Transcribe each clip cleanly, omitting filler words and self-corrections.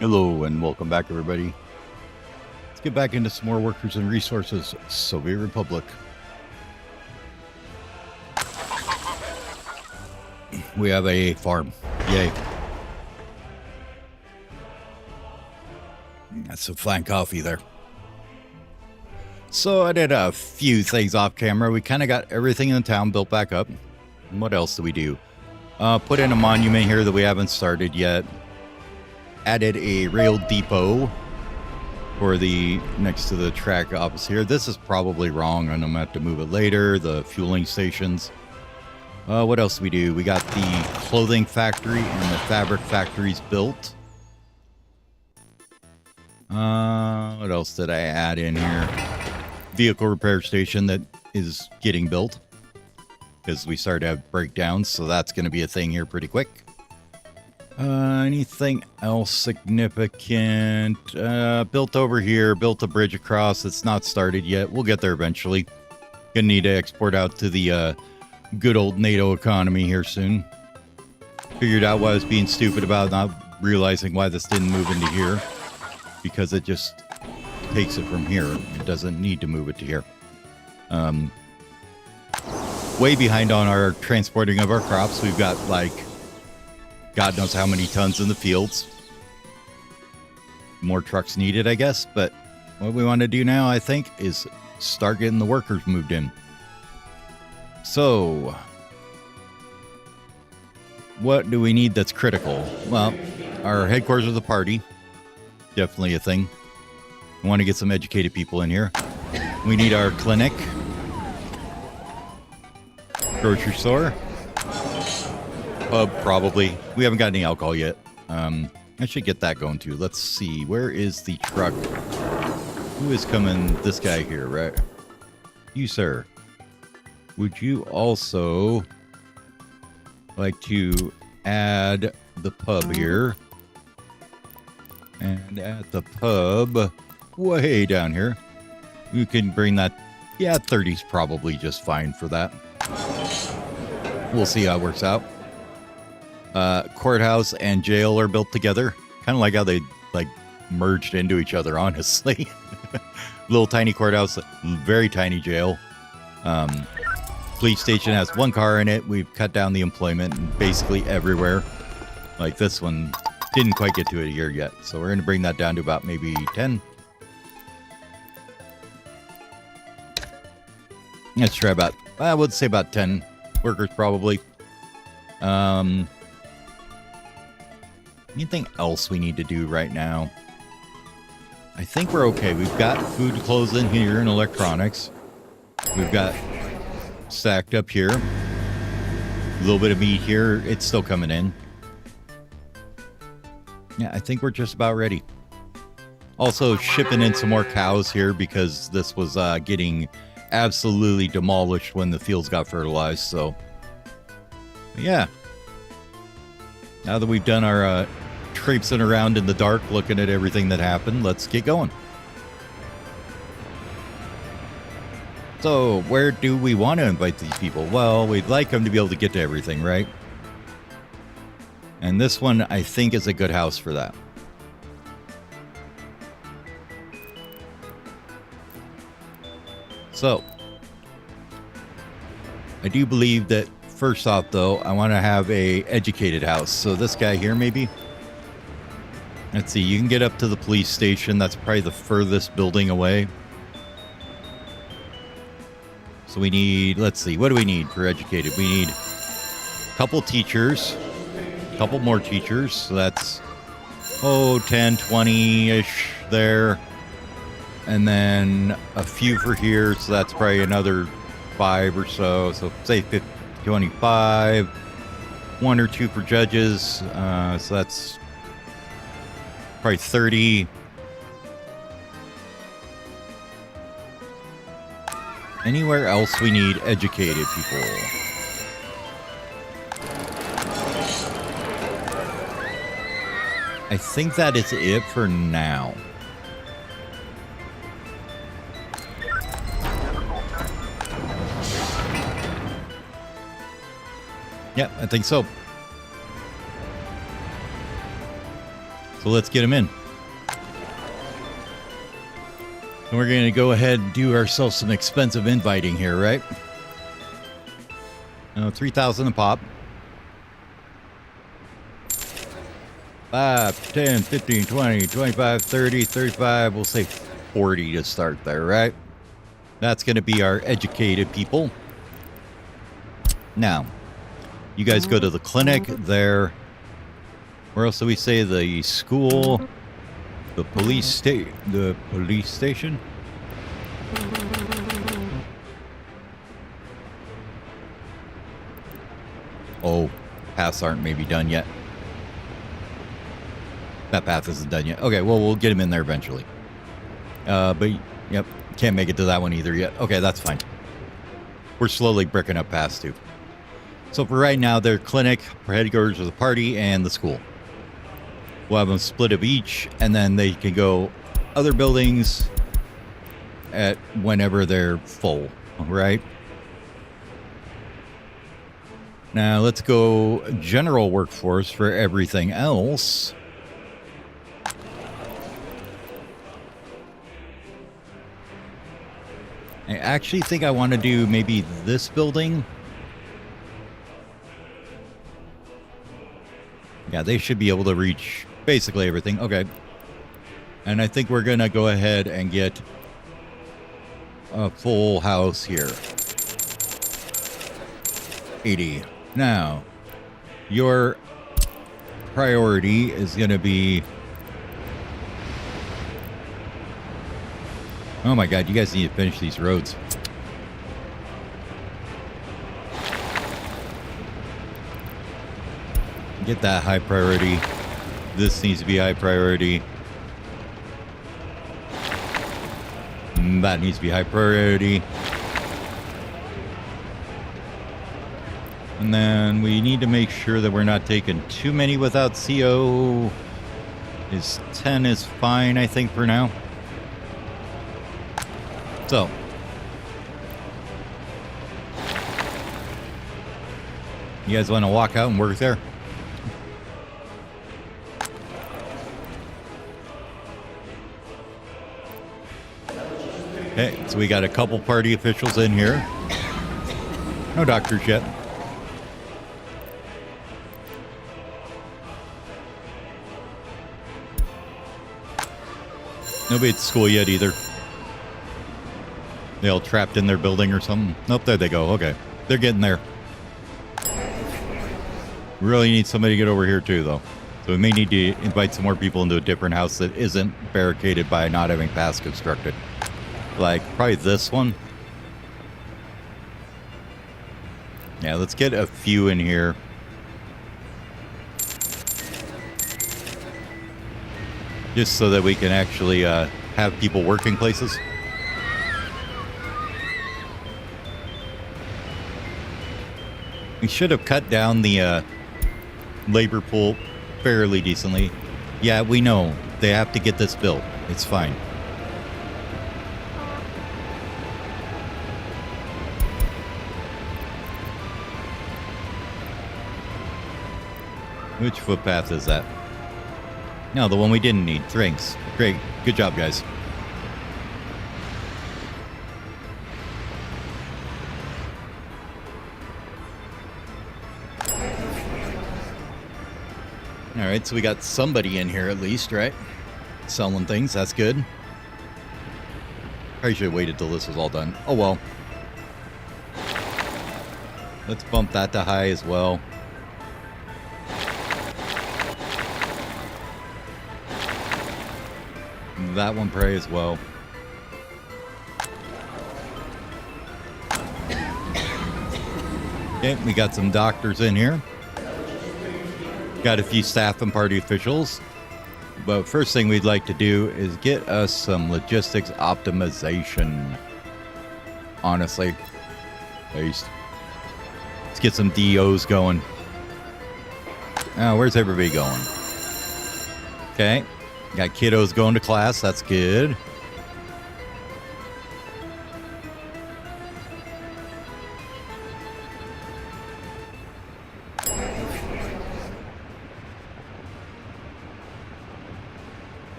Hello and welcome back, everybody. Let's get back into some more workers and resources. Soviet Republic. We have a farm. Yay. That's some fine coffee there. So I did a few things off camera. We kind of got everything in the town built back up. And what else do we do? Put in a monument here that we haven't started yet. Added a rail depot for the next to the track opposite here. This is probably wrong, and I'm gonna have to move it later. The fueling stations. What else do we do? We got the clothing factory and the fabric factories built. What else did I add in here? Vehicle repair station that is getting built because we started to have breakdowns, so that's going to be a thing here pretty quick. Anything else significant? Built over here, built a bridge across. It's not started yet. We'll get there eventually. Gonna need to export out to the good old NATO economy here soon. Figured out what I was being stupid about, not realizing why this didn't move into here. Because it just takes it from here. It doesn't need to move it to here. Way behind on our transporting of our crops. We've got like God knows how many tons in the fields. More trucks needed, I guess. But what we want to do now, I think, is start getting the workers moved in. So, what do we need that's critical? Well, our headquarters of the party. Definitely a thing. I want to get some educated people in here. We need our clinic. Grocery store. Pub, probably. We haven't got any alcohol yet. I should get that going too. Let's see. Where is the truck? Who is coming? This guy here, right? You, sir. Would you also like to add the pub here? And at the pub, way down here, you can bring that. Yeah, 30's probably just fine for that. We'll see how it works out. Courthouse and jail are built together. Kind of like how they like merged into each other, honestly. Little tiny courthouse, very tiny jail. Police station has one car in it. We've cut down the employment basically everywhere. Like this one didn't quite get to it a year yet. So we're going to bring that down to about maybe 10. Let's try about, I would say about 10 workers probably. Anything else we need to do right now? I think we're okay. We've got food, clothes in here and electronics. We've got stacked up here. A little bit of meat here. It's still coming in. Yeah, I think we're just about ready. Also shipping in some more cows here because this was getting absolutely demolished when the fields got fertilized. So, yeah. Now that we've done our traipsing around in the dark, looking at everything that happened, let's get going. So, where do we want to invite these people? Well, we'd like them to be able to get to everything, right? And this one, I think, is a good house for that. So, I do believe that, first off, though, I want to have a educated house. So this guy here, maybe? Let's see, you can get up to the police station. That's probably the furthest building away. So we need, let's see, what do we need for educated? We need a couple teachers. Couple more teachers, so that's 10, 20-ish there, and then a few for here, so that's probably another 5 or so, say 50, 25, 1 or 2 for judges, so that's probably 30. Anywhere else we need educated people? I think that is it for now. Yeah, I think so. So let's get them in. And we're going to go ahead and do ourselves some expensive inviting here, right? 3,000 a pop. 5, 10, 15, 20, 25, 30, 35. We'll say 40 to start there, right? That's going to be our educated people. Now, you guys go to the clinic there. Where else do we say? The school, the police station. Oh, paths aren't maybe done yet. That path isn't done yet. Okay, well, we'll get him in there eventually. But, yep, can't make it to that one either yet. Okay, that's fine. We're slowly bricking up paths, too. So for right now, their clinic, for headquarters of the party, and the school. We'll have them split of each, and then they can go other buildings at whenever they're full, right? Now, let's go general workforce for everything else. I actually think I want to do maybe this building. Yeah, they should be able to reach basically everything. Okay. And I think we're going to go ahead and get a full house here. 80. Now, your priority is going to be... Oh my god, you guys need to finish these roads. Get that high priority. This needs to be high priority. That needs to be high priority. And then we need to make sure that we're not taking too many without CO. 10 is fine, I think, for now. So, you guys want to walk out and work there? Okay, so we got a couple party officials in here. No doctors yet. Nobody at school yet either. They all trapped in their building or something. Nope, there they go. Okay. They're getting there. We really need somebody to get over here too, though. So we may need to invite some more people into a different house that isn't barricaded by not having paths constructed. Like, probably this one. Yeah, let's get a few in here. Just so that we can actually have people working places. We should have cut down the labor pool fairly decently. Yeah, we know. They have to get this built. It's fine. Which footpath is that? No, the one we didn't need. Thanks. Great. Good job, guys. All right, so we got somebody in here at least, right? Selling things. That's good. Probably should have waited till this was all done. Oh, well. Let's bump that to high as well. That one probably as well. Okay, we got some doctors in here. Got a few staff and party officials. But first thing we'd like to do is get us some logistics optimization. Honestly. At least. Let's get some DOs going. Oh, where's everybody going? Okay. Got kiddos going to class. That's good.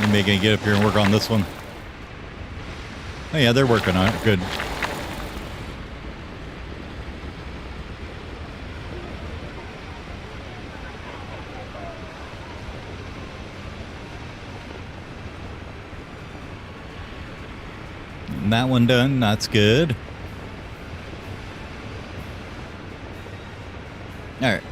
Anybody gonna get up here and work on this one? Oh yeah, they're working on it. Good. And that one done. That's good. All right.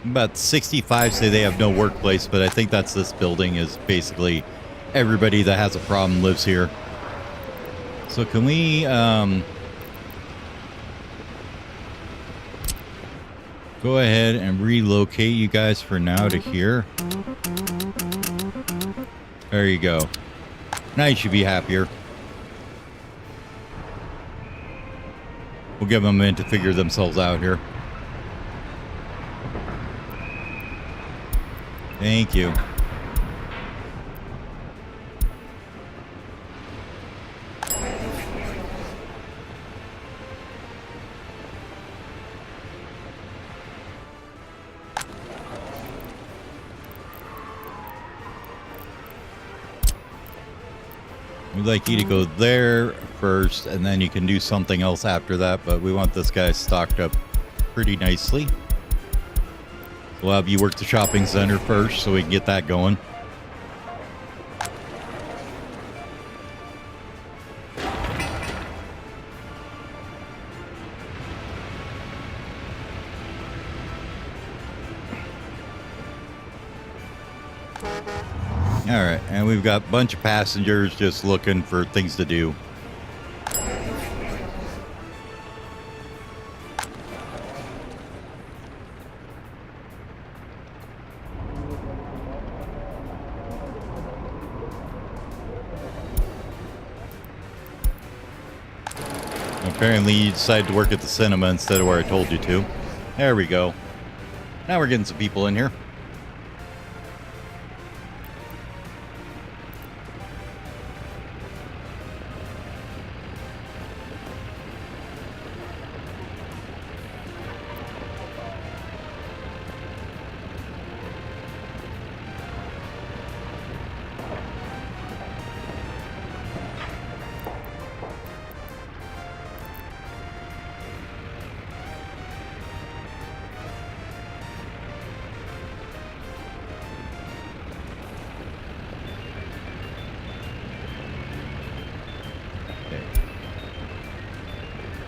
About 65 say they have no workplace, but I think that's this building is basically everybody that has a problem lives here. So can we go ahead and relocate you guys for now to here? There you go. Now you should be happier. We'll give them a minute to figure themselves out here. Thank you. We'd like you to go there first, and then you can do something else after that, but we want this guy stocked up pretty nicely. We'll have you work the shopping center first so we can get that going. All right, and we've got a bunch of passengers just looking for things to do. Apparently you decided to work at the cinema instead of where I told you to. There we go. Now we're getting some people in here.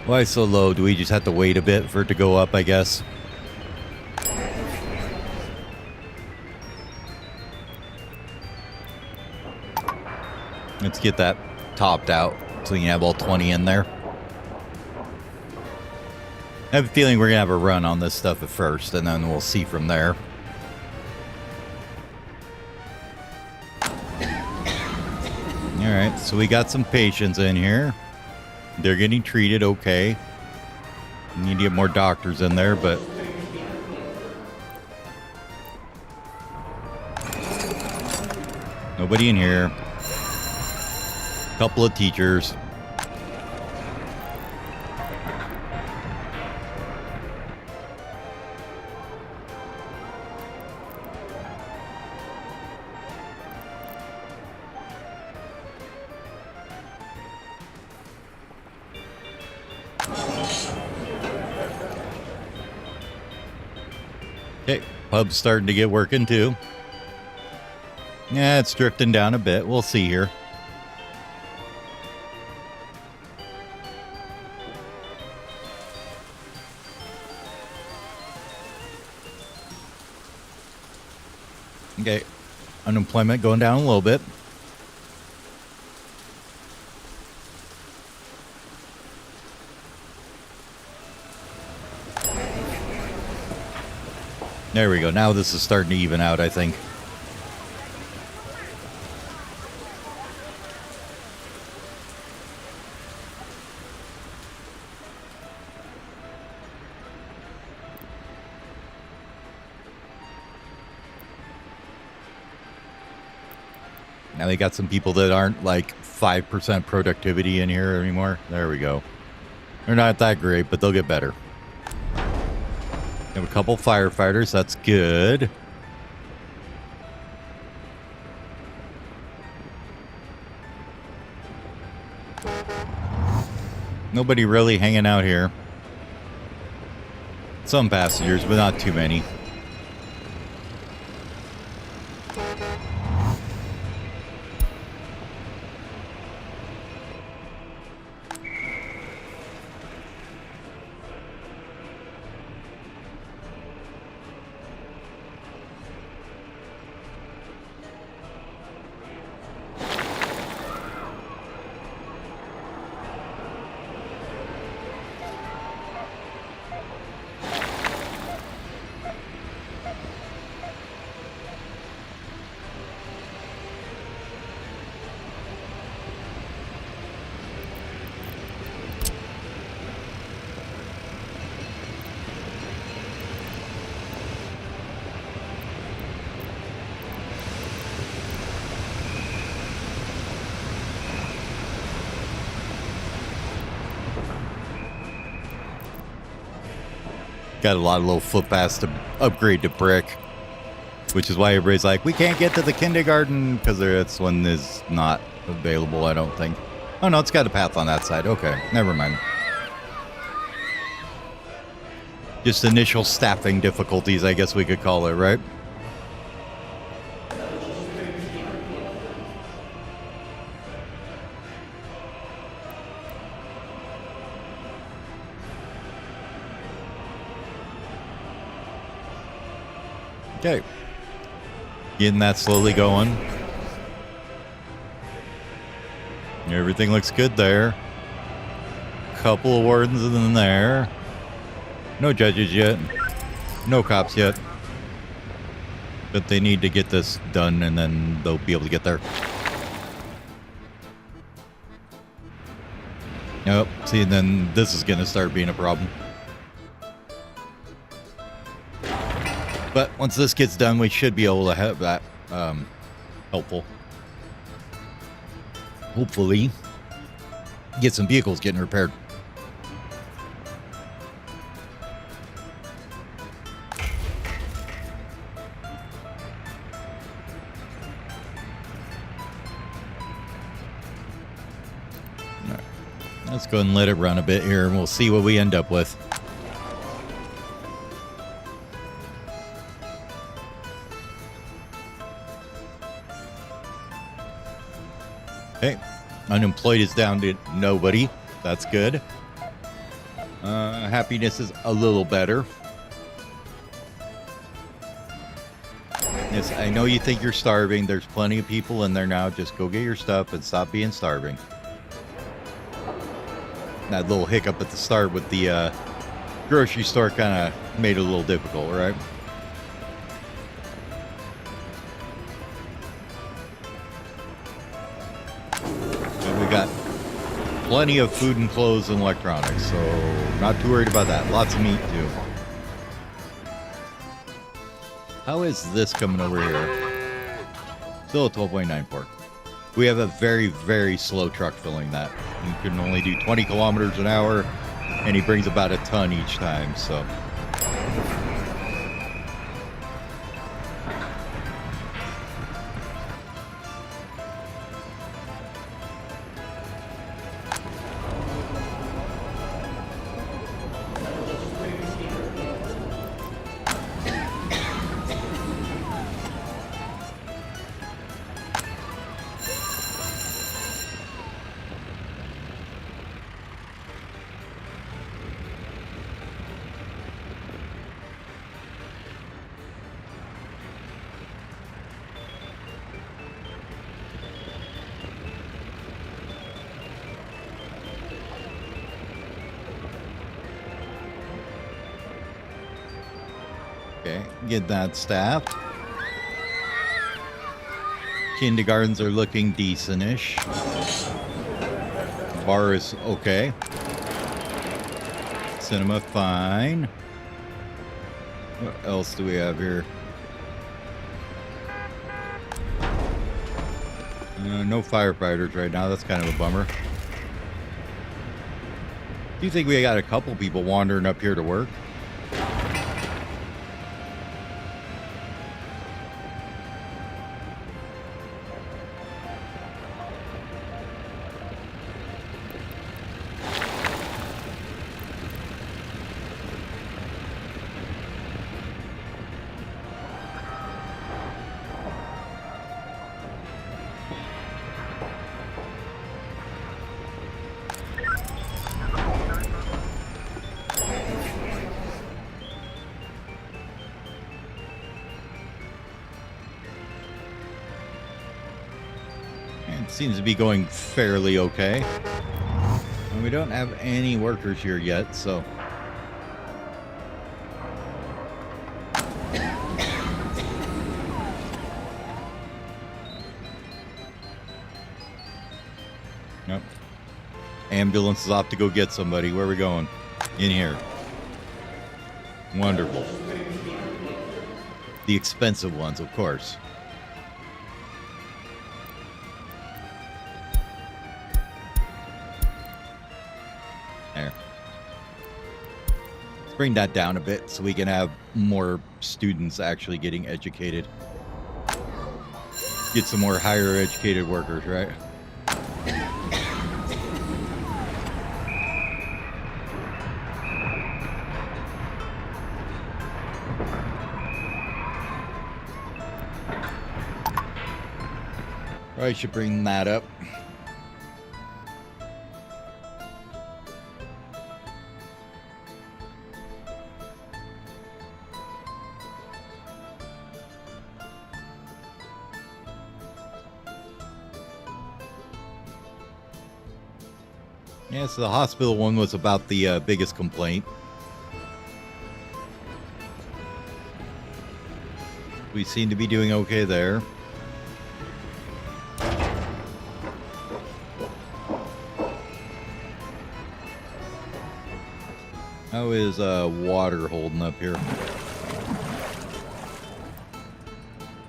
Why so low? Do we just have to wait a bit for it to go up, I guess? Let's get that topped out so we can have all 20 in there. I have a feeling we're going to have a run on this stuff at first, and then we'll see from there. Alright, so we got some patients in here. They're getting treated okay. We need to get more doctors in there, but... nobody in here. Couple of teachers. Okay, pub's starting to get working too. Yeah, it's drifting down a bit. We'll see here. Okay, unemployment going down a little bit. There we go. Now this is starting to even out, I think. Now they got some people that aren't like 5% productivity in here anymore. There we go. They're not that great, but they'll get better. We have a couple firefighters. That's good. Nobody really hanging out here. Some passengers, but not too many. Got a lot of little footpaths to upgrade to brick, which is why everybody's like, we can't get to the kindergarten because this one is not available, I don't think. Oh, no, it's got a path on that side. Okay, never mind. Just initial staffing difficulties, I guess we could call it, right? Okay. Getting that slowly going. Everything looks good there. Couple of wardens in there. No judges yet. No cops yet. But they need to get this done and then they'll be able to get there. Nope. See, then this is going to start being a problem. But once this gets done, we should be able to have that helpful. Hopefully, get some vehicles getting repaired. All right. Let's go and let it run a bit here, and we'll see what we end up with. Okay, unemployed is down to nobody. That's good. Happiness is a little better. Yes, I know you think you're starving. There's plenty of people in there now. Just go get your stuff and stop being starving. That little hiccup at the start with the grocery store kind of made it a little difficult, right? Got plenty of food and clothes and electronics, so not too worried about that. Lots of meat too. How is this coming over here? Still a 12.94. We have a very, very slow truck filling that. You can only do 20 kilometers an hour, and he brings about a ton each time, so. Okay, get that staff. Kindergartens are looking decentish. Bar is okay. Cinema, fine. What else do we have here? No firefighters right now. That's kind of a bummer. Do you think we got a couple people wandering up here to work? It seems to be going fairly okay. And we don't have any workers here yet, so... Nope. Ambulance is off to go get somebody. Where are we going? In here. Wonderful. The expensive ones, of course. There. Let's bring that down a bit so we can have more students actually getting educated. Get some more higher educated workers, right? I should bring that up. Yeah, so the hospital one was about the biggest complaint. We seem to be doing okay there. How is water holding up here?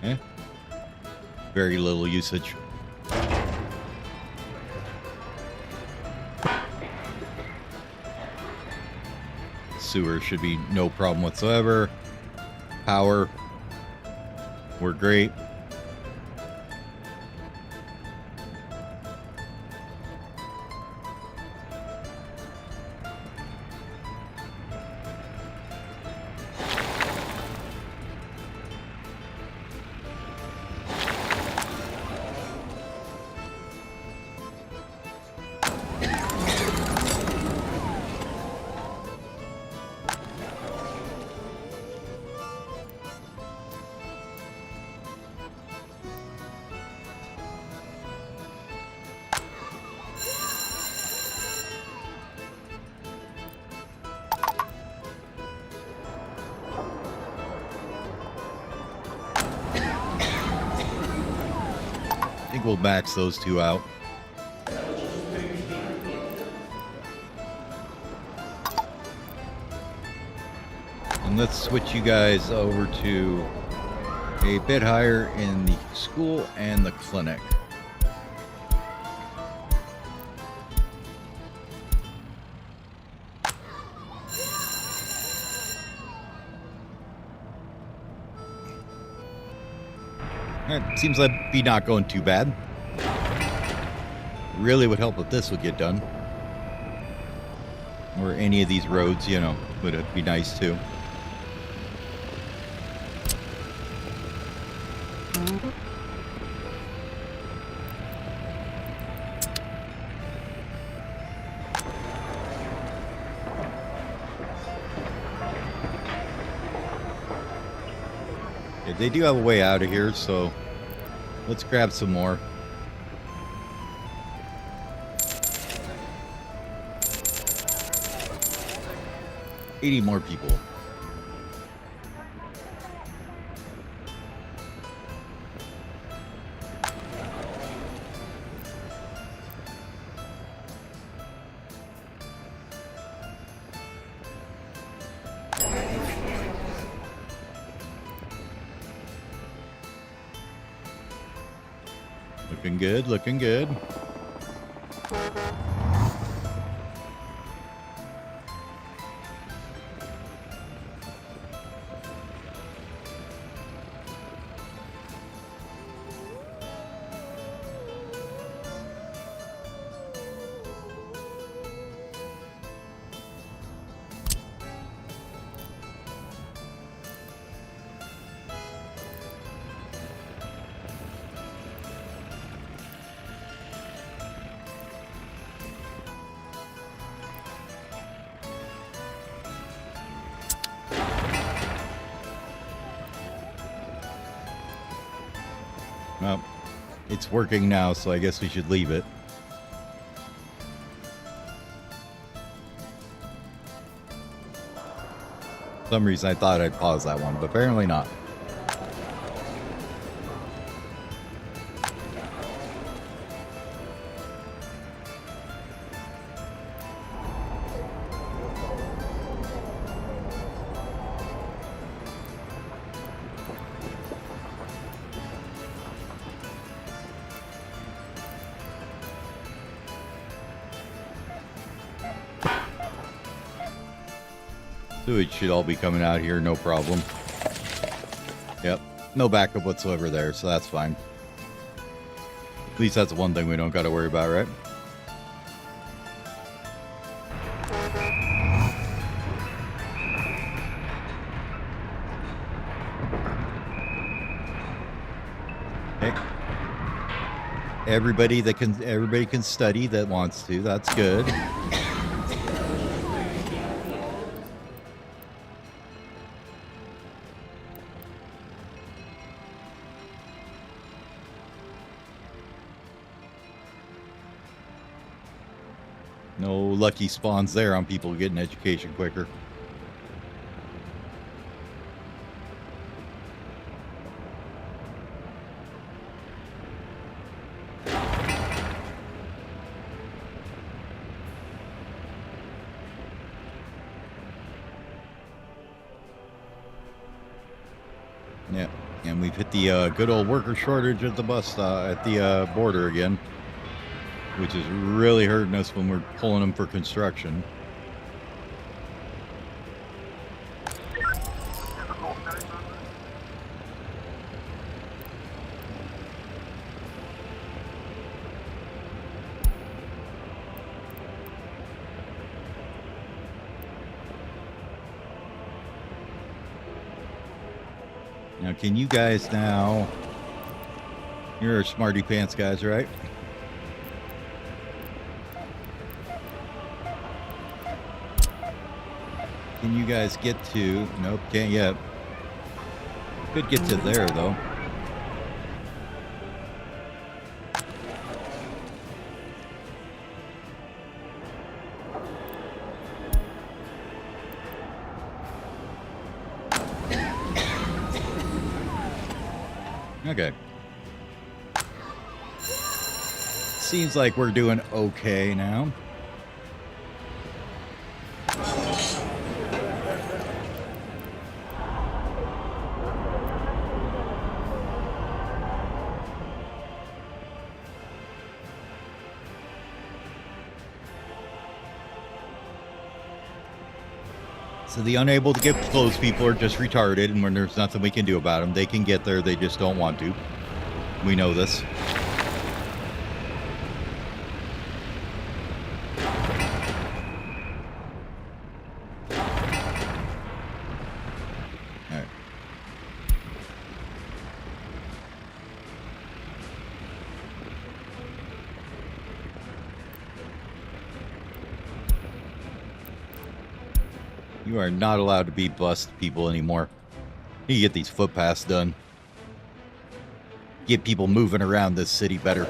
Eh? Very little usage. Sewer should be no problem whatsoever. Power. We're great. I think we'll max those two out. And let's switch you guys over to a bit higher in the school and the clinic. It seems like be not going too bad. Really would help if this would get done. Or any of these roads, you know, would be nice too. They do have a way out of here, so let's grab some more. $80 more people. Looking good, looking good. Well, it's working now, so I guess we should leave it. For some reason I thought I'd pause that one, but apparently not. Sewage should all be coming out here, no problem. Yep, no backup whatsoever there, so that's fine. At least that's one thing we don't got to worry about, right? Okay. Everybody can study that wants to. That's good. No lucky spawns there on people getting education quicker. Yeah, and we've hit the good old worker shortage at the at the border again, which is really hurting us when we're pulling them for construction. Now, can you guys now... You're smarty pants guys, right? Can you guys get to... Nope, can't yet. Could get to there, though. Okay. Seems like we're doing okay now. So the unable to get close people are just retarded, and when there's nothing we can do about them, they can get there, they just don't want to. We know this. Alright. You are not allowed to be bust people anymore. You get these footpaths done. Get people moving around this city better.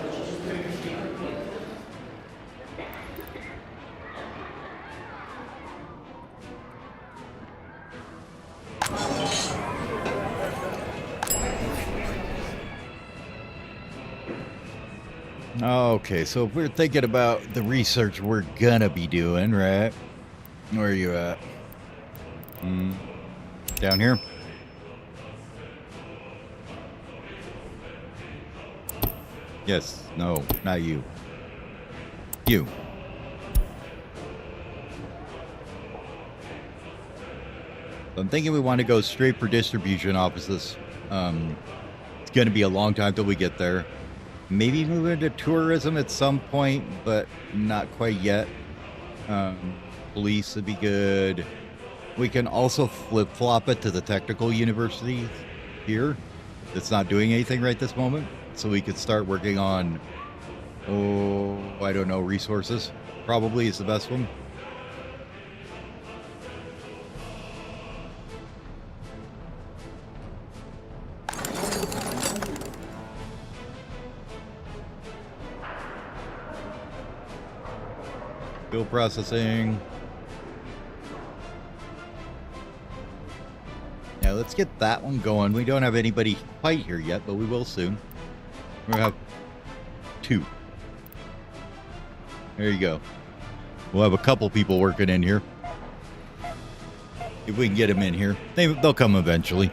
Okay, so if we're thinking about the research we're gonna be doing, right? Where are you at? Down here? Yes. No, not you. You. So I'm thinking we want to go straight for distribution offices. It's going to be a long time till we get there. Maybe move into tourism at some point, but not quite yet. Police would be good. We can also flip-flop it to the technical university here. That's not doing anything right this moment. So we could start working on, I don't know, resources. Probably is the best one. Bill processing. Yeah, let's get that one going. We don't have anybody quite here yet, but we will soon. We'll have 2. There you go. We'll have a couple people working in here. If we can get them in here. They'll come eventually.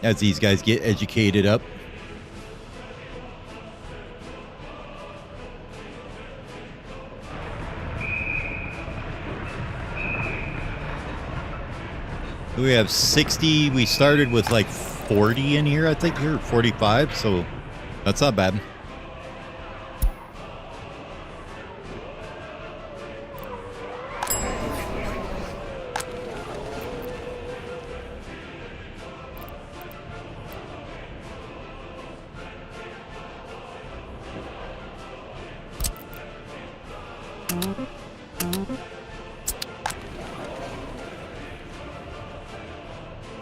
As these guys get educated up. We have 60. We started with like 40 in here, I think, here, 45. So that's not bad.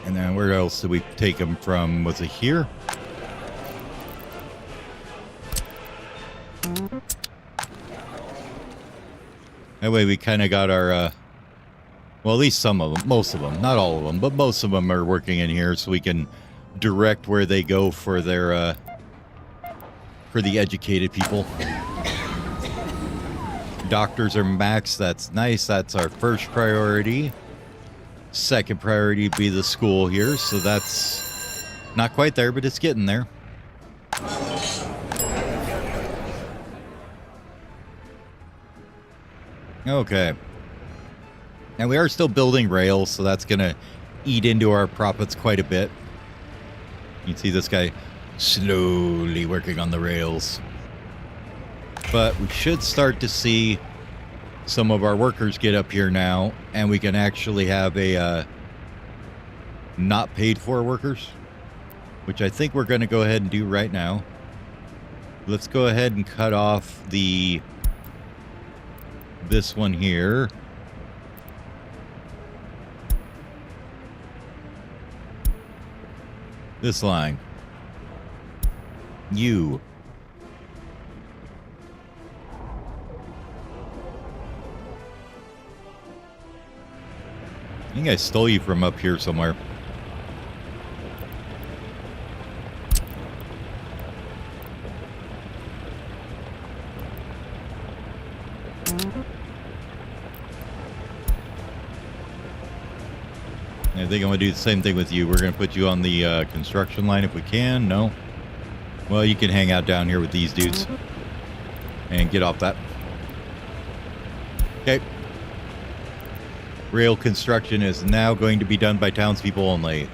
And then where else did we take them from? Was it here? That way we kind of got our, well, at least some of them, most of them, not all of them, but most of them are working in here so we can direct where they go for their, for the educated people. Doctors are maxed. That's nice. That's our first priority. Second priority would be the school here, so that's not quite there, but it's getting there. Okay. Now we are still building rails, so that's going to eat into our profits quite a bit. You can see this guy slowly working on the rails. But we should start to see some of our workers get up here now, and we can actually have a not paid for workers, which I think we're going to go ahead and do right now. Let's go ahead and cut off this one here. This line. You. I think I stole you from up here somewhere. I think I'm going to do the same thing with you. We're going to put you on the construction line if we can. No? Well, you can hang out down here with these dudes. And get off that. Okay. Rail construction is now going to be done by townspeople only.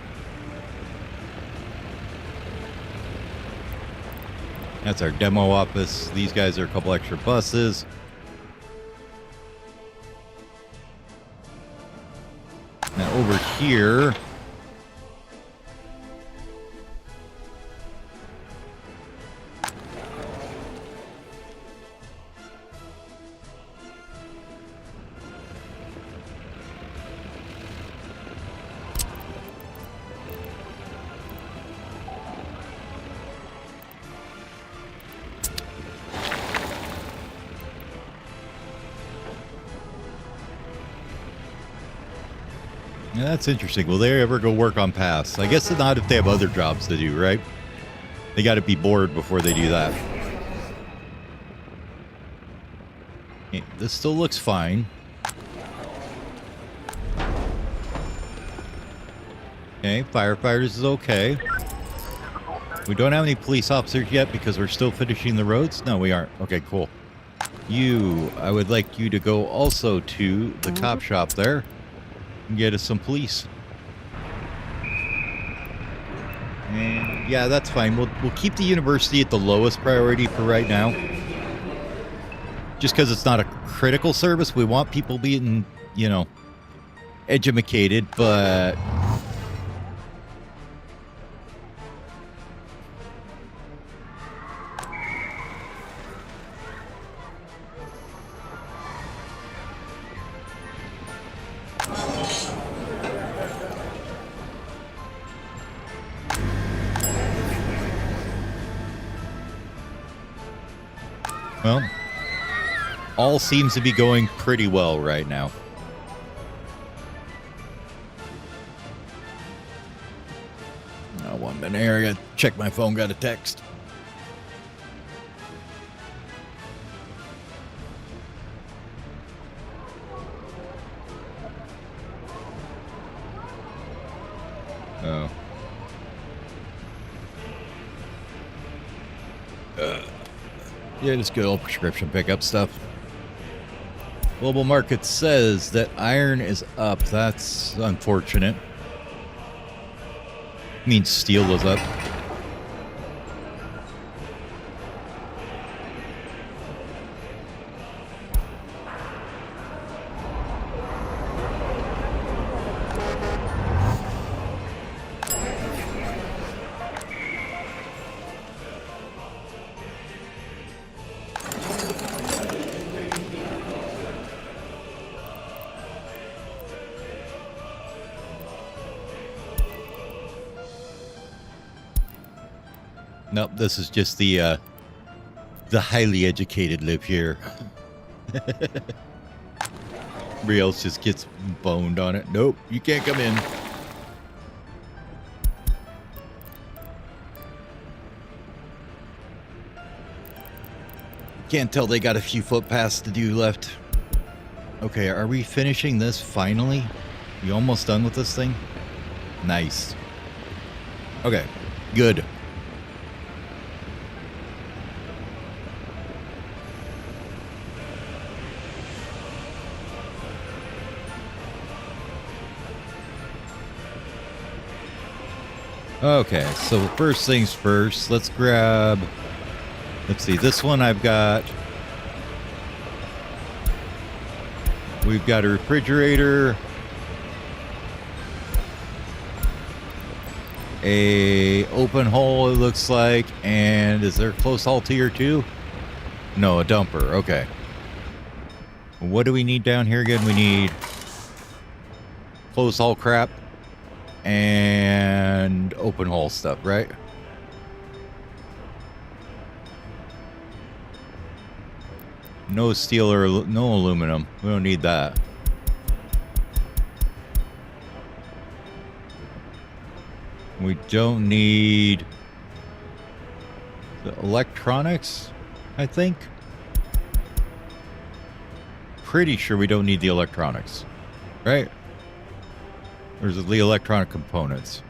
That's our demo office. These guys are a couple extra buses. Now over here, yeah, that's interesting. Will they ever go work on paths? I guess not if they have other jobs to do, right? They got to be bored before they do that. Okay, this still looks fine. Okay, firefighters is okay. We don't have any police officers yet because we're still finishing the roads. No, we aren't. Okay, cool. I would like you to go also to the cop shop there and get us some police. And yeah, that's fine. We'll keep the university at the lowest priority for right now. Just because it's not a critical service. We want people being, you know, educated, but... Well, all seems to be going pretty well right now. Oh, 1 minute here. I gotta check my phone. Got a text. Oh. Yeah, just good old prescription pickup stuff. Global market says that iron is up. That's unfortunate. Means steel was up. Nope, this is just the highly educated live here. Everybody else just gets boned on it. Nope, you can't come in. Can't tell they got a few footpaths to do left. Okay, are we finishing this finally? You almost done with this thing? Nice. Okay, good. Okay, so first things first, let's grab, let's see, this one I've got, we've got a refrigerator, a open hole it looks like, and is there a close haul tier 2? No, a dumper, okay. What do we need down here again? We need close haul crap and open hole stuff, right? No steel or no aluminum. We don't need that. We don't need the electronics, I think. Pretty sure we don't need the electronics, right? Or is it the electronic components?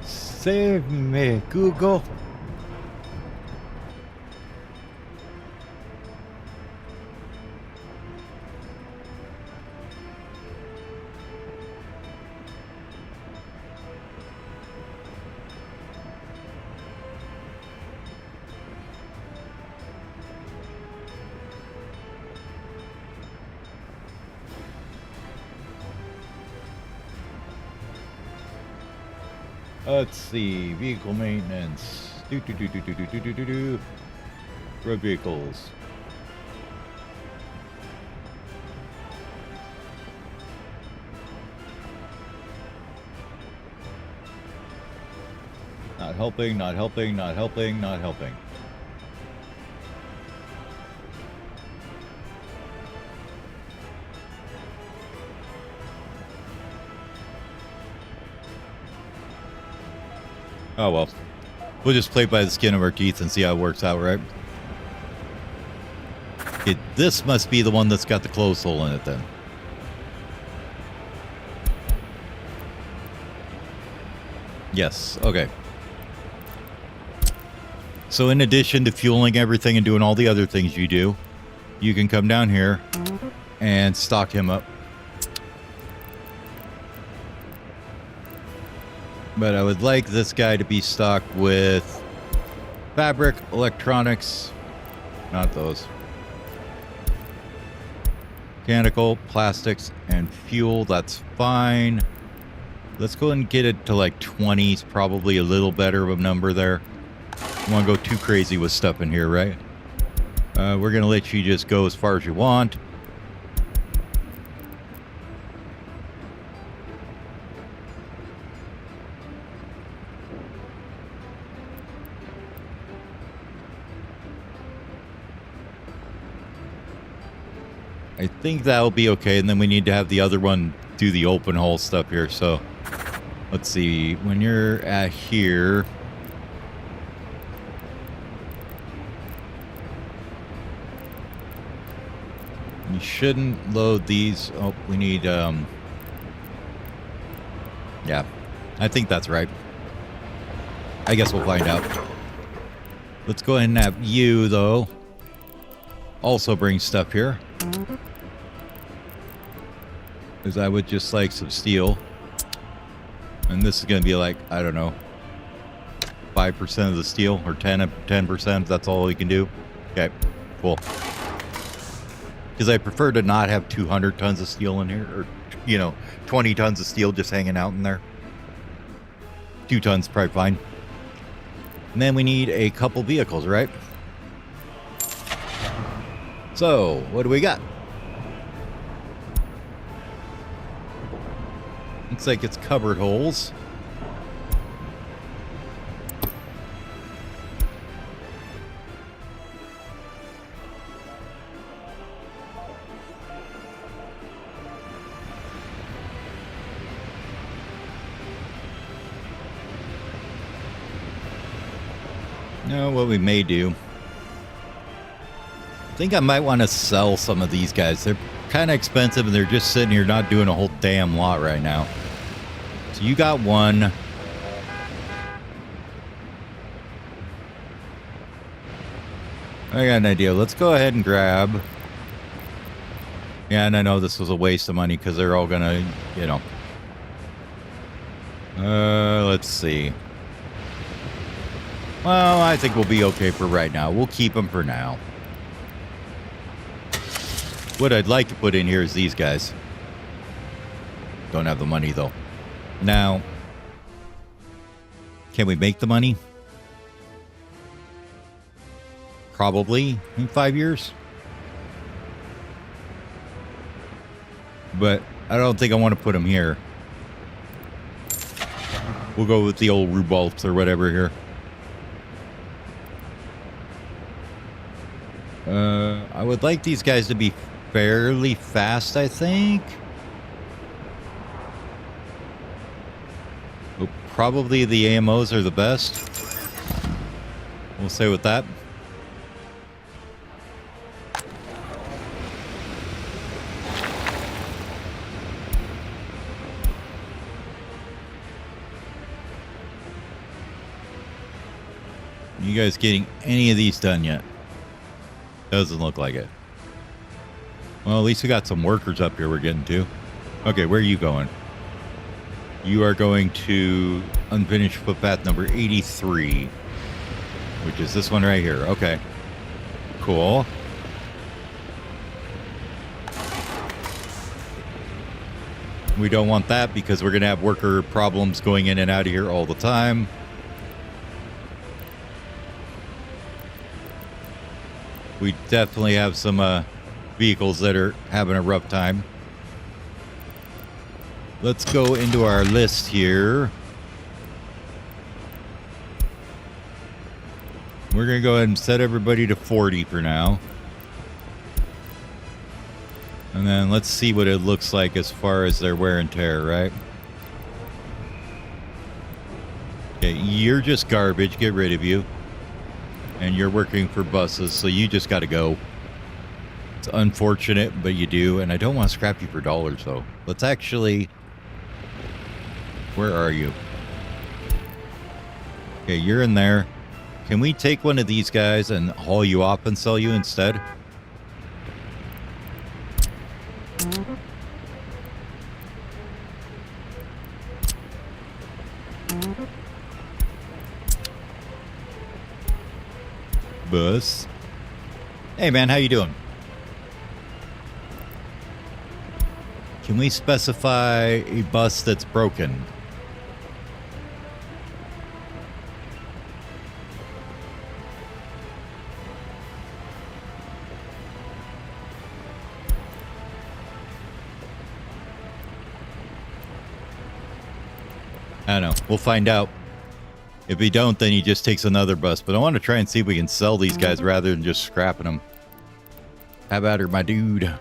Save me, Google. Let's see, vehicle maintenance. Road vehicles. Not helping, not helping, not helping, not helping. Oh well. We'll just play by the skin of our teeth and see how it works out, right? This must be the one that's got the closed hole in it then. Yes, okay. So in addition to fueling everything and doing all the other things you do, you can come down here and stock him up. But I would like this guy to be stocked with fabric, electronics, not those. Mechanical, plastics, and fuel, that's fine. Let's go ahead and get it to like 20. It's probably a little better of a number there. Don't want to go too crazy with stuff in here, right? We're going to let you just go as far as you want. I think that'll be okay, and then we need to have the other one do the open hole stuff here. So let's see, when you're at here, you shouldn't load these. Oh, we need yeah, I think that's right. I guess we'll find out. Let's go ahead and have you though also bring stuff here, because I would just like some steel. And this is going to be like, I don't know, 5% of the steel, or 10%. That's all we can do. Okay, cool. Because I prefer to not have 200 tons of steel in here, or, you know, 20 tons of steel just hanging out in there. 2 tons, probably fine. And then we need a couple vehicles, right? So, what do we got? Looks like it's covered holes. Now, what we may do, I think I might want to sell some of these guys. They're kind of expensive and they're just sitting here not doing a whole damn lot right now. So you got one. I got an idea. Let's go ahead and grab. Yeah, and I know this was a waste of money because they're all gonna, you know. Let's see. Well, I think we'll be okay for right now. We'll keep them for now. What I'd like to put in here is these guys. Don't have the money, though. Now, can we make the money? Probably in 5 years. But I don't think I want to put them here. We'll go with the old Rubolts or whatever here. I would like these guys to be fairly fast, I think. Well, probably the AMOs are the best. We'll say with that. You guys getting any of these done yet? Doesn't look like it. Well, at least we got some workers up here we're getting to. Okay, where are you going? You are going to unfinished footpath number 83, which is this one right here. Okay, cool. We don't want that because we're going to have worker problems going in and out of here all the time. We definitely have some vehicles that are having a rough time. Let's go into our list here. We're going to go ahead and set everybody to 40 for now. And then let's see what it looks like as far as their wear and tear, right? Okay, you're just garbage. Get rid of you. And you're working for buses, so you just got to go. It's unfortunate, but you do, and I don't want to scrap you for dollars, though. Let's actually... Where are you? Okay, you're in there. Can we take one of these guys and haul you off and sell you instead? Bus. Hey man, how you doing? Can we specify a bus that's broken? I don't know. We'll find out. If we don't, then he just takes another bus. But I want to try and see if we can sell these guys rather than just scrapping them. How about her, my dude?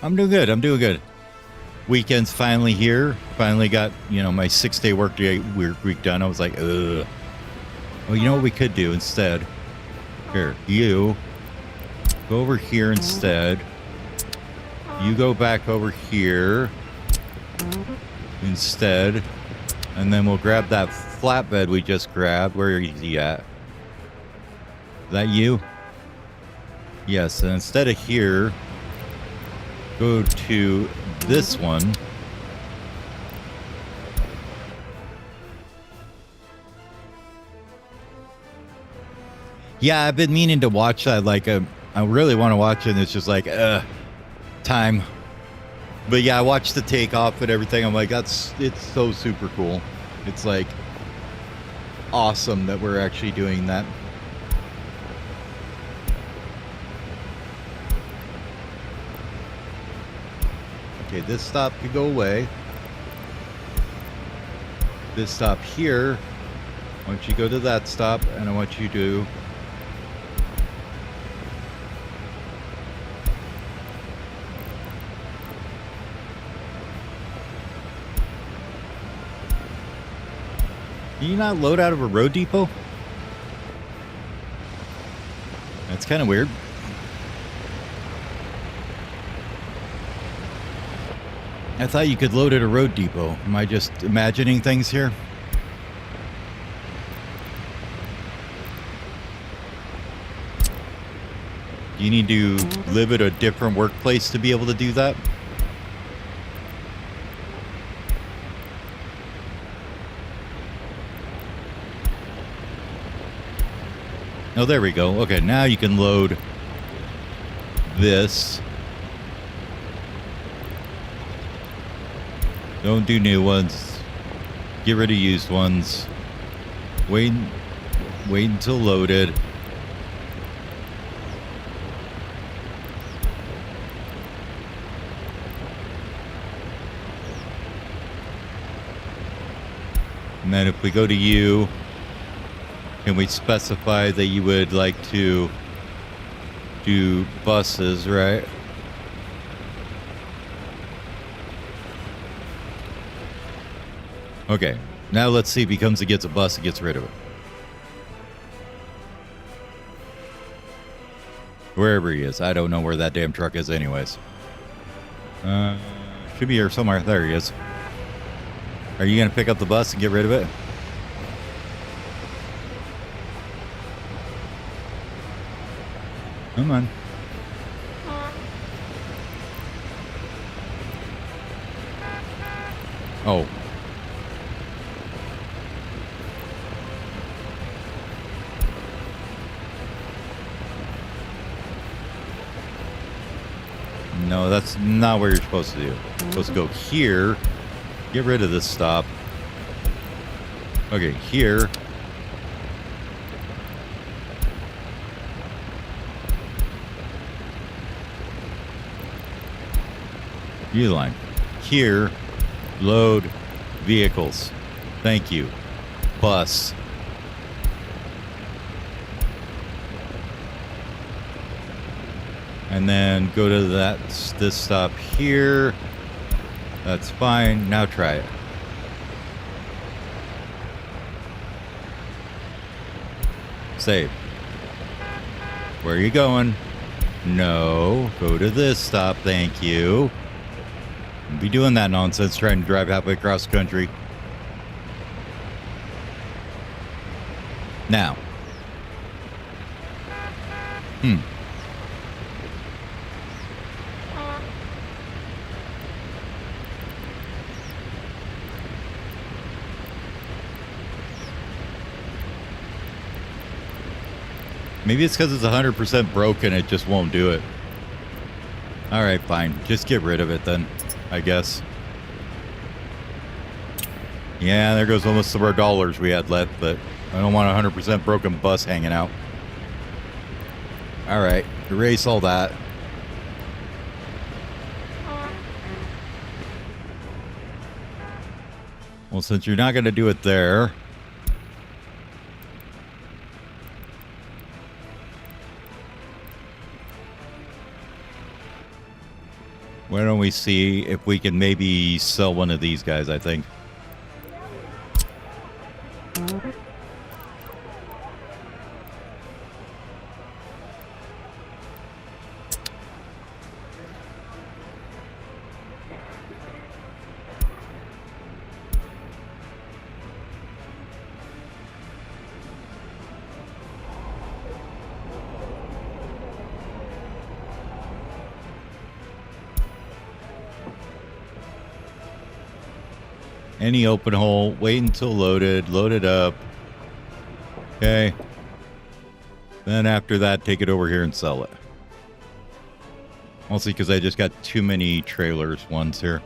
I'm doing good. I'm doing good. Weekend's finally here. Finally got, my 6-day workday week done. I was like, ugh. Well, you know what we could do instead? Here, you go over here instead. You go back over here instead. And then we'll grab that flatbed we just grabbed. Where is he at? Is that you? Yes, and instead of here, go to this one. Yeah, I've been meaning to watch that. Like, I really want to watch it, and it's just like, time. But yeah, I watched the takeoff and everything. I'm like, it's so super cool. It's like awesome that we're actually doing that. Okay, this stop could go away. This stop here, I want you to go to that stop, and I want you to Can you not load out of a road depot? That's kind of weird. I thought you could load at a road depot. Am I just imagining things here? Do you need to live at a different workplace to be able to do that? Oh, there we go. Okay, now you can load this. Don't do new ones. Get rid of used ones. Wait until loaded. And then if we go to you, can we specify that you would like to do buses, right? Okay, now let's see if he comes and gets a bus and gets rid of it. Wherever he is. I don't know where that damn truck is anyways. Should be here somewhere. There he is. Are you going to pick up the bus and get rid of it? Come on. Oh. No, that's not where you're supposed to do. You're supposed to go here. Get rid of this stop. Okay, here. Uline. Here, load vehicles. Thank you. Bus. And then go to this stop here. That's fine. Now try it. Save. Where are you going? No. Go to this stop. Thank you. Don't be doing that nonsense trying to drive halfway across the country. Now. Maybe it's because it's 100% broken, it just won't do it. Alright, fine. Just get rid of it then, I guess. Yeah, there goes almost some of our dollars we had left, but I don't want a 100% broken bus hanging out. Alright, erase all that. Well, since you're not going to do it there... why don't we see if we can maybe sell one of these guys, I think. Any open hole, wait until loaded, load it up. Okay. Then after that, take it over here and sell it. Mostly because I just got too many trailers ones here.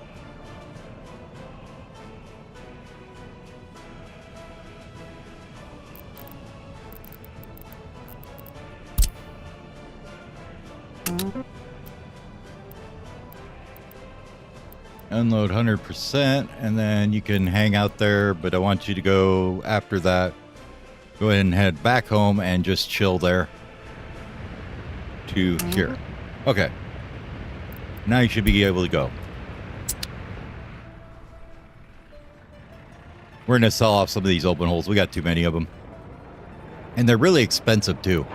Unload 100%, and then you can hang out there, but I want you to go after that. Go ahead and head back home and just chill there to here. Okay. Now you should be able to go. We're going to sell off some of these open holes. We got too many of them. And they're really expensive too.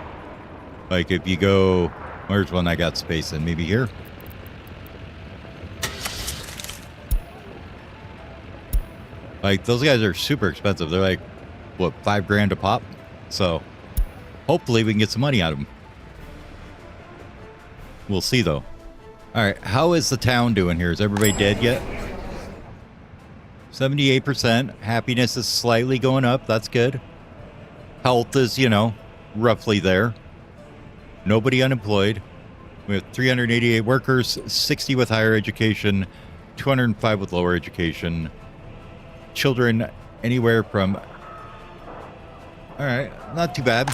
Like if you go, where's one I got space in? Maybe here? Like, those guys are super expensive. They're like, what, $5 grand a pop? So, hopefully we can get some money out of them. We'll see, though. All right, how is the town doing here? Is everybody dead yet? 78%. Happiness is slightly going up. That's good. Health is, you know, roughly there. Nobody unemployed. We have 388 workers, 60 with higher education, 205 with lower education. Children anywhere from... all right, not too bad.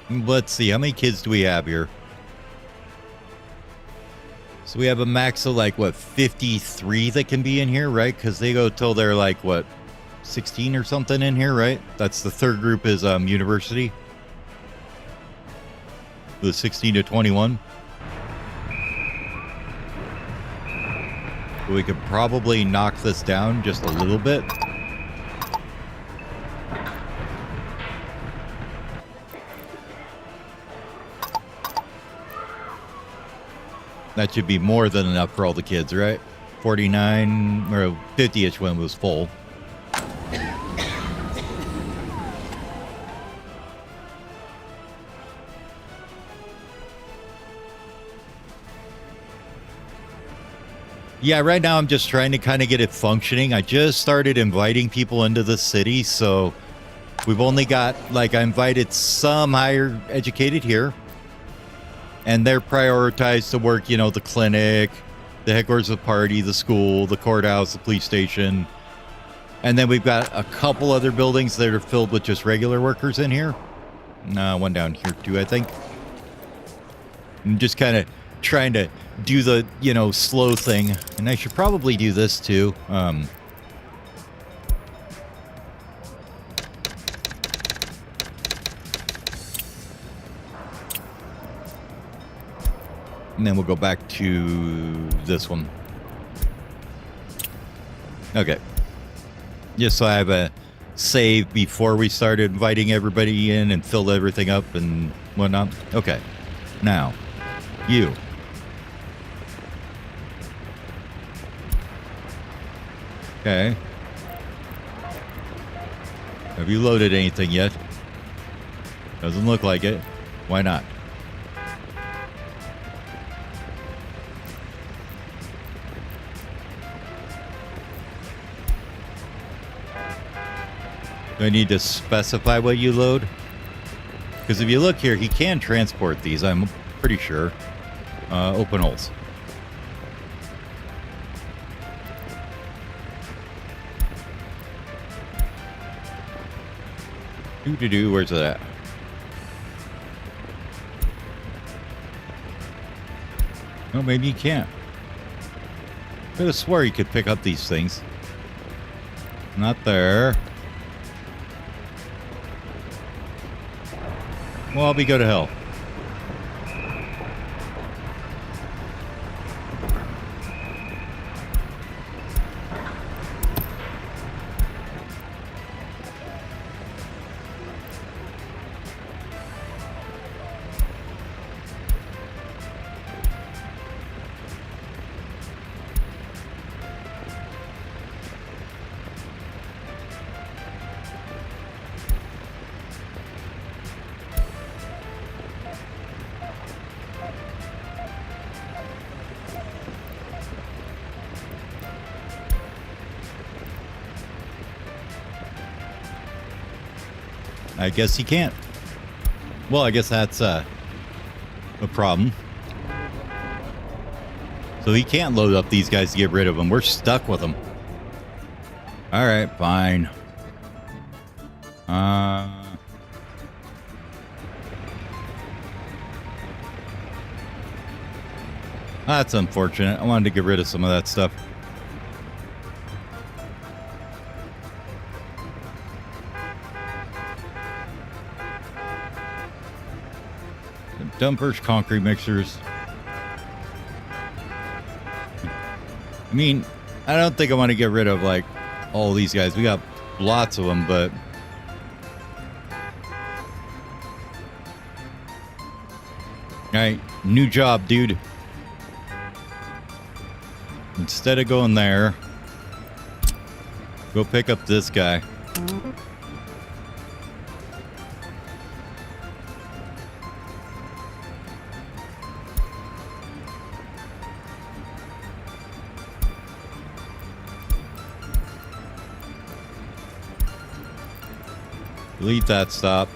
Let's see, how many kids do we have here? So we have a max of like, what, 53 that can be in here, right? Because they go till they're like, what, 16 or something in here, right? That's the third group is university. The 16 to 21. We could probably knock this down just a little bit. That should be more than enough for all the kids, right? 49 or 50-ish when it was full. Yeah, right now I'm just trying to kind of get it functioning. I just started inviting people into the city, so we've only got, like, I invited some higher educated here, and they're prioritized to work, you know, the clinic, the headquarters of the party, the school, the courthouse, the police station, and then we've got a couple other buildings that are filled with just regular workers in here. One down here too, I think. I'm just kind of trying to do the, you know, slow thing. And I should probably do this too. And then we'll go back to this one. Okay. Just so I have a save before we started inviting everybody in and filled everything up and whatnot. Okay. Now, you. Okay. Have you loaded anything yet? Doesn't look like it. Why not? Do I need to specify what you load? Because if you look here, he can transport these, I'm pretty sure. Open holes. Where's it at? Oh, maybe you can't. Could have swore you could pick up these things. Not there. Well, I'll go to hell. I guess he can't. Well, I guess that's a problem. So he can't load up these guys to get rid of them. We're stuck with them. All right, fine. That's unfortunate. I wanted to get rid of some of that stuff. Dumpers, concrete mixers. I mean, I don't think I want to get rid of like all these guys. We got lots of them, but all right, new job, dude. Instead of going there, go pick up this guy. Delete that stop.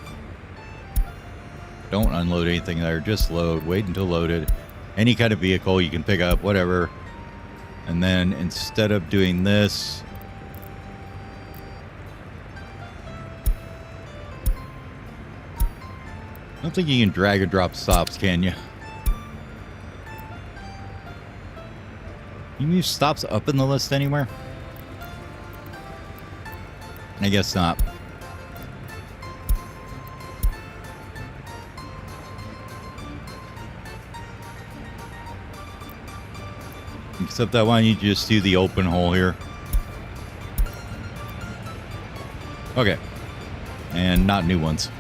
Don't unload anything there. Just load. Wait until loaded. Any kind of vehicle you can pick up, whatever. And then instead of doing this, I don't think you can drag and drop stops, can you? Can you move stops up in the list anywhere? I guess not. Except I want you to just do the open hole here. Okay. And not new ones.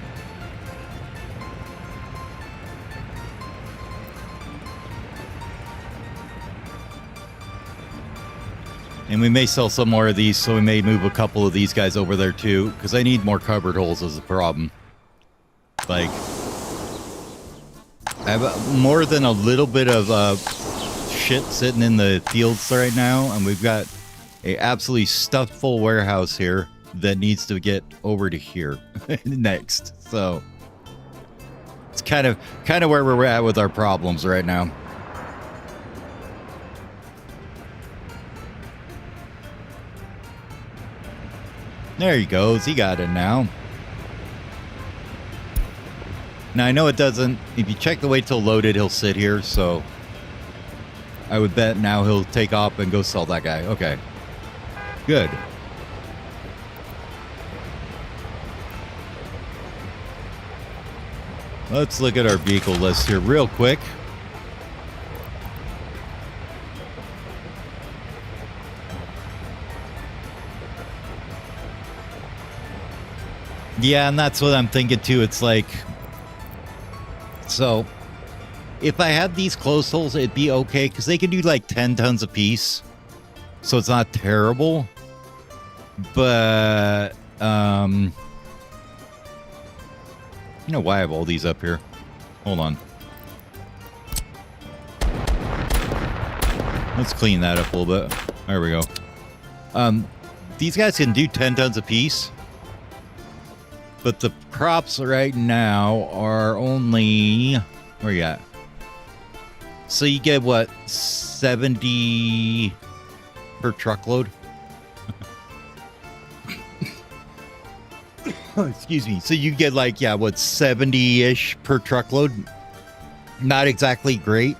And we may sell some more of these, so we may move a couple of these guys over there too, because I need more cupboard holes as a problem. Like, I have more than a little bit of shit sitting in the fields right now, and we've got a absolutely stuffed full warehouse here that needs to get over to here next. So it's kind of where we're at with our problems right now. There he goes. He got it now. Now I know it doesn't, if you check the wait till loaded, he'll sit here, so I would bet now he'll take off and go sell that guy. Okay. Good. Let's look at our vehicle list here real quick. Yeah, and that's what I'm thinking too. It's like, so if I had these close holes, it'd be okay because they can do like 10 tons a piece, so it's not terrible. But you know why I have all these up here? Hold on. Let's clean that up a little bit. There we go. These guys can do 10 tons a piece, but the crops right now are only, where you at? So you get what, 70 per truckload? Excuse me. So you get like, yeah, what, 70-ish per truckload? Not exactly great.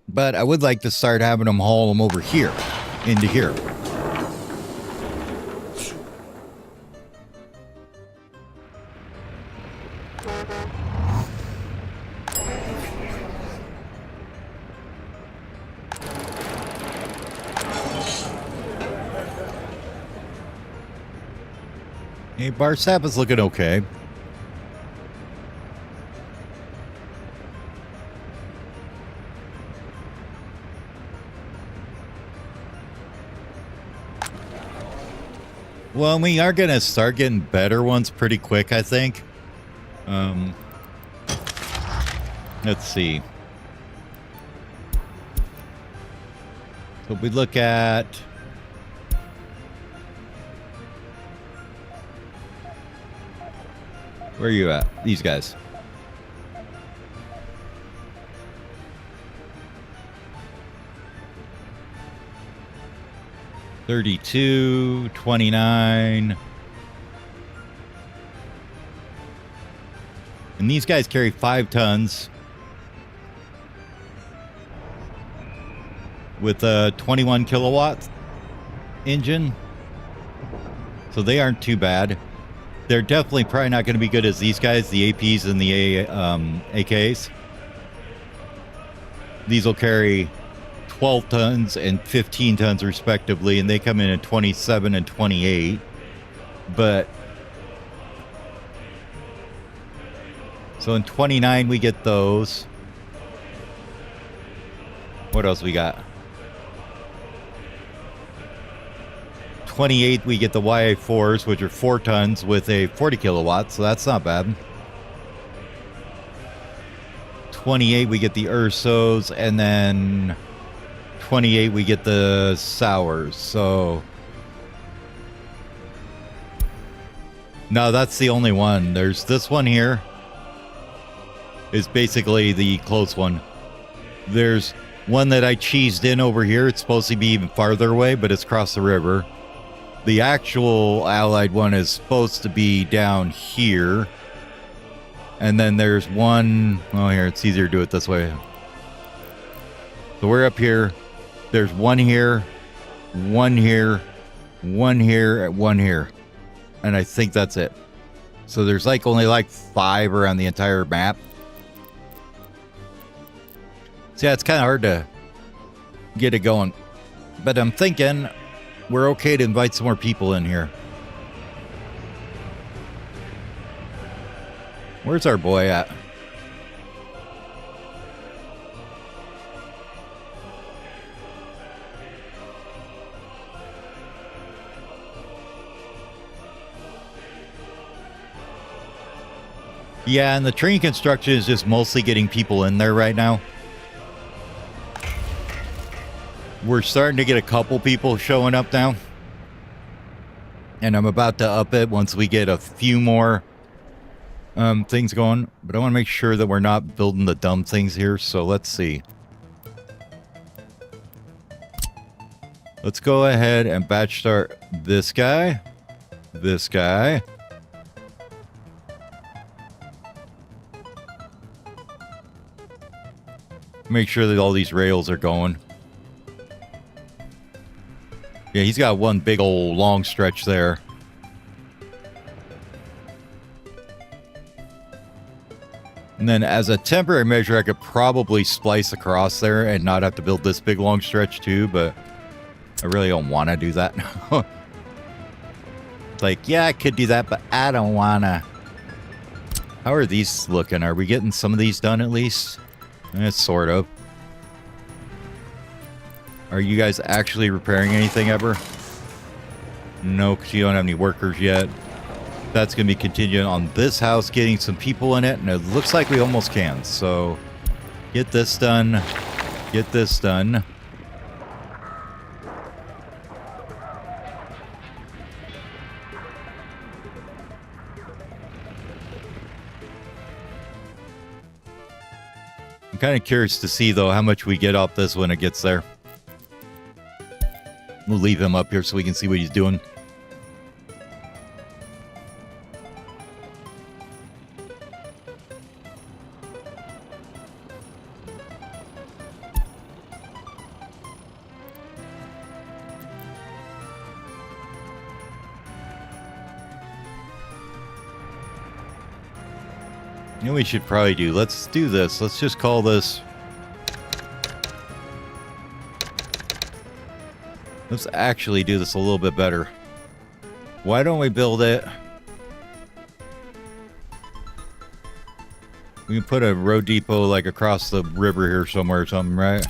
But I would like to start having them haul them over here, into here. Hey, bar sap is looking okay. Well, we are going to start getting better ones pretty quick, I think. Let's see. So if we look at... Where are you at? These guys. $32, $29. And these guys carry 5 tons with a 21 kilowatt engine. So they aren't too bad. They're definitely probably not going to be good as these guys, the APs and the AKs. These will carry 12 tons and 15 tons respectively, and they come in at 27 and 28. But so in 29 we get those. What else we got? 28 we get the YA4s, which are 4 tons with a 40 kilowatt, so that's not bad. 28 we get the Ursos, and then 28 we get the Sours. So no, that's the only one. There's this one here is basically the close one. There's one that I cheesed in over here. It's supposed to be even farther away, but it's across the river. The actual Allied one is supposed to be down here. And then there's one, oh, here, it's easier to do it this way. So we're up here. There's one here, one here, one here, and one here. And I think that's it. So there's like only like 5 around the entire map. So yeah, it's kind of hard to get it going. But I'm thinking we're okay to invite some more people in here. Where's our boy at? Yeah, and the train construction is just mostly getting people in there right now. We're starting to get a couple people showing up now. And I'm about to up it once we get a few more things going. But I want to make sure that we're not building the dumb things here. So let's see. Let's go ahead and batch start this guy. This guy. Make sure that all these rails are going. Yeah, he's got one big old long stretch there. And then as a temporary measure, I could probably splice across there and not have to build this big long stretch too, but I really don't want to do that. Like, yeah, I could do that, but I don't want to. How are these looking? Are we getting some of these done at least? Sort of. Are you guys actually repairing anything ever? No, because you don't have any workers yet. That's going to be contingent on this house getting some people in it, and it looks like we almost can. So, get this done. Get this done. I'm kind of curious to see, though, how much we get off this when it gets there. We'll leave him up here so we can see what he's doing. You know what we should probably do? Let's do this. Let's just call this... Let's actually do this a little bit better. Why don't we build it? We can put a road depot like across the river here somewhere or something, right?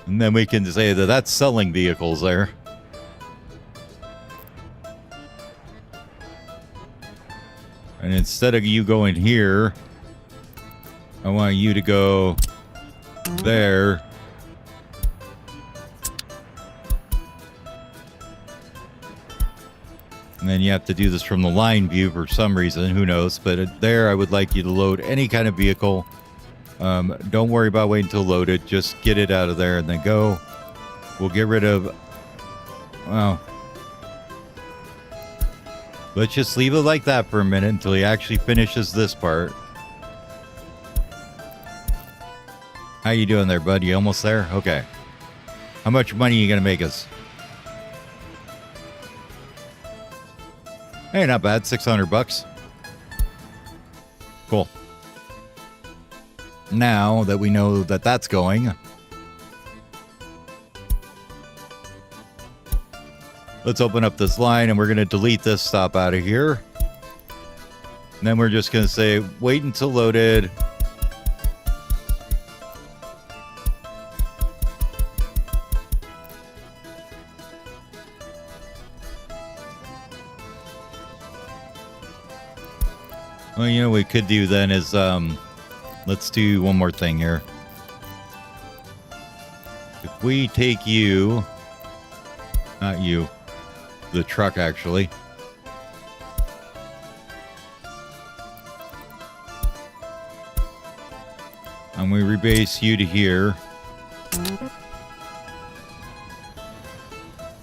And then we can say that that's selling vehicles there. And instead of you going here, I want you to go there. And then you have to do this from the line view for some reason, who knows. But there, I would like you to load any kind of vehicle. Don't worry about waiting until loaded. Just get it out of there and then go. We'll get rid of... Well, let's just leave it like that for a minute until he actually finishes this part. How you doing there, bud? You almost there? Okay. How much money are you going to make us? Hey, not bad. 600 bucks. Cool. Now that we know that that's going, let's open up this line and we're going to delete this stop out of here. And then we're just going to say, wait until loaded. Well, you know what we could do then is, let's do one more thing here. If we take you, not you, the truck actually. And we rebase you to here.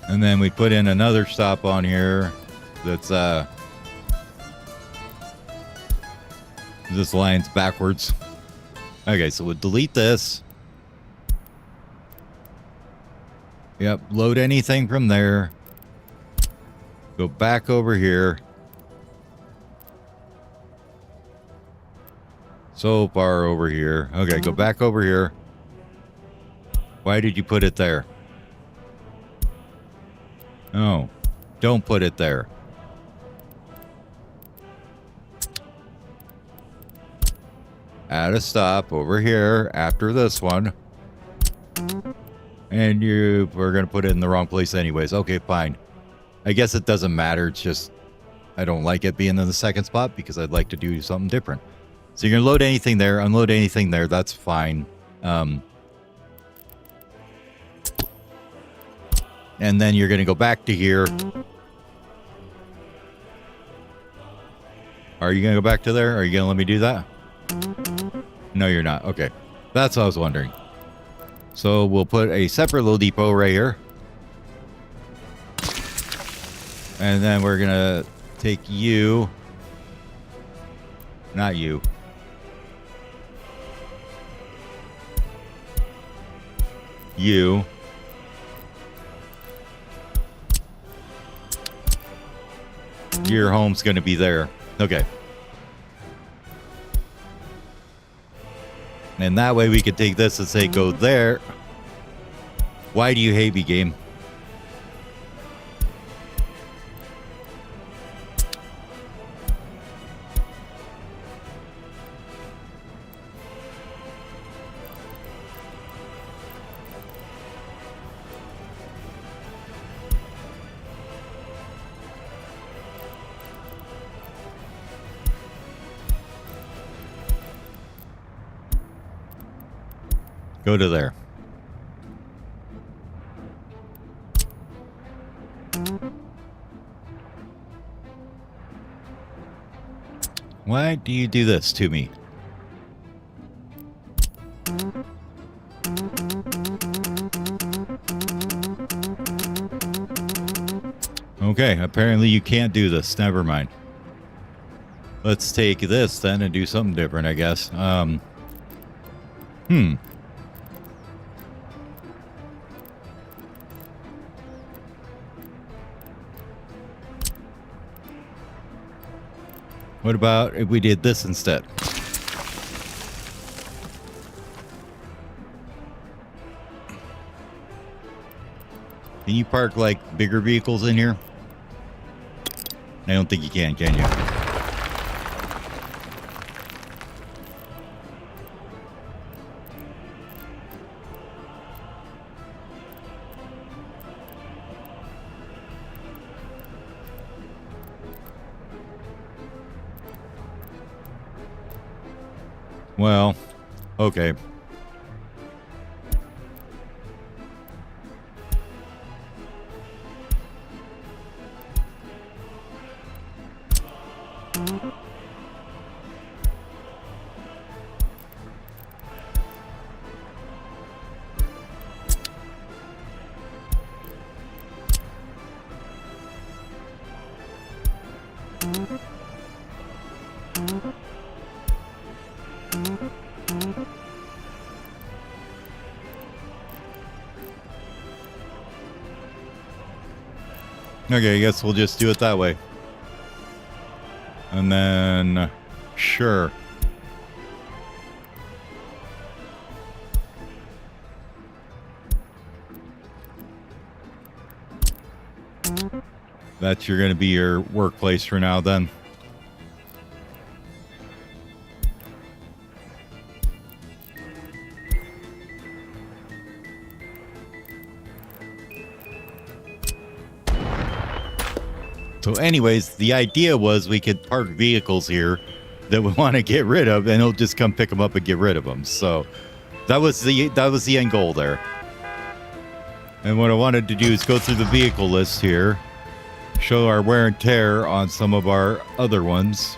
And then we put in another stop on here that's, this line's backwards. Okay, so we'll delete this. Yep, load anything from there. Go back over here. So far over here. Okay, go back over here. Why did you put it there? No, don't put it there. Add a stop over here after this one. And we're going to put it in the wrong place anyways. Okay, fine. I guess it doesn't matter. It's just I don't like it being in the second spot because I'd like to do something different. So you're going to load anything there, unload anything there. That's fine. And then you're going to go back to here. Are you going to go back to there? Are you going to let me do that? No, you're not. Okay. That's what I was wondering. So we'll put a separate little depot right here. And then we're going to take you. Not you. You. Your home's going to be there. Okay. And that way we could take this and say go there. Why do you hate me, game? Go to there. Why do you do this to me? Okay, apparently you can't do this. Never mind. Let's take this then and do something different, I guess. What about if we did this instead? Can you park like bigger vehicles in here? I don't think you can you? Well, okay. Okay, I guess we'll just do it that way. And then, sure. That's going to be your workplace for now then. So anyways, the idea was we could park vehicles here that we want to get rid of, and he'll just come pick them up and get rid of them. So that was the end goal there. And what I wanted to do is go through the vehicle list here, show our wear and tear on some of our other ones,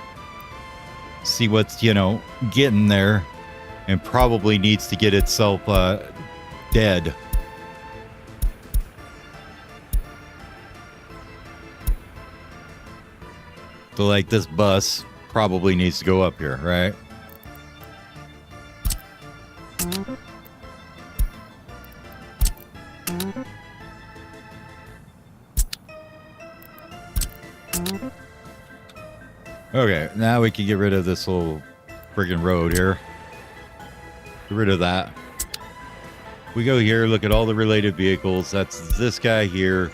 see what's, you know, getting there, and probably needs to get itself dead. So like this bus probably needs to go up here, right? Okay, now we can get rid of this little friggin' road here. Get rid of that. We go here, look at all the related vehicles. That's this guy here.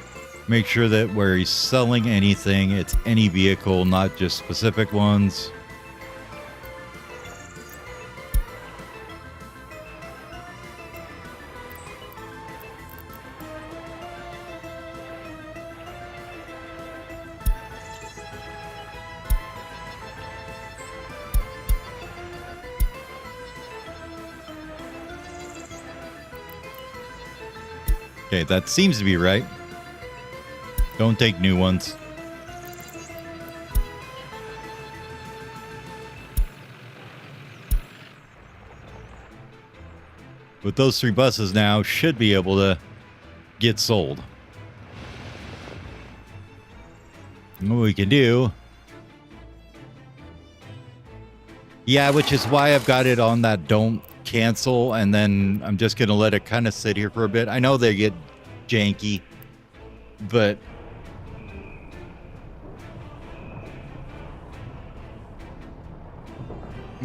Make sure that where he's selling anything, it's any vehicle, not just specific ones. Okay, that seems to be right. Don't take new ones. But those 3 buses now should be able to get sold. And what we can do... Yeah, which is why I've got it on that don't cancel, and then I'm just going to let it kind of sit here for a bit. I know they get janky, but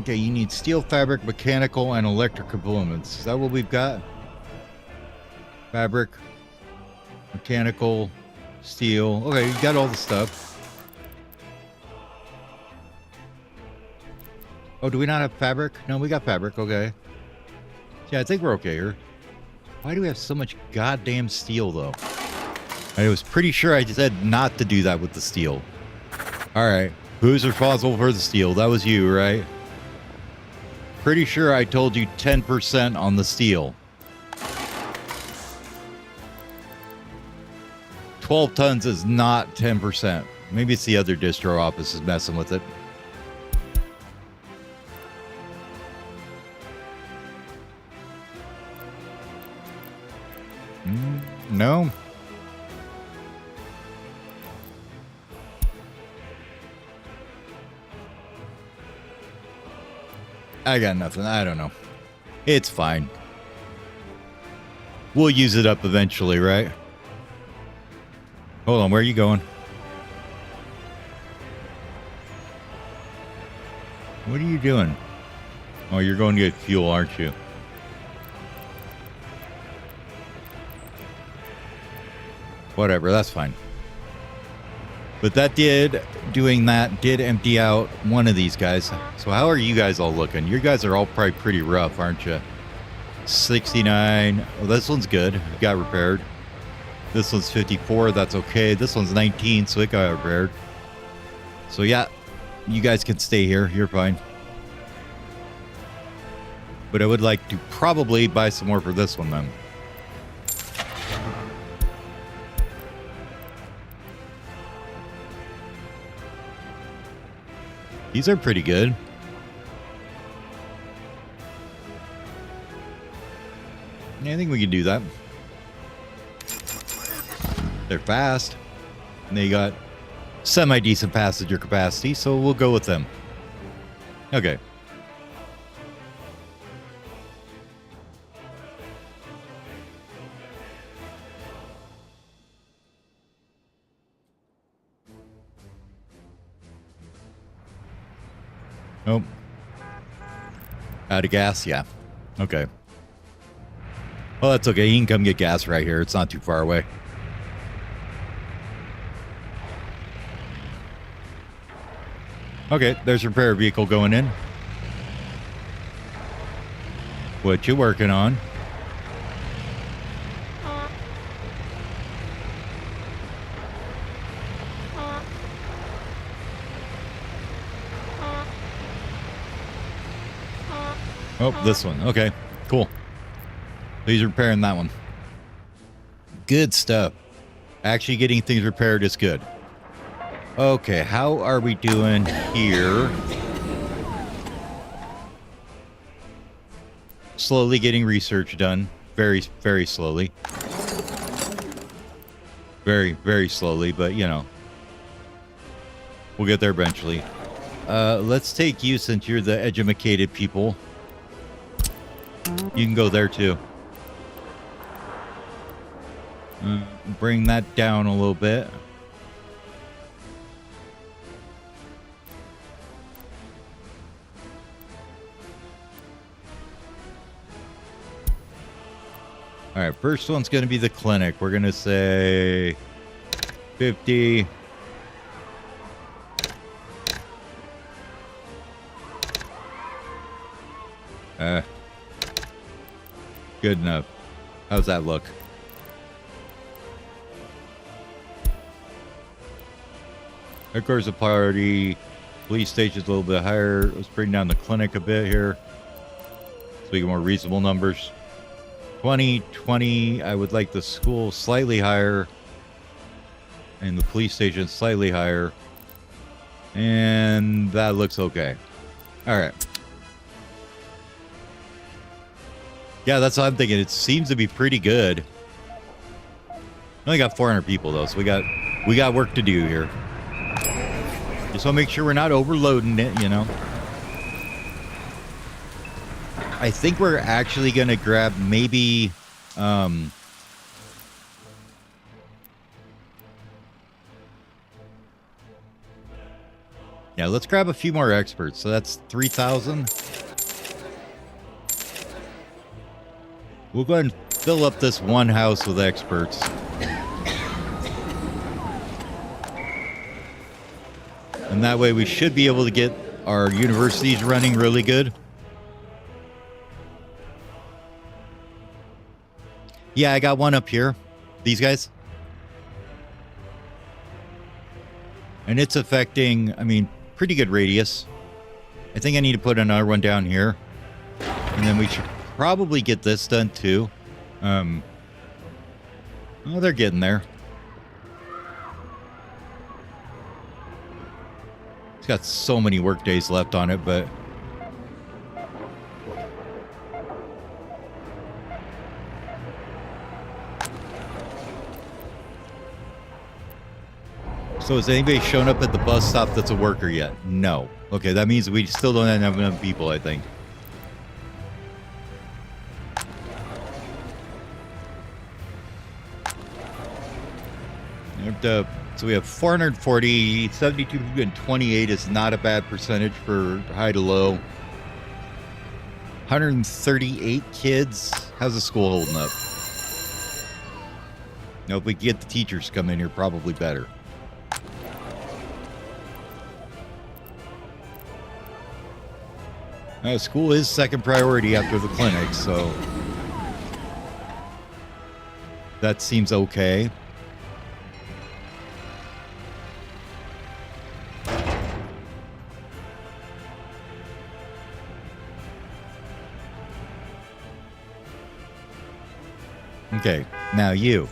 okay, you need steel, fabric, mechanical, and electric components. Is that what we've got? Fabric, mechanical, steel. Okay, you got all the stuff. Oh, do we not have fabric? No, we got fabric. Okay. Yeah, I think we're okay here. Why do we have so much goddamn steel, though? I was pretty sure I said not to do that with the steel. All right. Who's responsible for the steel? That was you, right? Pretty sure I told you 10% on the steel. 12 tons is not 10%. Maybe it's the other distro office is messing with it. No. I got nothing. I don't know. It's fine. We'll use it up eventually, right? Hold on. Where are you going? What are you doing? Oh, you're going to get fuel, aren't you? Whatever, that's fine. But doing that did empty out one of these guys. So how are you guys all looking? You guys are all probably pretty rough, aren't you? 69. Oh, this one's good. It got repaired. This one's 54. That's okay. This one's 19, so it got repaired. So yeah, you guys can stay here. You're fine. But I would like to probably buy some more for this one then. These are pretty good. Yeah, I think we can do that. They're fast. And they got semi-decent passenger capacity, so we'll go with them. Okay. Oh. Out of gas? Yeah. Okay. Well, that's okay. You can come get gas right here. It's not too far away. Okay, there's your repair vehicle going in. What you working on? Oh, this one. Okay, cool. He's repairing that one. Good stuff. Actually getting things repaired is good. Okay, how are we doing here? Slowly getting research done. Very, very slowly. Very, very slowly, but you know. We'll get there eventually. Let's take you since you're the educated people. You can go there too. Bring that down a little bit. All right, first one's going to be the clinic. We're going to say 50. Good enough. How's that look? Headquarters of priority. Police station's a little bit higher. Let's bring down the clinic a bit here, so we get more reasonable numbers. 20, 20. I would like the school slightly higher, and the police station slightly higher. And that looks okay. All right. Yeah, that's what I'm thinking. It seems to be pretty good. Only got 400 people though, so we got work to do here. Just want to make sure we're not overloading it, you know. I think we're actually going to grab maybe... yeah, let's grab a few more experts. So that's 3,000. We'll go ahead and fill up this one house with experts. And that way we should be able to get our universities running really good. Yeah, I got one up here. These guys. And it's affecting, I mean, pretty good radius. I think I need to put another one down here. And then we should probably get this done too. Oh, they're getting there. It's got so many work days left on it, but... So has anybody shown up at the bus stop that's a worker yet? No. Okay, that means we still don't have enough people, I think. So we have 440, 72 and 28 is not a bad percentage for high to low. 138 kids. How's the school holding up? No, if we get the teachers to come in here, probably better. School is second priority after the clinic, so that seems okay. Okay, now you.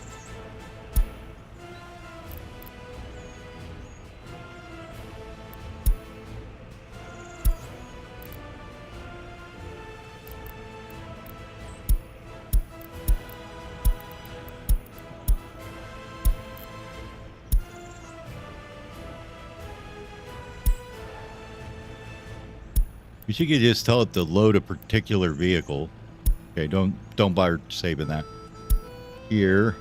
You should just tell it to load a particular vehicle. Okay, don't bother saving that. Here.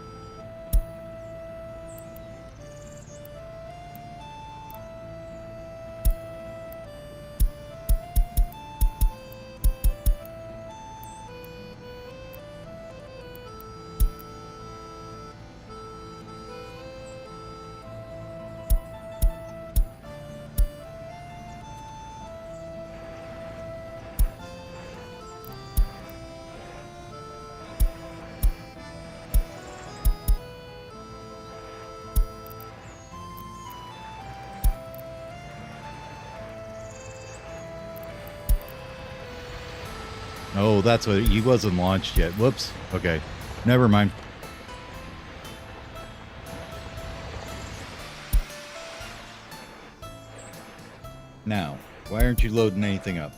Oh, that's what he wasn't launched yet. Whoops. Okay. Never mind. Now, why aren't you loading anything up?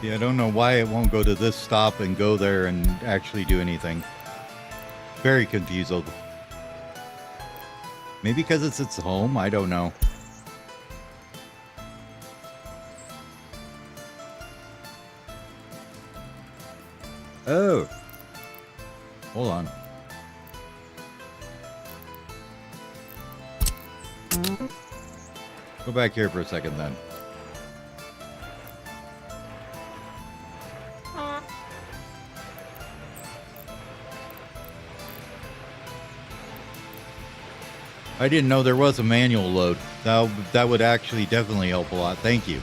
Yeah, I don't know why it won't go to this stop and go there and actually do anything. Very confused. Maybe because it's its home? I don't know. Oh. Hold on. Go back here for a second then. I didn't know there was a manual load. That would actually definitely help a lot. Thank you.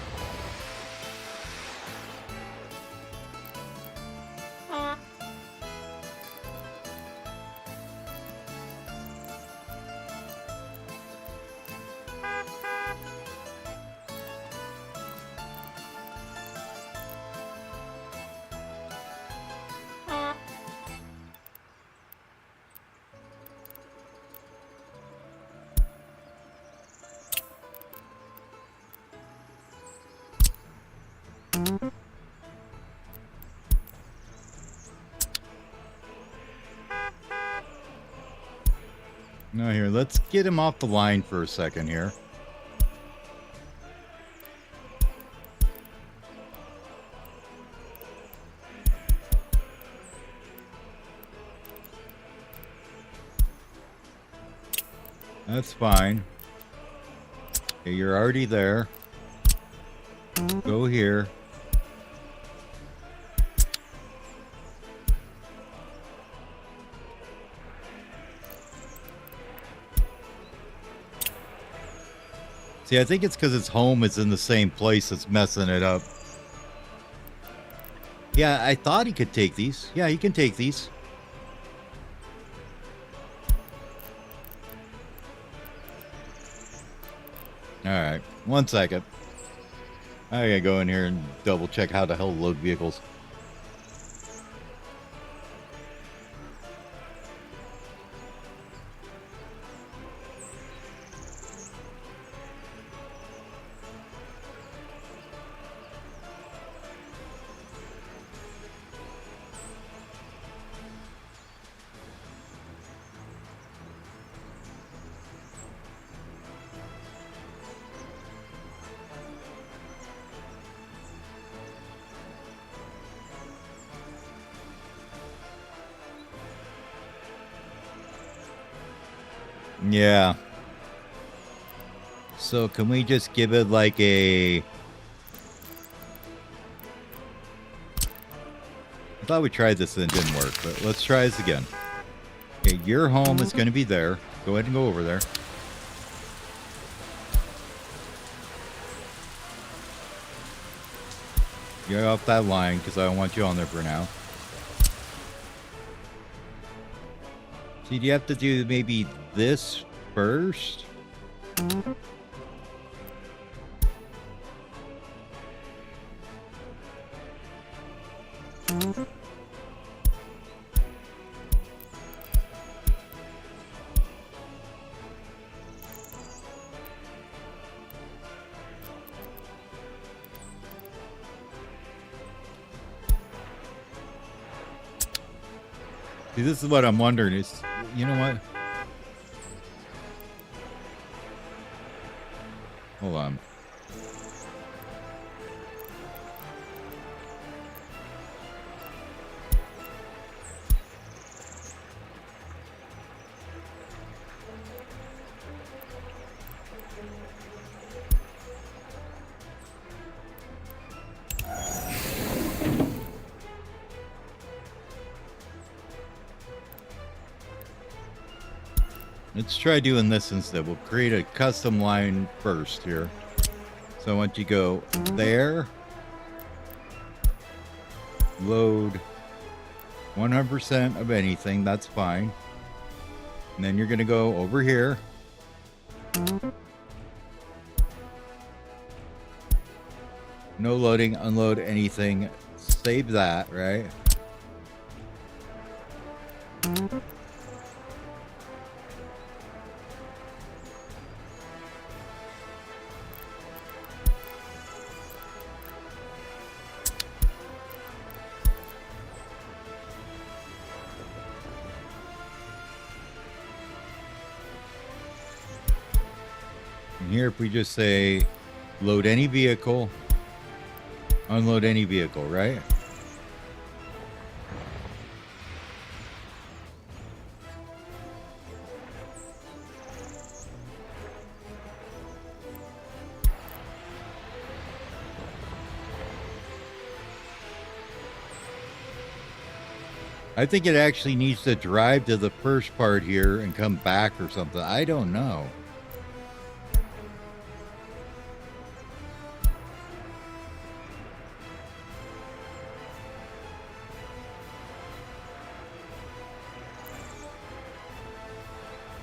No, here, let's get him off the line for a second here. That's fine. Okay, you're already there. Go here. See, I think it's because its home is in the same place that's messing it up. Yeah, I thought he could take these. Yeah, he can take these. Alright, 1 second. I gotta go in here and double check how the hell to load vehicles. Yeah. So can we just give it like a... I thought we tried this and it didn't work, but let's try this again. Okay, your home is going to be there. Go ahead and go over there. Get off that line because I don't want you on there for now. See, do you have to do maybe this first? See, this is what I'm wondering is, you know what? Hold on. Let's try doing this instead. We'll create a custom line first here. So I want you to go there, load 100% of anything, that's fine. And then you're going to go over here. No loading, unload anything. Save that, right? Here, if we just say load any vehicle, unload any vehicle, right? I think it actually needs to drive to the first part here and come back or something. I don't know.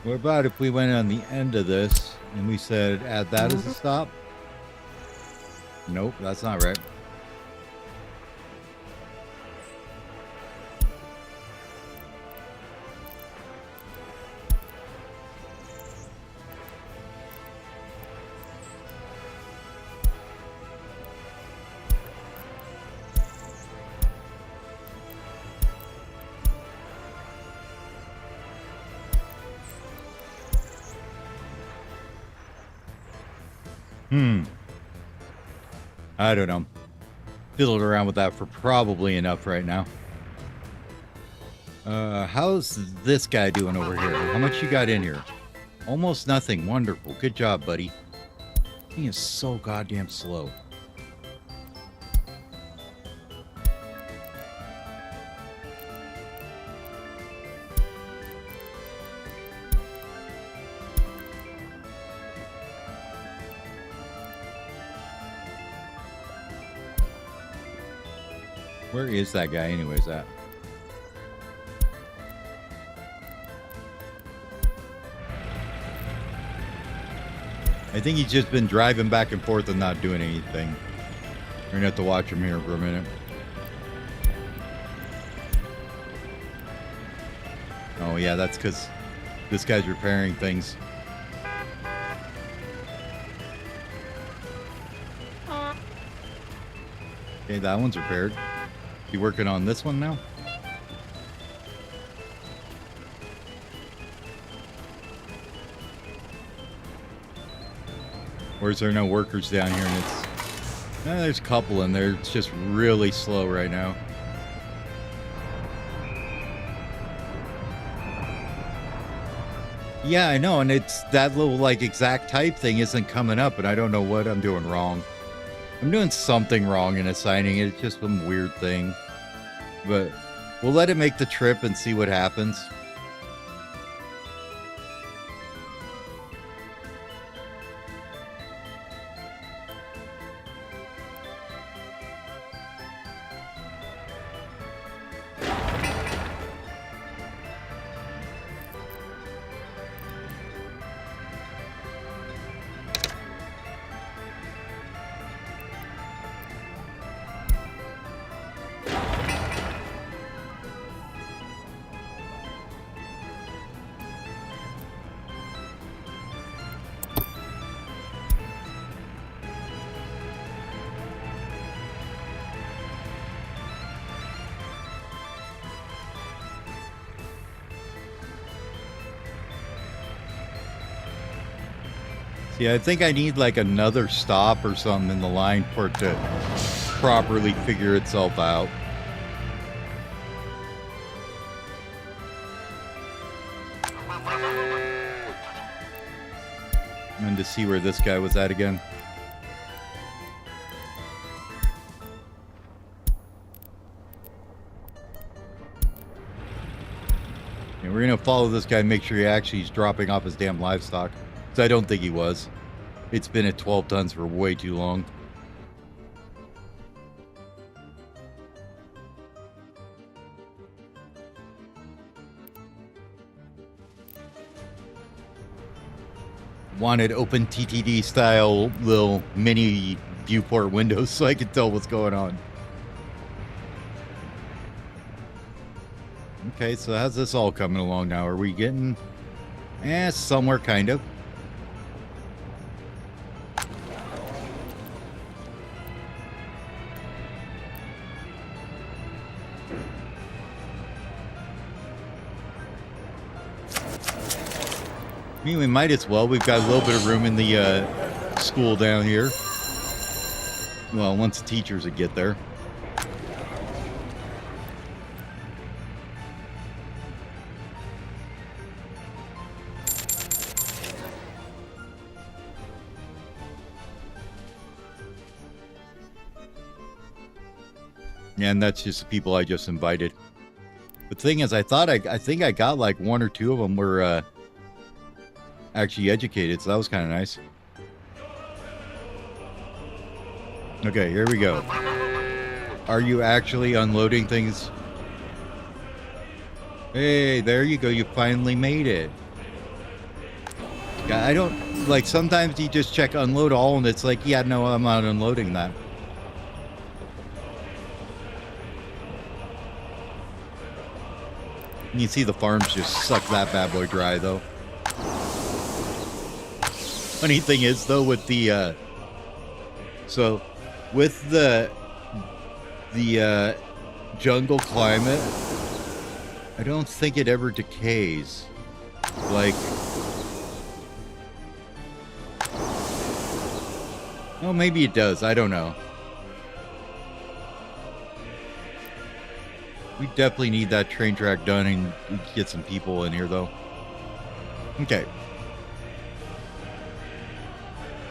What about if we went on the end of this and we said add that as a stop? Nope, that's not right. I don't know. Fiddled around with that for probably enough right now. How's this guy doing over here? How much you got in here? Almost nothing. Wonderful. Good job, buddy. He is so goddamn slow. Where is that guy anyways at? I think he's just been driving back and forth and not doing anything. We're gonna have to watch him here for a minute. Oh yeah, that's because this guy's repairing things. Okay, that one's repaired. You working on this one now? Or is there no workers down here? And there's a couple in there. It's just really slow right now. Yeah, I know, and it's that little like exact type thing isn't coming up, and I don't know what I'm doing wrong. I'm doing something wrong in assigning it. It's just some weird thing. But we'll let it make the trip and see what happens. Yeah, I think I need like another stop or something in the line for it to properly figure itself out. And to see where this guy was at again. And we're gonna follow this guy and make sure he actually is dropping off his damn livestock. I don't think he was. It's been at 12 tons for way too long. Wanted open TTD style little mini viewport windows so I could tell what's going on. Okay, so how's this all coming along now? Are we getting somewhere kind of? I mean, we might as well. We've got a little bit of room in the school down here. Well, once the teachers would get there. And that's just the people I just invited. The thing is, I think I got like one or two of them were actually educated, so that was kind of nice. Okay, here we go. Are you actually unloading things? Hey, there you go. You finally made it. Yeah, I don't like sometimes you just check unload all and it's like, yeah, no, I'm not unloading that. You see the farms just suck that bad boy dry though. Funny thing is though, with the so with the jungle climate, I don't think it ever decays. Like Oh, maybe it does. I don't know. We definitely need that train track done and get some people in here, though. Okay.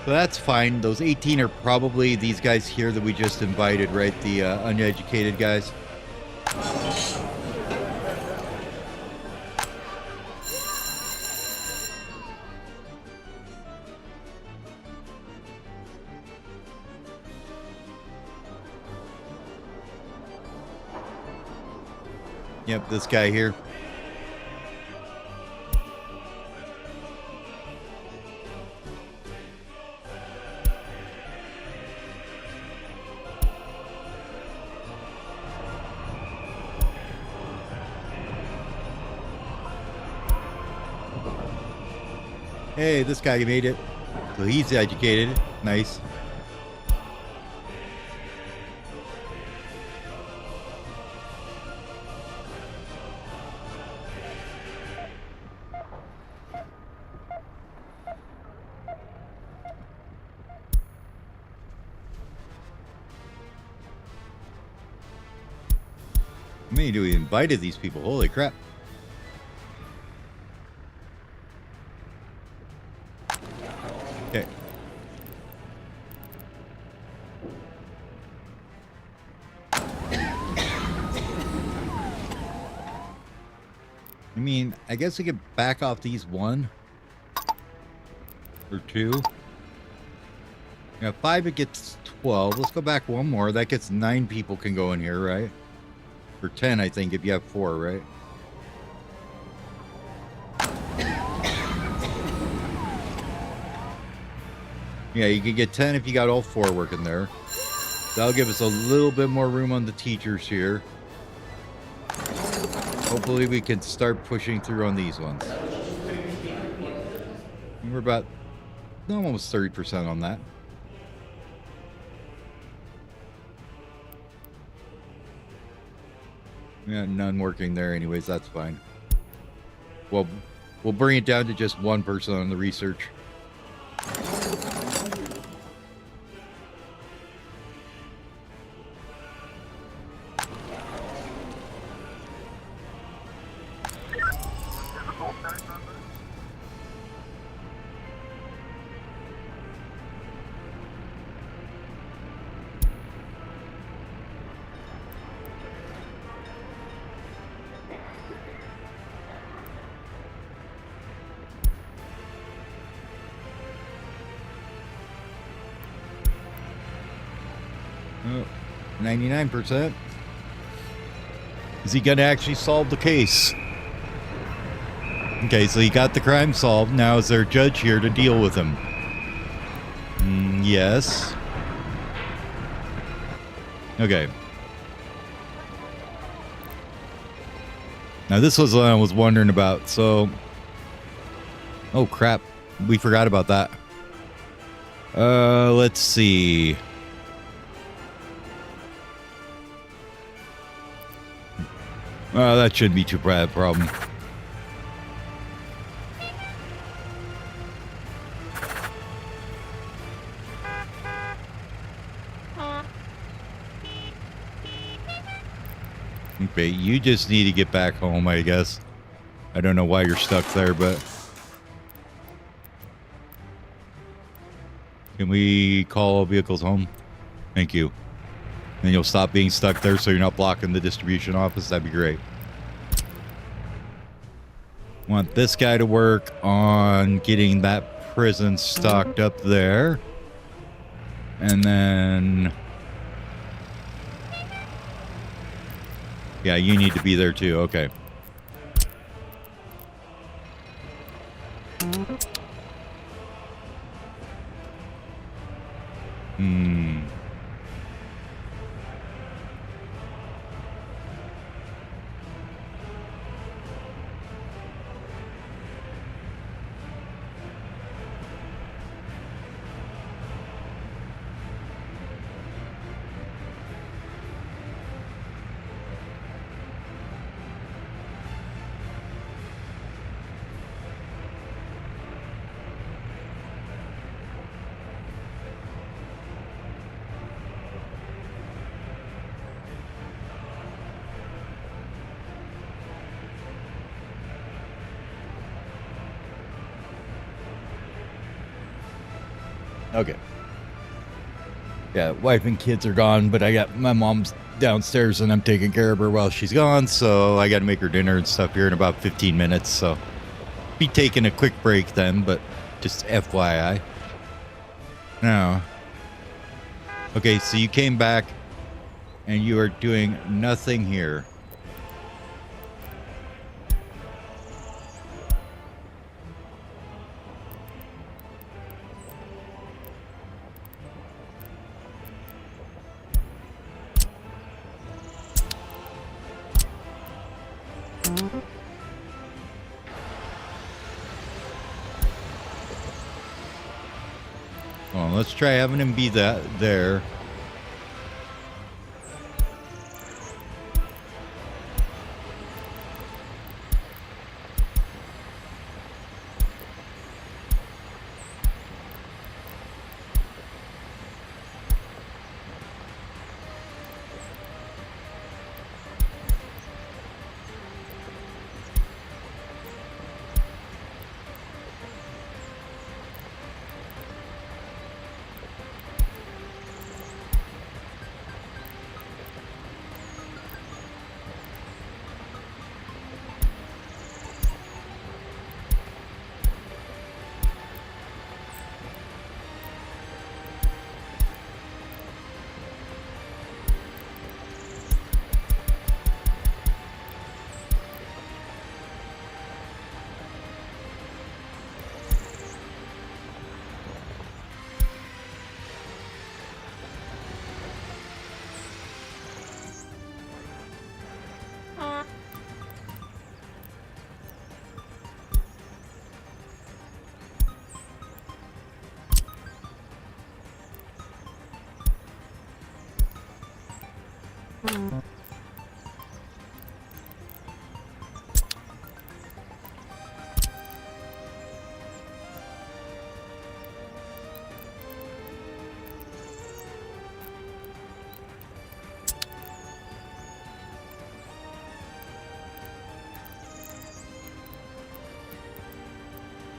So that's fine. Those 18 are probably these guys here that we just invited, right? The uneducated guys. Yep, this guy here. Hey, this guy made it. So he's educated. Nice. How many do we invited these people? Holy crap. Okay. I mean, I guess we could back off these 1 or 2. Yeah, 5, it gets 12. Let's go back 1 more. That gets 9 people can go in here, right? Or 10, I think, if you have 4, right? Yeah, you can get 10 if you got all 4 working there. That'll give us a little bit more room on the teachers here. Hopefully we can start pushing through on these ones. And we're about almost 30% on that. Yeah, none working there anyways, that's fine. Well, we'll bring it down to just 1 person on the research. Oh, 99%. Is he gonna actually solve the case? Okay, so he got the crime solved. Now is there a judge here to deal with him? Yes. Okay. Now this was what I was wondering about. So, oh crap, we forgot about that. Let's see. That shouldn't be too bad a problem. Okay, you just need to get back home, I guess. I don't know why you're stuck there, but... Can we call vehicles home? Thank you. And you'll stop being stuck there so you're not blocking the distribution office. That'd be great. Want this guy to work on getting that prison stocked up there. And then... Yeah, you need to be there too. Okay. Okay. Yeah, wife and kids are gone, but I got my mom's downstairs and I'm taking care of her while she's gone, so I got to make her dinner and stuff here in about 15 minutes, so be taking a quick break then, but just FYI. Now, okay, so you came back and you are doing nothing here. Well, let's try having him be that there.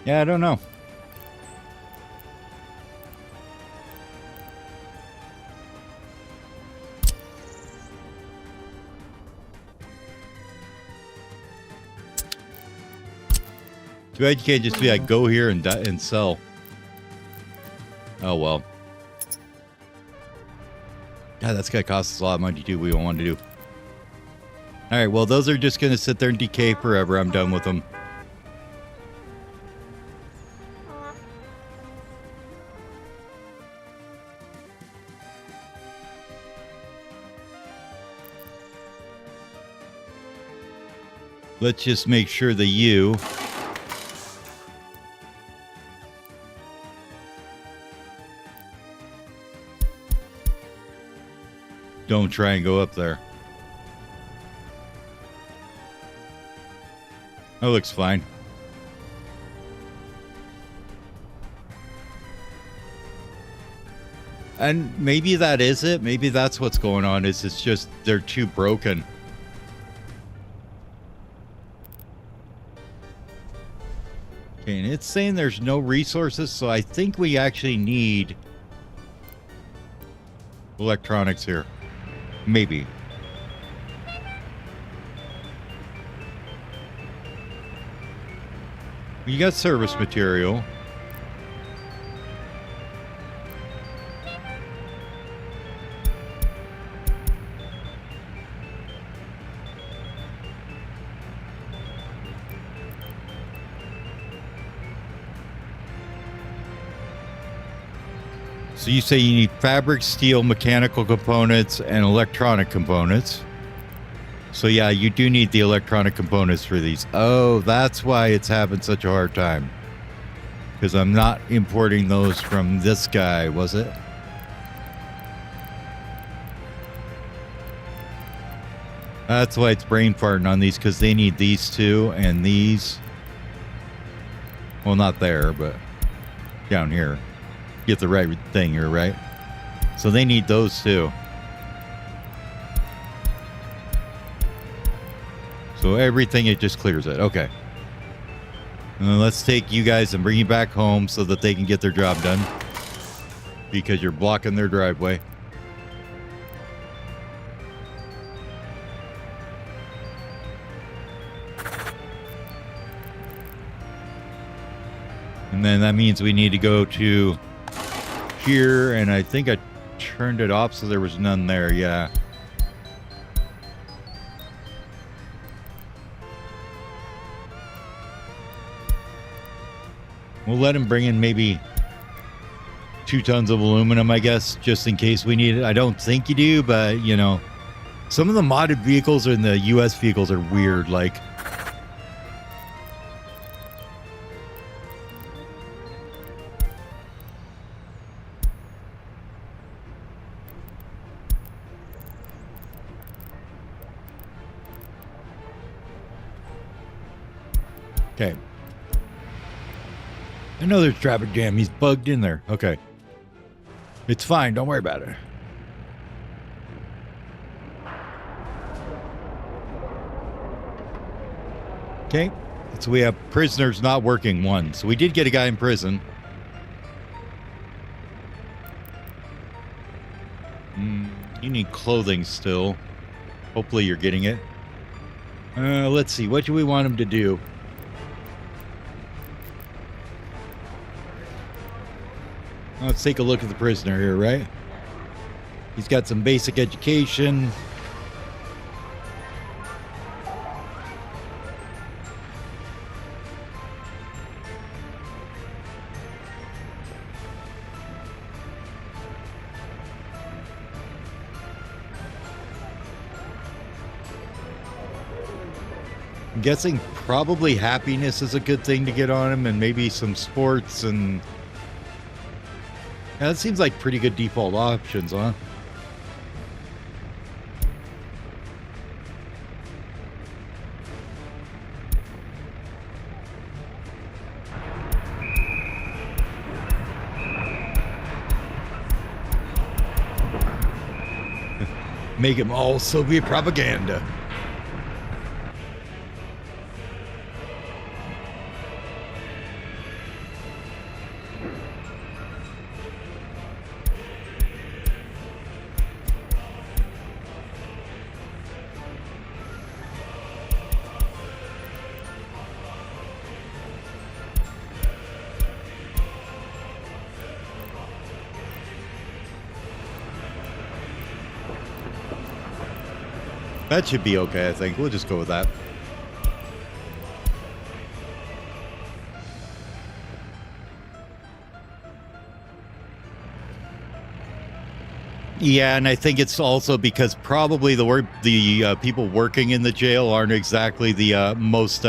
Yeah, I don't know. Too bad you can't just be like, go here and sell. Oh, well. God, that's going to cost us a lot of money to do what we don't want to do. All right, well, those are just going to sit there and decay forever. I'm done with them. Let's just make sure that you... don't try and go up there. That looks fine. And maybe that is it. Maybe that's what's going on. Is it's just they're too broken. Okay, and it's saying there's no resources, so I think we actually need electronics here. Maybe. You got service material. So you say you need fabric, steel, mechanical components, and electronic components. So yeah, you do need the electronic components for these. Oh, that's why it's having such a hard time. Because I'm not importing those from this guy, was it? That's why it's brain farting on these, because they need these two and these. Well, not there, but down here. Get the right thing here, right? So they need those too. So everything, it just clears it. Okay. Let's take you guys and bring you back home so that they can get their job done. because you're blocking their driveway. And then that means we need to go to here, and I think I turned it off so there was none there. Yeah. We'll let him bring in maybe 2 tons of aluminum, I guess, just in case we need it. I don't think you do, but, you know, some of the modded vehicles in the U.S. vehicles are weird, like... Okay. I know there's traffic jam. He's bugged in there. Okay. It's fine. Don't worry about it. Okay. So we have prisoners not working 1. So we did get a guy in prison. You need clothing still. Hopefully you're getting it. Let's see. What do we want him to do? Let's take a look at the prisoner here, right? He's got some basic education. I'm guessing probably happiness is a good thing to get on him, and maybe some sports and... Yeah, that seems like pretty good default options, huh? Make him all Soviet propaganda. That should be okay, I think. We'll just go with that. Yeah, and I think it's also because probably the people working in the jail aren't exactly the most,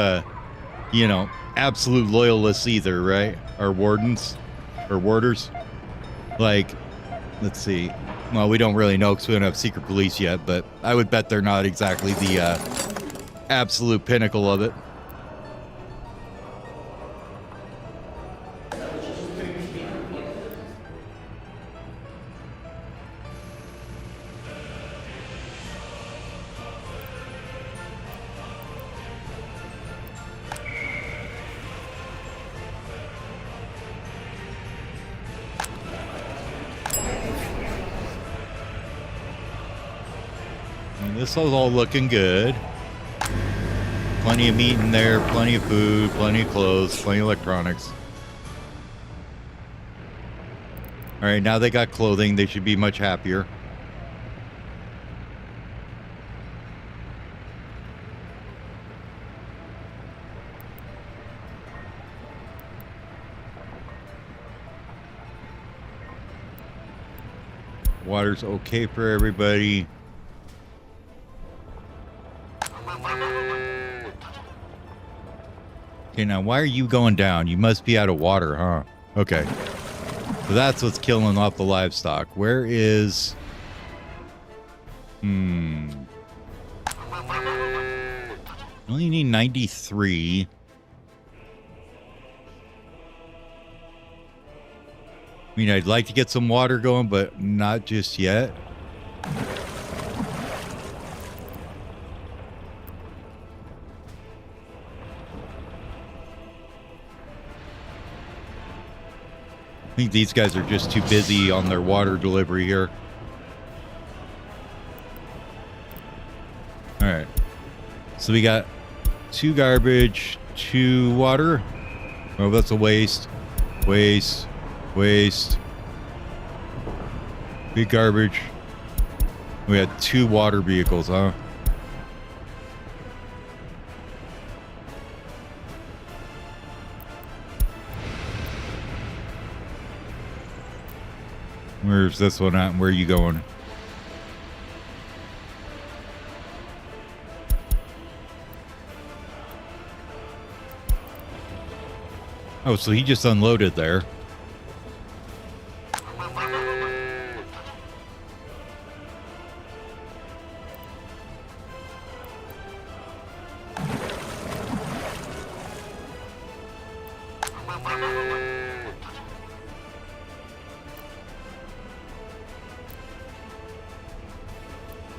you know, absolute loyalists either, right? Our wardens or warders. Like, let's see. Well, we don't really know because we don't have secret police yet, but I would bet they're not exactly the absolute pinnacle of it. This is all looking good. Plenty of meat in there, plenty of food, plenty of clothes, plenty of electronics. All right, now they got clothing. They should be much happier. Water's okay for everybody. Okay, now why are you going down? You must be out of water, huh? Okay. So that's what's killing off the livestock. Where is... Only need 93. I mean, I'd like to get some water going, but not just yet. think these guys are just too busy on their water delivery here. All right. So we got 2 garbage, 2 water. Oh, that's a waste. Waste. Waste. Big garbage. We had 2 water vehicles, huh? Where's this one at and where are you going? Oh, so he just unloaded there.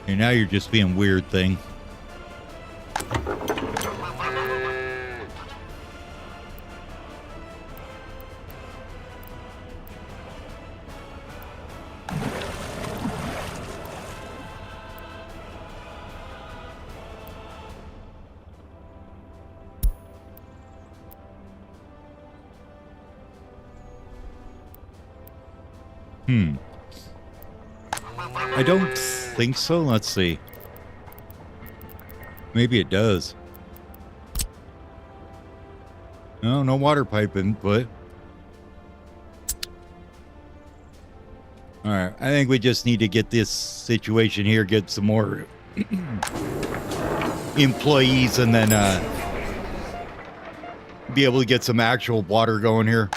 And now you're just being weird thing. I don't think so. Let's see. Maybe it does. No, no water pipe input. All right. I think we just need to get this situation here, get some more employees, and then be able to get some actual water going here.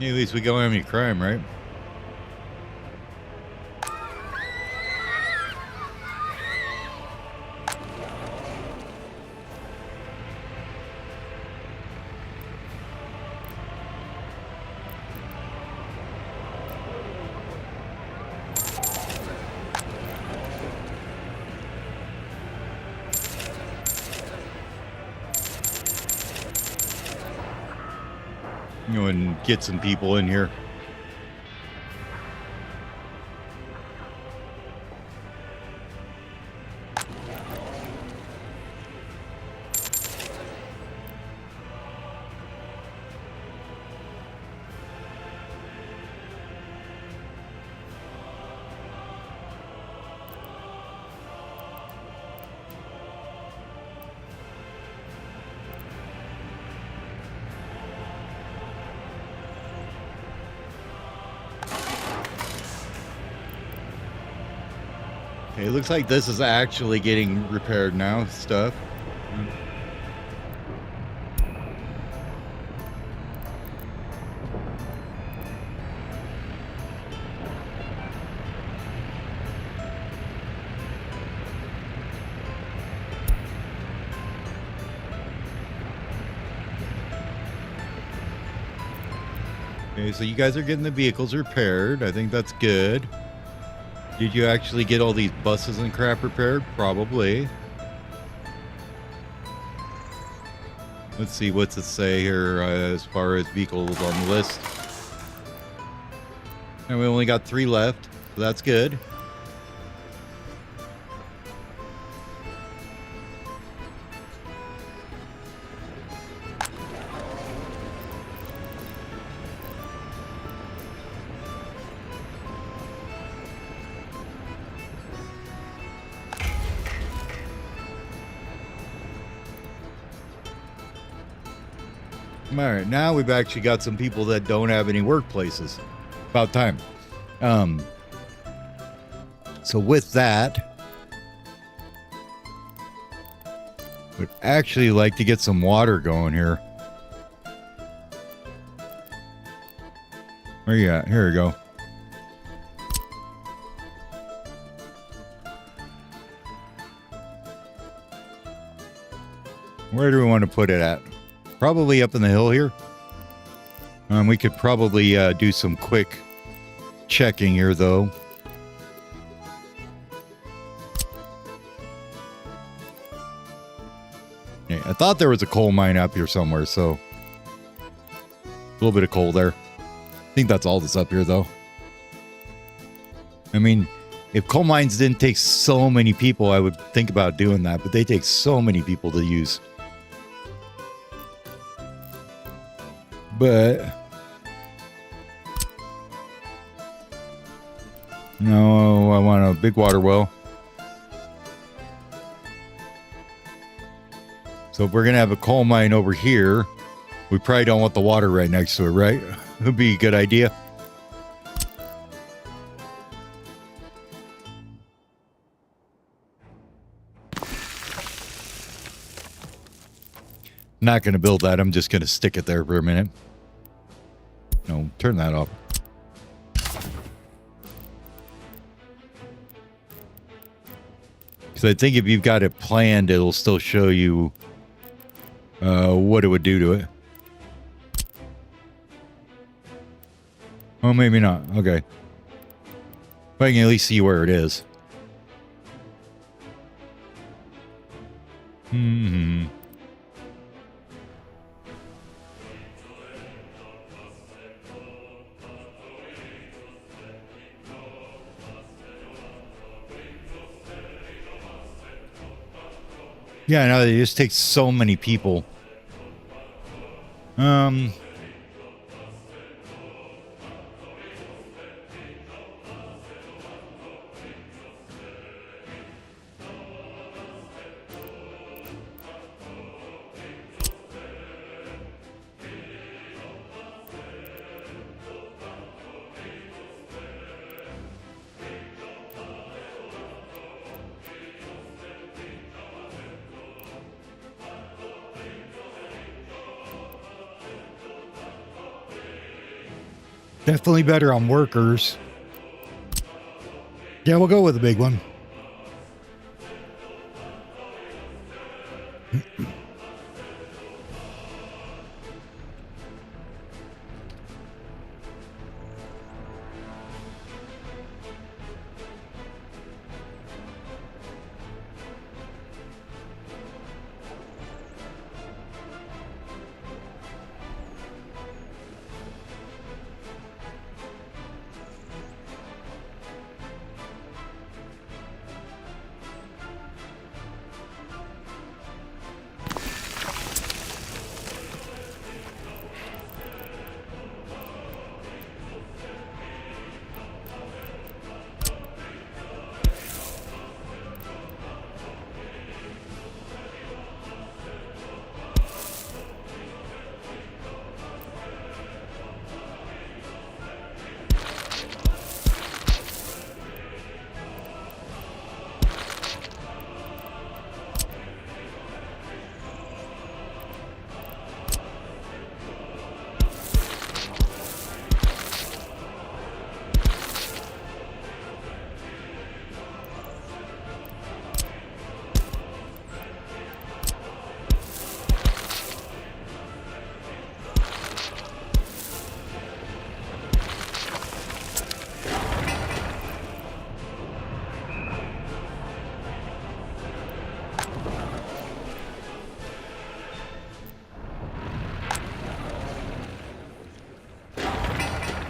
Yeah, at least we don't have any crime, right? You know, and get some people in here. Okay, it looks like this is actually getting repaired now, stuff. Okay, so you guys are getting the vehicles repaired. I think that's good. Did you actually get all these buses and crap repaired? Probably. Let's see, what's it say here as far as vehicles on the list? And we only got 3 left, so that's good. All right, now we've actually got some people that don't have any workplaces. About time. So with that, Would actually like to get some water going here. Where you at? Here we go. Where do we want to put it at? Probably up in the hill here. We could probably do some quick checking here, though. Yeah, I thought there was a coal mine up here somewhere, so a little bit of coal there. I think that's all that's up here, though. I mean, if coal mines didn't take so many people, I would think about doing that, but they take so many people to use. But no, I want a big water well. So if we're going to have a coal mine over here, we probably don't want the water right next to it, right? It would be a good idea. Not going to build that. I'm just going to stick it there for a minute. No, turn that off. Because I think if you've got it planned, it'll still show you what it would do to it. Oh, maybe not. Okay. But I can at least see where it is. Yeah, no, it just takes so many people. Definitely better on workers. Yeah, we'll go with the big one.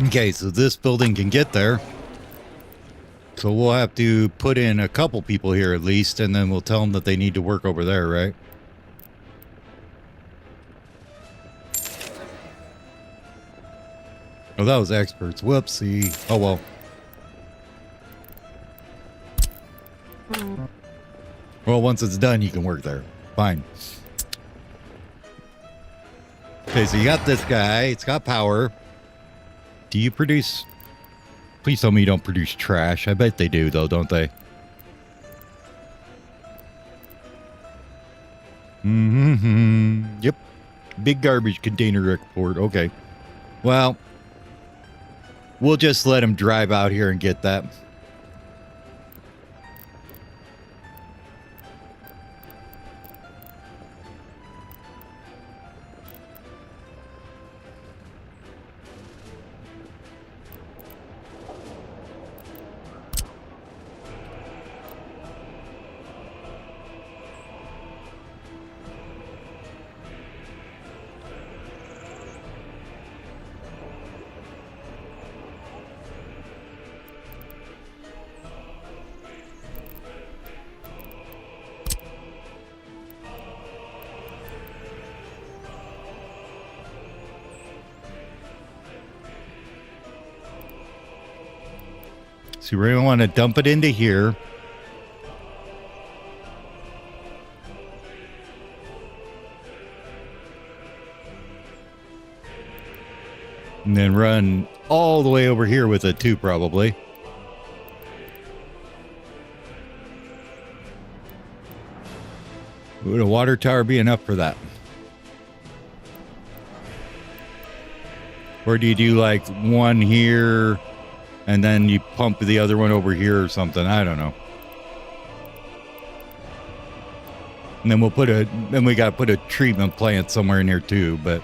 Okay, so this building can get there. So we'll have to put in a couple people here at least, and then we'll tell them that they need to work over there, right? Oh, that was experts. Whoopsie. Oh, well. Well, once it's done, you can work there. Fine. Okay, so you got this guy. It's got power. Do you produce... Please tell me you don't produce trash. I bet they do, though, don't they? Mm-hmm. Yep. Big garbage container export. Okay. Well, we'll just let him drive out here and get that. So we're going to want to dump it into here. And then run all the way over here with it too, probably. Would a water tower be enough for that? Or do you do like one here and then you pump the other one over here or something? I don't know. And then then we got to put a treatment plant somewhere in here too, but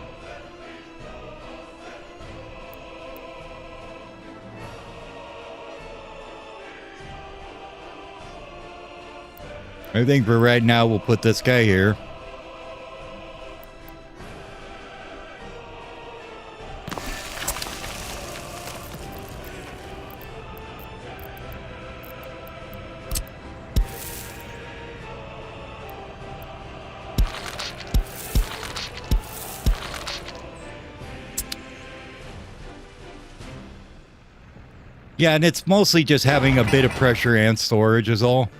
I think for right now, we'll put this guy here. Yeah, and it's mostly just having a bit of pressure and storage is all.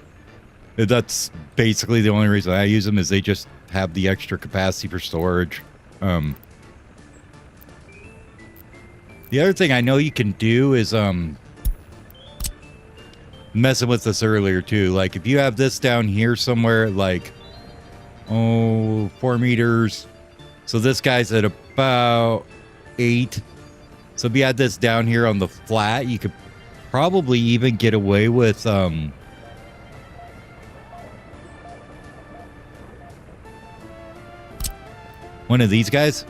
That's basically the only reason I use them, is they just have the extra capacity for storage. The other thing I know you can do is messing with this earlier too. Like if you have this down here somewhere, like 4 meters. So this guy's at about 8. So if you had this down here on the flat, you could probably even get away with one of these guys.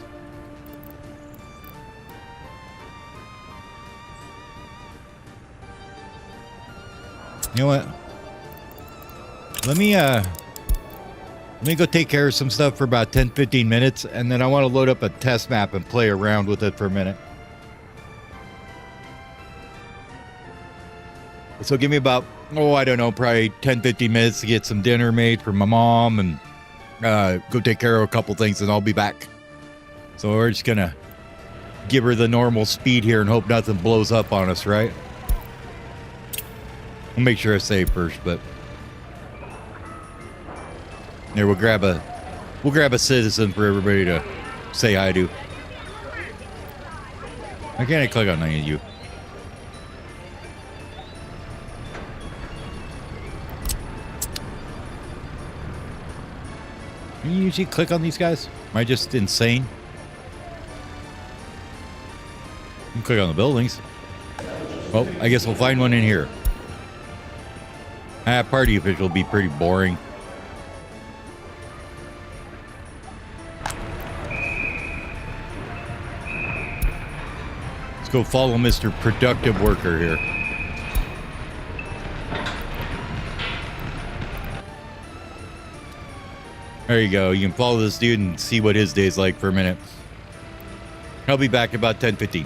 You know what? Let me go take care of some stuff for about 10-15 minutes, and then I want to load up a test map and play around with it for a minute. So give me about, I don't know, probably 10-15 minutes to get some dinner made for my mom and go take care of a couple things, and I'll be back. So we're just going to give her the normal speed here and hope nothing blows up on us, right? I'll make sure I save first, but there, we'll grab a citizen for everybody to say hi to. Why can't I click on any of you? Can you usually click on these guys? Am I just insane? You can click on the buildings. Well, I guess we'll find one in here. Party official will be pretty boring. Let's go follow Mr. Productive Worker here. There you go. You can follow this dude and see what his day's like for a minute. I'll be back in about 10-15.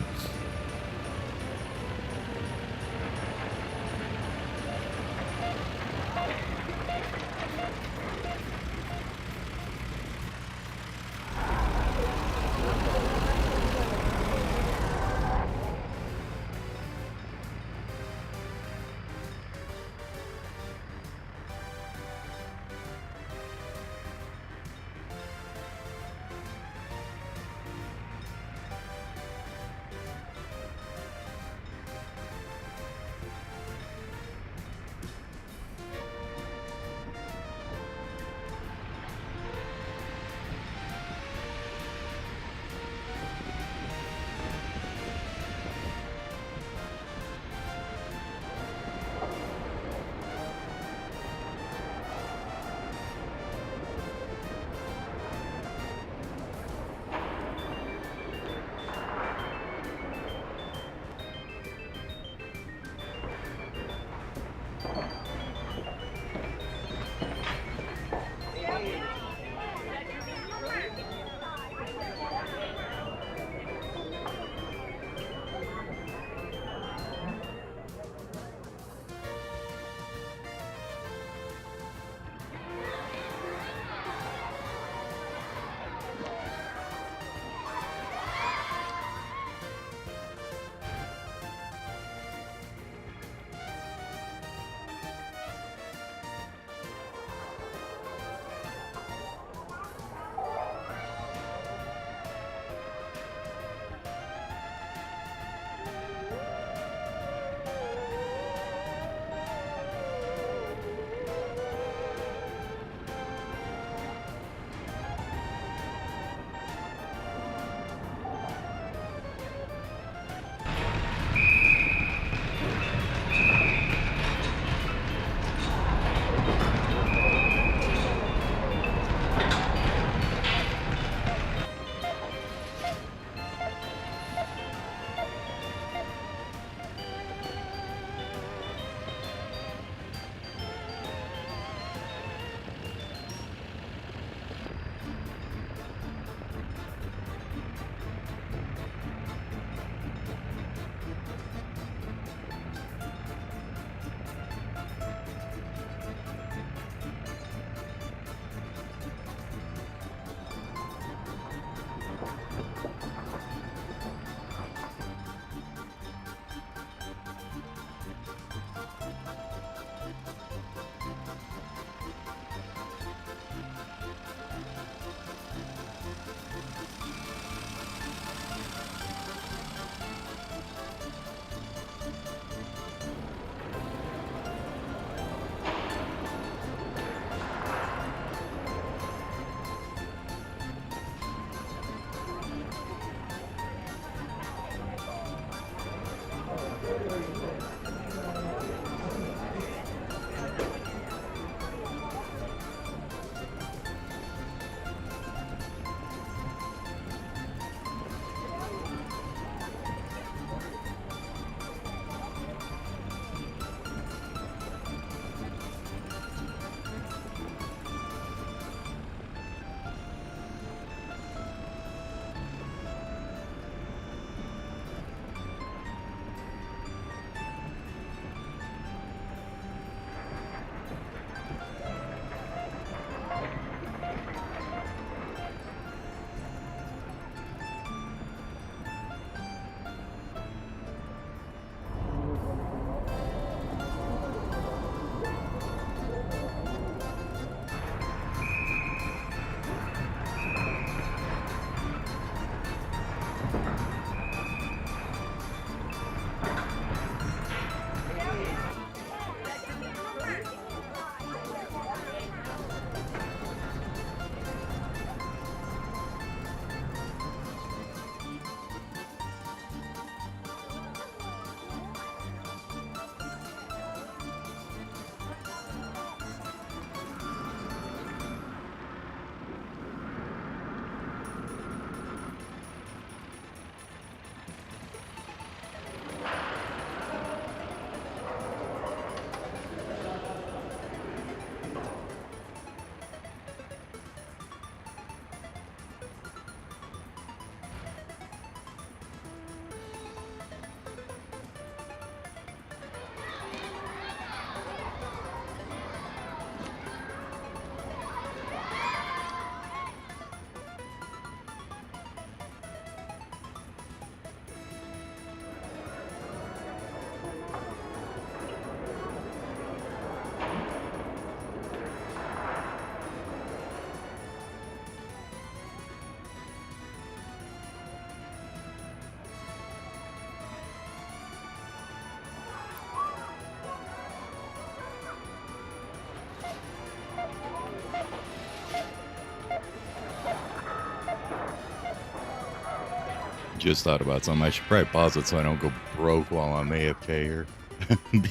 Just thought about something. I should probably pause it so I don't go broke while I'm AFK here.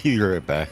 Be right back.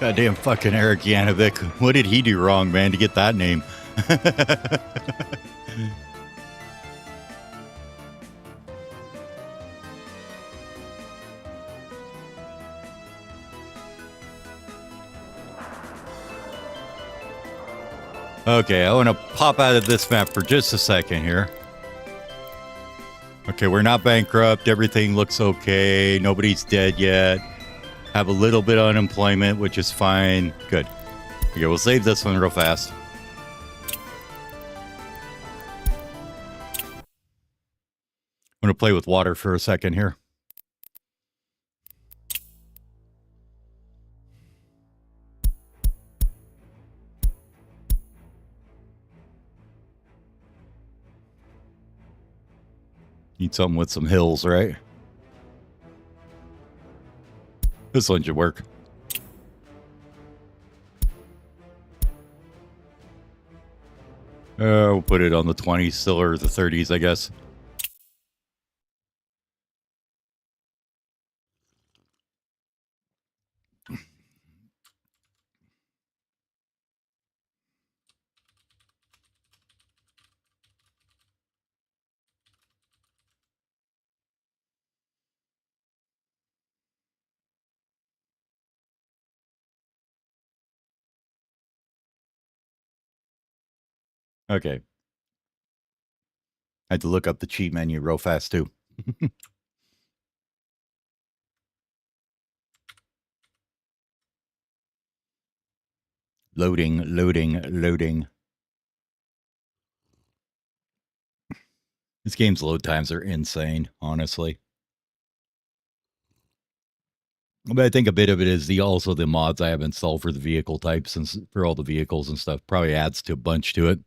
Goddamn fucking Eric Yanovic. What did he do wrong, man, to get that name? Okay, I want to pop out of this map for just a second here. Okay, we're not bankrupt. Everything looks okay. Nobody's dead yet. Have a little bit of unemployment, which is fine. Good. Okay, we'll save this one real fast. I'm going to play with water for a second here. Need something with some hills, right? This one should work. We'll put it on the 20s still, or the 30s, I guess. Okay. I had to look up the cheat menu real fast, too. Loading, loading, loading. This game's load times are insane, honestly. But I think a bit of it is also the mods I have installed for the vehicle types and for all the vehicles and stuff. Probably adds to a bunch to it.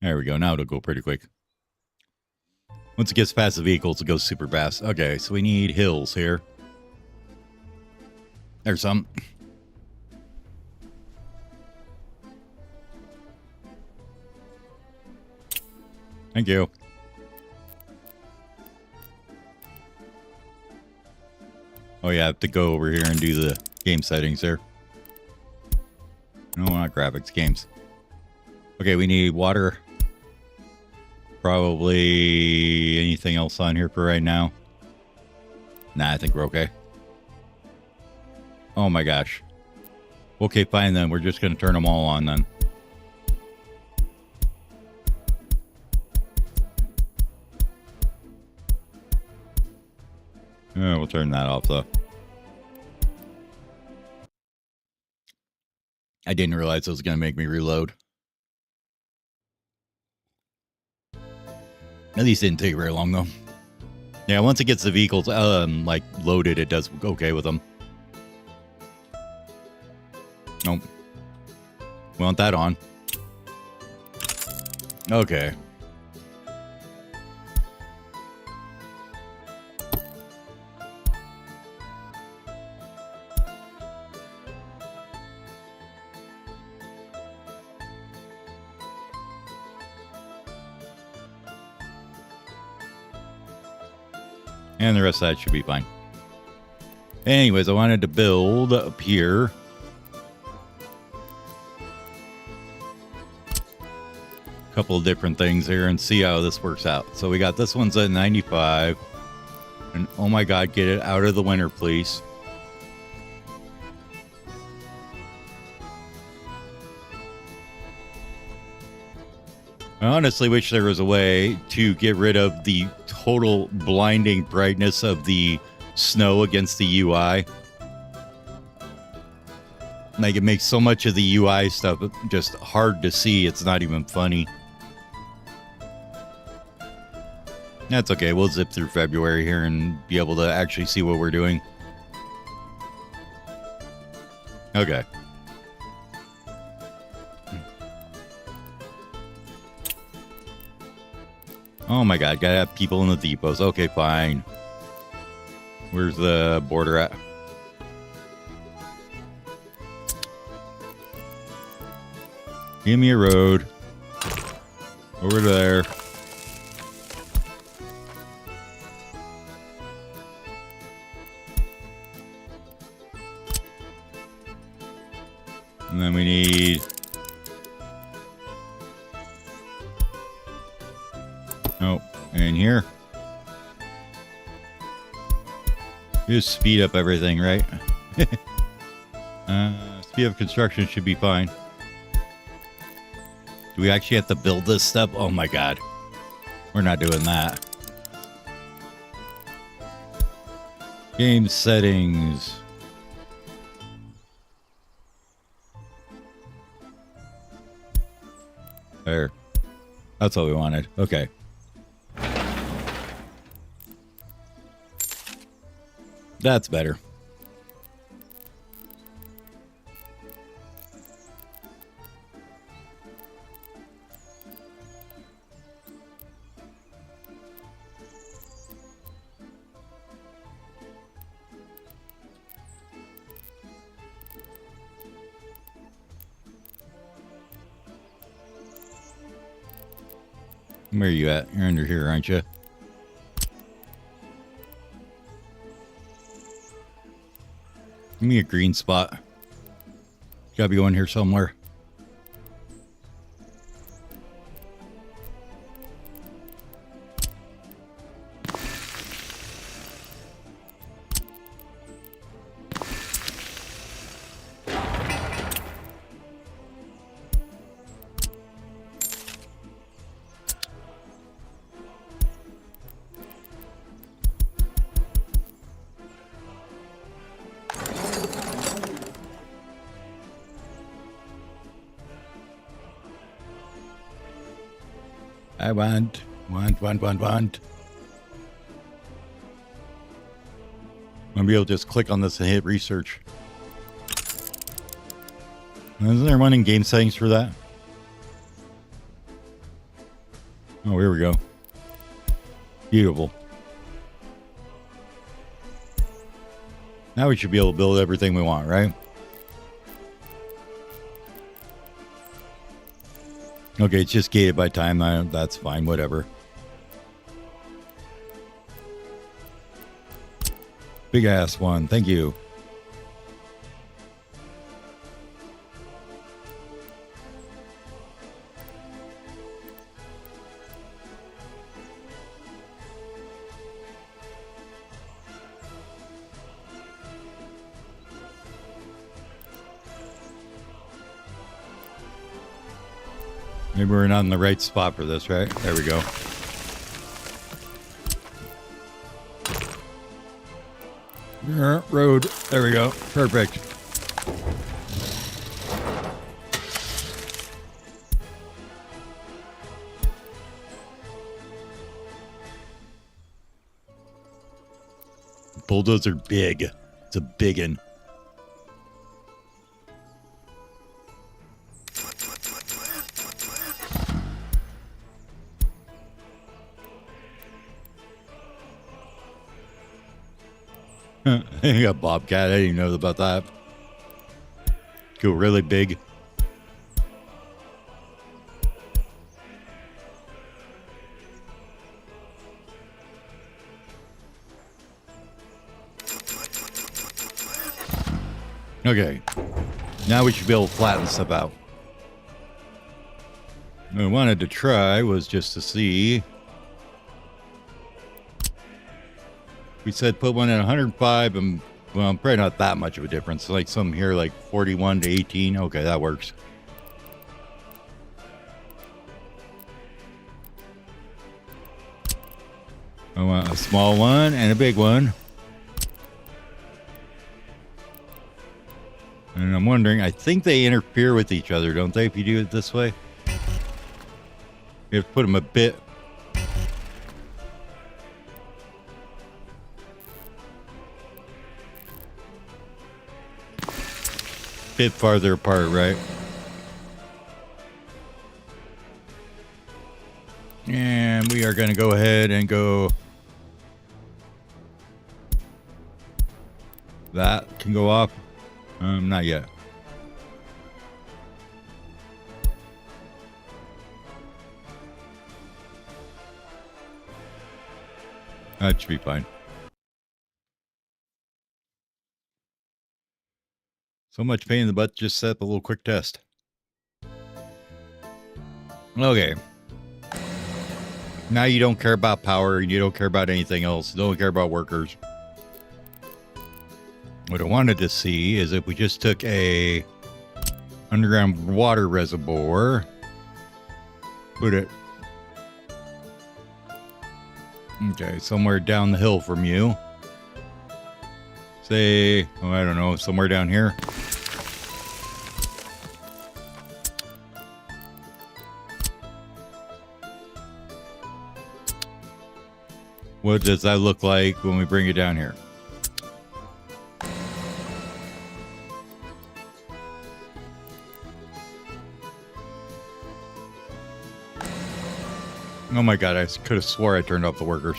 There we go. Now it'll go pretty quick. Once it gets past the vehicles, it goes super fast. Okay, so we need hills here. There's some. Thank you. Oh yeah, I have to go over here and do the game settings there. No, not graphics, games. Okay, we need water. Probably anything else on here for right now? Nah, I think we're okay. Oh my gosh. Okay, fine then. We're just going to turn them all on then. We'll turn that off though. I didn't realize it was going to make me reload. At least it didn't take very long though. Yeah, once it gets the vehicles like loaded, it does okay with them. Nope. We want that on. Okay. And the rest of that should be fine. Anyways, I wanted to build up here. A couple of different things here and see how this works out. So we got this one's at 95. And oh my God, get it out of the winter, please. I honestly wish there was a way to get rid of the total blinding brightness of the snow against the UI. Like, it makes so much of the UI stuff just hard to see. It's not even funny. That's okay. We'll zip through February here and be able to actually see what we're doing. Okay. Oh my God, gotta have people in the depots. Okay, fine. Where's the border at? Give me a road. Over there. And then we need... Nope. And here. Just speed up everything, right? Speed up construction should be fine. Do we actually have to build this stuff? Oh my God. We're not doing that. Game settings. There. That's all we wanted. Okay. That's better. Where are you at? You're under here, aren't you? Give me a green spot. Gotta be one here somewhere. I want. Maybe I'll just click on this and hit research. Isn't there one in game settings for that? Oh, here we go. Beautiful. Now we should be able to build everything we want, right? Okay, it's just gated by time. That's fine, whatever. Big ass one, thank you. Maybe we're not in the right spot for this, right? There we go. Road. There we go. Perfect. bulldozer big. It's a biggin. You got Bobcat. I didn't even know about that. Go really big. Okay. Now we should be able to flatten stuff out. What I wanted to try was just to see. We said put one at 105 and, well, probably not that much of a difference. Like some here, like 41 to 18. Okay, that works. I want a small one and a big one. And I'm wondering, I think they interfere with each other, don't they, if you do it this way? You have to put them a bit. Bit farther apart, right? And we are going to go ahead and go. That can go off. Not yet. That should be fine. So much pain in the butt, just set up a little quick test. Okay. Now you don't care about power, and you don't care about anything else. You don't care about workers. What I wanted to see is if we just took a underground water reservoir, put it, okay, somewhere down the hill from you. Say, oh, I don't know, somewhere down here. What does that look like when we bring it down here? Oh my god, I could have swore I turned off the workers.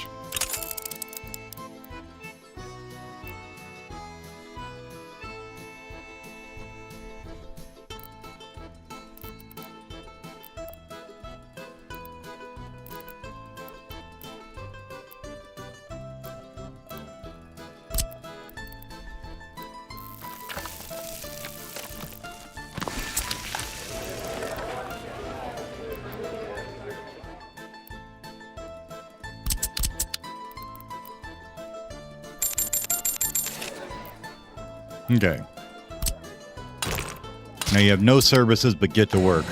Okay. Now you have no services but get to work.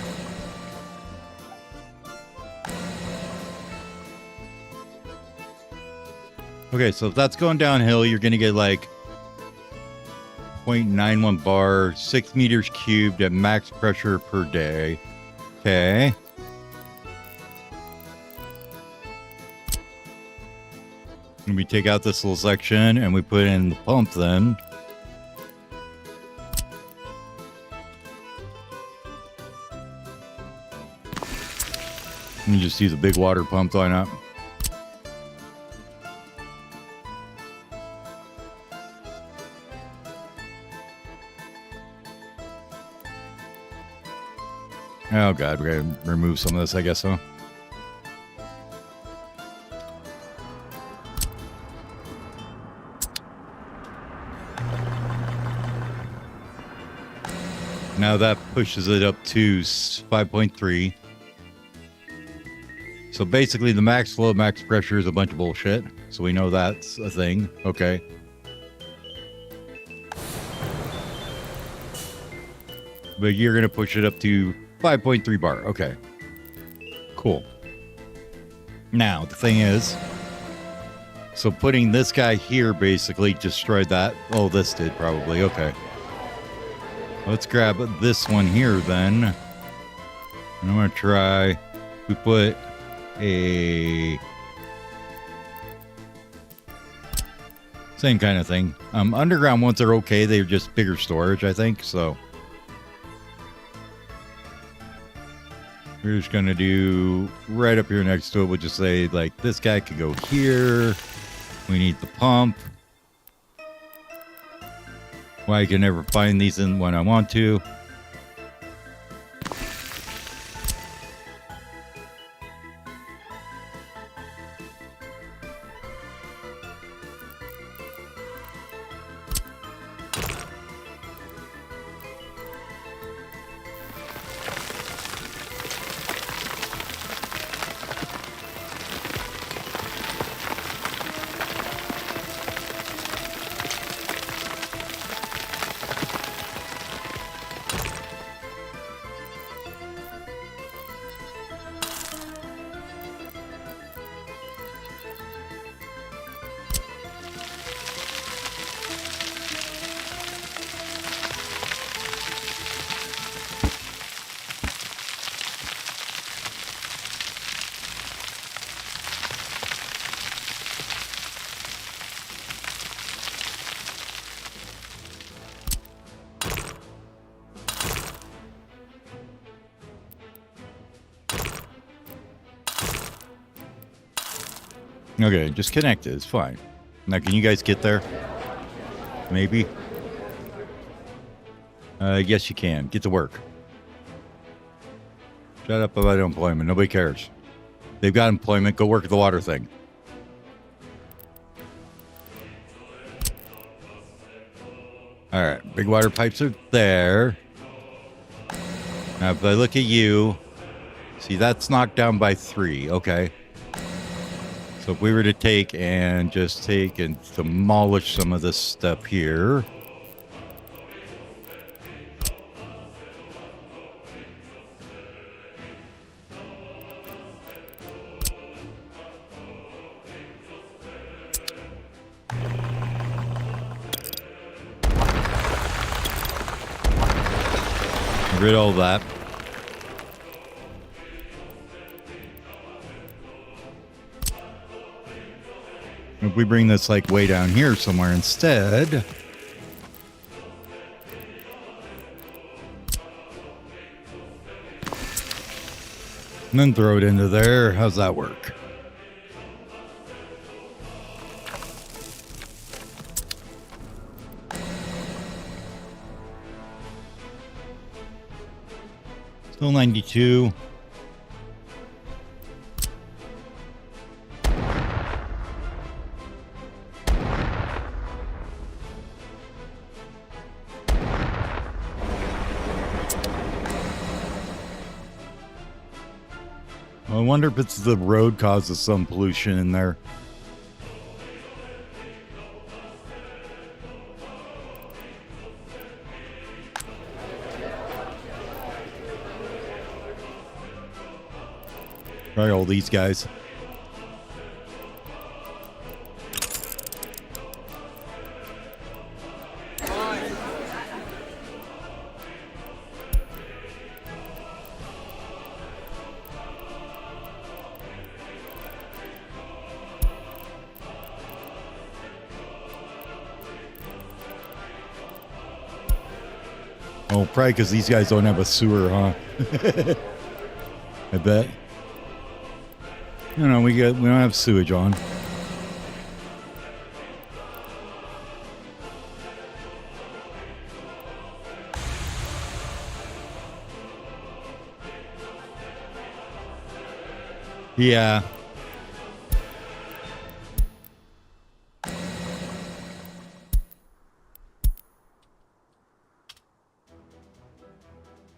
Okay, so if that's going downhill, you're going to get like 0.91 bar, 6 meters cubed at max pressure per day. Okay. And we take out this little section and we put in the pump then. You just use a big water pump, why not? Oh god, we gotta remove some of this, I guess so. Now that pushes it up to 5.3. So basically the max flow, max pressure is a bunch of bullshit. So we know that's a thing. Okay. But you're going to push it up to 5.3 bar. Okay. Cool. Now, the thing is, so putting this guy here basically destroyed that. Oh, this did probably. Okay. Let's grab this one here then. And I'm going to try, we put a Same kind of thing. Underground ones are okay. They're just bigger storage, I think. So we're just going to do right up here next to it. We'll just say, like, this guy could go here. We need the pump. Why I can never find these in when I want to. Okay, just connect it. It's fine. Now, can you guys get there? Maybe? Yes, you can. Get to work. Shut up about employment. Nobody cares. They've got employment. Go work at the water thing. All right. Big water pipes are there. Now, if I look at you, see, that's knocked down by 3. Okay. So if we were to take and just take and demolish some of this stuff here. Get rid of all that. If we bring this like way down here somewhere instead. And then throw it into there. How's that work? Still 92. I wonder if it's the road causes some pollution in there. Try all these guys. Oh, probably because these guys don't have a sewer, huh? I bet. You know, we don't have sewage on. Yeah.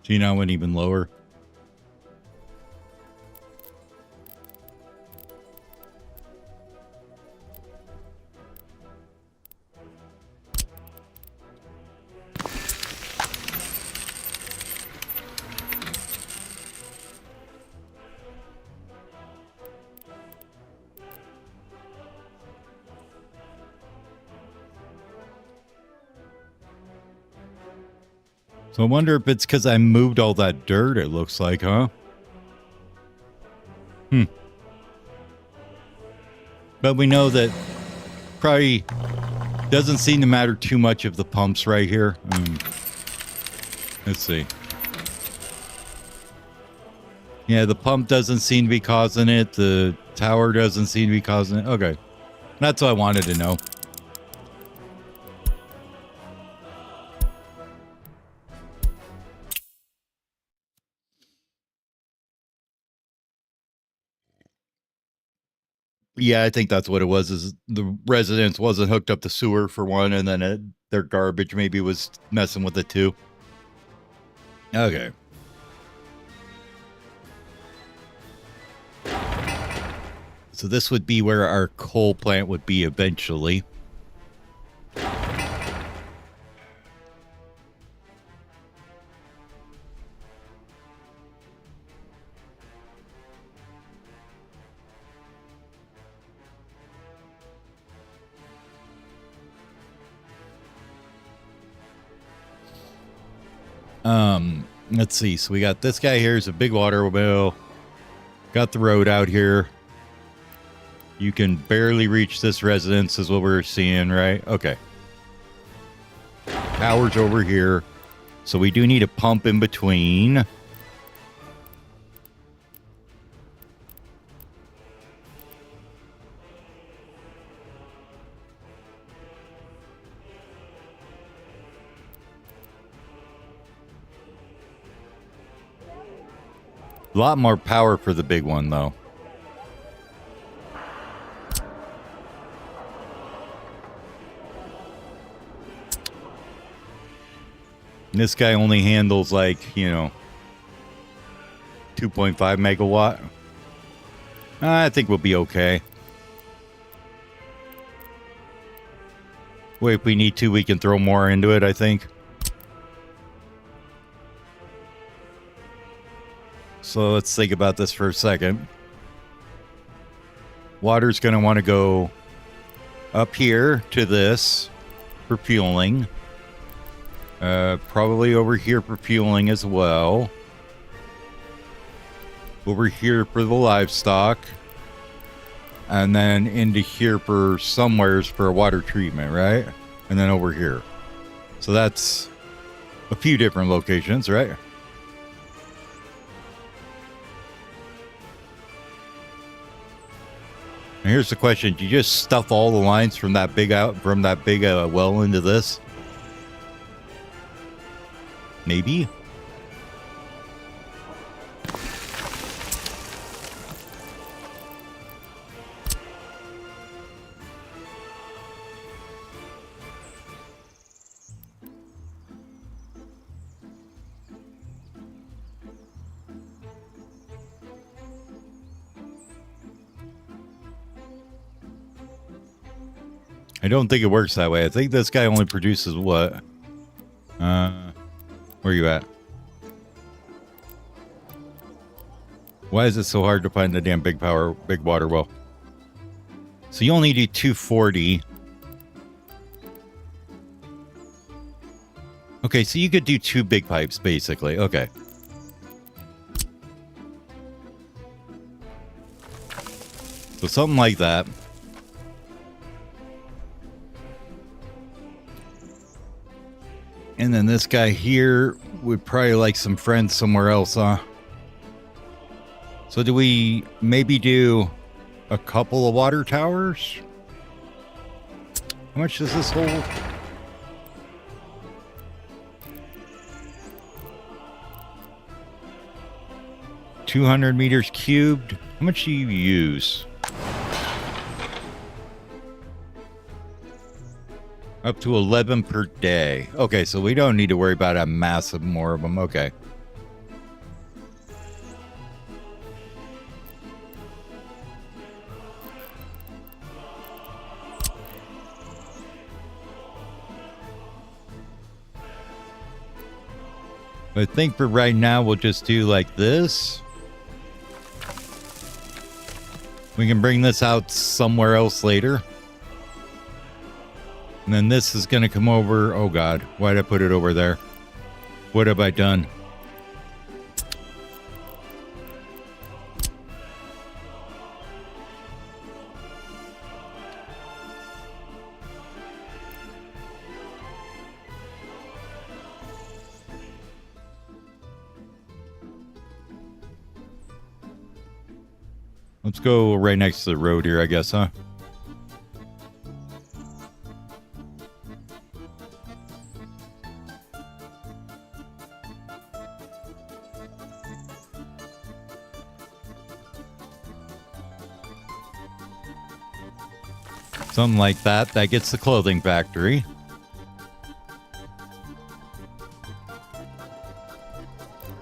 See, now went even lower. So I wonder if it's because I moved all that dirt, it looks like, huh? But we know that probably Doesn't seem to matter too much of the pumps right here. Let's see. Yeah, the pump doesn't seem to be causing it. The tower doesn't seem to be causing it. Okay. That's what I wanted to know. Yeah, I think that's what it was, is the residence wasn't hooked up to sewer for one, and then their garbage maybe was messing with it too. Okay. So this would be where our coal plant would be eventually. Let's see. So we got this guy here is a big water wheel. Got the road out here. You can barely reach this residence is what we're seeing, right? Okay. Tower's over here. So we do need a pump in between. A lot more power for the big one, though. This guy only handles, like, 2.5 megawatt. I think we'll be okay. Wait, if we need to, we can throw more into it, I think. So let's think about this for a second. Water's going to want to go up here to this for fueling. Probably over here for fueling as well. Over here for the livestock. And then into here for somewheres for water treatment, right? And then over here. So that's a few different locations, right? And here's the question: do you just stuff all the lines from that big well into this? Maybe. I don't think it works that way. I think this guy only produces what? Where are you at? Why is it so hard to find the damn big water well? So you only do 240. Okay, so you could do 2 big pipes, basically. Okay. So something like that. And then this guy here would probably like some friends somewhere else, huh? So do we maybe do a couple of water towers? How much does this hold? $200 meters cubed. How much do you use? Up to 11 per day. Okay, so we don't need to worry about a massive more of them. Okay. I think for right now, we'll just do like this. We can bring this out somewhere else later. And then this is going to come over. Oh, God. Why did I put it over there? What have I done? Let's go right next to the road here, I guess, huh? Something like that. That gets the clothing factory.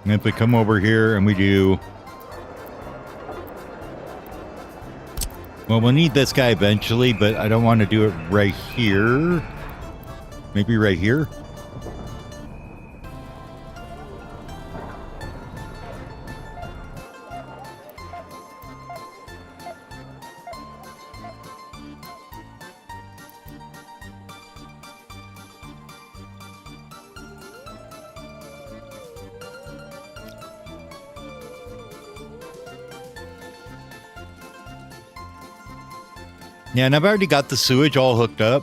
And if we come over here and we do... Well, we'll need this guy eventually, but I don't want to do it right here. Maybe right here? Yeah, and I've already got the sewage all hooked up.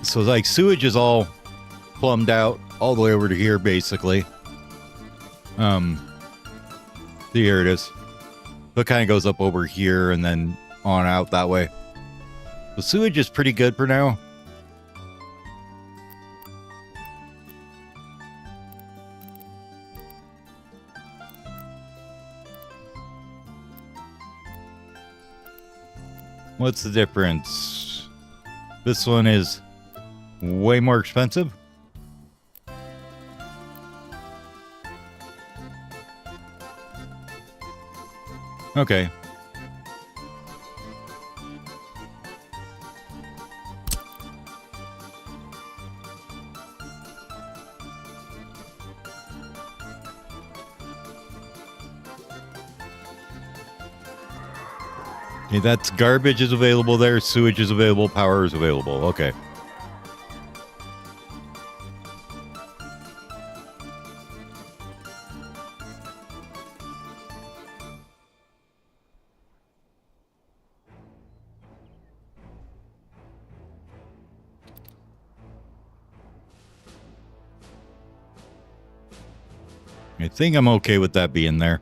So, like, sewage is all plumbed out all the way over to here, basically. See, here it is. So it kind of goes up over here and then on out that way. The sewage is pretty good for now. What's the difference? This one is way more expensive. Okay. Okay, that's garbage is available there, sewage is available, power is available. Okay. I think I'm okay with that being there.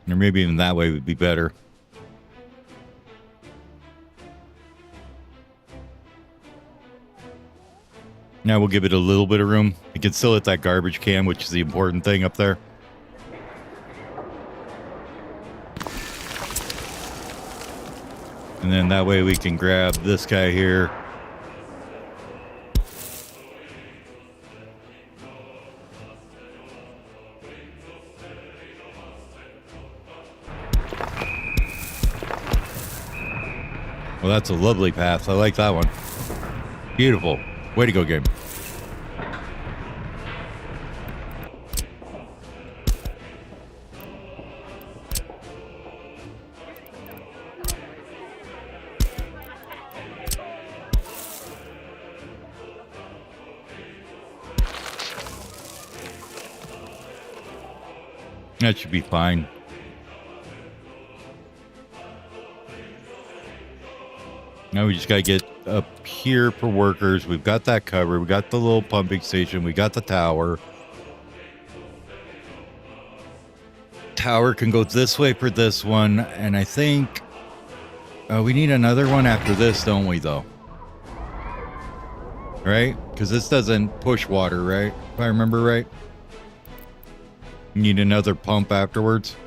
Or maybe even that way would be better. Now we'll give it a little bit of room. We can still hit that garbage can, which is the important thing up there. And then that way we can grab this guy here. Well, that's a lovely path. I like that one. Beautiful. Way to go, game. That should be fine. Now we just got to get up here for workers. We've got that covered. We got the little pumping station. We got the tower. Tower can go this way for this one. And I think we need another one after this, don't we, though? Right? Because this doesn't push water, right? If I remember right. Need another pump afterwards.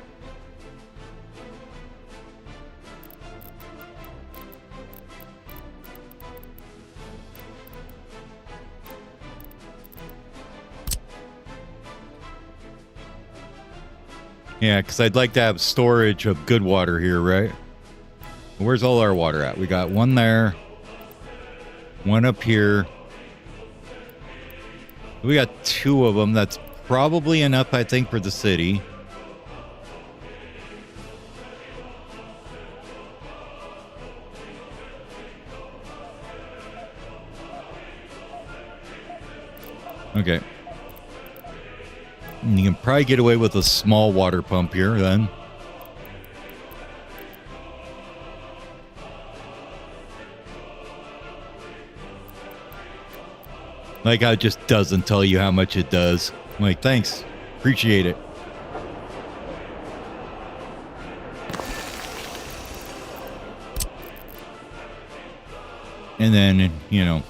Yeah, because I'd like to have storage of good water here, right? Where's all our water at? We got one there. One up here. We got two of them. That's probably enough, I think, for the city. Okay. You can probably get away with a small water pump here then. Like how it just doesn't tell you how much it does. I'm like, thanks. Appreciate it. And then, you know,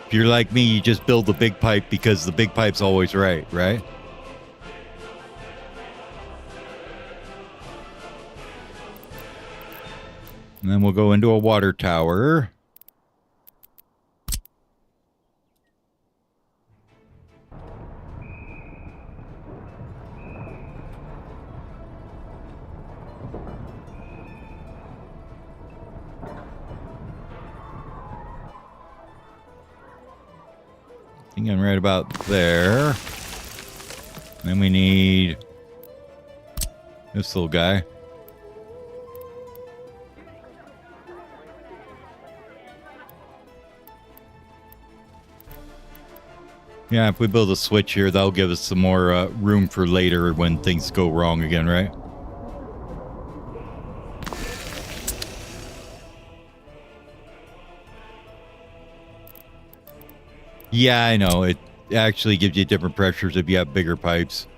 if you're like me, you just build the big pipe because the big pipe's always right, right? And then we'll go into a water tower. I think I'm right about there. Then we need this little guy. Yeah, if we build a switch here, that'll give us some more room for later when things go wrong again, right? Yeah, I know. It actually gives you different pressures if you have bigger pipes.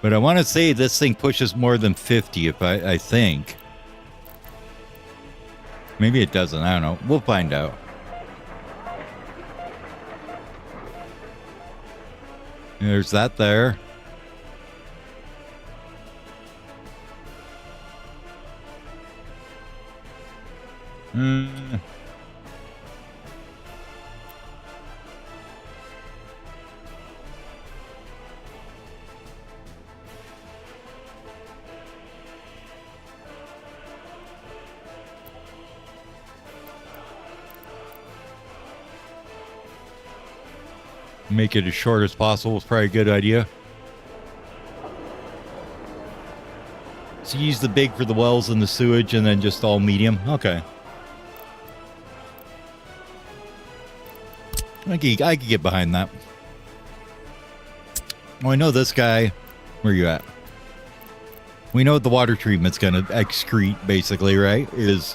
But I want to say this thing pushes more than 50, if I think. Maybe it doesn't. I don't know. We'll find out. There's that there. Make it as short as possible is probably a good idea. So use the big for the wells and the sewage and then just all medium. Okay. I could get behind that. Well, I know this guy. Where you at? We know the water treatment's going to excrete, basically, right? Is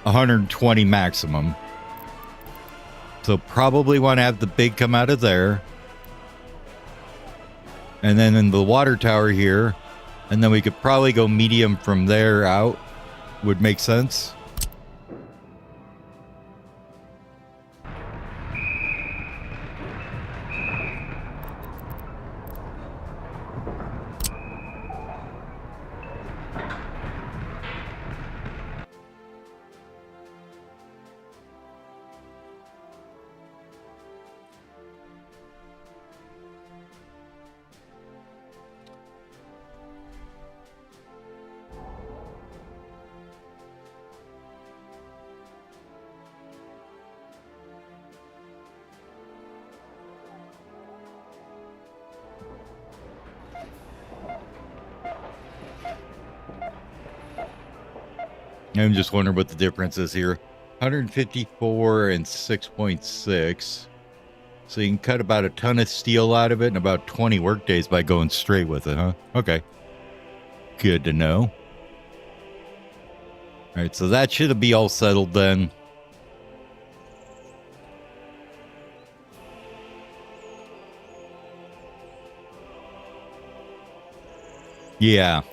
120 maximum. So probably want to have the big come out of there. And then in the water tower here. And then we could probably go medium from there out. Would make sense. I'm just wondering what the difference is here. 154 and 6.6. So you can cut about a ton of steel out of it in about 20 work days by going straight with it, huh? Okay. Good to know. All right, so that should be all settled then. Yeah.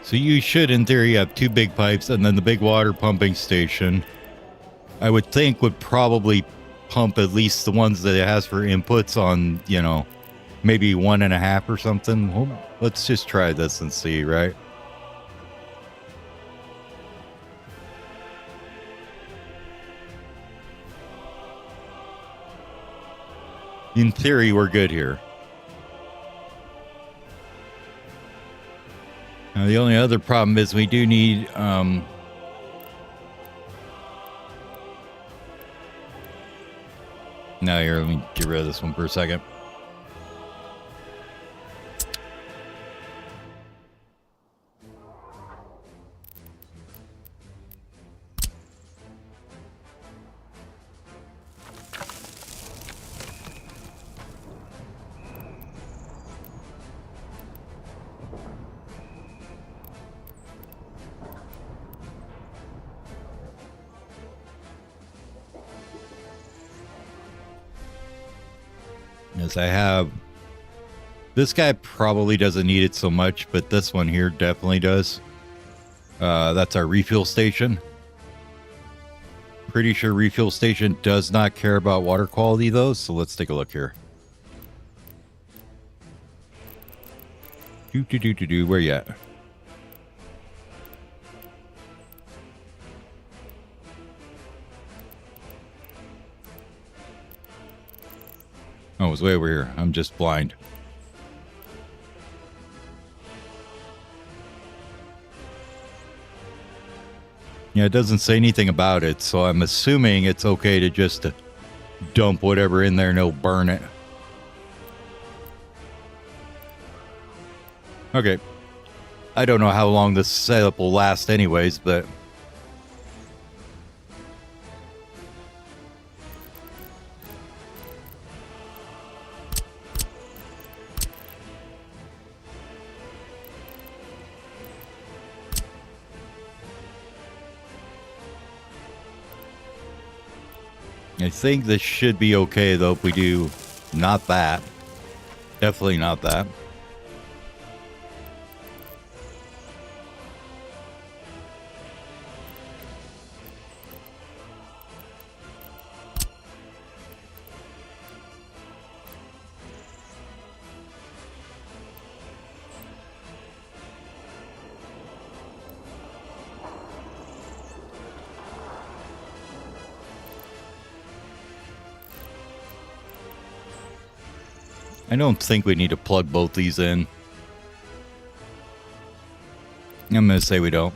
So you should, in theory, have two big pipes and then the big water pumping station. I would think would probably pump at least the ones that it has for inputs on, you know, maybe 1.5 or something. Well, let's just try this and see, right? In theory, we're good here. Now, the only other problem is we do need Now here, let me get rid of this one for a second. As I have, this guy probably doesn't need it so much, but this one here definitely does. That's our refuel station. Pretty sure refuel station does not care about water quality though, so let's take a look here. Where you at? Oh, it's way over here. I'm just blind. Yeah, it doesn't say anything about it, so I'm assuming it's okay to just dump whatever in there and it'll burn it. Okay. I don't know how long this setup will last anyways, but... I think this should be okay, though, if we do not that. Definitely not that. I don't think we need to plug both these in. I'm going to say we don't.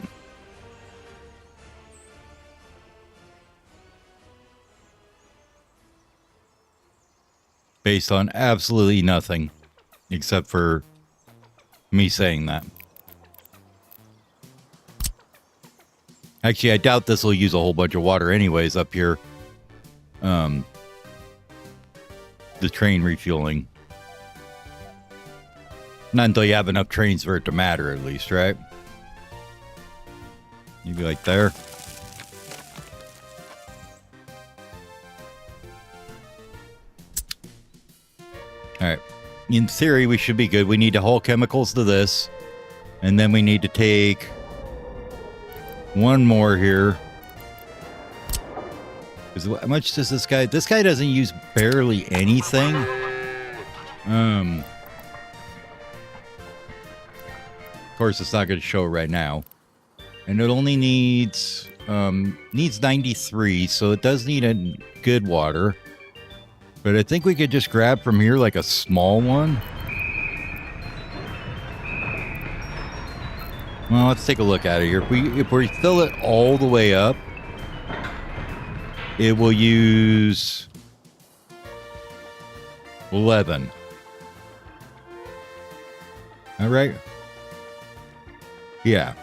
Based on absolutely nothing. Except for me saying that. Actually, I doubt this will use a whole bunch of water anyways up here. The train refueling. Not until you have enough trains for it to matter, at least, right? You'd be like there. Alright. In theory, we should be good. We need to haul chemicals to this. And then we need to take one more here. Because how much does this guy... This guy doesn't use barely anything. Of course, it's not going to show right now. And it only needs 93, so it does need a good water. But I think we could just grab from here like a small one. Well, let's take a look at it here. If we fill it all the way up, it will use 11. All right. Yeah.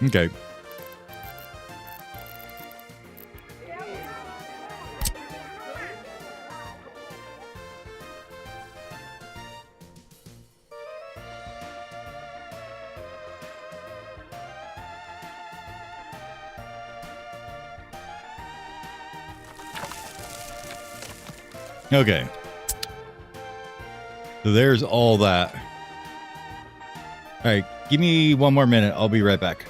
Okay. Okay. So there's all that. All right, give me one more minute. I'll be right back.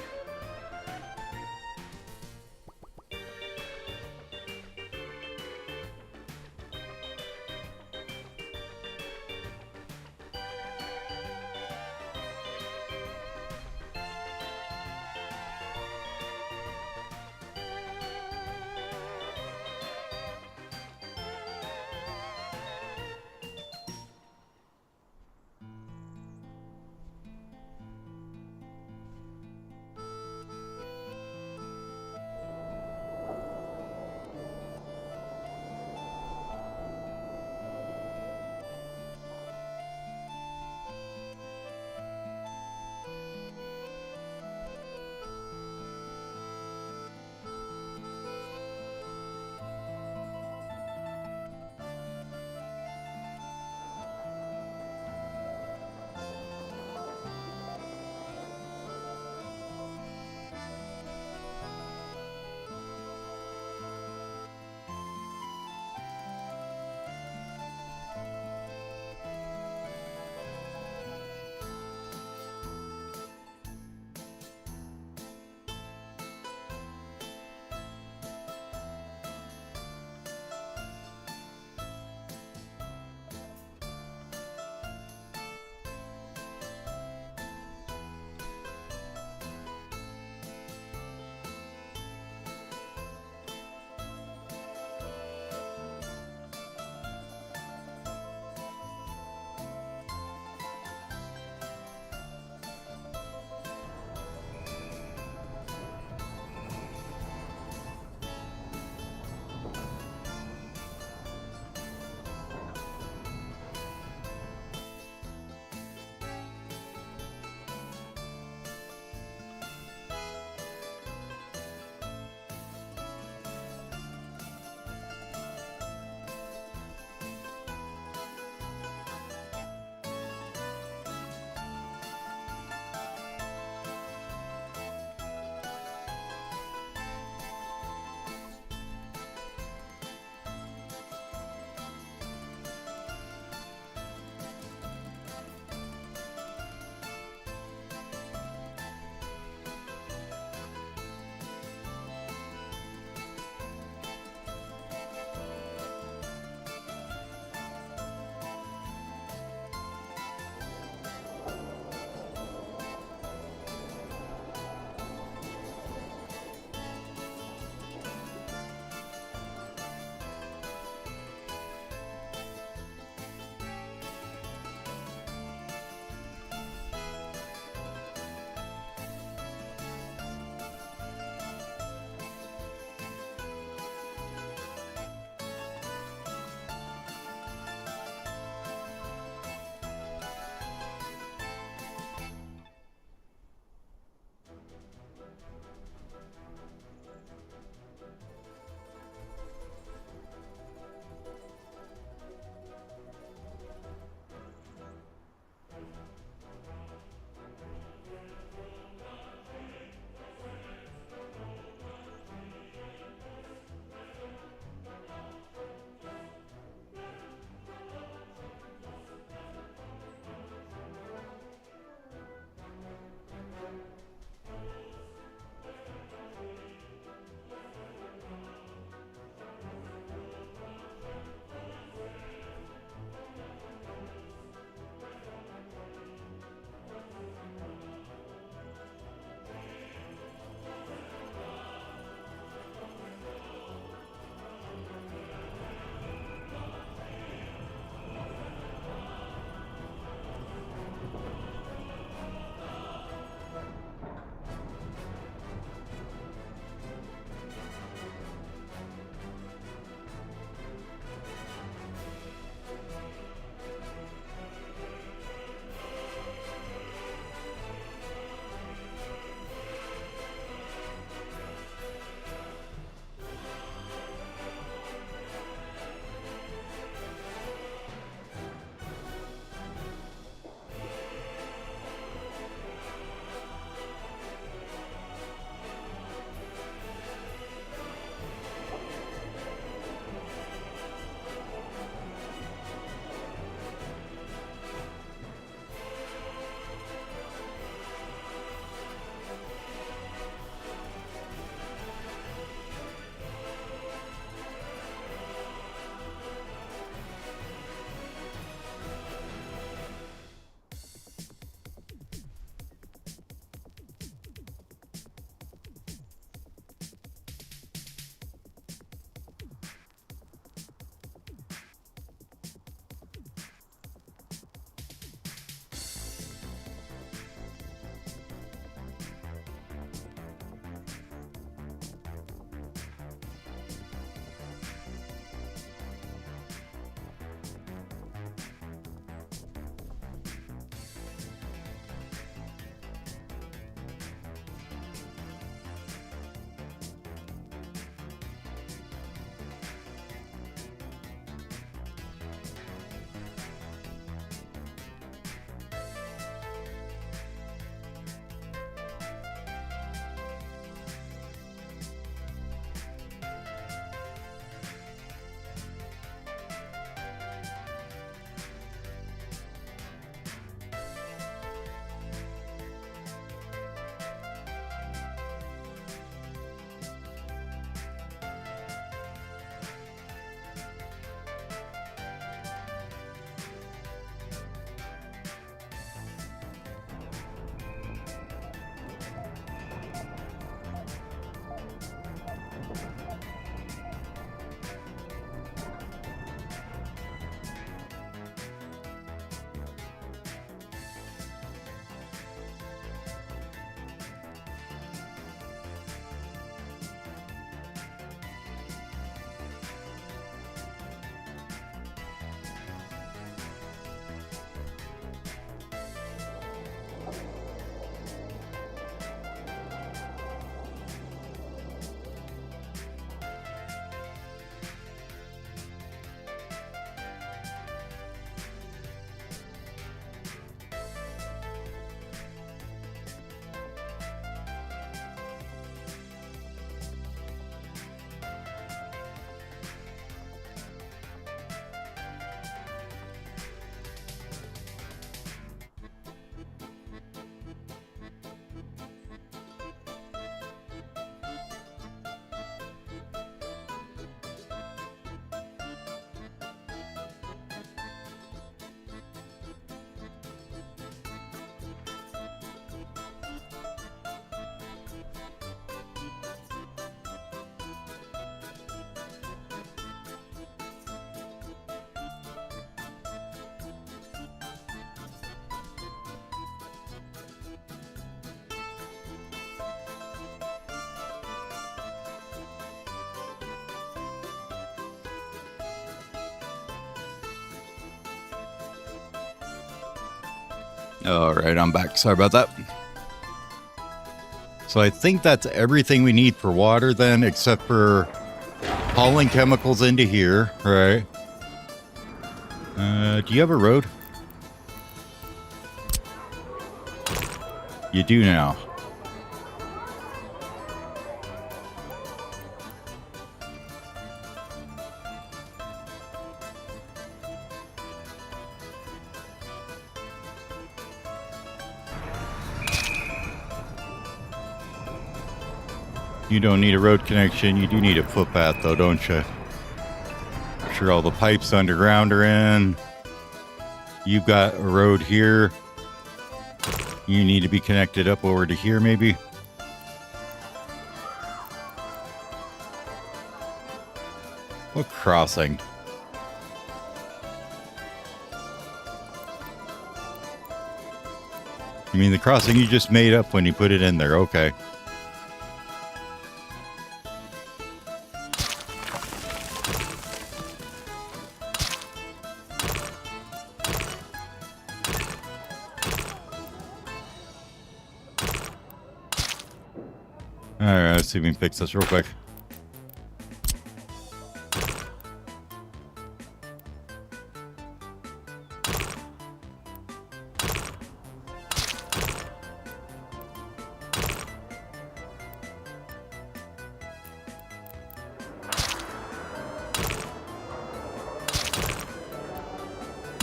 All right, I'm back. Sorry about that. So I think that's everything we need for water then, except for hauling chemicals into here, right? Do you have a road? You do now. You don't need a road connection. You do need a footpath, though, don't you? I'm sure all the pipes underground are in. You've got a road here. You need to be connected up over to here, maybe. What crossing? You mean the crossing you just made up when you put it in there? Okay. Alright, let's see if we can fix this real quick.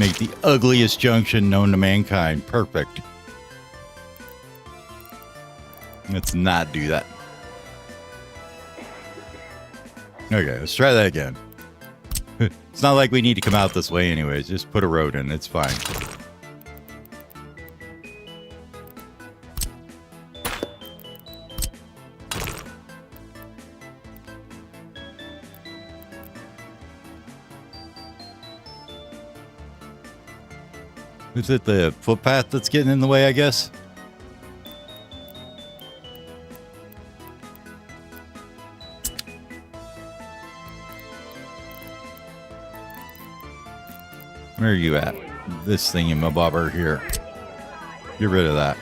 Make the ugliest junction known to mankind. Perfect. Let's not do that. Okay, let's try that again. It's not like we need to come out this way anyways. Just put a road in. It's fine. Is it the footpath that's getting in the way, I guess? Where are you at? This thing in my bobber here. Get rid of that.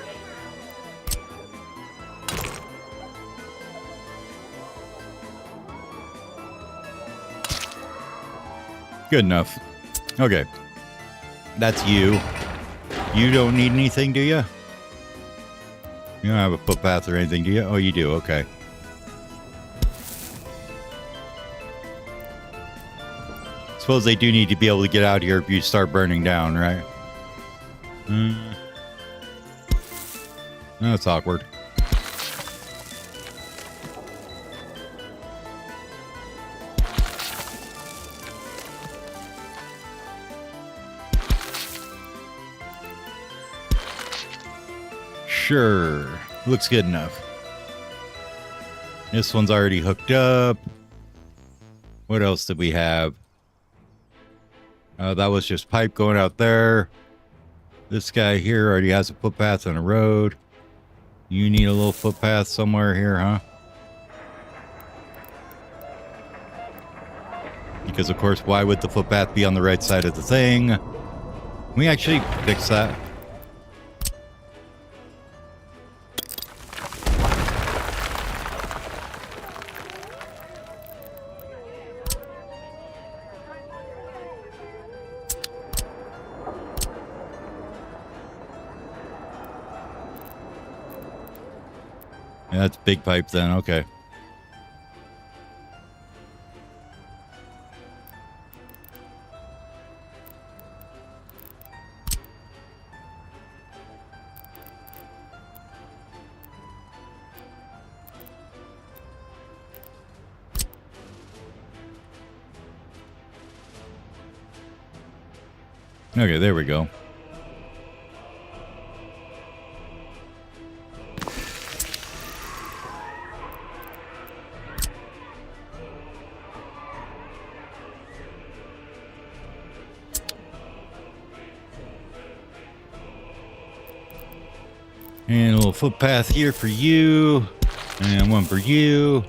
Good enough. Okay. That's you. You don't need anything, do you? You don't have a footpath or anything, do you? Oh, you do. Okay. Suppose they do need to be able to get out here if you start burning down, right? That's awkward. Sure. Looks good enough. This one's already hooked up. What else did we have? That was just pipe going out there. This guy here already has a footpath and a road. You need a little footpath somewhere here, huh? Because, of course, why would the footpath be on the right side of the thing? Can we actually fix that? Yeah, that's big pipe then. Okay. Okay, there we go. And a little footpath here for you. And one for you.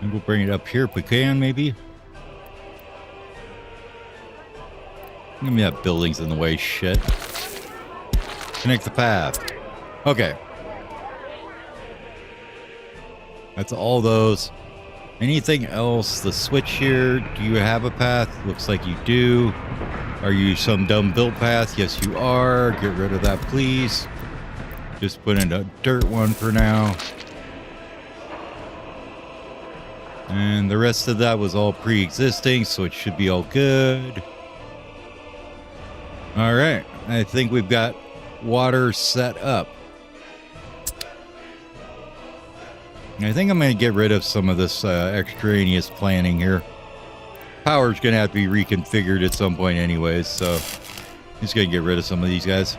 And we'll bring it up here if we can, maybe. Give me that building's in the way. Shit. Connect the path. Okay. That's all those. Anything else? The switch here. Do you have a path? Looks like you do. Are you some dumb built path? Yes, you are. Get rid of that, please. Just put in a dirt one for now. And the rest of that was all pre-existing, so it should be all good. All right. I think we've got water set up. I think I'm going to get rid of some of this extraneous planning here. Power's going to have to be reconfigured at some point anyways, so I'm just going to get rid of some of these guys.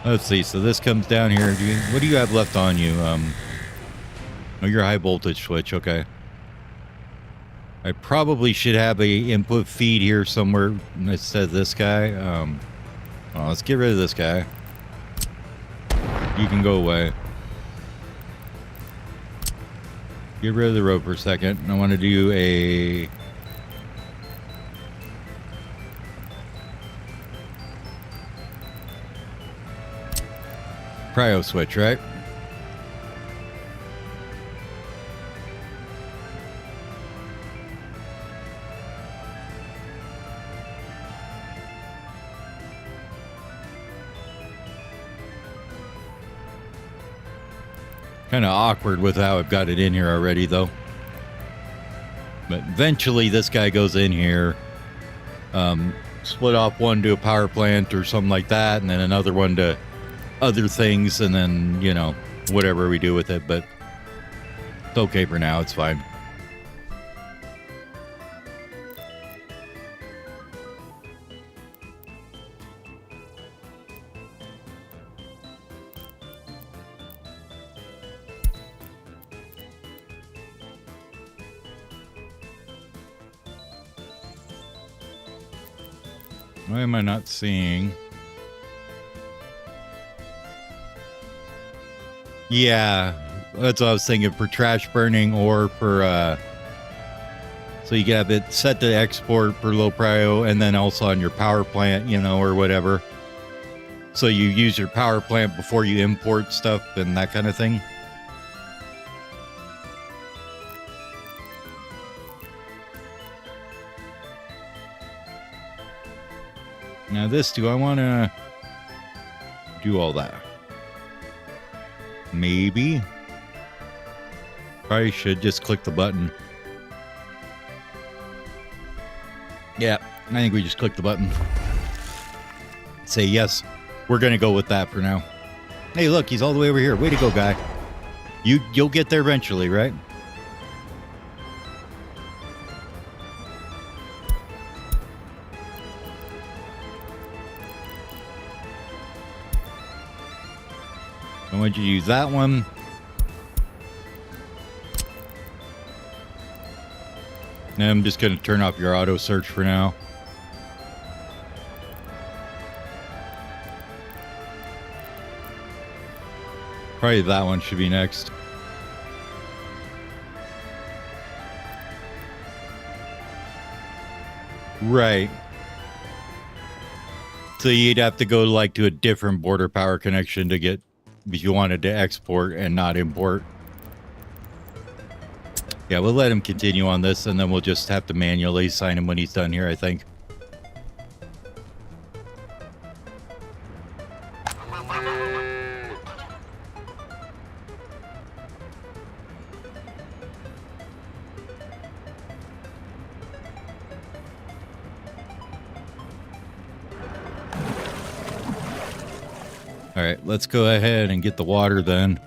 Let's see, so this comes down here. What do you have left on you? Oh, your high voltage switch, okay. I probably should have a input feed here somewhere that says this guy. Well, let's get rid of this guy. You can go away. Get rid of the road for a second. I want to do a... cryo switch, right? Kind of awkward with how I've got it in here already, though. But eventually this guy goes in here. Split off one to a power plant or something like that, and then another one to other things, and then, you know, whatever we do with it. But it's okay for now. It's fine. Why am I not seeing? Yeah, that's what I was thinking, for trash burning or for, so you have it set to export for low prio, and then also on your power plant, you know, or whatever. So you use your power plant before you import stuff and that kind of thing. Now this, do I want to do all that? Maybe. Probably should just click the button. Yeah, I think we just click the button. Say yes. We're going to go with that for now. Hey, look, he's all the way over here. Way to go, guy. You'll get there eventually, right? I want you to use that one. And I'm just going to turn off your auto search for now. Probably that one should be next. Right. So you'd have to go like to a different border power connection to get, if you wanted to export and not import. Yeah, we'll let him continue on this, and then we'll just have to manually sign him when he's done here, I think. All right, let's go ahead and get the water then.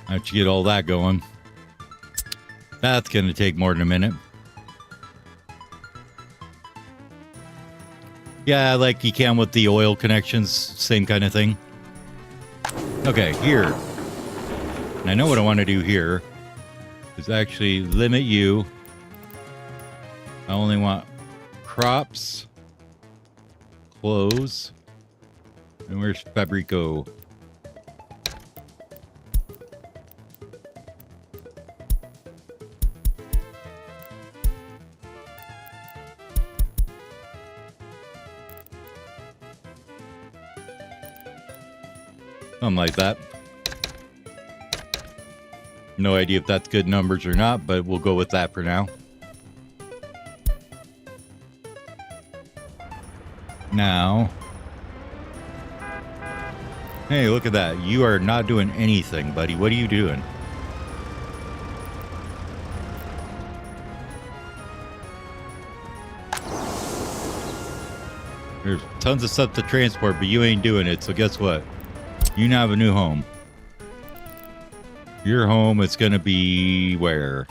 How'd you get all that going? That's going to take more than a minute. Yeah, like you can with the oil connections, same kind of thing. Okay, here. And I know what I want to do here is actually limit you. I only want crops, clothes, and where's Fabrico? Something like that. No idea if that's good numbers or not, but we'll go with that for now. Now, hey, look at that. You are not doing anything, buddy. What are you doing? There's tons of stuff to transport, but you ain't doing it. So guess what? You now have a new home. Your home is going to be where?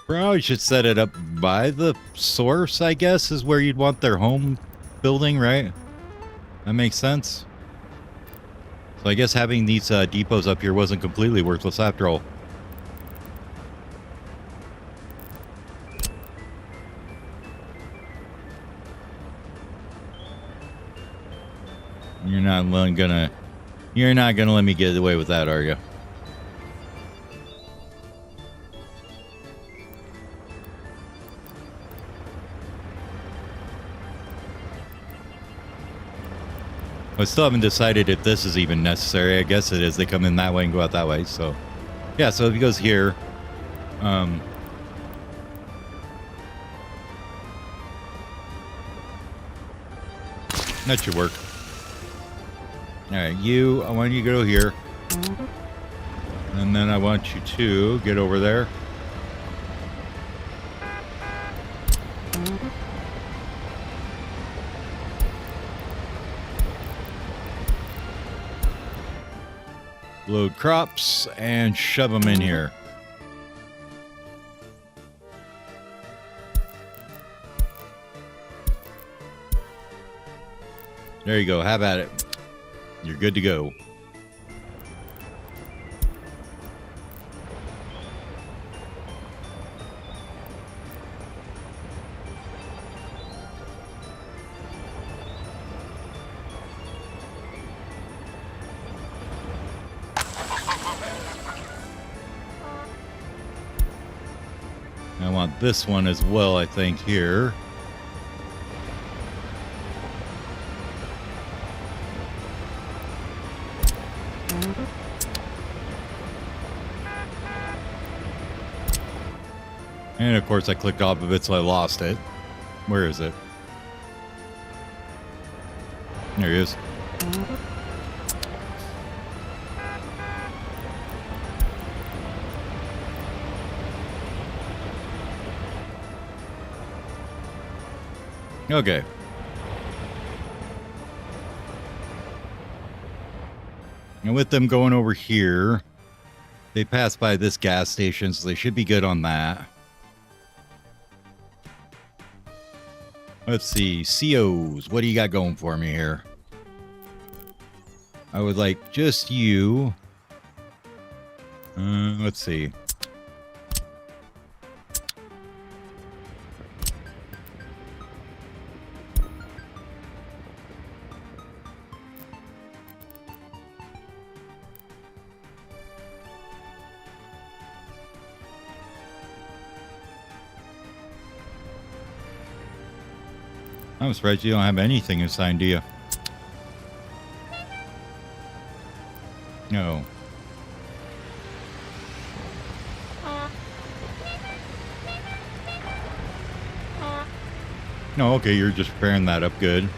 Probably should set it up by the source, I guess, is where you'd want their home building, right? That makes sense. So I guess having these depots up here wasn't completely worthless after all. You're not gonna let me get away with that, are you? I still haven't decided if this is even necessary. I guess it is. They come in that way and go out that way. So, yeah. So if he goes here, that should work. All right, I want you to go here. And then I want you to get over there. Load crops and shove them in here. There you go. Have at it. You're good to go. I want this one as well, I think, here. And of course I clicked off of it, so I lost it. Where is it? There he is. Okay. And with them going over here, they pass by this gas station, so they should be good on that. Let's see. COs. What do you got going for me here? I would like just you. Let's see. I'm surprised you don't have anything assigned to you. No. No, okay, you're just preparing that up good.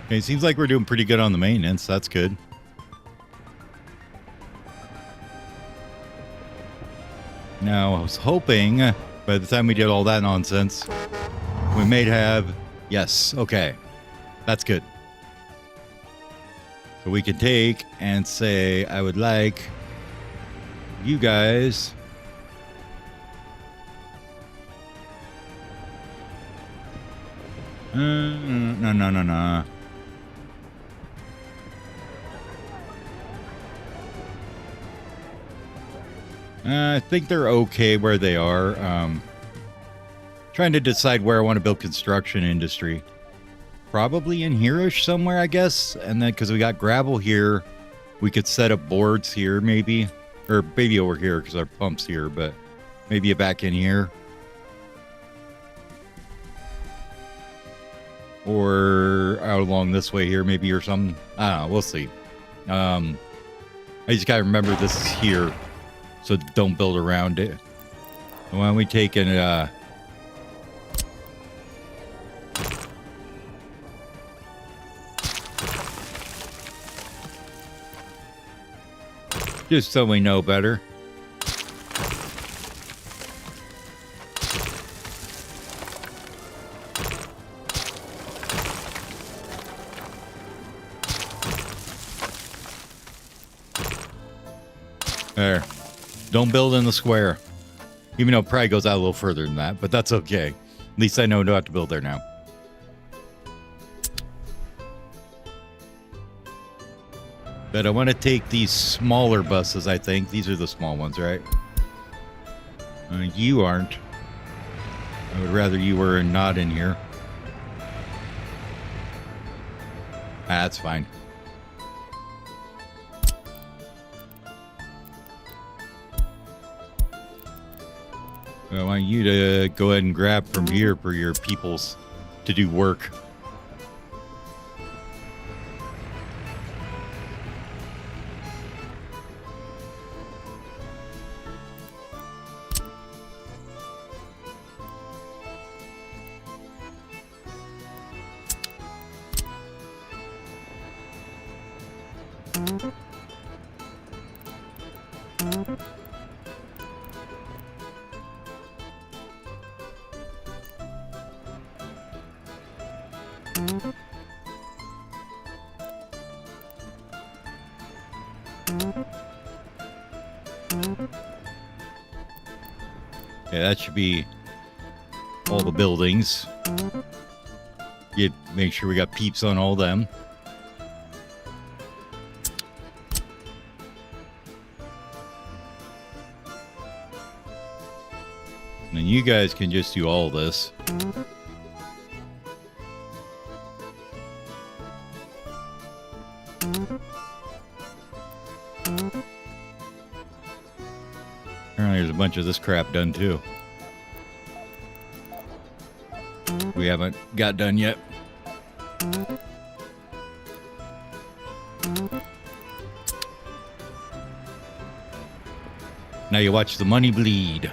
Okay, seems like we're doing pretty good on the maintenance. That's good. Now, I was hoping by the time we did all that nonsense, we may have... Yes, okay. That's good. So we can take and say, I would like you guys no. I think they're okay where they are. Trying to decide where I want to build construction industry. Probably in here-ish somewhere, I guess. And then because we got gravel here, we could set up boards here maybe. Or maybe over here because our pump's here, but maybe back in here. Or out along this way here maybe or something. I don't know. We'll see. I just got to remember this is here. So don't build around it. Why don't we take and just so we know better. There. Don't build in the square. Even though it probably goes out a little further than that, but that's okay. At least I know I don't have to build there now. But I want to take these smaller buses, I think. These are the small ones, right? You aren't. I would rather you were not in here. That's fine. I want you to go ahead and grab from here for your peoples to do work. Yeah, that should be all the buildings. Make sure we got peeps on all them. And then you guys can just do all this. Apparently there's a bunch of this crap done too. We haven't got done yet. Now you watch the money bleed.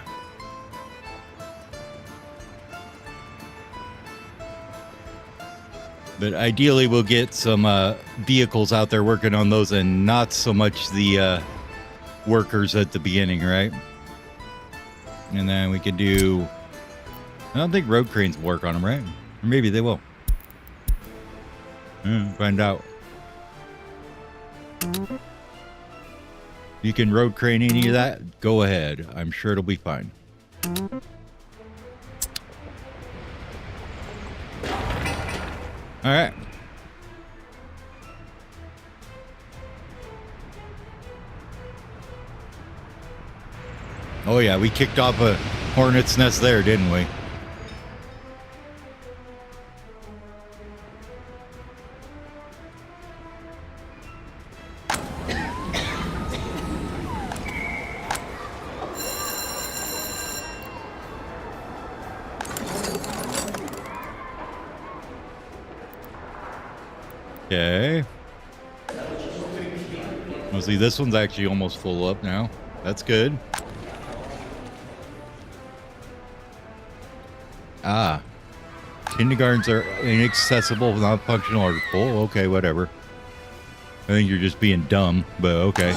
But ideally we'll get some vehicles out there working on those and not so much the workers at the beginning, right? And then we can do... I don't think road cranes work on them, right? Or maybe they will. Find out. You can road crane any of that? Go ahead. I'm sure it'll be fine. All right. Oh yeah, we kicked off a hornet's nest there, didn't we? Okay. Well, see, this one's actually almost full up now. That's good. Ah. Kindergartens are inaccessible, not functional or full. Okay, whatever. I think you're just being dumb, but okay.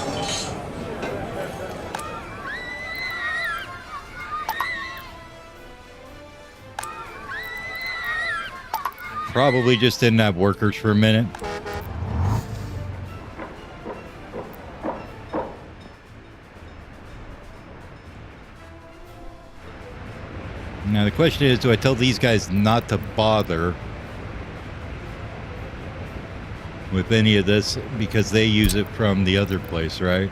Probably just didn't have workers for a minute. Now the question is, do I tell these guys not to bother with any of this because they use it from the other place, right?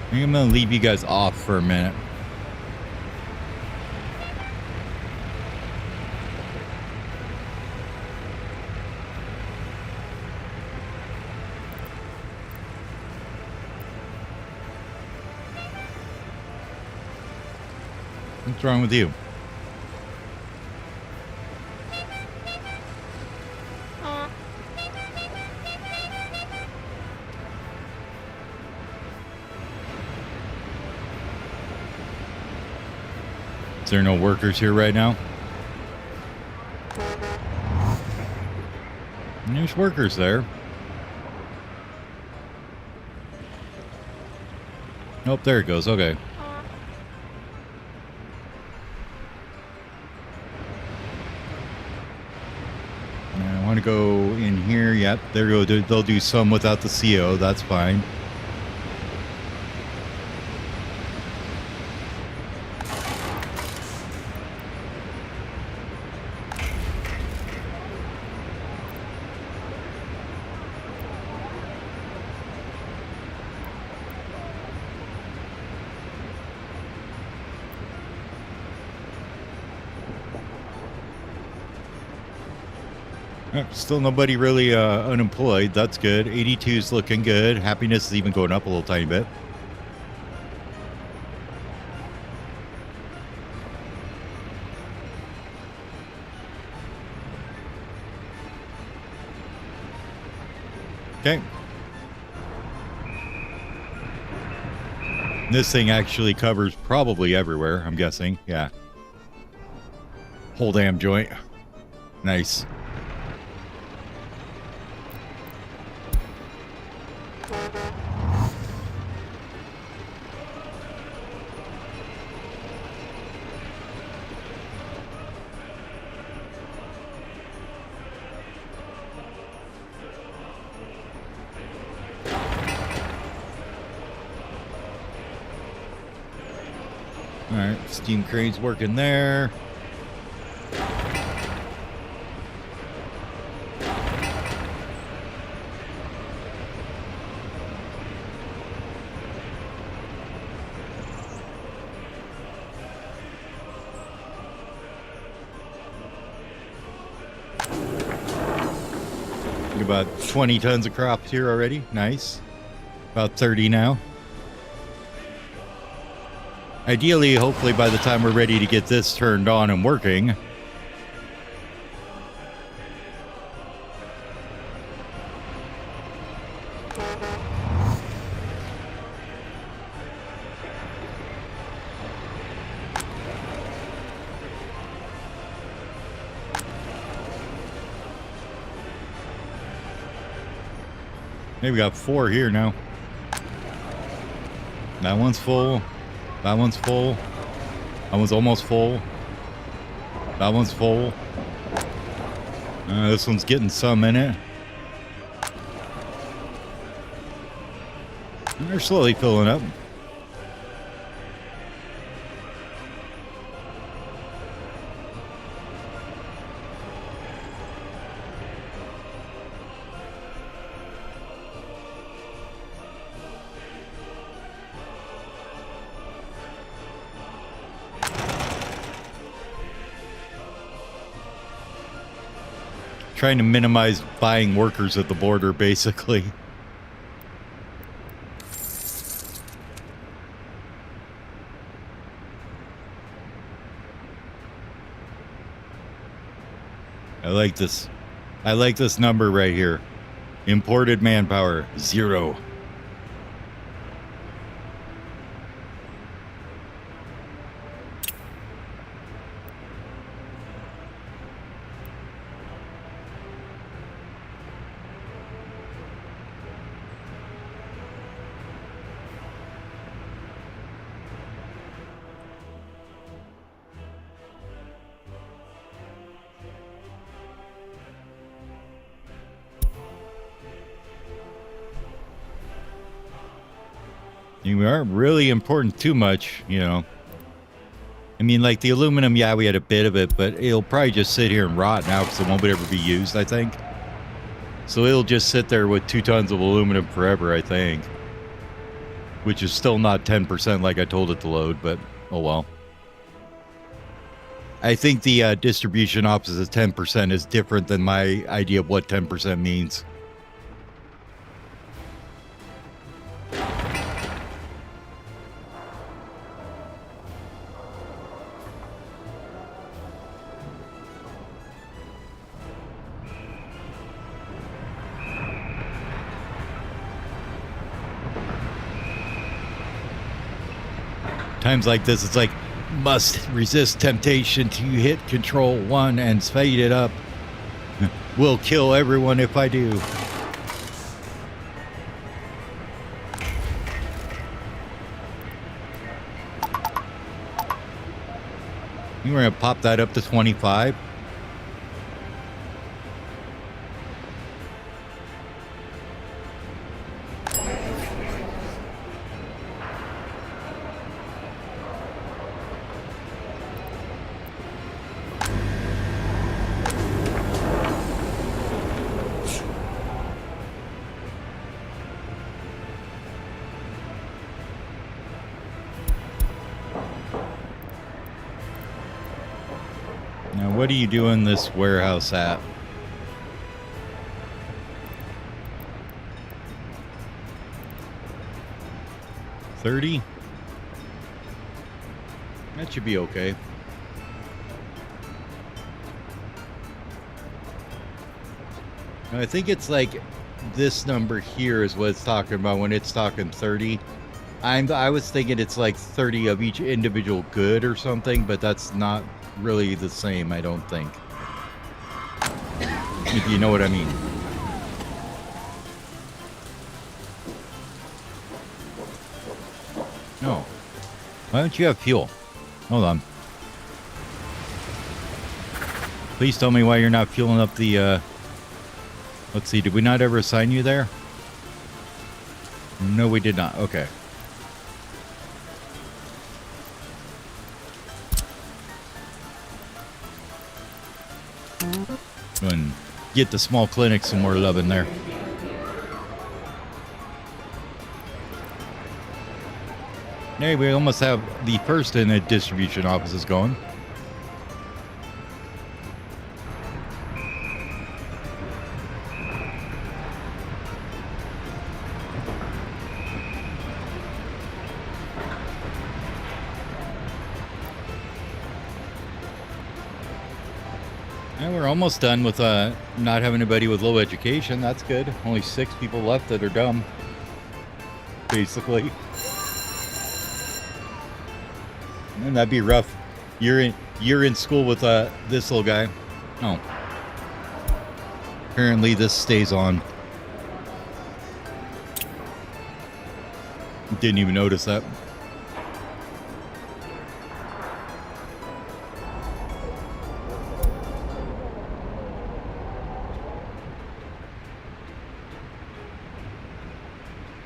I think I'm gonna leave you guys off for a minute. What's wrong with you? Is there no workers here right now? There's workers there. Oh, there it goes. Okay. I want to go in here. Yep, there you go. They'll do some without the CO. That's fine. Still nobody really unemployed. That's good. 82 is looking good. Happiness is even going up a little tiny bit. Okay. This thing actually covers probably everywhere, I'm guessing. Yeah. Whole damn joint. Nice. All right, steam crane's working there. About 20 tons of crops here already. Nice. About 30 now. Ideally, hopefully by the time we're ready to get this turned on and working, maybe we got 4 here now. That one's full. That one's full. That one's almost full. That one's full. This one's getting some in it. And they're slowly filling up. Trying to minimize buying workers at the border, basically. I like this. I like this number right here. Imported manpower, 0. mean, we aren't really important too much, you know. I mean, like the aluminum, yeah, we had a bit of it, but it'll probably just sit here and rot now because it won't ever be used, I think. So it'll just sit there with 2 tons of aluminum forever, I think. Which is still not 10% like I told it to load, but oh well. I think the distribution office of 10% is different than my idea of what 10% means. Times like this, it's like, must resist temptation to hit Control 1 and speed it up. Will kill everyone if I do. You were going to pop that up to 25? Now, what are you doing this warehouse at? $30? That should be okay. I think it's like this number here is what it's talking about when it's talking 30. I was thinking it's like 30 of each individual good or something, but that's not really the same, I don't think. If you know what I mean. No. Why don't you have fuel? Hold on. Please tell me why you're not fueling up the, let's see, did we not ever assign you there? No, we did not. Okay. Go and get the small clinic some more love in there. Hey, we almost have the first in the distribution offices going. And we're almost done with not having anybody with low education. That's good. Only 6 people left that are dumb, basically. And that'd be rough. You're in school with this little guy. Oh. Apparently this stays on. Didn't even notice that.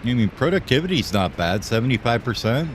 I mean, productivity's not bad, 75%.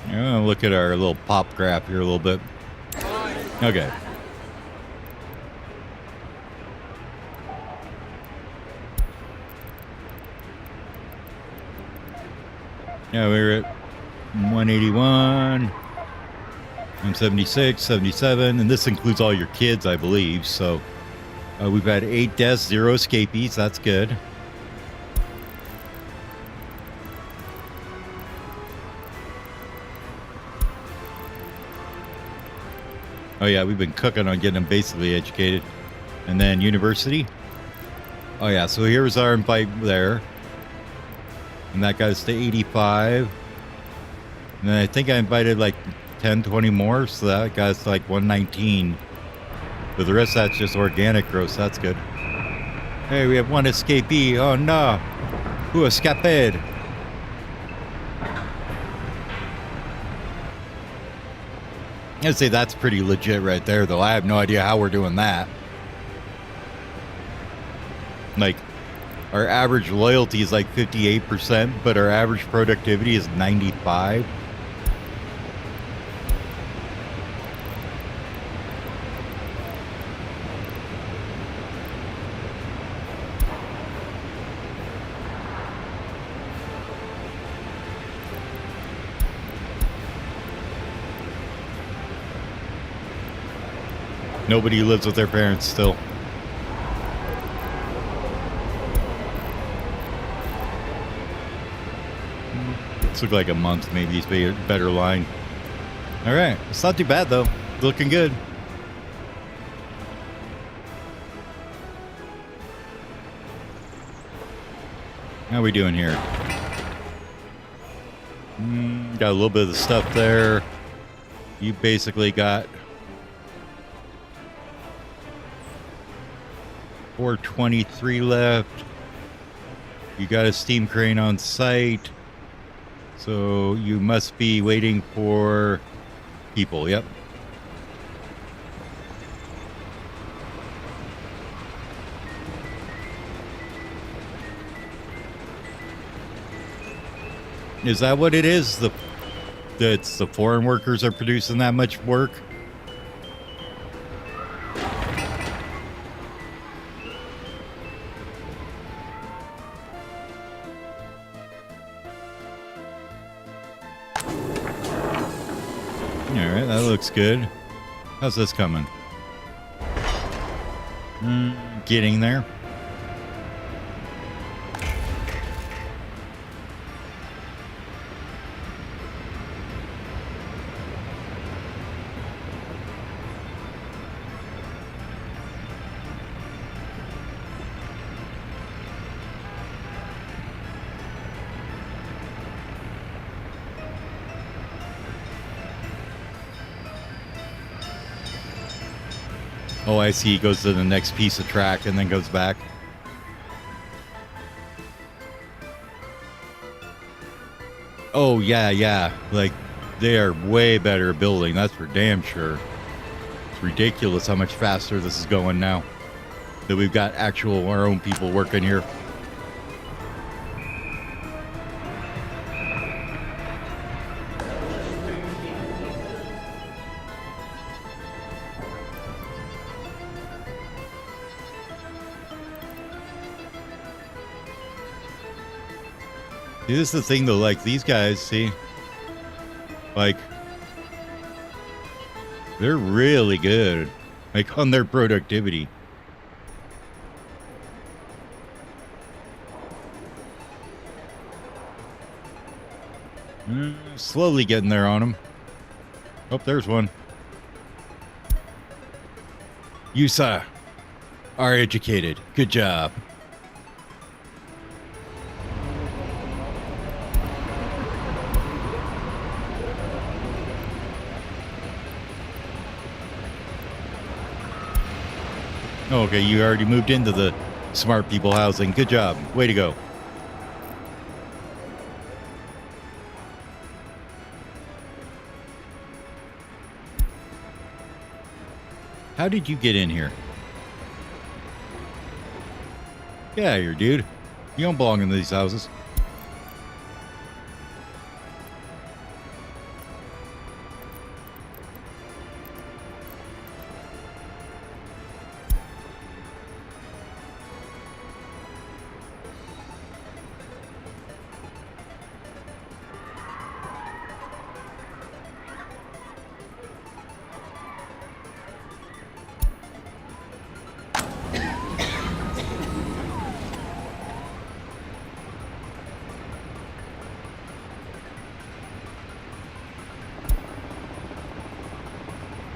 I'm gonna look at our little pop graph here a little bit. Okay. Yeah, we're at 181, 176, 77, and this includes all your kids, I believe. So we've had 8 deaths, 0 escapees. That's good. Oh yeah, we've been cooking on getting them basically educated. And then university. Oh yeah, so here's our invite there. And that got us to 85. And then I think I invited like 10, 20 more, so that got us to like 119. But the rest of that's just organic growth, so that's good. Hey, we have one escapee. Oh no. Who escaped? I'd say that's pretty legit right there, though. I have no idea how we're doing that. Like, our average loyalty is like 58%, but our average productivity is 95. Nobody lives with their parents still. This looks like a month, maybe it's a better line. All right, it's not too bad though. Looking good. How we doing here? Got a little bit of the stuff there. You basically got 423 left. You got a steam crane on site. So you must be waiting for people. Yep. Is that what it is? It's the foreign workers are producing that much work? Alright, that looks good. How's this coming? Getting there. Oh, I see. He goes to the next piece of track and then goes back. Oh, yeah. Like, they are way better at building. That's for damn sure. It's ridiculous how much faster this is going now. That we've got our own people working here. See, this is the thing though, like these guys, see, like they're really good, like on their productivity. Slowly getting there on them. Oh, there's one. You, sir, are educated. Good job. Okay, you already moved into the smart people housing. Good job. Way to go. How did you get in here? Get out of here, dude. You don't belong in these houses.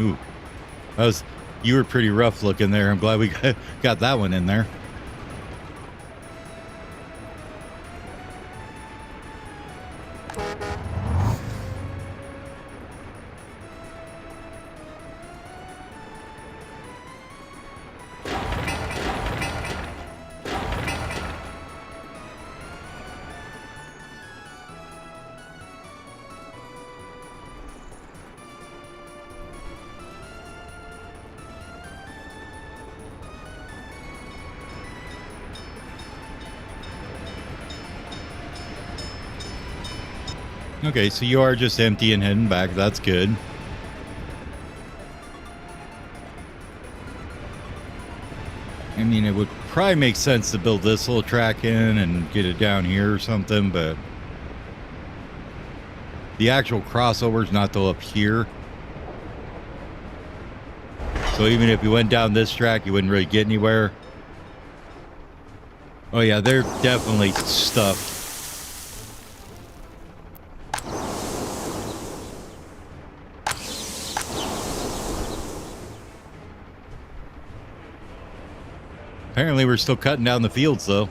Ooh, you were pretty rough looking there. I'm glad we got that one in there. Okay, so you are just empty and heading back. That's good. I mean, it would probably make sense to build this little track in and get it down here or something, but the actual crossover is not till up here. So even if you went down this track, you wouldn't really get anywhere. Oh yeah, they're definitely stuffed. Apparently we're still cutting down the fields though.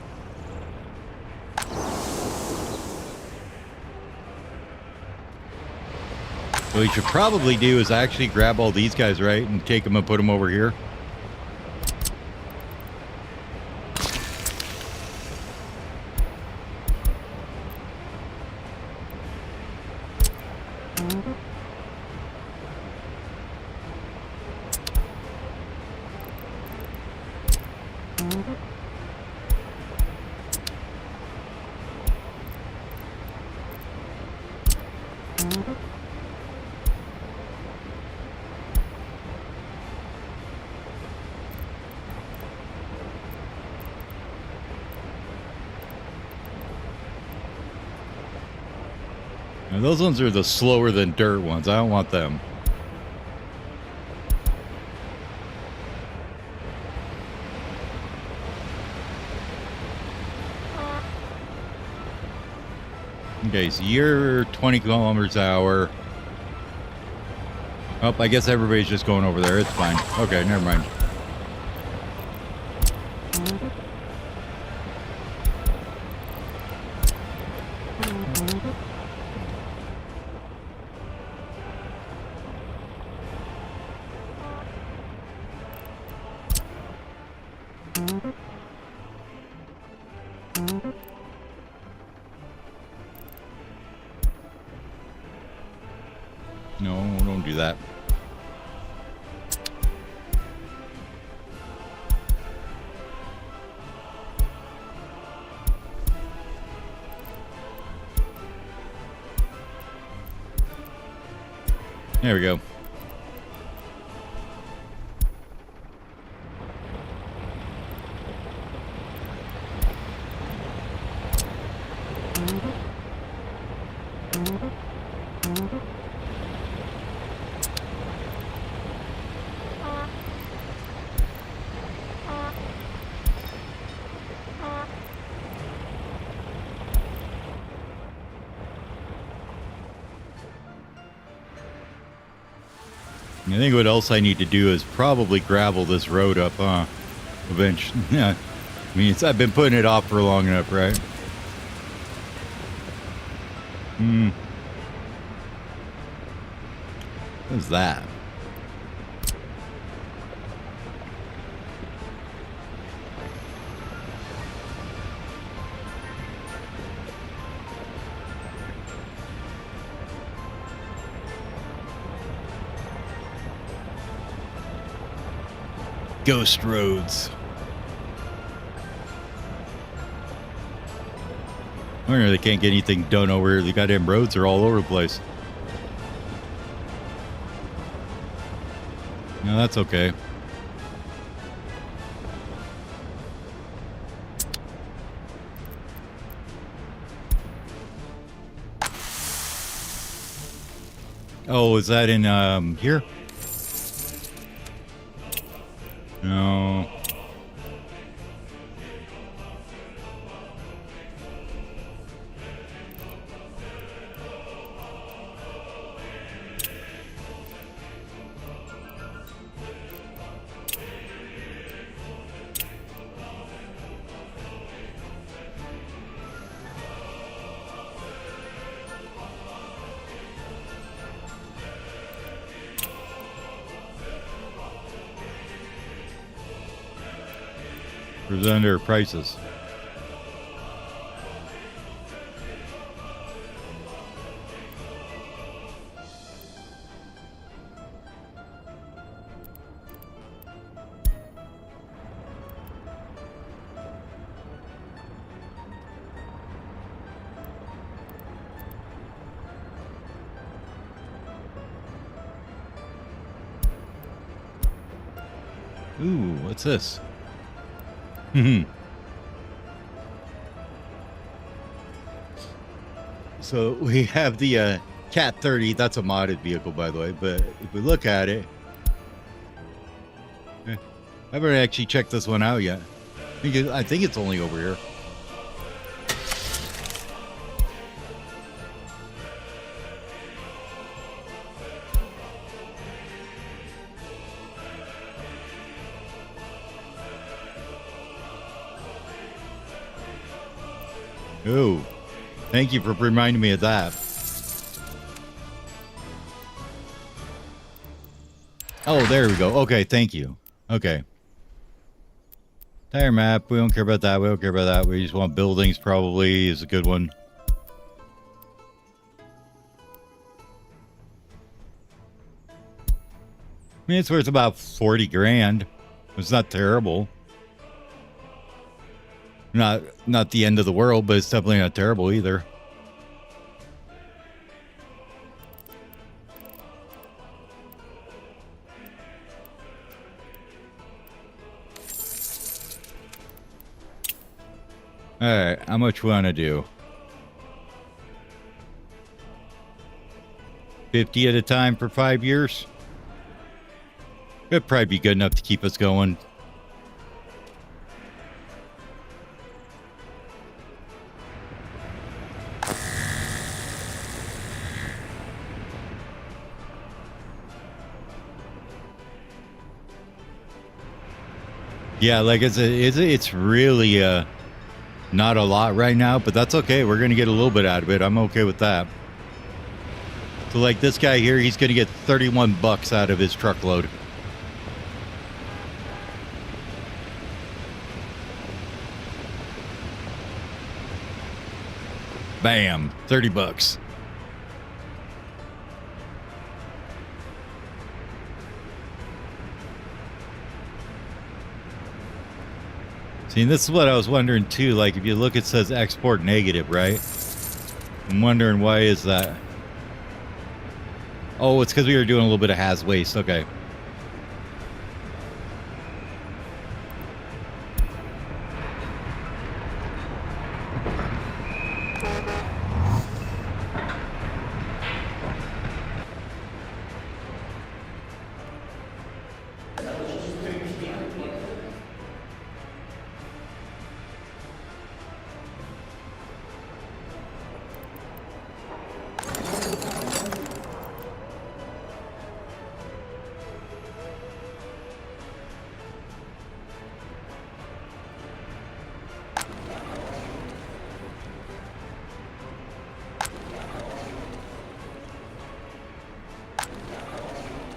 What we should probably do is actually grab all these guys, right, and take them and put them over here. Now, those ones are the slower than dirt ones. I don't want them. Okay, so you're 20 kilometers an hour. Oh, I guess everybody's just going over there. It's fine. Okay, never mind. No, don't do that. There we go. I think what else I need to do is probably gravel this road up, eventually. Yeah. I mean, I've been putting it off for long enough, right? What is that? Ghost roads. I wonder if they can't get anything done over here. The goddamn roads are all over the place. No, that's okay. Oh, is that in here? No. Under prices. Ooh, what's this? Hmm. So we have the Cat 30. That's a modded vehicle, by the way. But if we look at it, I haven't actually checked this one out yet. I think it's only over here. Oh, thank you for reminding me of that. Oh, there we go. Okay, thank you. Okay. Tire map. We don't care about that. We don't care about that. We just want buildings, probably, is a good one. I mean, it's worth about 40 grand. It's not terrible. Not the end of the world, but it's definitely not terrible either. All right, how much we want to do? 50 at a time for 5 years? It'd probably be good enough to keep us going. Yeah, like it's really not a lot right now, but that's okay. We're gonna get a little bit out of it. I'm okay with that. So like this guy here, he's gonna get 31 bucks out of his truckload. Bam, 30 bucks. See, and this is what I was wondering too. Like, if you look, it says export negative, right? I'm wondering why is that? Oh, it's because we were doing a little bit of haz waste. Okay.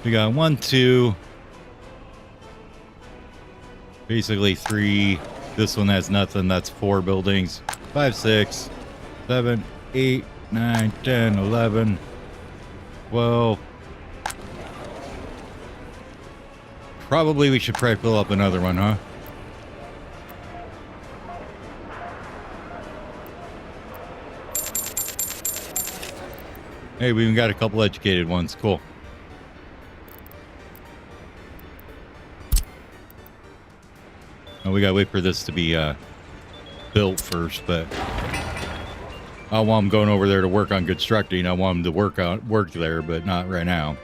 We got 1, 2, basically 3. This one has nothing. That's 4 buildings. 5, 6, 7, 8, 9, 10, 11, 12. Probably we should probably fill up another one, huh? Hey, we even got a couple educated ones. Cool. Oh, we gotta wait for this to be built first, but I want them going over there to work on constructing. I want them to work there, but not right now.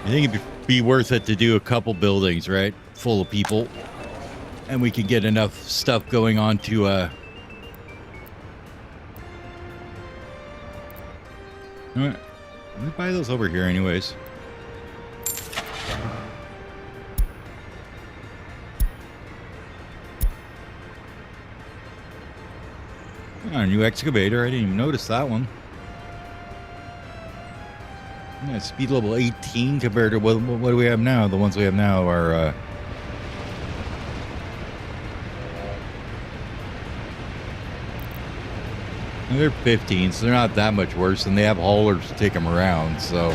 I think it'd be worth it to do a couple buildings, right? Full of people. And we can get enough stuff going on to Let me buy those over here anyways. Oh, new excavator. I didn't even notice that one. Yeah, speed level 18 compared to what do we have now? The ones we have now are they're 15, so they're not that much worse, and they have haulers to take them around, so.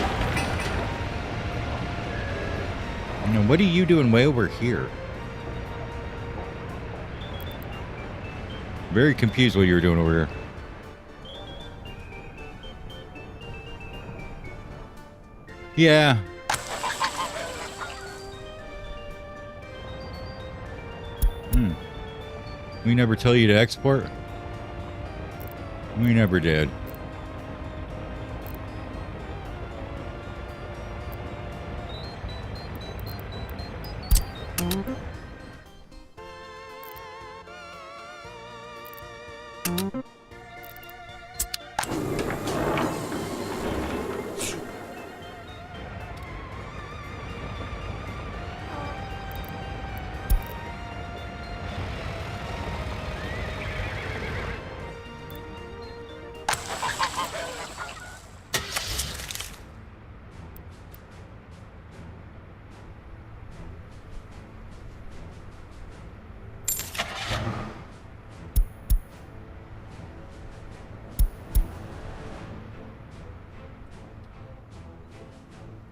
And what are you doing way over here? Very confused what you were doing over here. Yeah. We never tell you to export? We never did.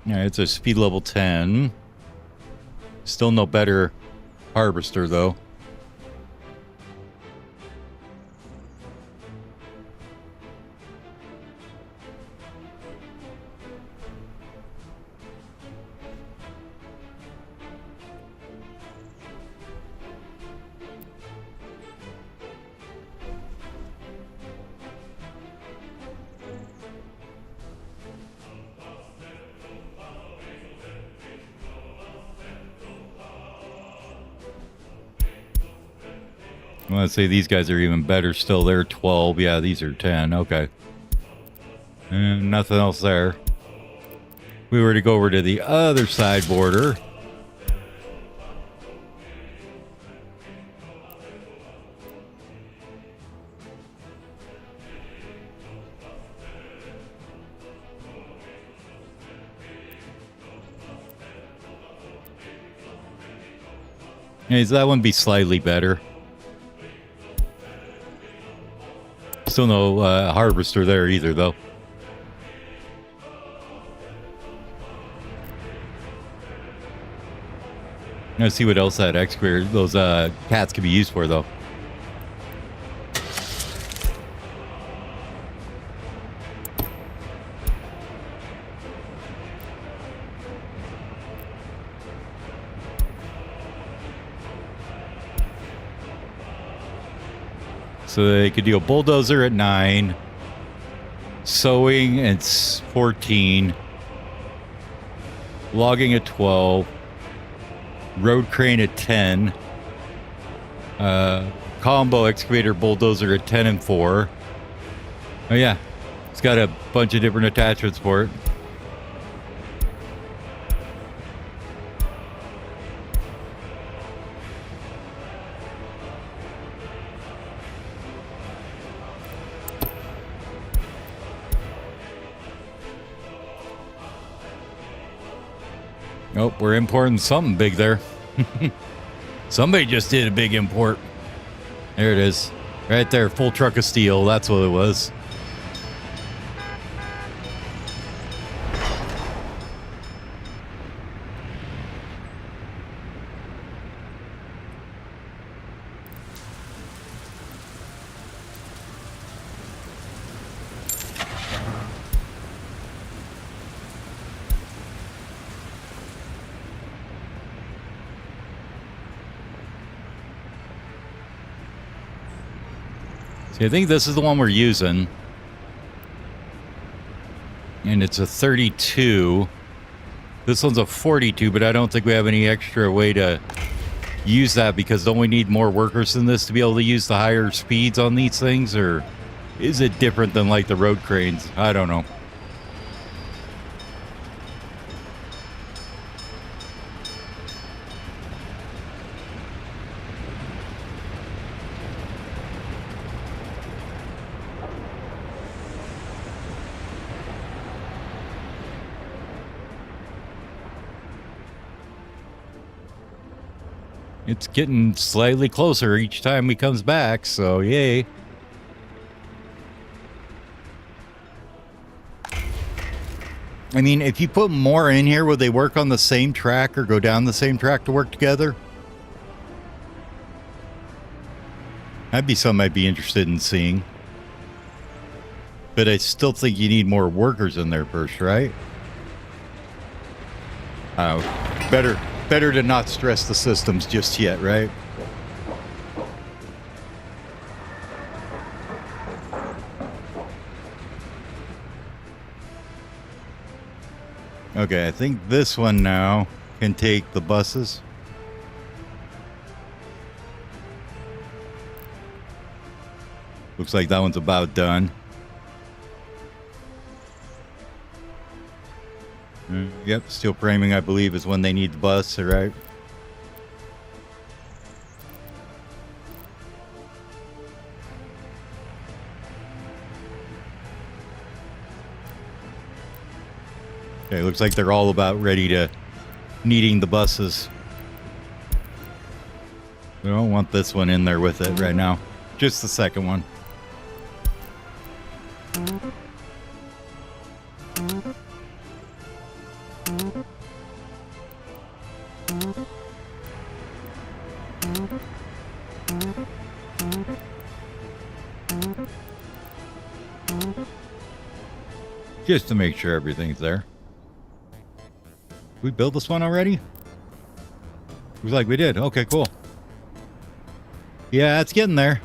Yeah, it's a speed level 10. Still no better harvester, though. I want to say these guys are even better still. They're 12. Yeah, these are 10. Okay. And nothing else there. If we were to go over to the other side border. Yeah, so that one be slightly better. Still no harvester there either, though. Let's see what else that excavator, those cats could be used for, though. So they could do a bulldozer at 9, sowing at 14, logging at 12, road crane at 10, combo excavator bulldozer at 10 and 4. Oh yeah, it's got a bunch of different attachments for it. Oh, we're importing something big there. Somebody just did a big import. There it is. Right there, full truck of steel. That's what it was. See, I think this is the one we're using. And it's a 32. This one's a 42, but I don't think we have any extra way to use that, because don't we need more workers than this to be able to use the higher speeds on these things? Or is it different than like the road cranes? I don't know. It's getting slightly closer each time he comes back, so yay. I mean, if you put more in here, would they work on the same track or go down the same track to work together? That'd be something I'd be interested in seeing. But I still think you need more workers in there first, right? Better to not stress the systems just yet, right? Okay, I think this one now can take the buses. Looks like that one's about done. Yep, steel framing, I believe, is when they need the bus, right? Okay, looks like they're all about ready to needing the buses. We don't want this one in there with it right now. Just the second one. Just to make sure everything's there. We built this one already? Looks like we did. Okay, cool. Yeah, it's getting there.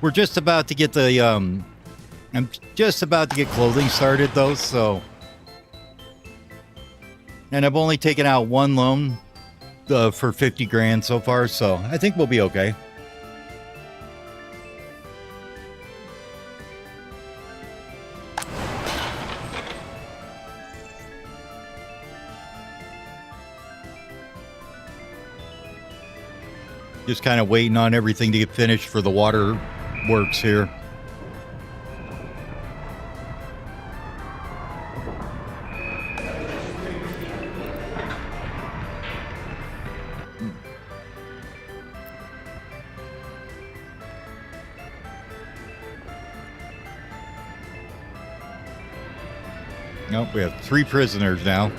We're just about to get the I'm just about to get clothing started though, so. And I've only taken out one loan for 50 grand so far, so I think we'll be okay. Just kind of waiting on everything to get finished for the water works here. Nope, we have 3 prisoners now.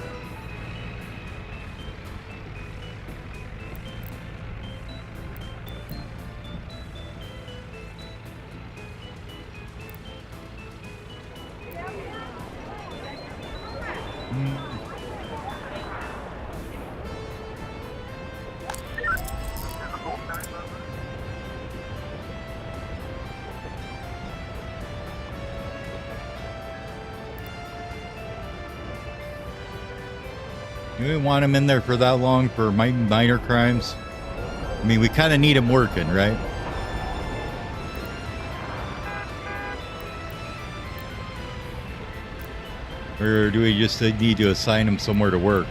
You didn't want him in there for that long for minor crimes. I mean, we kind of need him working, right? Or do we just need to assign him somewhere to work?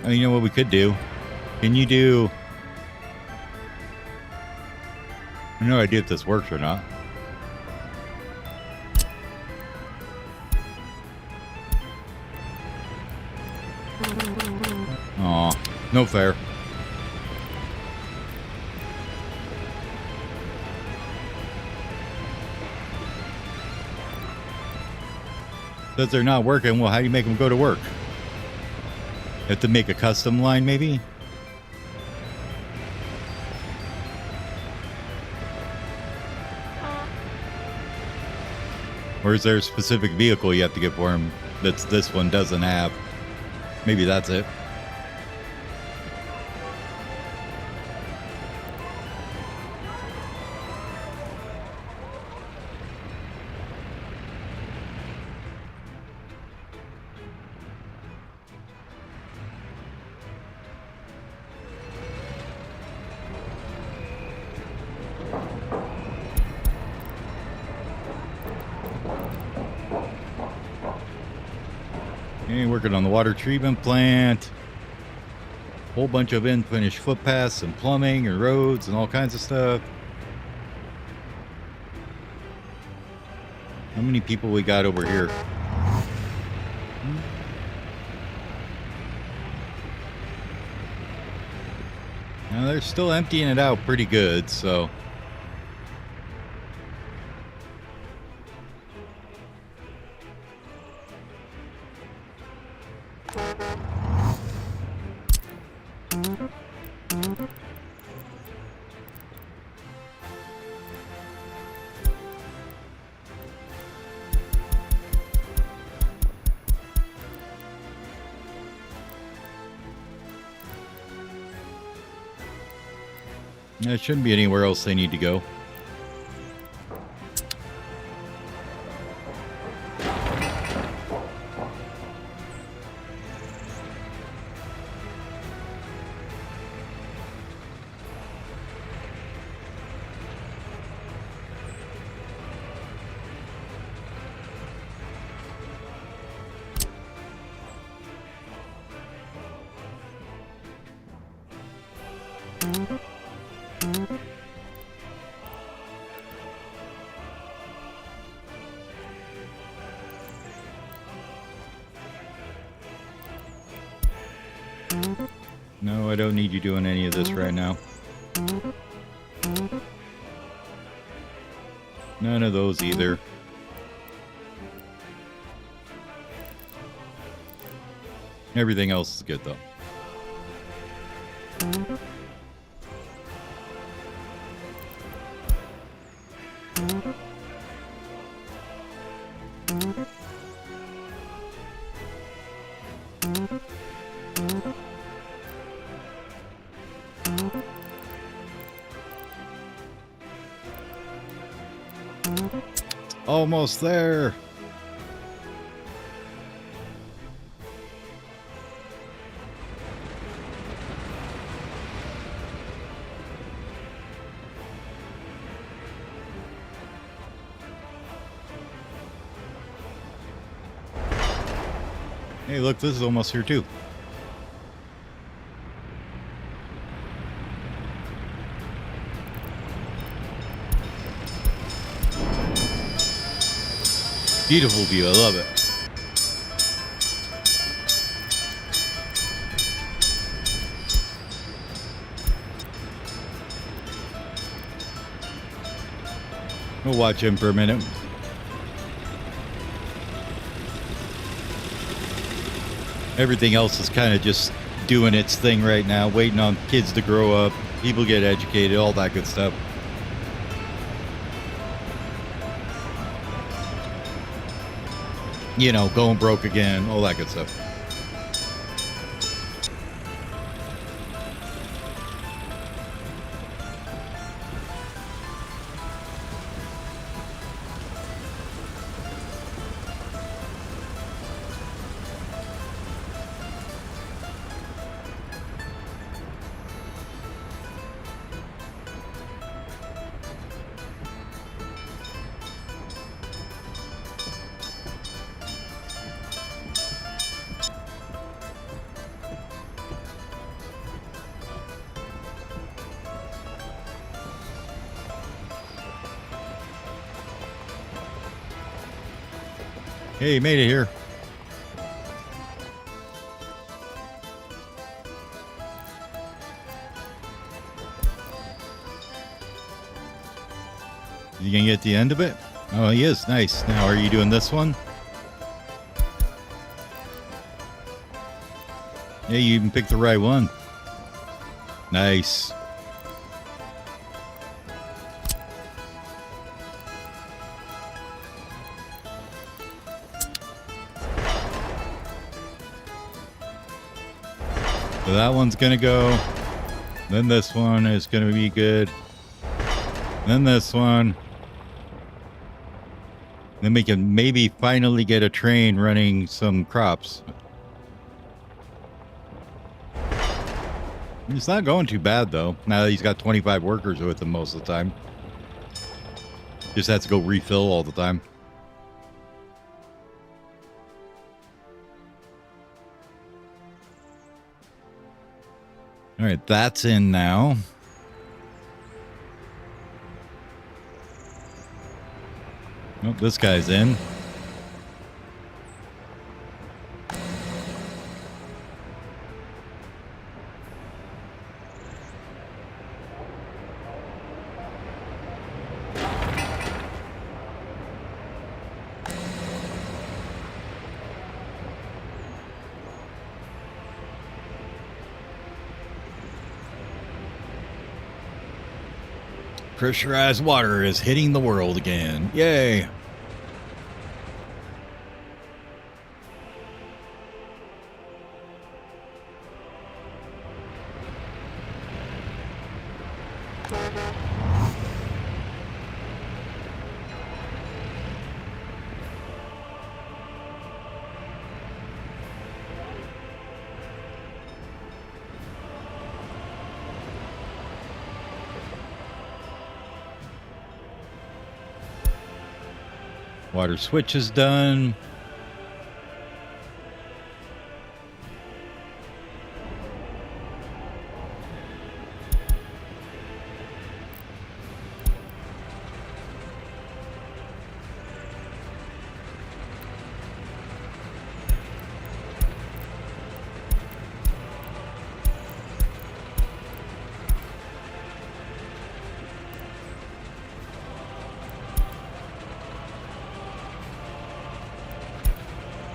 Oh, you know what we could do? Can you do... I have no idea if this works or not. Aw, no fair. Says they're not working. Well, how do you make them go to work? Have to make a custom line, maybe? Or is there a specific vehicle you have to get for him that this one doesn't have? Maybe that's it. Okay, working on the water treatment plant. Whole bunch of unfinished footpaths and plumbing and roads and all kinds of stuff. How many people we got over here? Now they're still emptying it out pretty good, so. There shouldn't be anywhere else they need to go. No, I don't need you doing any of this right now. None of those either. Everything else is good though. Almost there. Hey, look, this is almost here too. Beautiful view, I love it. We'll watch him for a minute. Everything else is kind of just doing its thing right now, waiting on kids to grow up, people get educated, all that good stuff. You know, going broke again, all that good stuff. Hey, made it here. You gonna get the end of it? Oh, he is. Nice. Now, are you doing this one? Yeah, you even picked the right one. Nice. So that one's gonna go. Then this one is gonna be good. Then this one. Then we can maybe finally get a train running some crops. It's not going too bad though. Now that he's got 25 workers with him most of the time. Just has to go refill all the time. All right, that's in now. Oh, this guy's in. Pressurized water is hitting the world again. Yay. Water switch is done.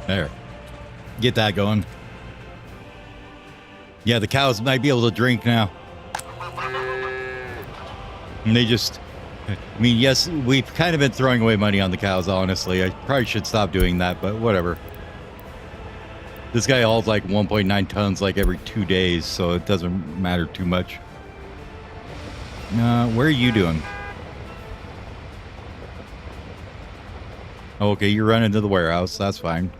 There. Get that going. Yeah, the cows might be able to drink now. And they just... I mean, yes, we've kind of been throwing away money on the cows, honestly. I probably should stop doing that, but whatever. This guy hauls like 1.9 tons like every 2 days, so it doesn't matter too much. Where are you doing? Okay, you're running to the warehouse. That's fine.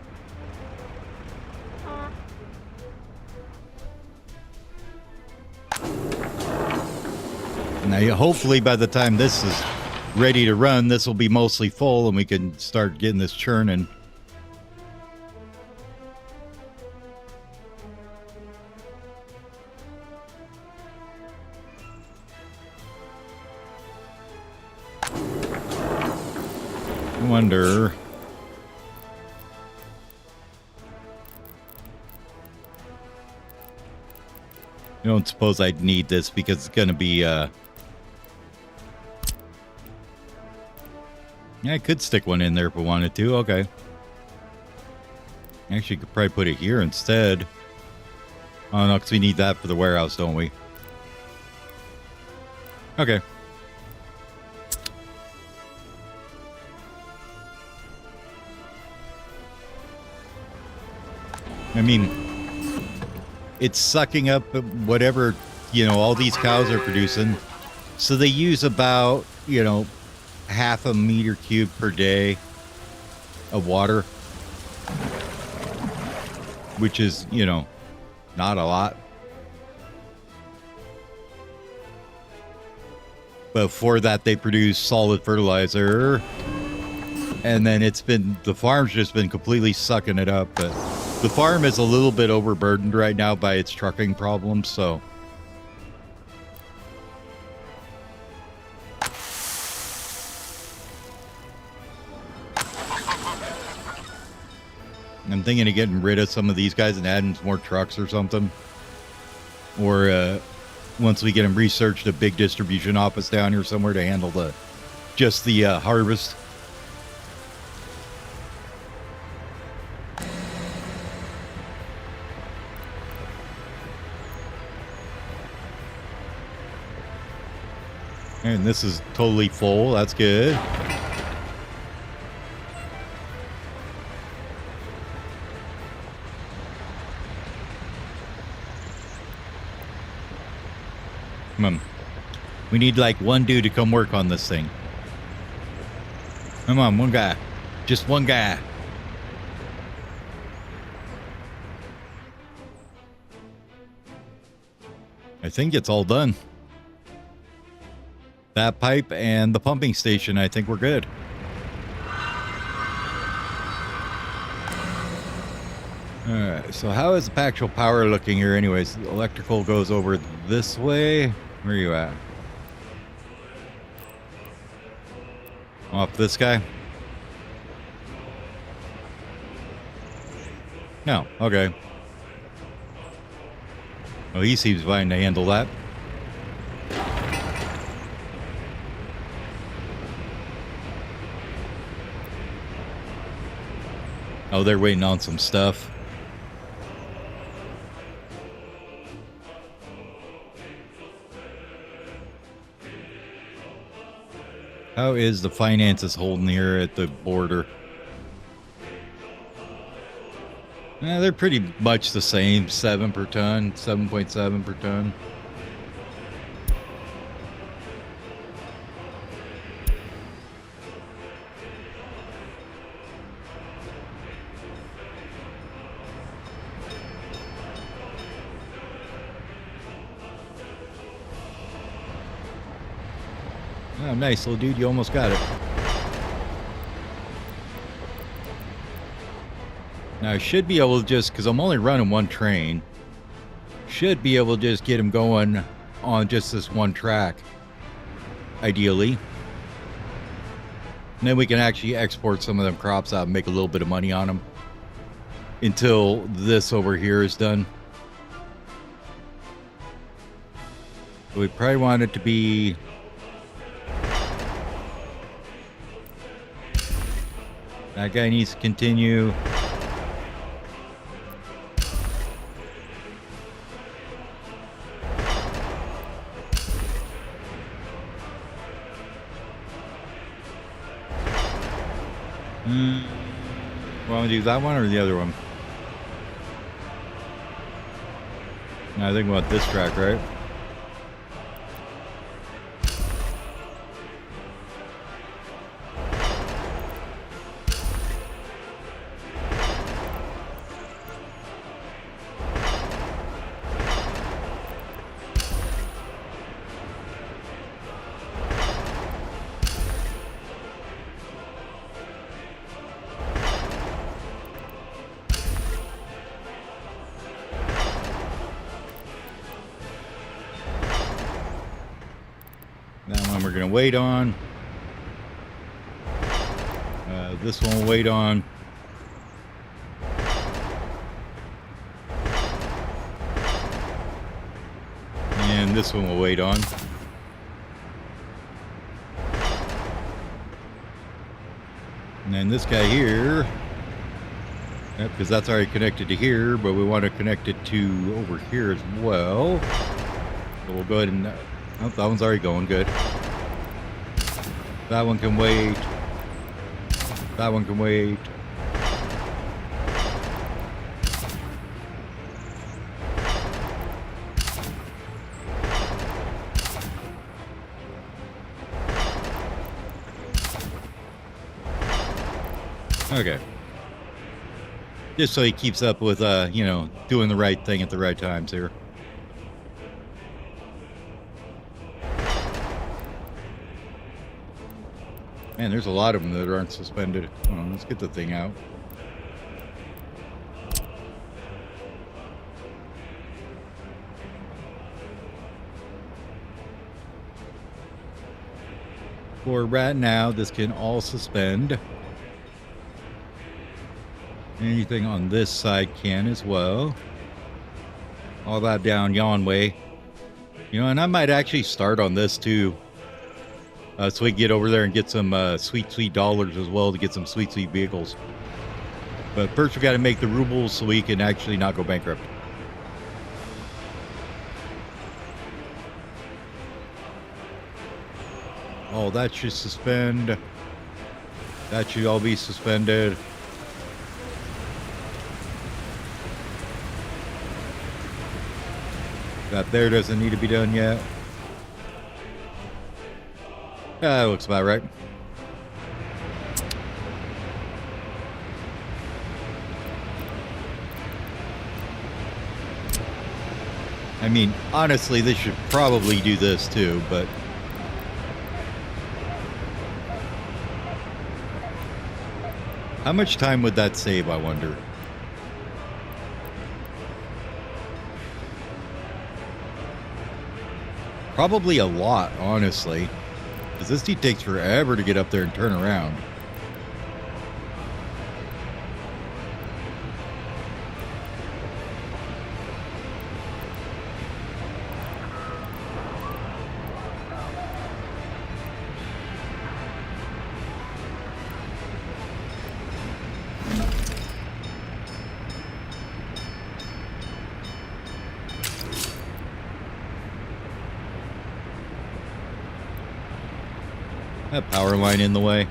Now, hopefully by the time this is ready to run, this will be mostly full and we can start getting this churning. I wonder... I don't suppose I'd need this because it's going to be... Yeah, I could stick one in there if I wanted to. Okay. Actually, could probably put it here instead. Oh, no, because we need that for the warehouse, don't we? Okay. I mean, it's sucking up whatever, you know, all these cows are producing. So they use about, you know, half a meter cubed per day of water, which is, you know, not a lot. But for that, they produce solid fertilizer, and then the farm's just been completely sucking it up. But the farm is a little bit overburdened right now by its trucking problems, so. I'm thinking of getting rid of some of these guys and adding some more trucks or something. Or once we get them researched, a big distribution office down here somewhere to handle just the harvest. And this is totally full. That's good. Come on. We need like one dude to come work on this thing. Come on, one guy. Just one guy. I think it's all done. That pipe and the pumping station, I think we're good. Alright, so how is the actual power looking here anyways? The electrical goes over this way. Where are you at? Off this guy? No, okay. Well, he seems fine to handle that. Oh, they're waiting on some stuff. How is the finances holding here at the border? They're pretty much the same. 7 per ton, 7.7 per ton. Oh, nice, little dude. You almost got it. Now, I should be able to just, because I'm only running one train, should be able to just get him going on just this one track, ideally. And then we can actually export some of them crops out and make a little bit of money on them until this over here is done. We probably want it to be... That guy needs to continue. Want to do that one or the other one? No, I think we want this track, right? That one we're going to wait on. This one we'll wait on. And this one we'll wait on. And then this guy here. Yep, because that's already connected to here, but we want to connect it to over here as well. So we'll go ahead and... Oh, that one's already going good. That one can wait. That one can wait. Okay. Just so he keeps up with, you know, doing the right thing at the right times here. Man, there's a lot of them that aren't suspended. Oh, let's get the thing out. For right now, this can all suspend. Anything on this side can as well. All that down yon way. You know, and I might actually start on this too. So we can get over there and get some sweet, sweet dollars as well to get some sweet, sweet vehicles. But first we got to make the rubles so we can actually not go bankrupt. Oh, that should suspend. That should all be suspended. That there doesn't need to be done yet. That looks about right. I mean, honestly, this should probably do this too, but... How much time would that save, I wonder? Probably a lot, honestly. Because this dude takes forever to get up there and turn around. That power line in the way?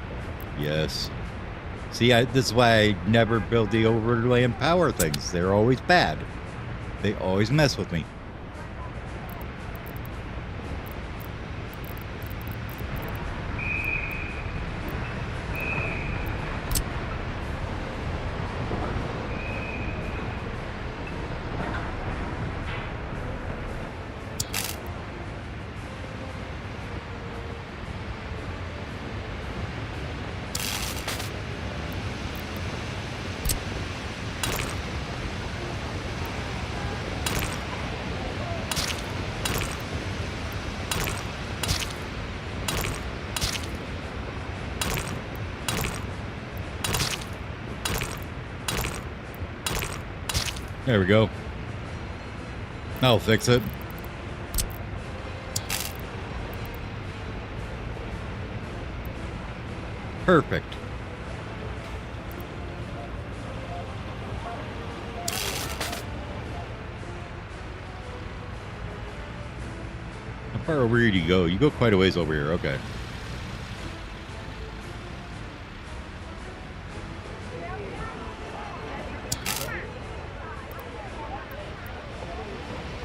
Yes. See, this is why I never build the overland power things. They're always bad. They always mess with me. There we go. That'll fix it. Perfect. How far over here do you go? You go quite a ways over here. Okay.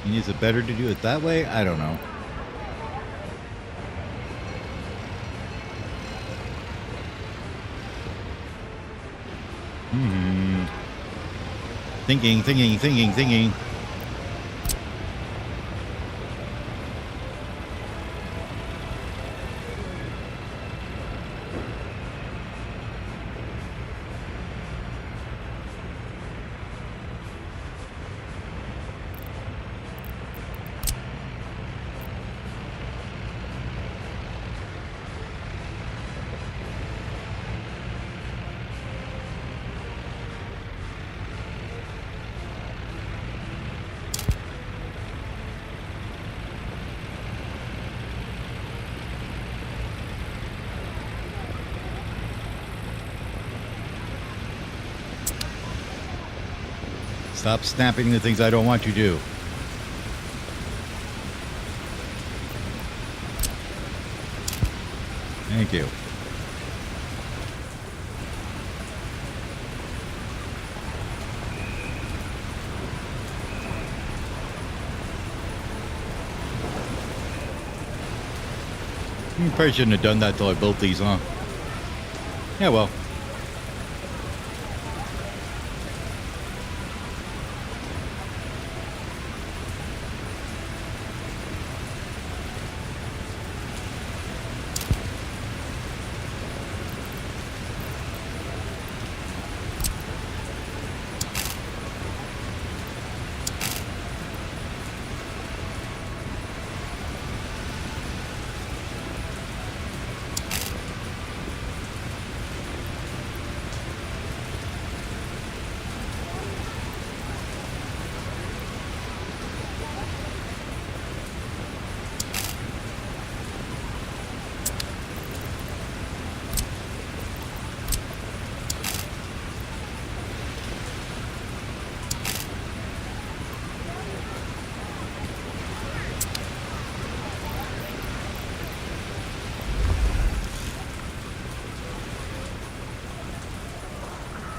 And is it better to do it that way? I don't know. Thinking. Stop snapping the things I don't want you to do. Thank you. Probably shouldn't have done that till I built these, huh? Yeah, well.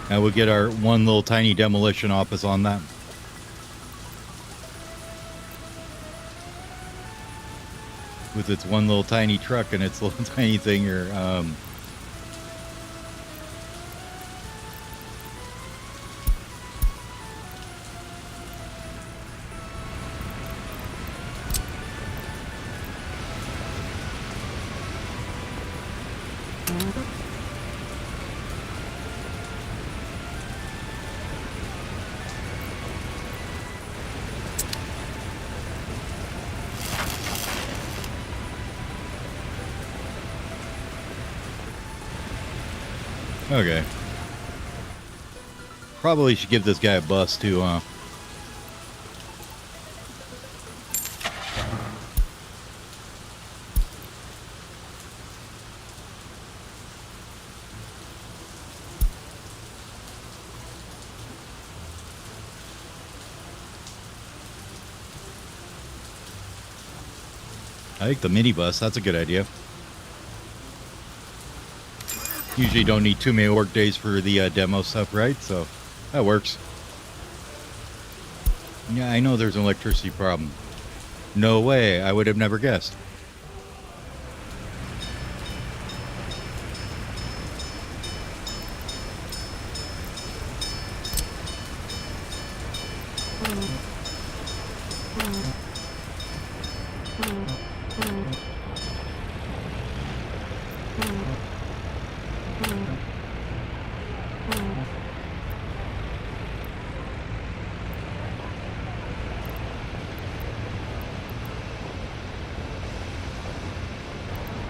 And we'll get our one little tiny demolition office on that. With its one little tiny truck and its little tiny thing here. Okay. Probably should give this guy a bus too, huh? I think the minibus, that's a good idea. Usually don't need too many work days for the demo stuff, right? So that works. Yeah, I know there's an electricity problem. No way, I would have never guessed.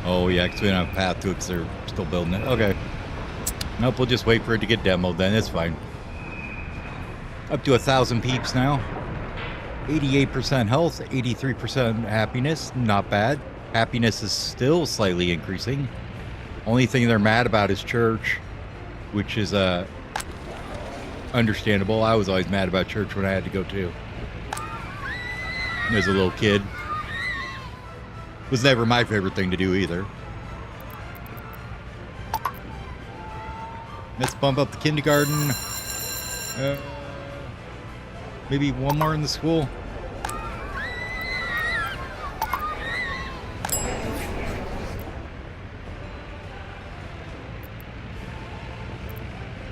Oh yeah, because we don't have a path to it because they're still building it. Okay. Nope, we'll just wait for it to get demoed then. It's fine. Up to 1,000 peeps now. 88% health, 83% happiness. Not bad. Happiness is still slightly increasing. Only thing they're mad about is church, which is understandable. I was always mad about church when I had to go too. As a little kid. Was never my favorite thing to do either. Let's bump up the kindergarten. Maybe one more in the school.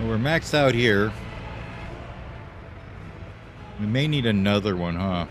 Well, we're maxed out here. We may need another one, huh?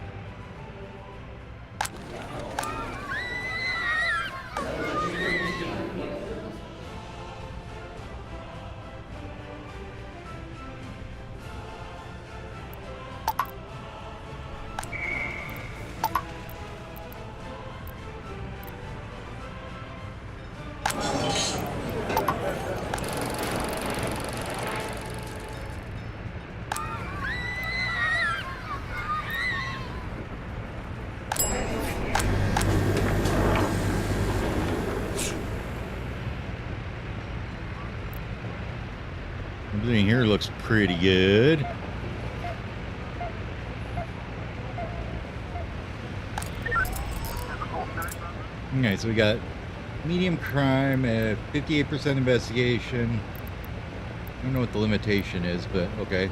Everything here looks pretty good. Okay, so we got medium crime at 58% investigation. I don't know what the limitation is, but okay.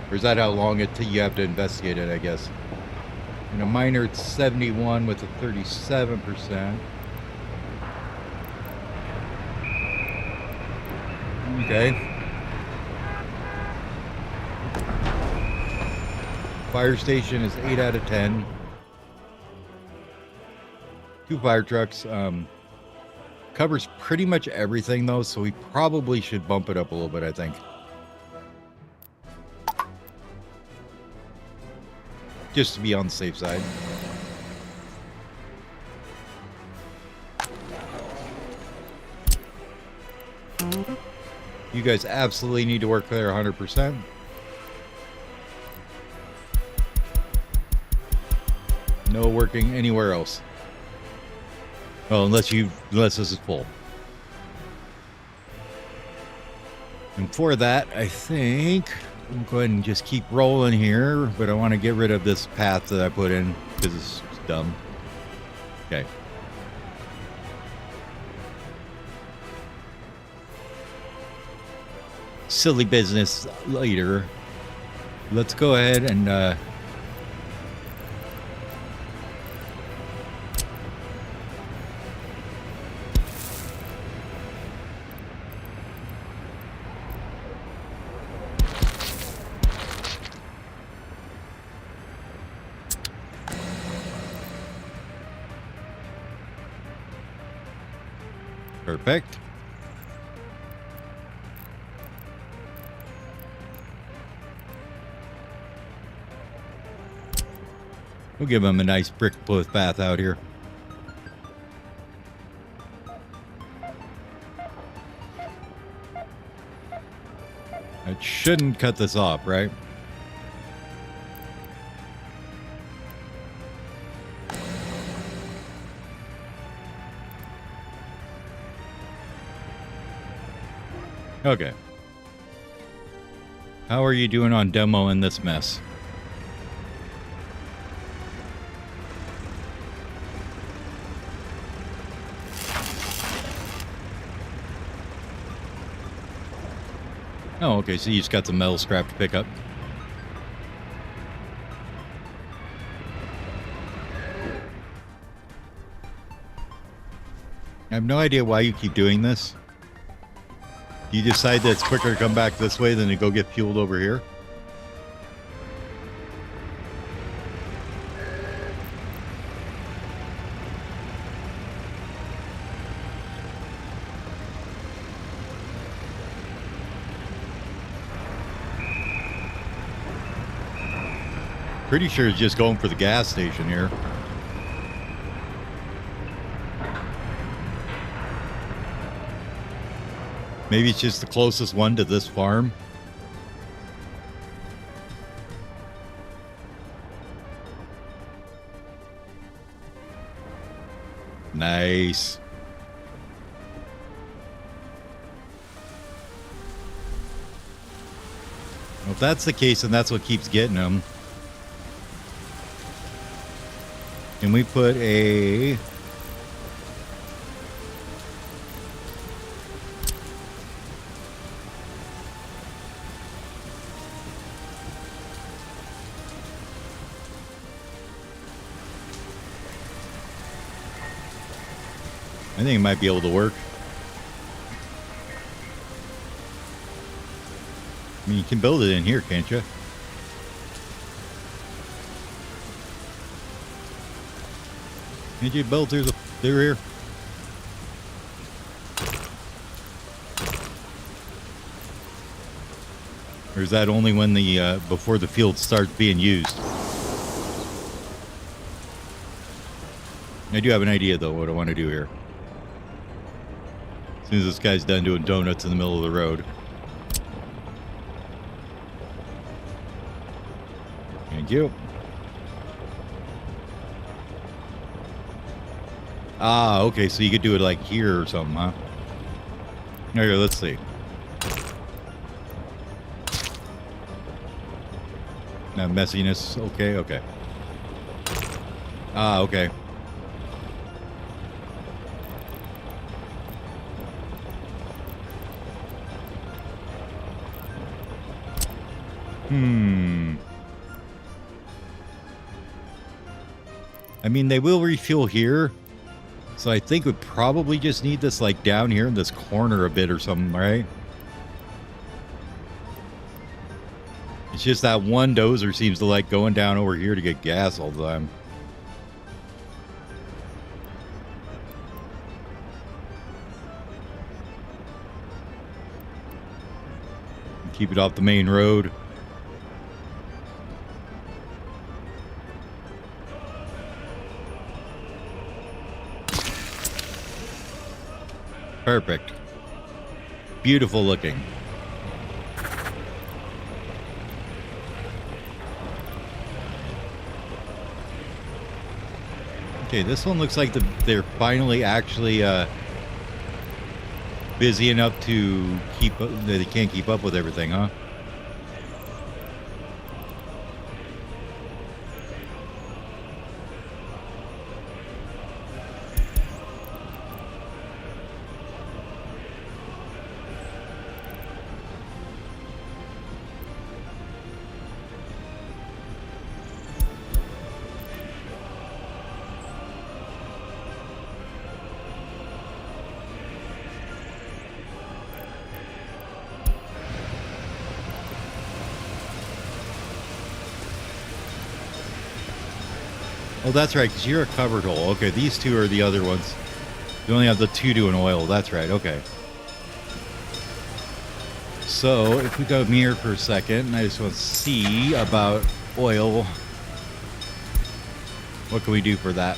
Or is that how long you have to investigate it, I guess? And a minor, it's 71 with a 37%. Okay. Fire station is 8 out of 10. 2 fire trucks. Covers pretty much everything though, so we probably should bump it up a little bit, I think. Just to be on the safe side. You guys absolutely need to work there 100%. No working anywhere else. Well, unless this is full. And for that, I think I'll go ahead and just keep rolling here, but I want to get rid of this path that I put in because it's dumb. Okay. Silly business later. Let's go ahead and perfect. We'll give him a nice brick path out here. It shouldn't cut this off, right? Okay. How are you doing on demo in this mess? Oh, okay, so you just got some metal scrap to pick up. I have no idea why you keep doing this. You decide that it's quicker to come back this way than to go get fueled over here? Pretty sure it's just going for the gas station here. Maybe it's just the closest one to this farm. Nice. Well, if that's the case, and that's what keeps getting them. Can we put a... I think it might be able to work. I mean, you can build it in here, can't you? Can't you build through here? Or is that only when the before the field starts being used? I do have an idea though what I want to do here. As soon as this guy's done doing donuts in the middle of the road. Thank you. Ah, okay, so you could do it like here or something, huh? Okay, let's see. Now messiness, okay, okay. Ah, okay. I mean, they will refuel here. So I think we probably just need this like down here in this corner a bit or something, right? It's just that one dozer seems to like going down over here to get gas all the time. Keep it off the main road. Perfect. Beautiful looking. Okay, this one looks like they're finally actually busy enough to keep that they can't keep up with everything, huh? Oh, that's right, because you're a covered hole. Okay, these two are the other ones. You only have the two doing oil. That's right, okay. So, if we go here for a second, I just want to see about oil. What can we do for that?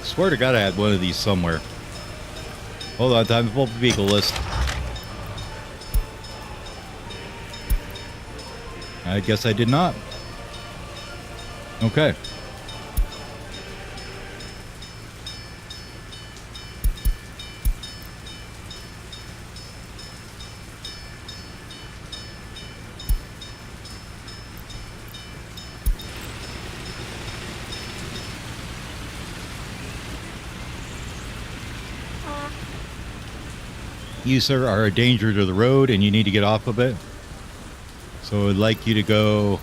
Swear to God I had one of these somewhere. Hold on, time to pull up the vehicle list. I guess I did not. Okay. You, sir, are a danger to the road and you need to get off a bit. So I'd like you to go...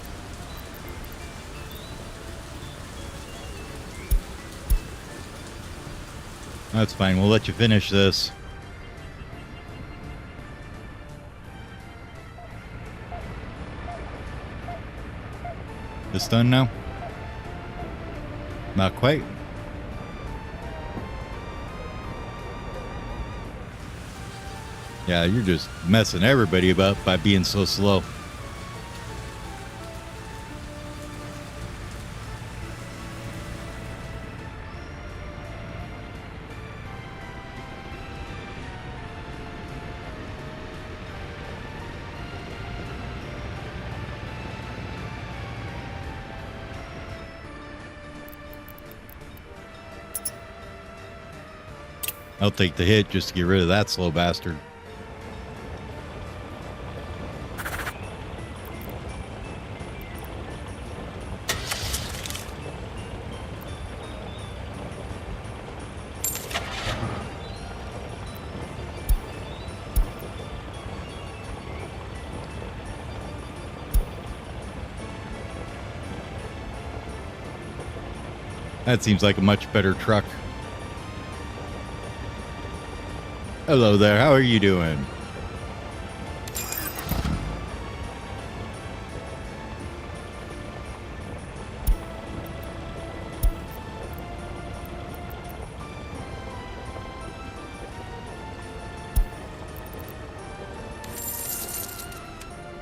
That's fine. We'll let you finish this. This done now? Not quite. Yeah, you're just messing everybody about by being so slow. I'll take the hit just to get rid of that slow bastard. That seems like a much better truck. Hello there, how are you doing?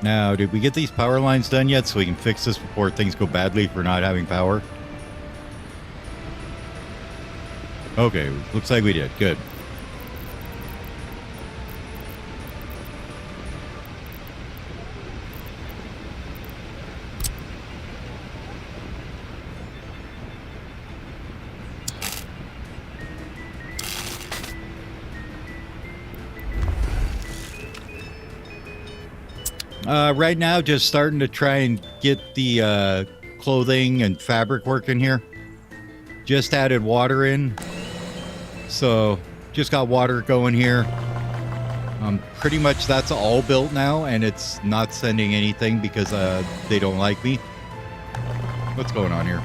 Now, did we get these power lines done yet so we can fix this before things go badly for not having power? Okay, looks like we did. Good. Right now, just starting to try and get the clothing and fabric work in here. Just added water in. So, just got water going here. Pretty much that's all built now, and it's not sending anything because they don't like me. What's going on here?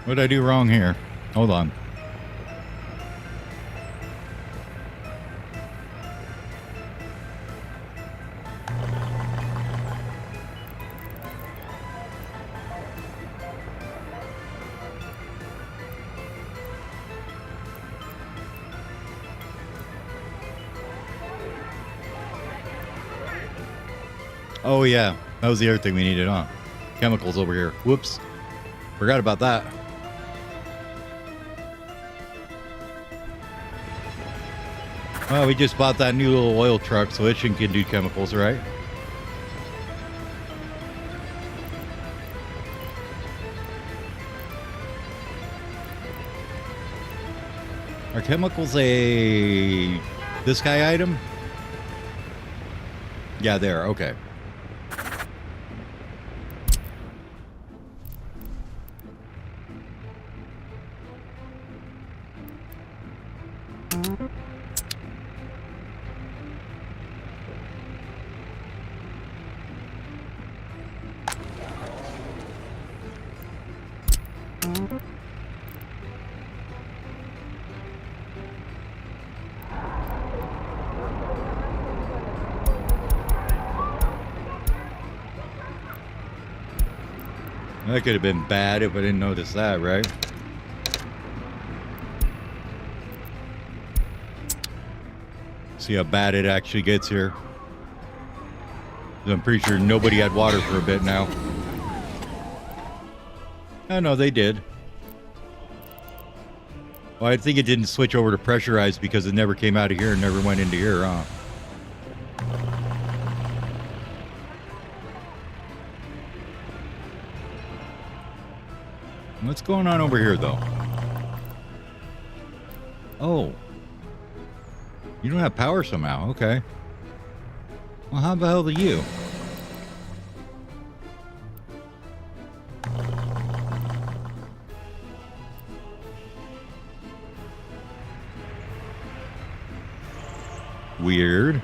What did I do wrong here? Hold on. Oh yeah, that was the other thing we needed, huh? Chemicals over here. Whoops. Forgot about that. Well, we just bought that new little oil truck, so it can do chemicals, right? Are chemicals a this guy item? Yeah, there. Okay. That could have been bad if I didn't notice that, right? See how bad it actually gets here. I'm pretty sure nobody had water for a bit now. Oh, no, they did. Well, I think it didn't switch over to pressurized because it never came out of here and never went into here, huh? What's going on over here, though? Oh. You don't have power somehow. Okay. Well, how the hell do you? Weird.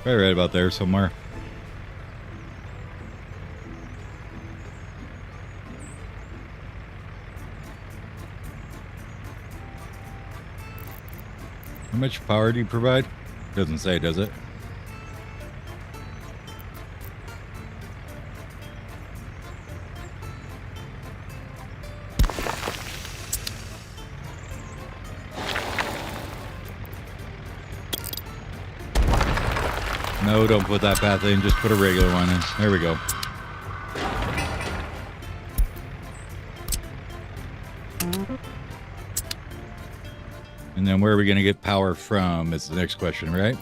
Probably right about there somewhere. How much power do you provide? Doesn't say, does it? No, don't put that path in. Just put a regular one in. There we go. And then where are we going to get power from is the next question, right?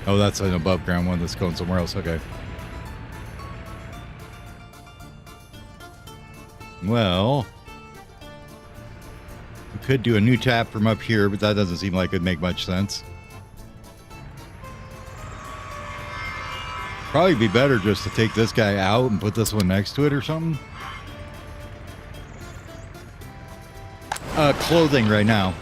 Oh, that's an above ground one that's going somewhere else. Okay. Well, we could do a new tap from up here, but that doesn't seem like it'd make much sense. Probably be better just to take this guy out and put this one next to it or something. Clothing right now.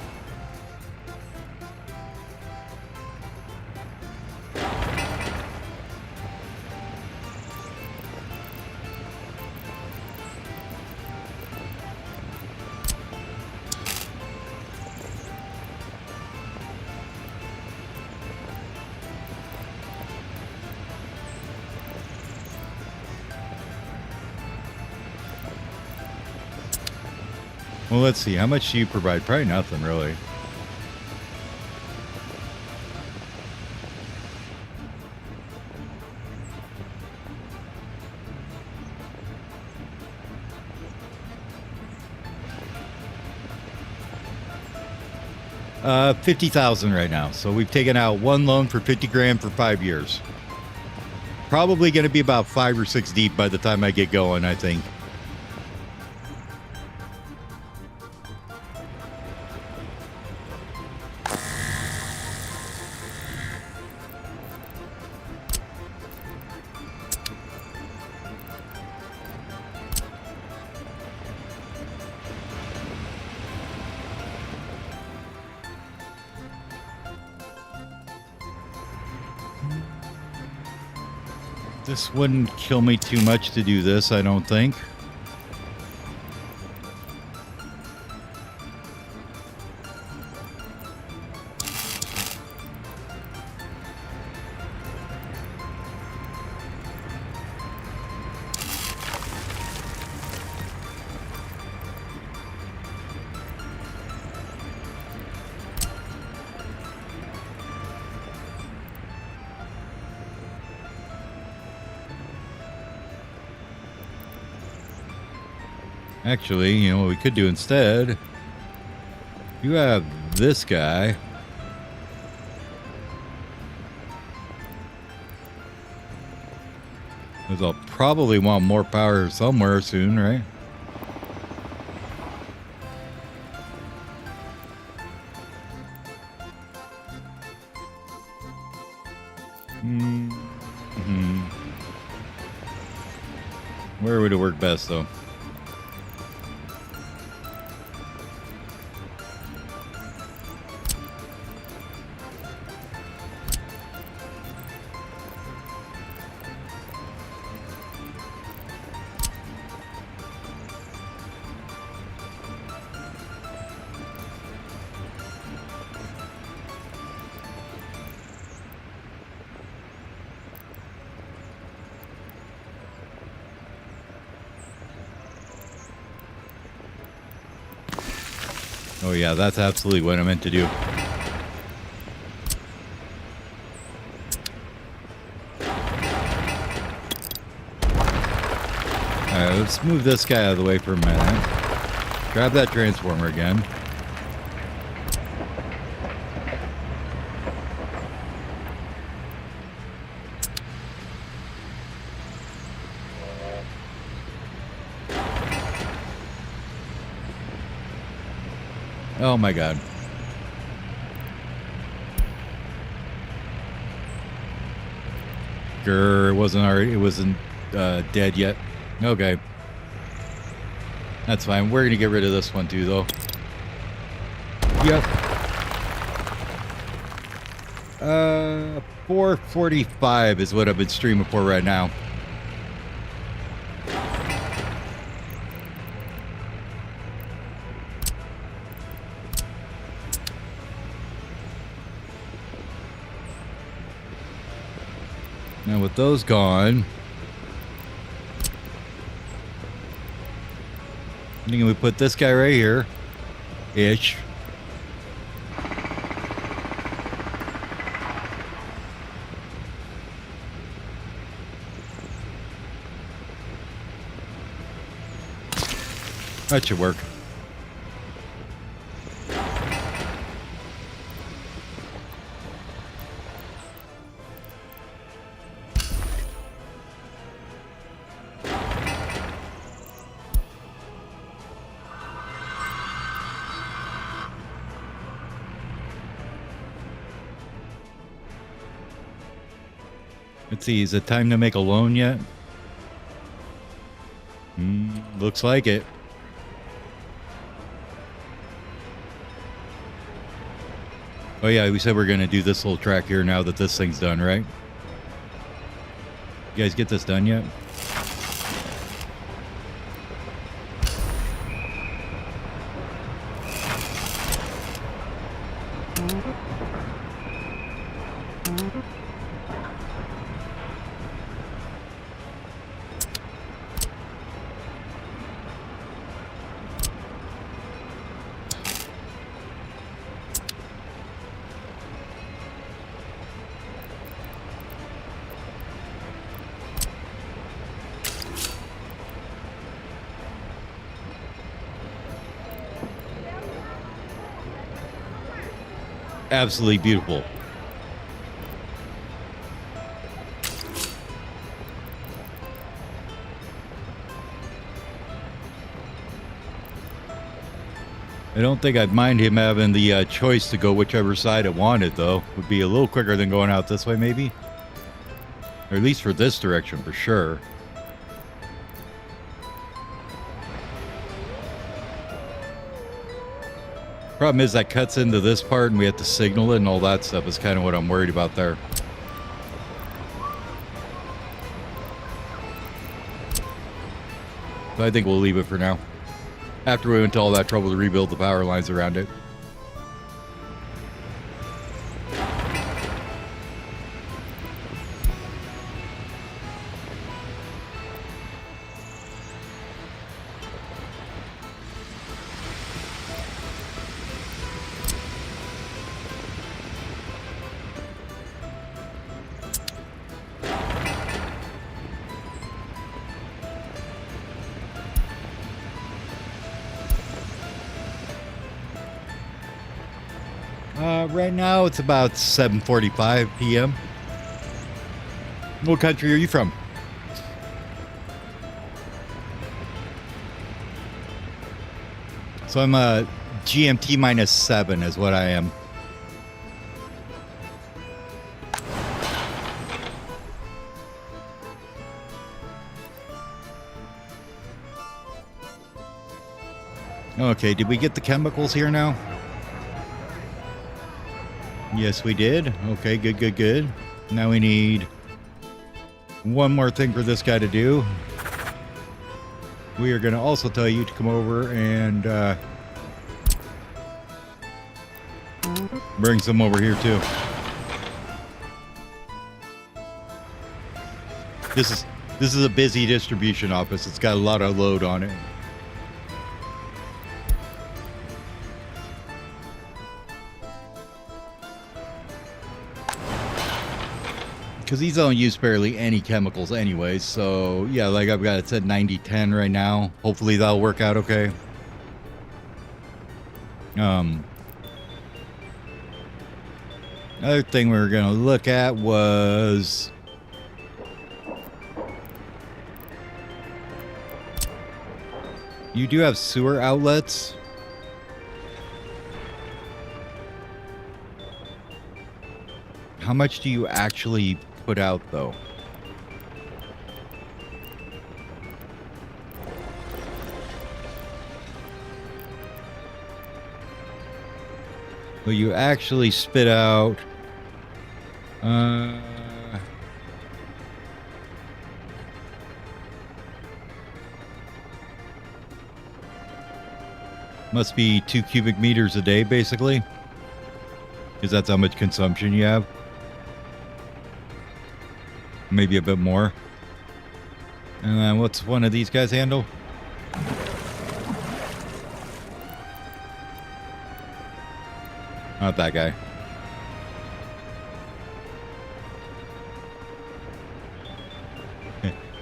Well, let's see. How much do you provide? Probably nothing, really. $50,000 right now. So we've taken out one loan for 50 grand for 5 years. Probably going to be about 5 or 6 deep by the time I get going, I think. This wouldn't kill me too much to do this, I don't think. Actually, you know what we could do instead? You have this guy. Because I'll probably want more power somewhere soon, right? Where would it work best, though? Oh yeah, that's absolutely what I meant to do. Alright, let's move this guy out of the way for a minute. Grab that transformer again. Oh my god. Grr, it wasn't dead yet. Okay. That's fine. We're gonna get rid of this one too, though. Yep. 4:45 is what I've been streaming for right now. Now with those gone, I think we put this guy right here, ish. That should work. Let's see, is it time to make a loan yet? Looks like it. Oh yeah, we said we're gonna do this little track here now that this thing's done, right? You guys get this done yet? Absolutely beautiful. I don't think I'd mind him having the choice to go whichever side it wanted, though. Would be a little quicker than going out this way, maybe. Or at least for this direction, for sure. Problem is that cuts into this part and we have to signal it and all that stuff is kind of what I'm worried about there. So I think we'll leave it for now. After we went to all that trouble to rebuild the power lines around it. Right now it's about 7:45 p.m. What country are you from? So I'm GMT -7 is what I am. Okay, did we get the chemicals here now? Yes, we did. Okay, good, good, good. Now we need one more thing for this guy to do. We are going to also tell you to come over and bring some over here too. This is a busy distribution office. It's got a lot of load on it. Because these don't use barely any chemicals anyways, so yeah, like I've got it set 90-10 right now. Hopefully that'll work out okay. Another thing we were going to look at was you do have sewer outlets. how much do you actually put out, though? Well, you actually spit out... must be 2 cubic meters a day, basically. Because that's how much consumption you have. Maybe a bit more. And then what's one of these guys handle? Not that guy.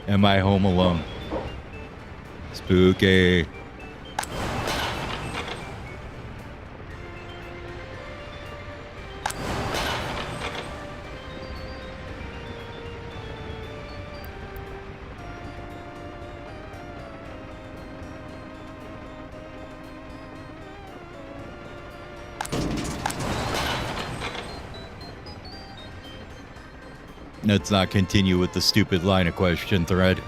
Am I home alone? Spooky. Let's not continue with the stupid line of question thread.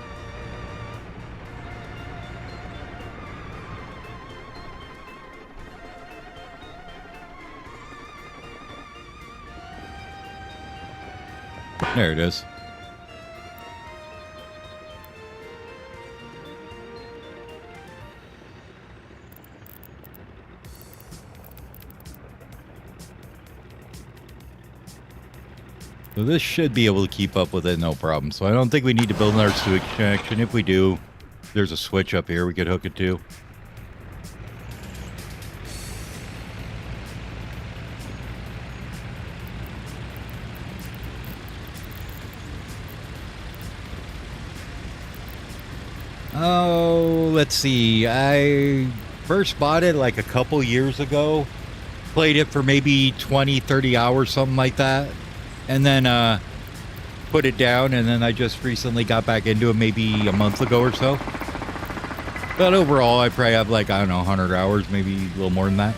There it is. So this should be able to keep up with it, no problem. So I don't think we need to build another sewage connection. If we do, there's a switch up here we could hook it to. Oh, let's see. I first bought it like a couple years ago. Played it for maybe 20, 30 hours, something like that. And then put it down, and then I just recently got back into it maybe a month ago or so. But overall, I probably have like, I don't know, 100 hours, maybe a little more than that.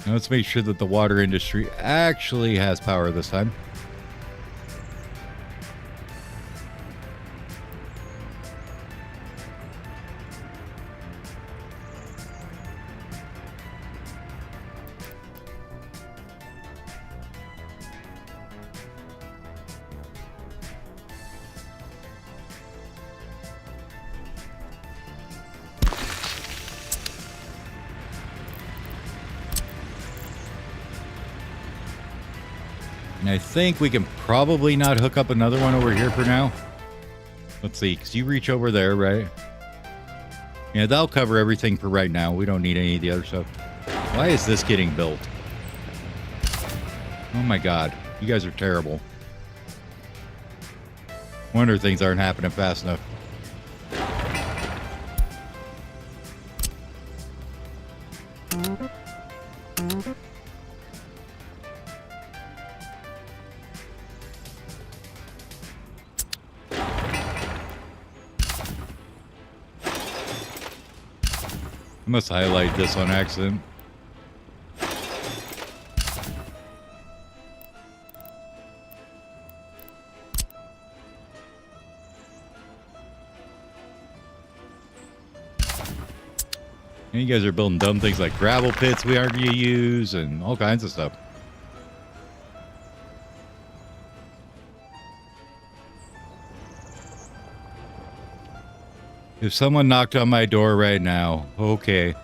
Now let's make sure that the water industry actually has power this time. And I think we can probably not hook up another one over here for now. Let's see, because you reach over there, right? Yeah, that'll cover everything for right now. We don't need any of the other stuff. Why is this getting built? Oh my god, you guys are terrible. Wonder things aren't happening fast enough. I must highlight this on accident. And you guys are building dumb things like gravel pits we aren't going to use and all kinds of stuff. If someone knocked on my door right now, okay.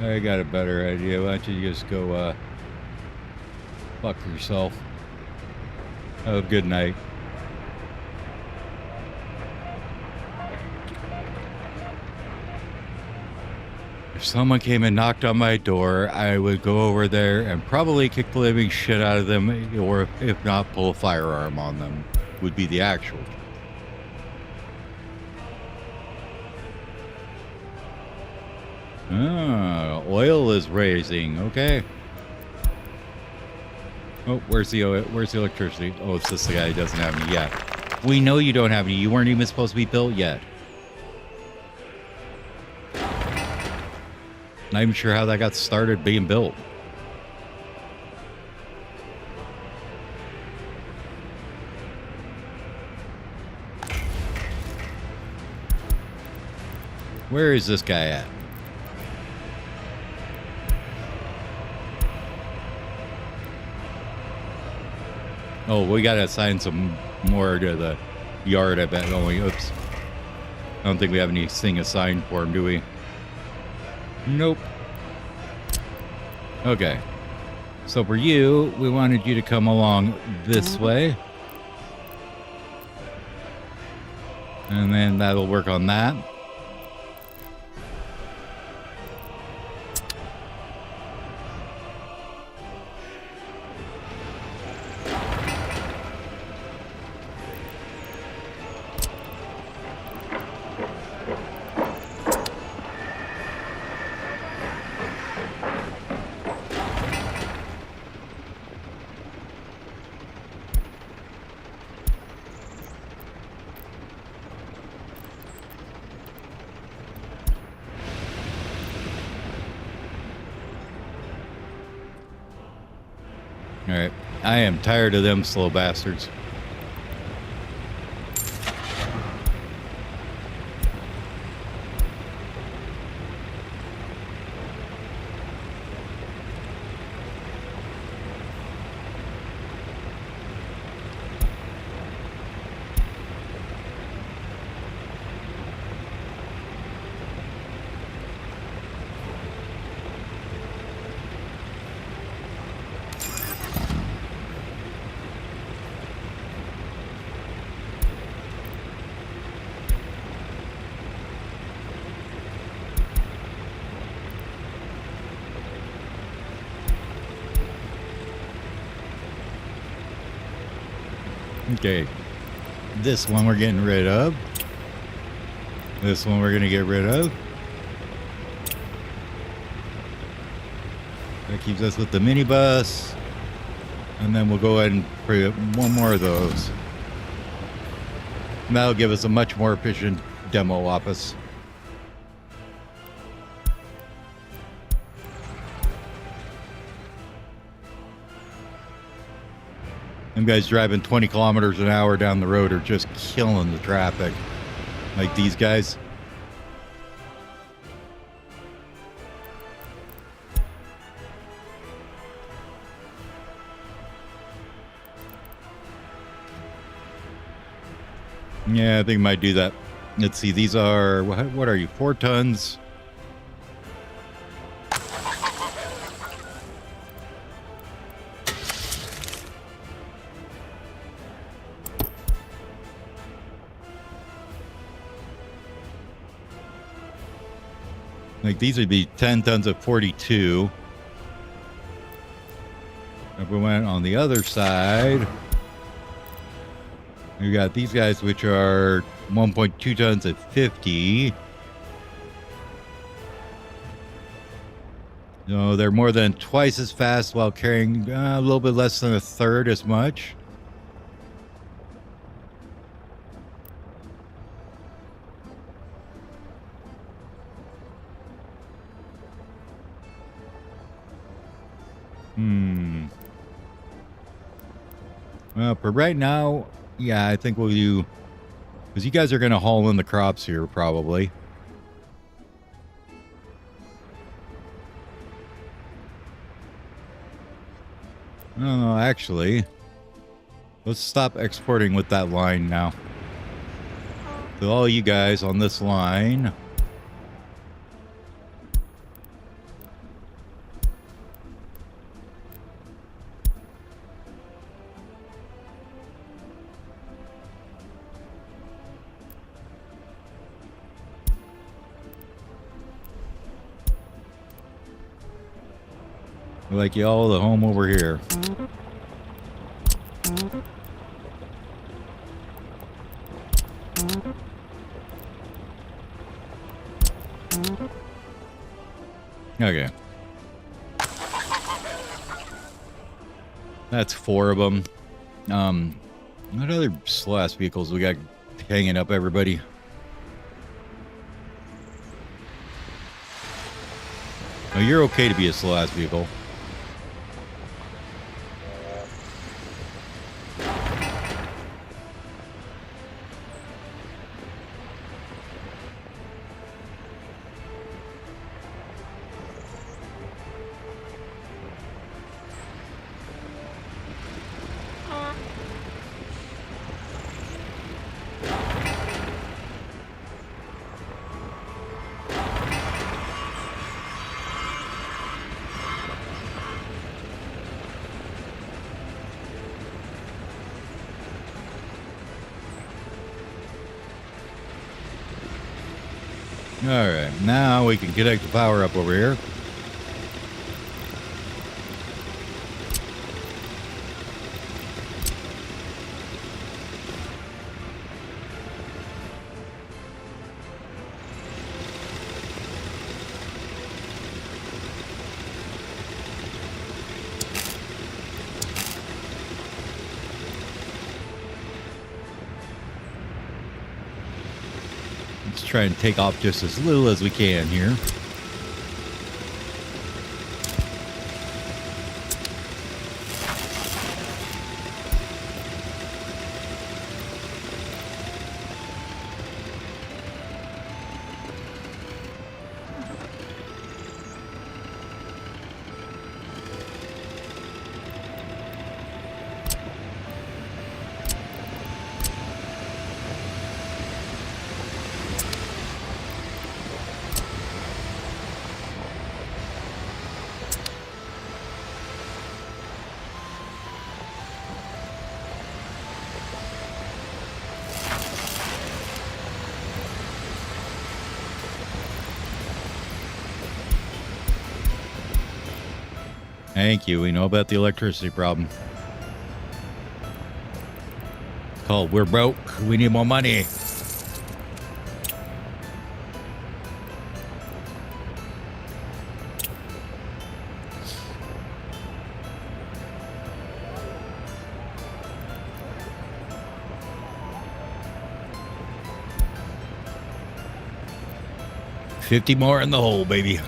I got a better idea. Why don't you just go, fuck yourself. Have a good night. If someone came and knocked on my door, I would go over there and probably kick the living shit out of them, or if not, pull a firearm on them, would be the actual. Ah, oil is raising. Okay. Oh, where's the electricity? Oh, it's just the guy who doesn't have any yet. We know you don't have any. You weren't even supposed to be built yet. Not even sure how that got started being built. Where is this guy at? Oh, we gotta assign some more to the yard, I bet. Oh, oops. I don't think we have anything assigned for him, do we? Nope. Okay. So for you, we wanted you to come along this way. And then that'll work on that. All right. I am tired of them slow bastards. Okay. This one we're getting rid of. This one we're going to get rid of. That keeps us with the minibus. And then we'll go ahead and create one more of those. And that'll give us a much more efficient demo office. Them guys driving 20 kilometers an hour down the road are just killing the traffic. Like these guys. Yeah, I think I might do that. Let's see, these are, what are you, 4 tons? Like these would be 10 tons of 42. If we went on the other side, we got these guys, which are 1.2 tons of 50. No, they're more than twice as fast while carrying a little bit less than a third as much. Well, for right now, yeah, I think we'll do, because you guys are going to haul in the crops here, probably. No, actually, let's stop exporting with that line now. So all you guys on this line. We like y'all the home over here. Okay. That's 4 of them. What other slow ass vehicles we got hanging up, everybody? Oh, you're okay to be a slow ass vehicle. Alright, now we can connect the power up over here. Let's try and take off just as little as we can here. Thank you. We know about the electricity problem. It's called We're Broke. We need more money. $50 more in the hole, baby.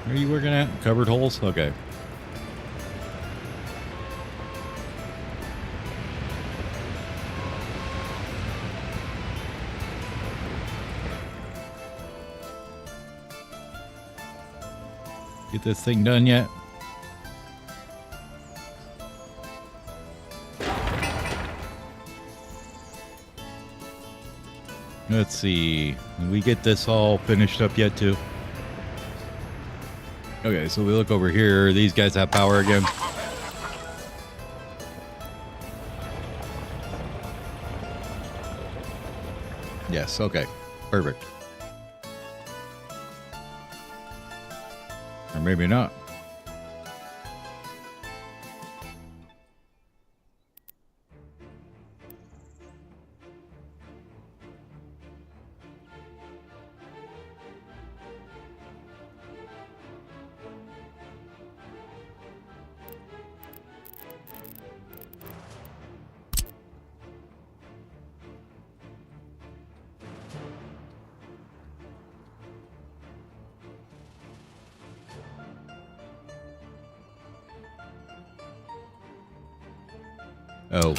Where are you working at? Covered holes? Okay. Get this thing done yet? Let's see. Did we get this all finished up yet too? Okay, so we look over here. These guys have power again. Yes, okay. Perfect. Or maybe not. Oh.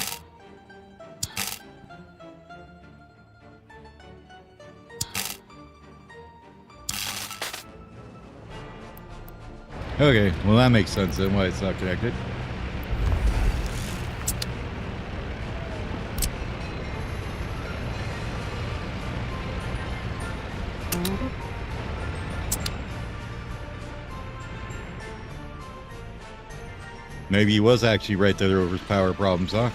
Okay, well that makes sense then why it's not connected. Maybe he was actually right there over his power problems, huh?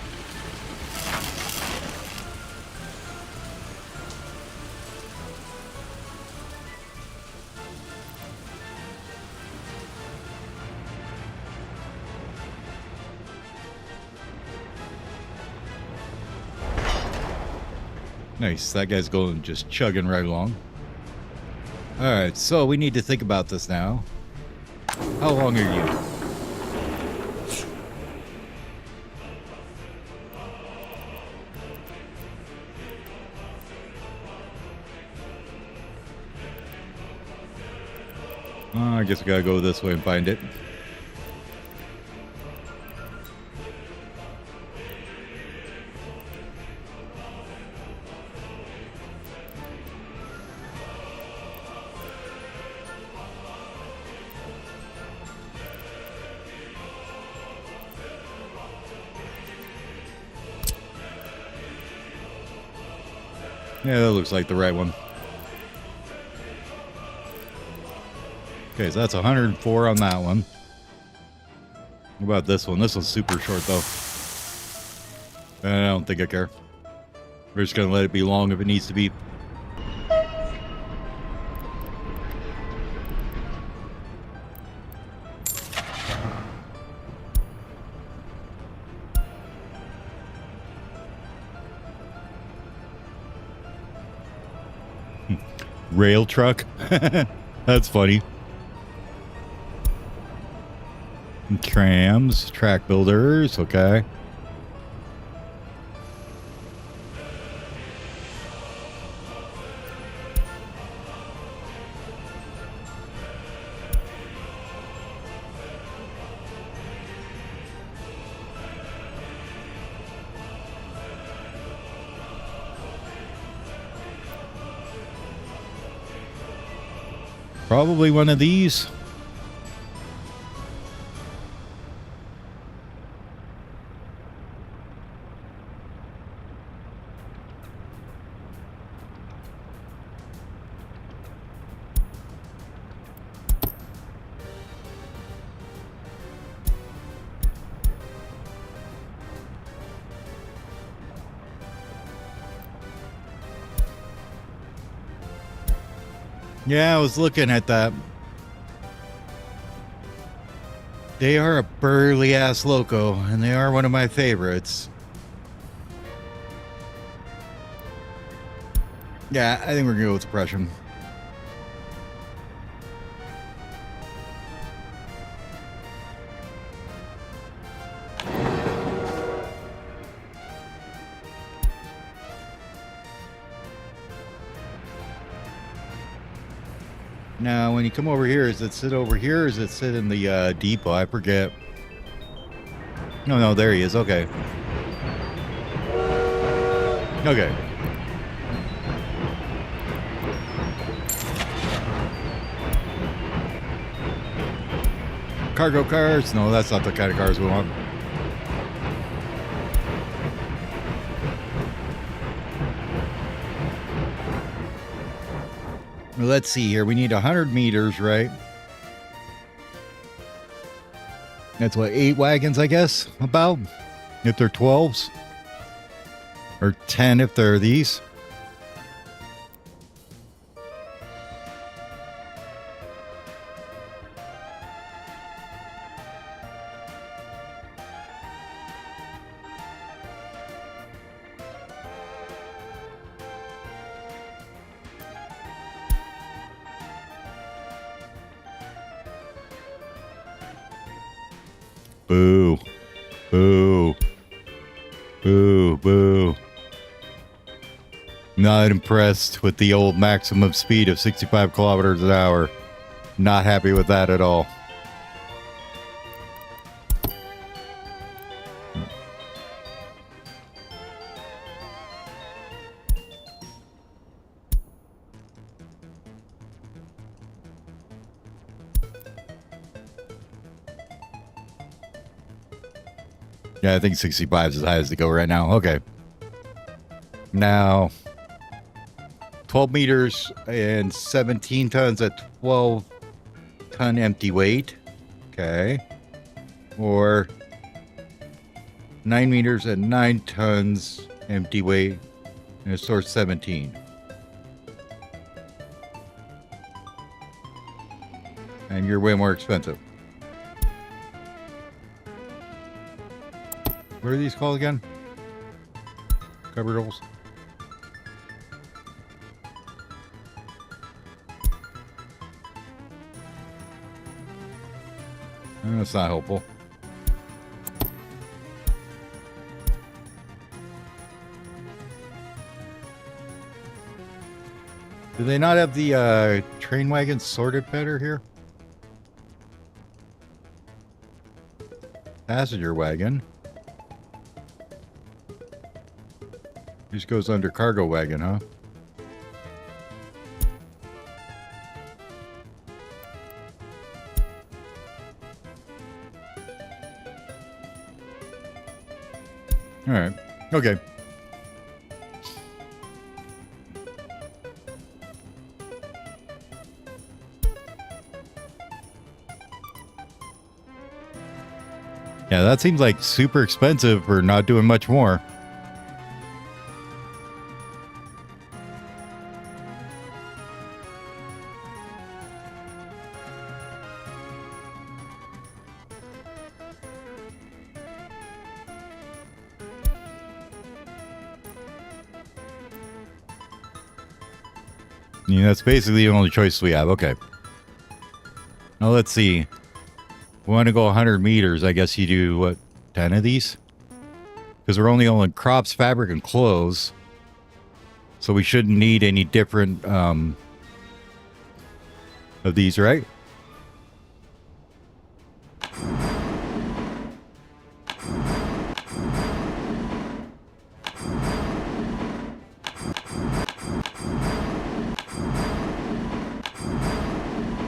Nice. That guy's going just chugging right along. All right, so we need to think about this now. How long are you? I guess we gotta go this way and find it. Yeah, that looks like the right one. Okay, so that's 104 on that one. What about this one? This one's super short, though. I don't think I care. We're just gonna let it be long if it needs to be. Rail truck? That's funny. Trams, track builders, okay. Probably one of these. Yeah, I was looking at that. They are a burly ass loco, and they are one of my favorites. Yeah, I think we're gonna go with suppression. Now, when you come over here, does it sit over here or does it sit in the depot? I forget. No, there he is. Okay. Okay. Cargo cars? No, that's not the kind of cars we want. Let's see here. We need 100 meters, right? That's what, 8 wagons, I guess, about? If they're 12s. Or 10 if they're these. Boo. Boo. Boo. Boo. Not impressed with the old maximum speed of 65 kilometers an hour. Not happy with that at all. Yeah, I think 65 is as high as they go right now. Okay. Now, 12 meters and 17 tons at 12-ton empty weight. Okay. Or 9 meters and 9 tons empty weight and a source 17. And you're way more expensive. What are these called again? Cupboard holes? That's not helpful. Do they not have the train wagons sorted better here? Passenger wagon. This goes under cargo wagon, huh? All right. Okay. Yeah, that seems like super expensive for not doing much more. Yeah, that's basically the only choice we have. Okay. Now let's see. We want to go 100 meters. I guess you do, what, 10 of these? Because we're only on crops, fabric, and clothes. So we shouldn't need any different of these, right?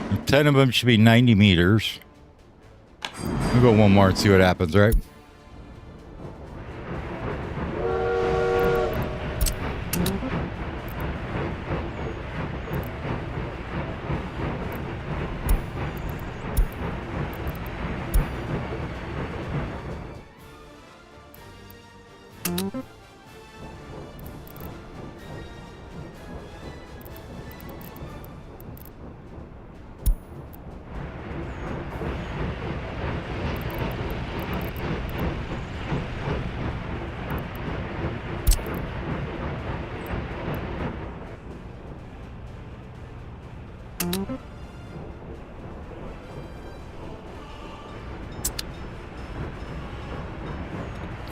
And 10 of them should be 90 meters. We'll go one more and see what happens, right?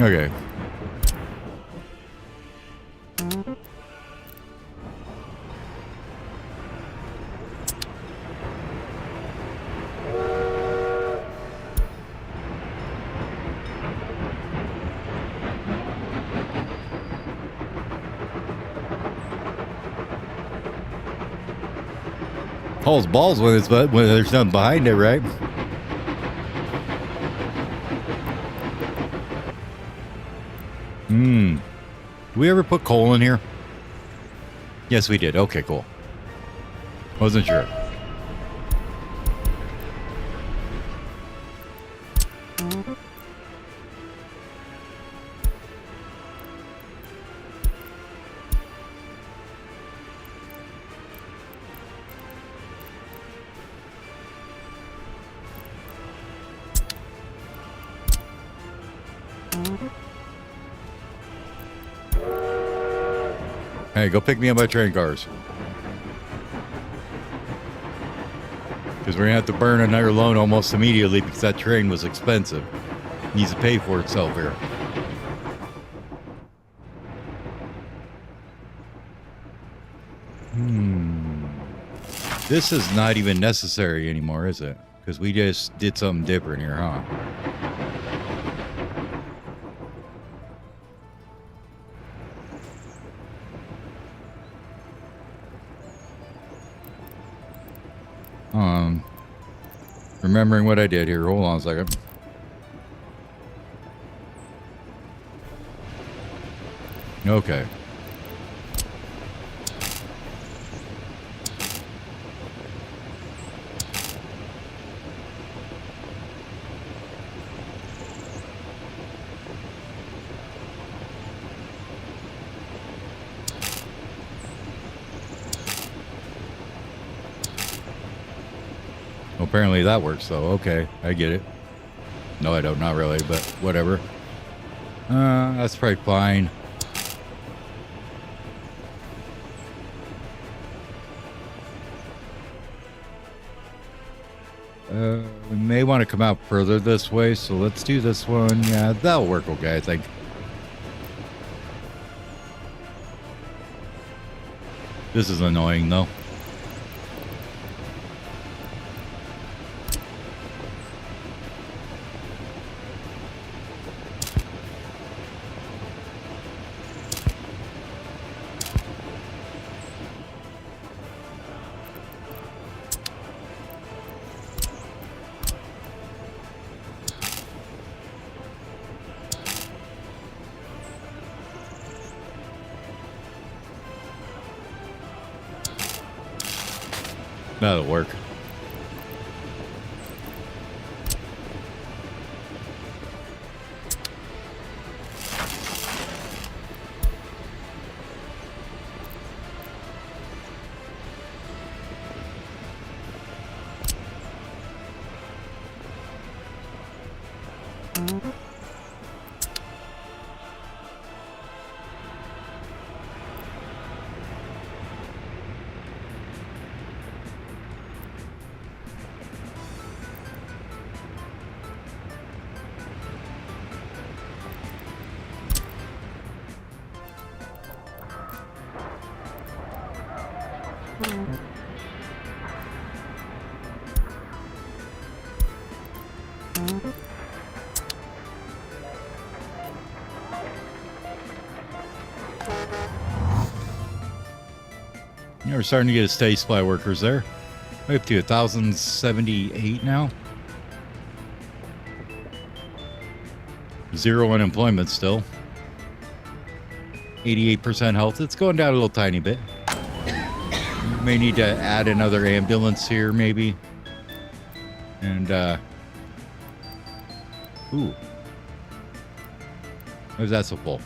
Okay. Hauls balls when it's when there's nothing behind it, right? Did we ever put coal in here? Yes, we did. Okay, cool. Wasn't sure. Hey, go pick me up by train cars. Because we're going to have to burn another loan almost immediately because that train was expensive. It needs to pay for itself here. This is not even necessary anymore, is it? Because we just did something different here, huh? Remembering what I did here. Hold on a second. Okay. Apparently that works, though. Okay, I get it. No, I don't. Not really, but whatever. That's probably fine. We may want to come out further this way, so let's do this one. Yeah, that'll work okay, I think. This is annoying, though. That'll work. Yeah, we're starting to get a steady supply of workers there. We're up to 1,078 now. 0 unemployment still. 88% health. It's going down a little tiny bit. We may need to add another ambulance here, maybe. And, ooh. Why is that so full?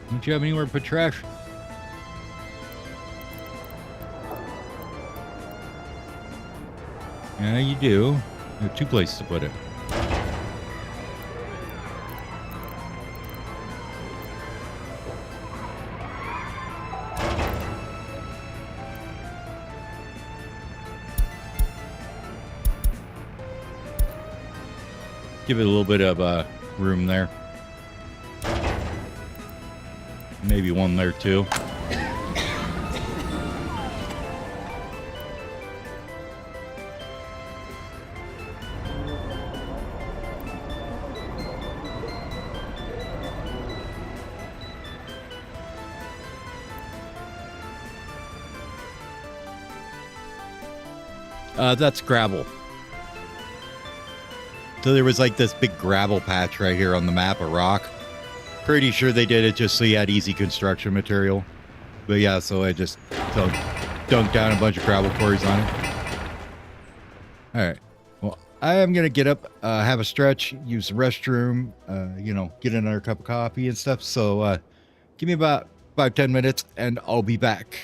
Don't you have anywhere to put trash? Yeah, you do. You have 2 places to put it. Give it a little bit of room there. Maybe one there too. That's gravel. So there was like this big gravel patch right here on the map, a rock. Pretty sure they did it just so you had easy construction material. But yeah, so I just dunked down a bunch of gravel quarries on it. All right. Well, I am going to get up, have a stretch, use the restroom, get another cup of coffee and stuff. So give me about 5-10 minutes and I'll be back.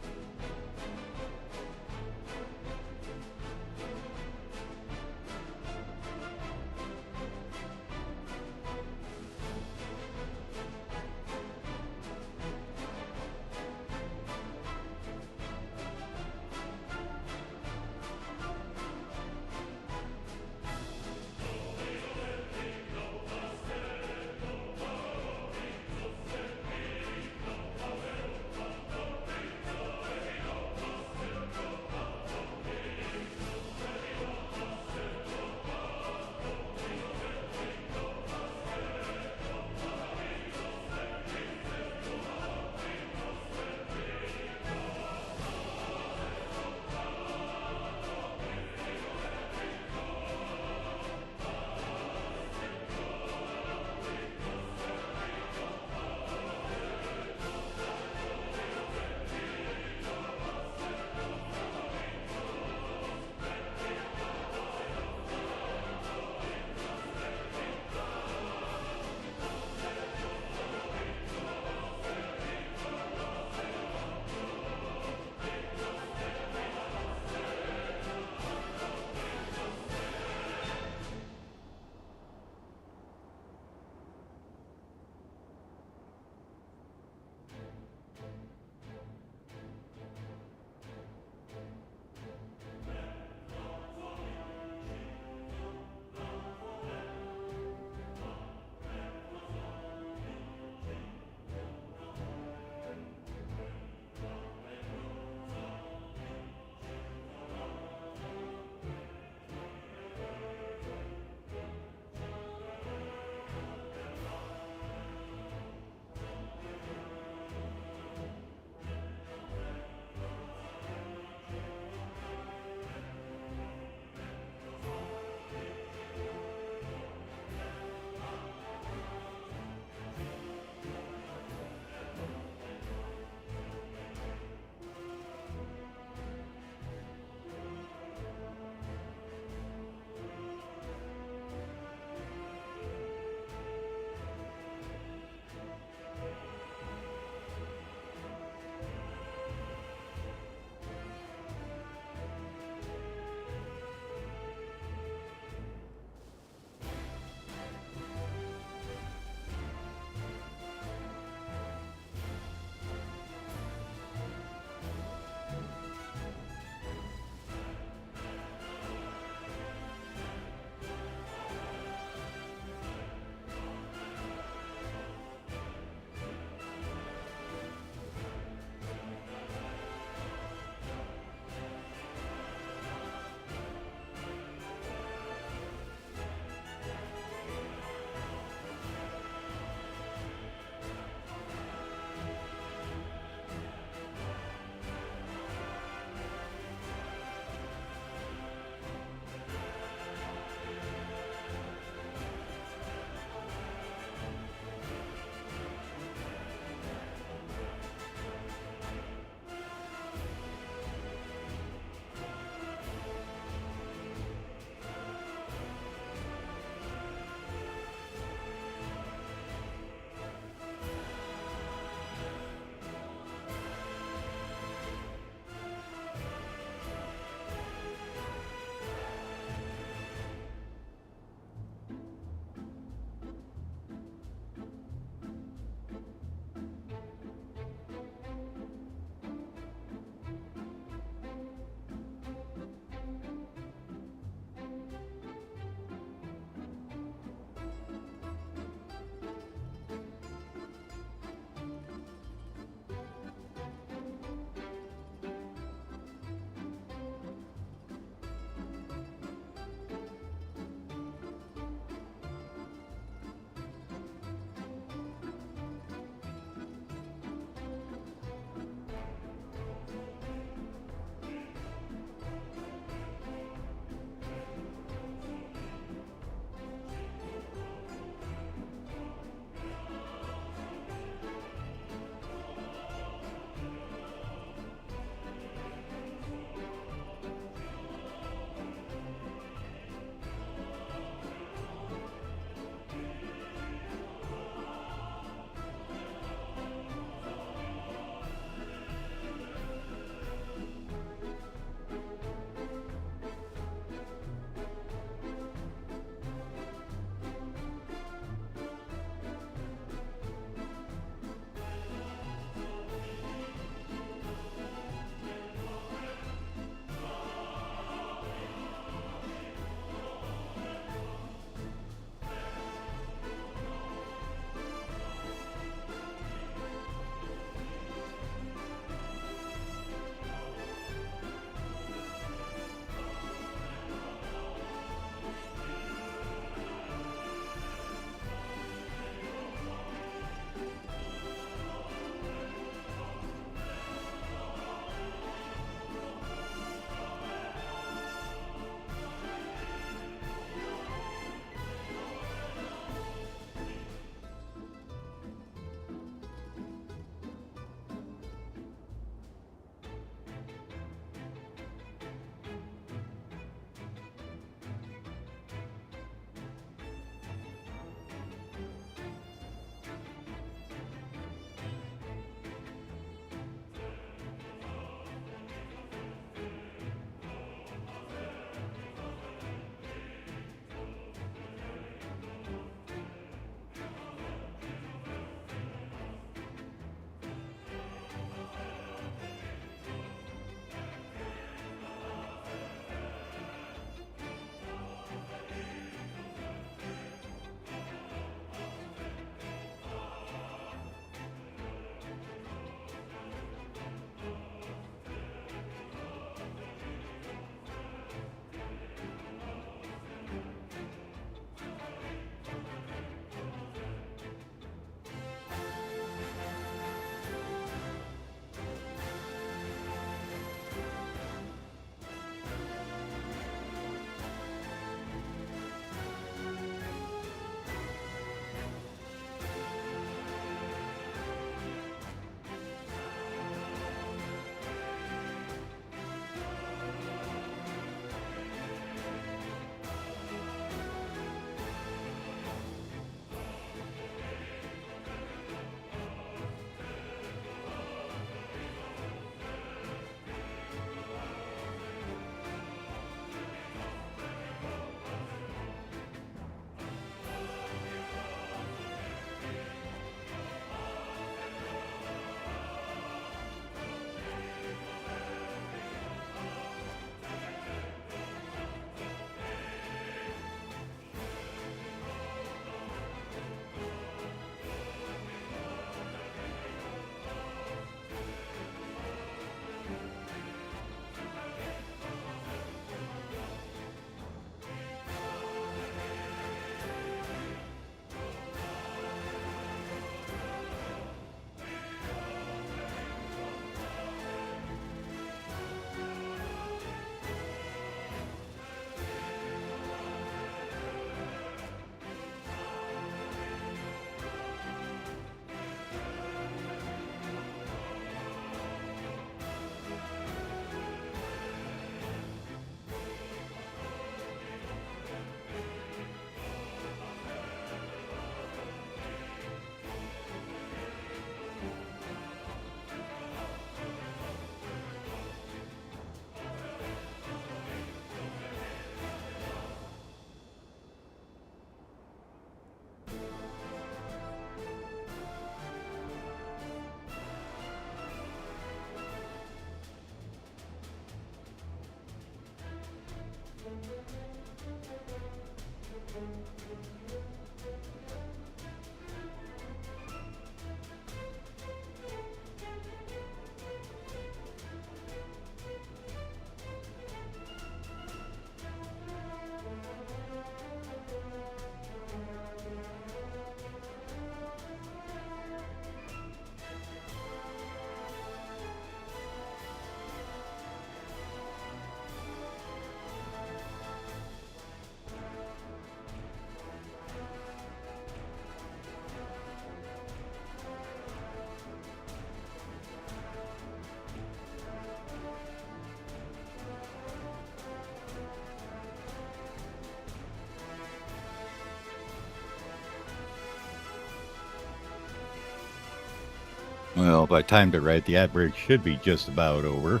Well, if I timed it right, the ad break should be just about over.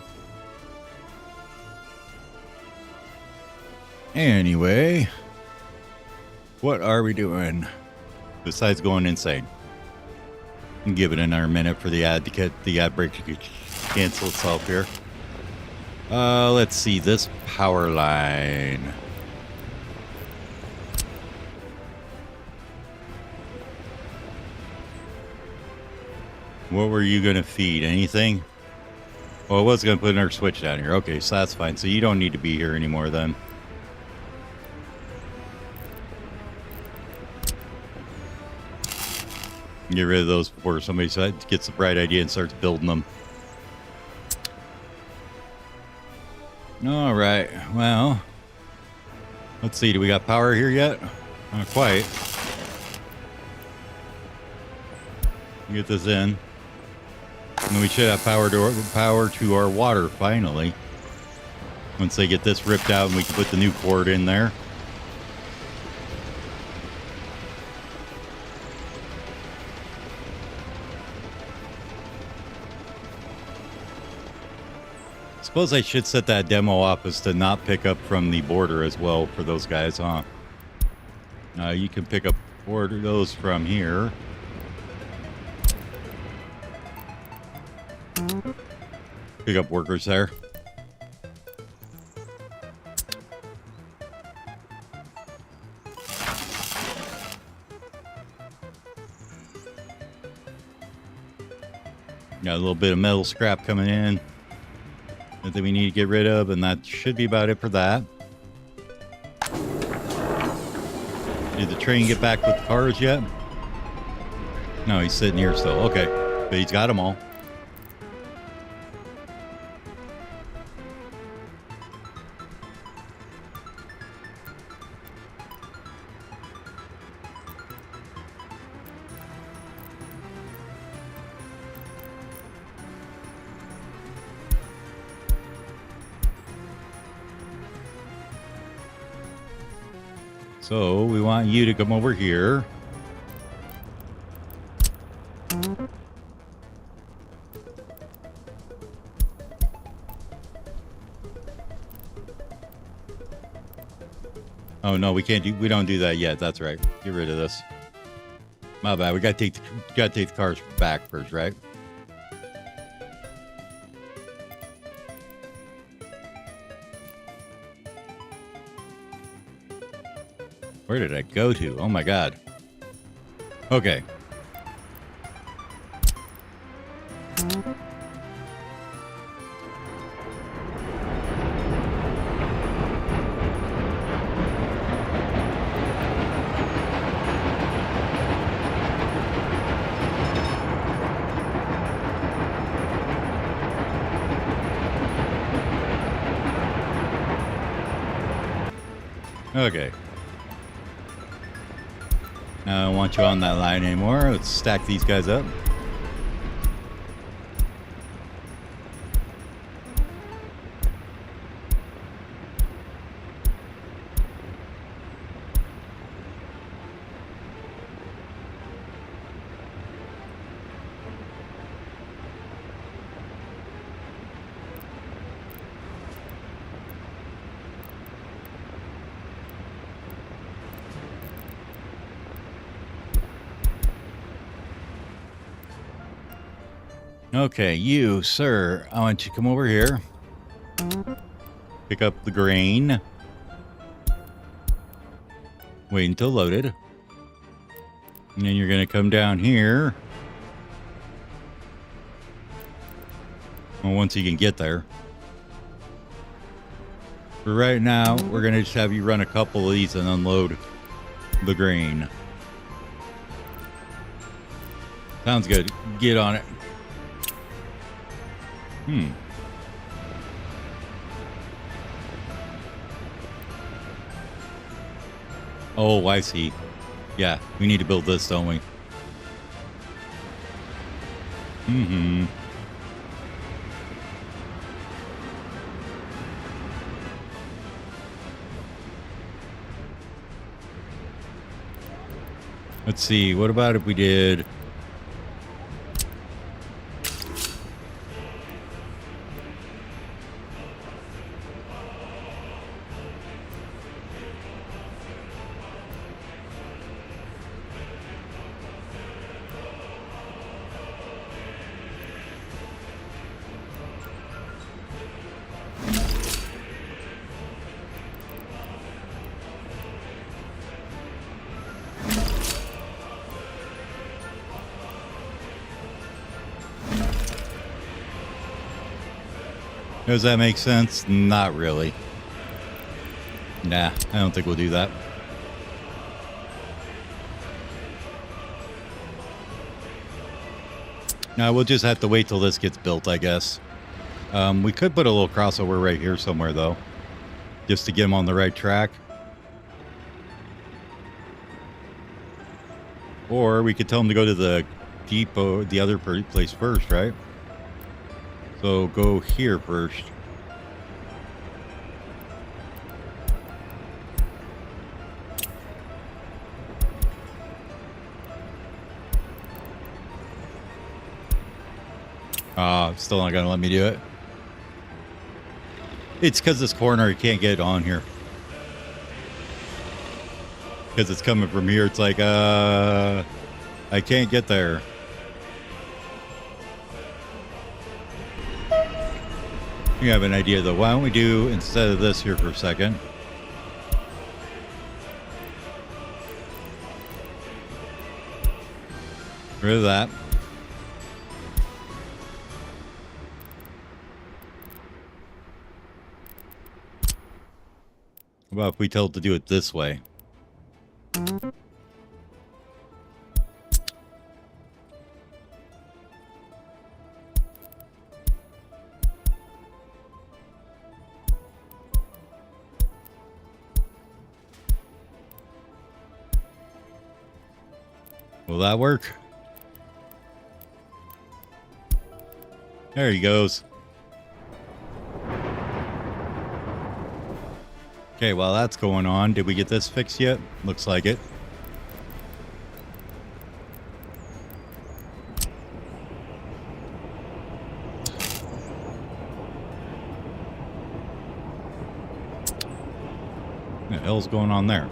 Anyway, what are we doing besides going insane? Give it another minute for the ad to get the ad break to cancel itself here. Let's see this power line. What were you going to feed? Anything? Well, I was going to put another switch down here. Okay, so that's fine. So you don't need to be here anymore then. Get rid of those before somebody gets the bright idea and starts building them. All right. Well, let's see. Do we got power here yet? Not quite. Get this in. And we should have power to our water finally. Once they get this ripped out and we can put the new cord in there. Suppose I should set that demo office to not pick up from the border as well for those guys, huh? You can pick up those from here. Pick up workers there. Got a little bit of metal scrap coming in that we need to get rid of, and that should be about it for that. Did the train get back with the cars yet? No, he's sitting here still. Okay, but he's got them all. So we want you to come over here. Oh no, we don't do that yet. That's right. Get rid of this. My bad. We gotta take the cars back first, right? Where did I go to? Oh my god. Okay. Okay. Now I don't want you on that line anymore. Let's stack these guys up. Okay, you, sir, I want you to come over here. Pick up the grain. Wait until loaded. And then you're going to come down here. Well, once you can get there. For right now, we're going to just have you run a couple of these and unload the grain. Sounds good. Get on it. Oh, I see. Yeah, we need to build this, don't we? Let's see. What about if we did Does that make sense? Not really. Nah, I don't think we'll do that. No, we'll just have to wait till this gets built, I guess. We could put a little crossover right here somewhere, though, just to get them on the right track. Or we could tell them to go to the depot, the other place first, right? So go here first. Still not gonna let me do it. It's because this corner, you can't get on here. Because it's coming from here. It's like, I can't get there. You have an idea, though. Why don't we do, instead of this here for a second, rid of that. Well, if we tell it to do it this way. Will that work? There he goes. Okay, while that's going on, did we get this fixed yet? Looks like it. What the hell's going on there?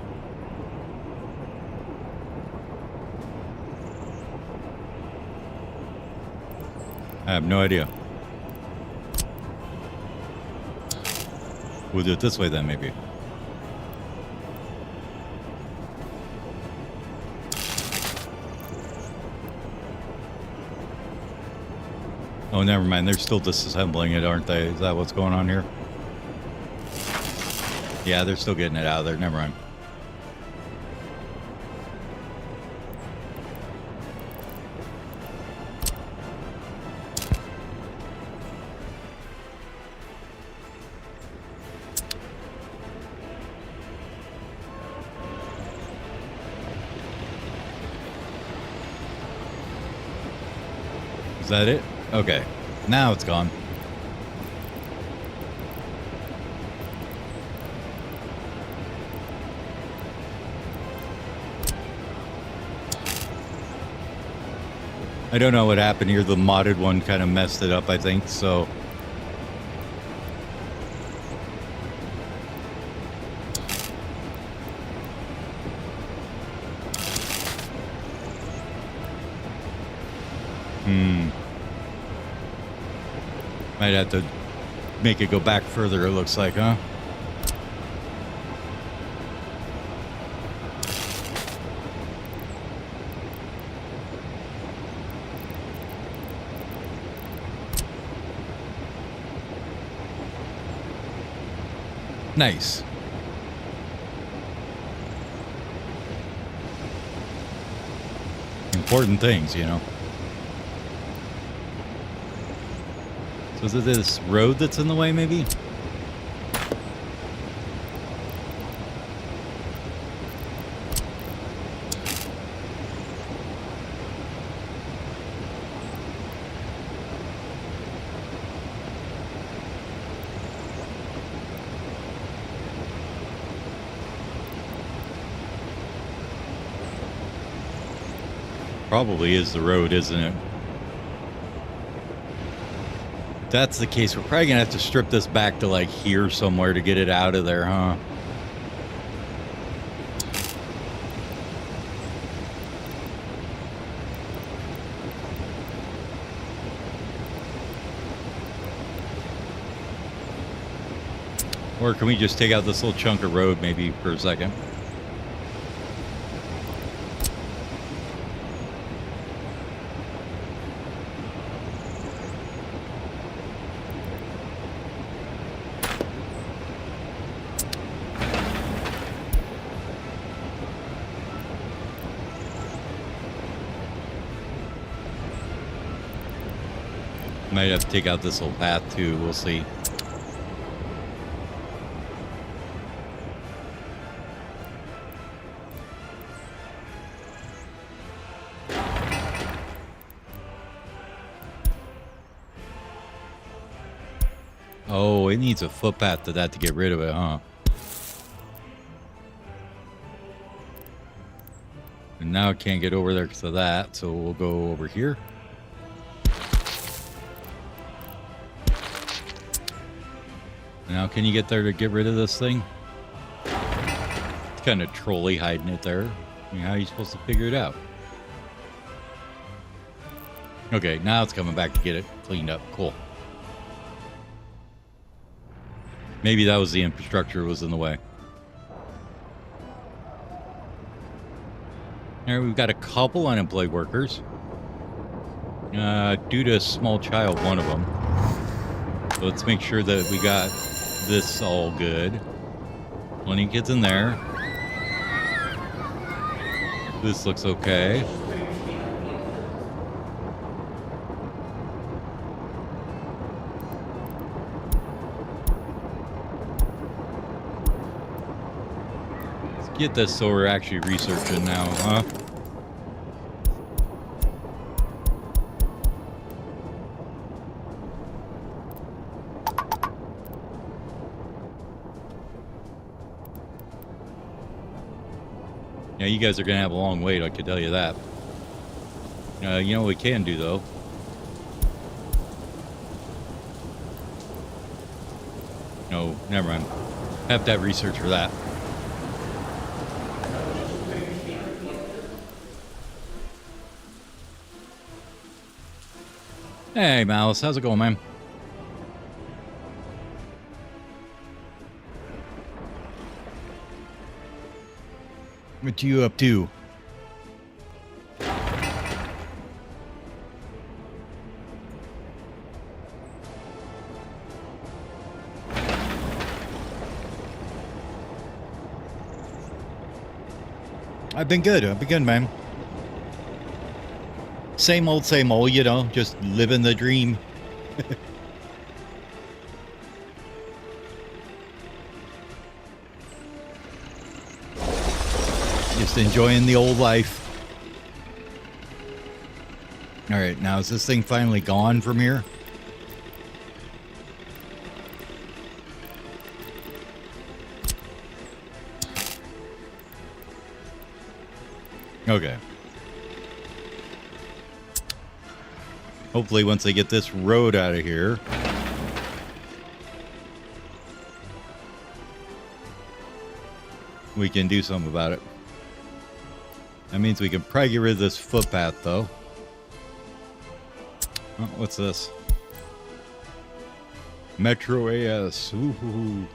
I have no idea. We'll do it this way then, maybe. Oh, never mind. They're still disassembling it, aren't they? Is that what's going on here? Yeah, they're still getting it out of there. Never mind. Is that it? Okay. Now it's gone. I don't know what happened here. The modded one kind of messed it up, I think, so... Might have to make it go back further, it looks like, huh? Nice. Important things, you know. So is it this road that's in the way, maybe? Probably is the road, isn't it? If that's the case, we're probably gonna have to strip this back to like here somewhere to get it out of there, huh? Or can we just take out this little chunk of road maybe for a second? Might have to take out this little path too. We'll see. Oh, it needs a footpath to that to get rid of it, huh? And now it can't get over there because of that, so we'll go over here. Now, can you get there to get rid of this thing? It's kind of trolly hiding it there. I mean, how are you supposed to figure it out? Okay, now it's coming back to get it cleaned up. Cool. Maybe that was the infrastructure was in the way. All right, we've got a couple unemployed workers. Due to a small child, one of them. So let's make sure that we got this all good. Plenty of kids in there. This looks okay. Get this so we're actually researching now, huh? Yeah, you guys are going to have a long wait, I can tell you that. You know what we can do, though? No, never mind. Have to have research for that. Hey, Malice. How's it going, man? What you up to? I've been good. I've been good, man. Same old, you know, just living the dream. Just enjoying the old life. All right, now is this thing finally gone from here? Okay. Hopefully once they get this road out of here. We can do something about it. That means we can probably get rid of this footpath, though. Oh, what's this? Metro AS. Ooh.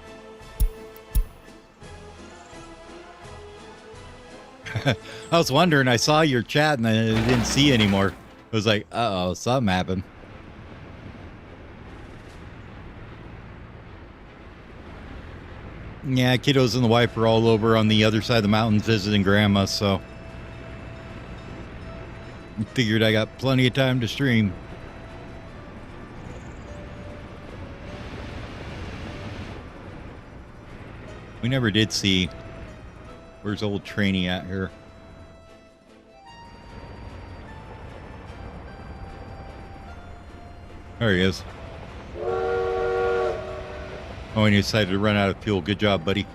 I was wondering, I saw your chat and I didn't see anymore. I was like, uh-oh, something happened. Yeah, kiddos and the wife are all over on the other side of the mountains visiting grandma, so I figured I got plenty of time to stream. We never did see... Where's old Trainee at here? There he is. Oh, and he decided to run out of fuel. Good job, buddy.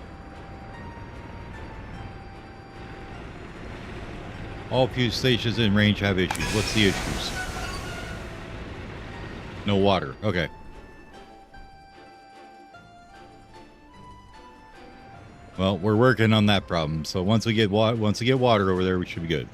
All fuel stations in range have issues. What's the issues? No water. Okay. Well, we're working on that problem. So once we get water over there, we should be good.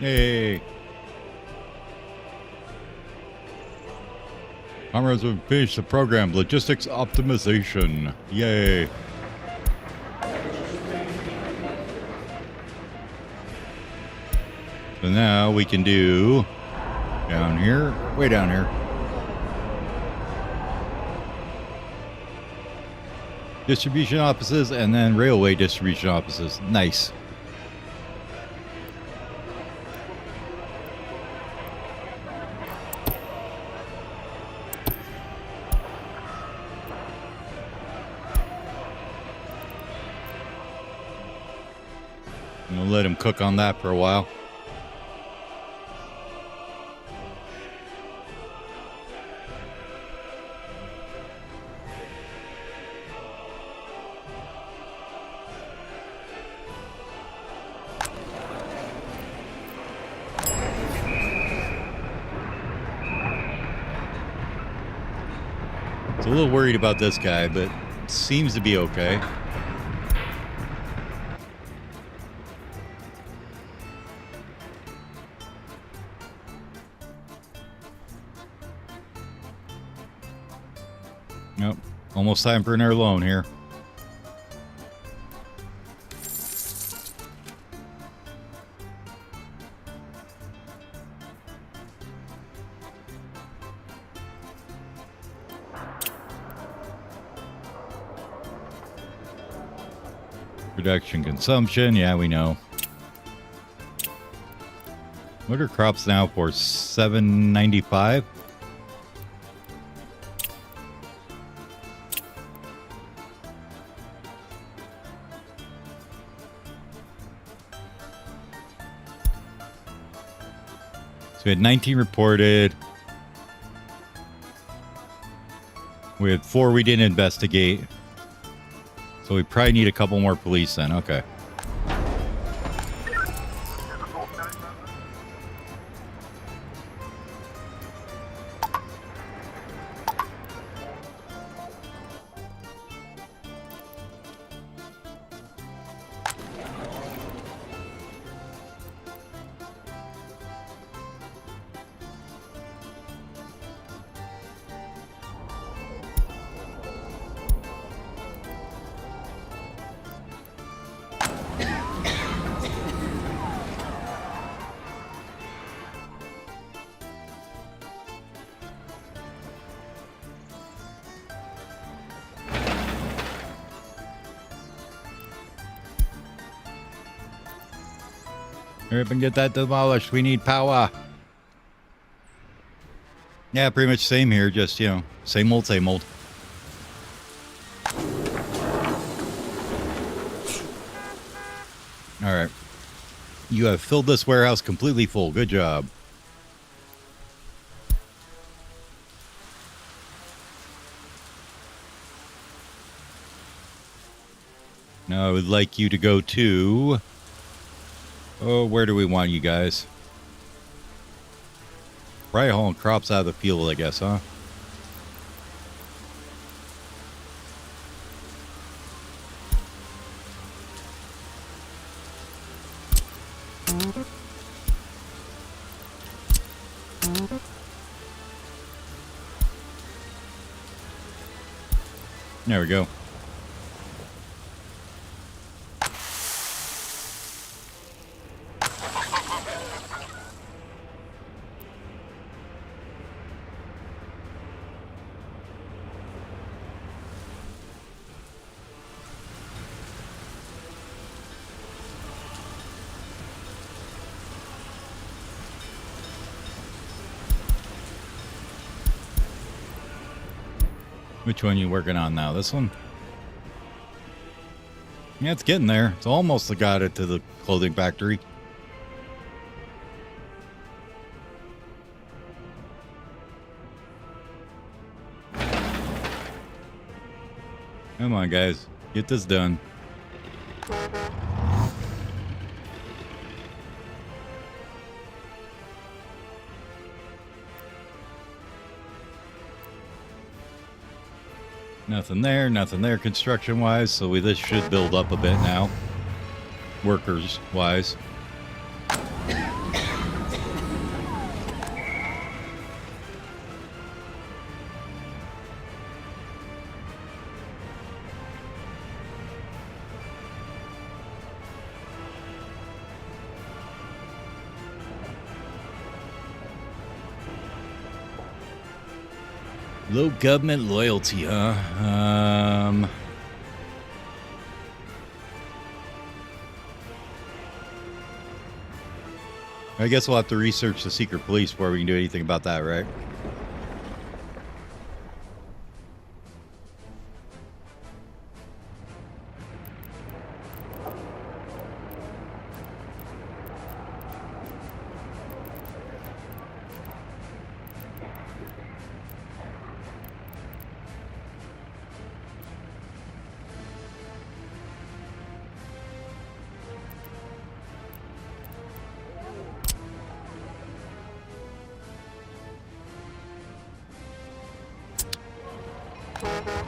Yay. Comrades have finished the program. Logistics optimization. Yay. So now we can do down here, way down here. Distribution offices and then railway distribution offices. Nice. I'm gonna let him cook on that for a while. A little worried about this guy, but seems to be okay. Nope. Almost time for another loan here. Production consumption, yeah, we know. What are crops now for? $7.95? So we had 19 reported. We had 4 we didn't investigate. So we probably need a couple more police then. Okay. Hurry up and get that demolished. We need power. Yeah, pretty much same here. Just, you know, same old, same old. All right. You have filled this warehouse completely full. Good job. Now I would like you to go to... Oh, where do we want you guys? Probably hauling crops out of the field, I guess, huh? There we go. Which one are you working on now? This one? Yeah, it's getting there. It's almost got it to the clothing factory. Come on, guys. Get this done. Nothing there construction-wise, so this should build up a bit now, workers-wise. Low government loyalty, huh? I guess we'll have to research the secret police before we can do anything about that, right?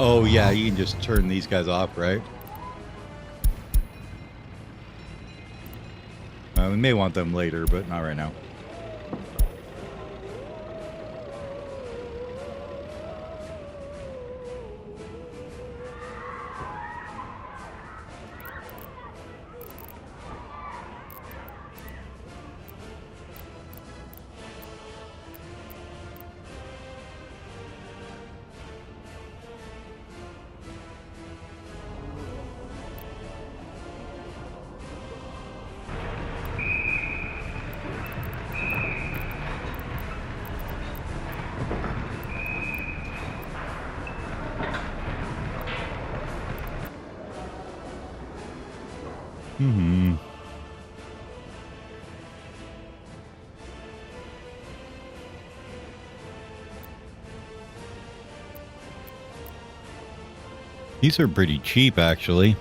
Oh, yeah, you can just turn these guys off, right? We may want them later, but not right now. Mm-hmm. These are pretty cheap, actually.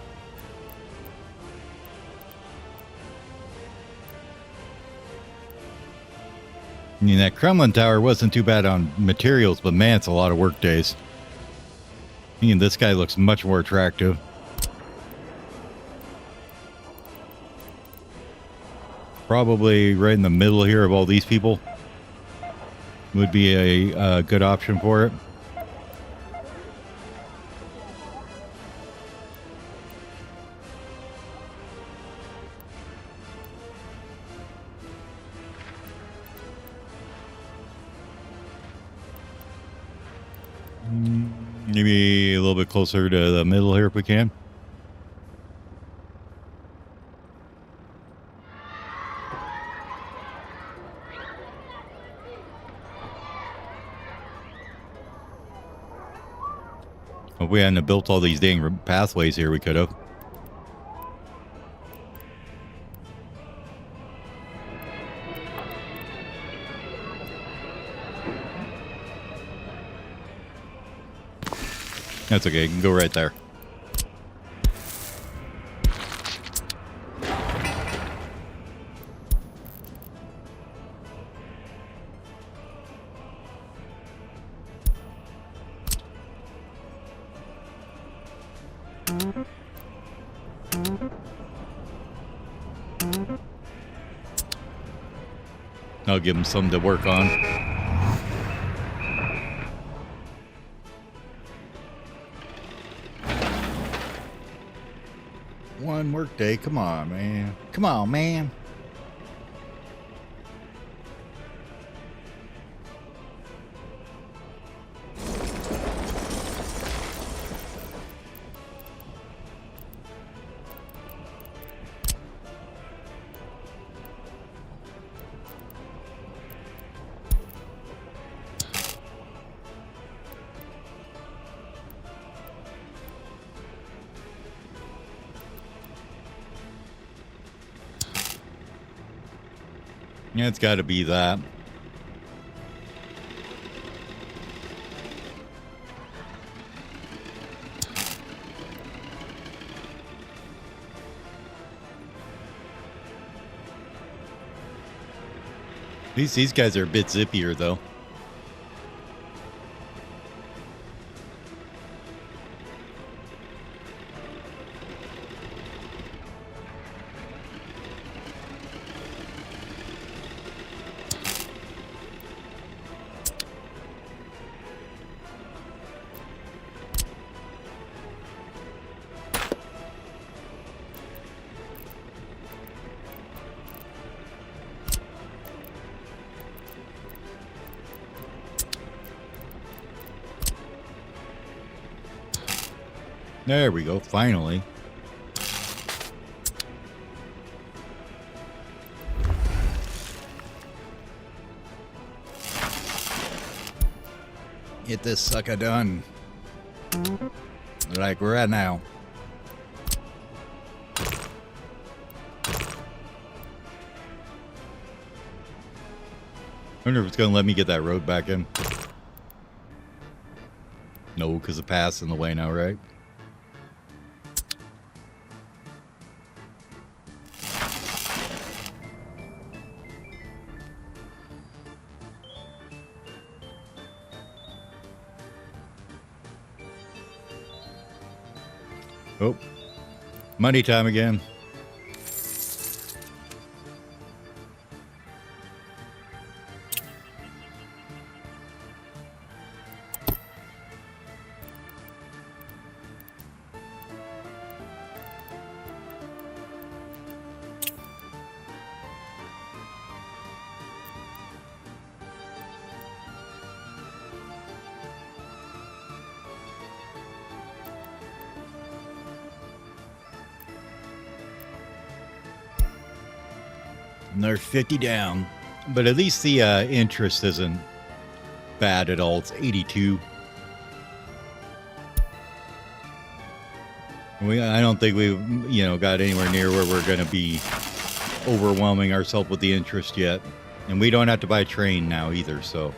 I mean, that Kremlin Tower wasn't too bad on materials, but man, it's a lot of work days. I mean, this guy looks much more attractive. Probably right in the middle here of all these people would be a good option for it. Maybe a little bit closer to the middle here if we can. If we hadn't built all these dang pathways here, we could have. That's okay. You can go right there. I'll give him something to work on. One work day. Come on, man. Come on, man. Yeah, it's got to be that. These guys are a bit zippier, though. There we go, finally. Get this sucker done. Like right now. I wonder if it's going to let me get that road back in. No, because the path's in the way now, right? Oh, money time again. Another 50 down. But at least the interest isn't bad at all. It's 82. I don't think we, got anywhere near where we're going to be overwhelming ourselves with the interest yet. And we don't have to buy a train now either, so.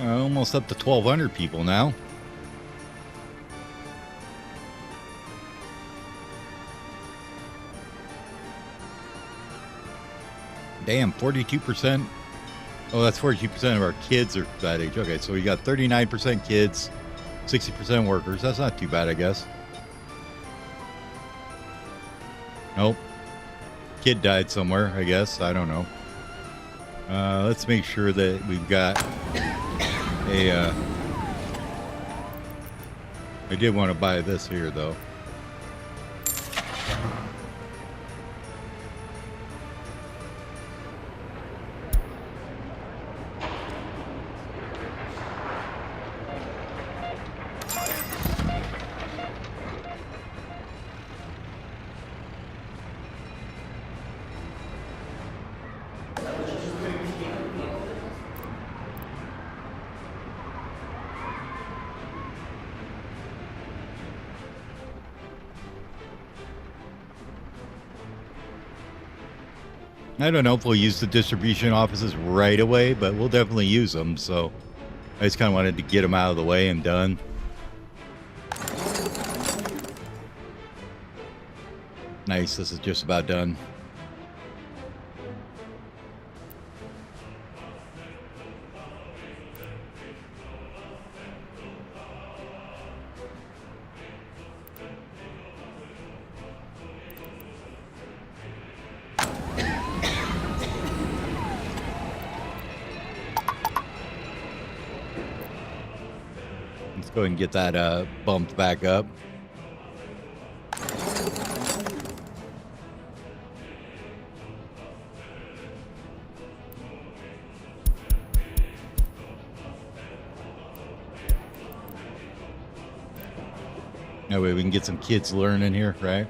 Almost up to 1,200 people now. Damn, 42%. Oh, that's 42% of our kids are that age. Okay, so we got 39% kids, 60% workers. That's not too bad, I guess. Nope. Kid died somewhere, I guess. I don't know. Let's make sure that we've got I did want to buy this here, though. I don't know if we'll use the distribution offices right away, but we'll definitely use them. So I just kind of wanted to get them out of the way and done. Nice, this is just about done. Go ahead and get that bumped back up. That way we can get some kids learning here, right?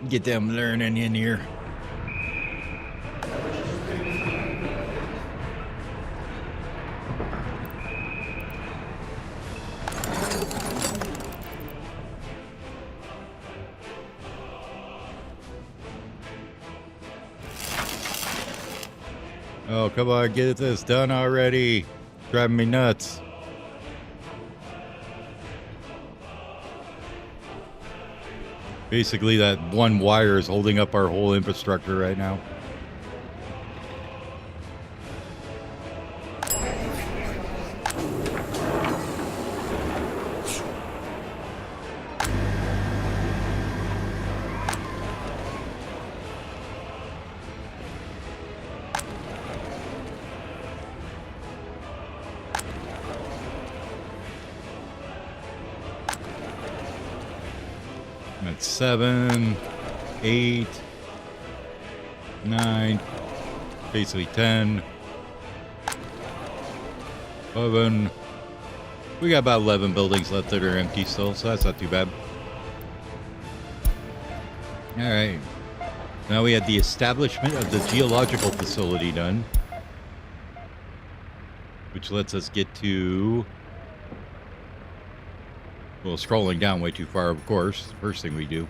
Get them learning in here. Oh, come on, get this done already. Driving me nuts. Basically, that one wire is holding up our whole infrastructure right now. That's 7, 8, 9, basically 10, 11. We got about 11 buildings left that are empty still, so that's not too bad. All right. Now we had the establishment of the geological facility done, which lets us get to, well, scrolling down way too far, of course, the first thing we do.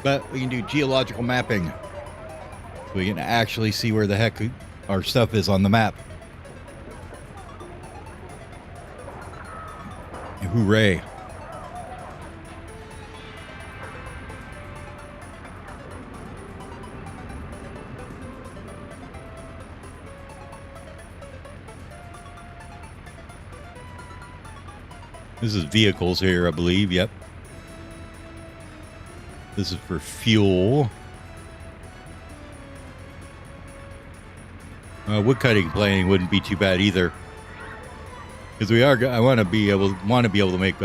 But we can do geological mapping, so we can actually see where the heck our stuff is on the map. Hooray. This is vehicles here, I believe. Yep. This is for fuel. Wood cutting planning wouldn't be too bad either, because I want to be able to make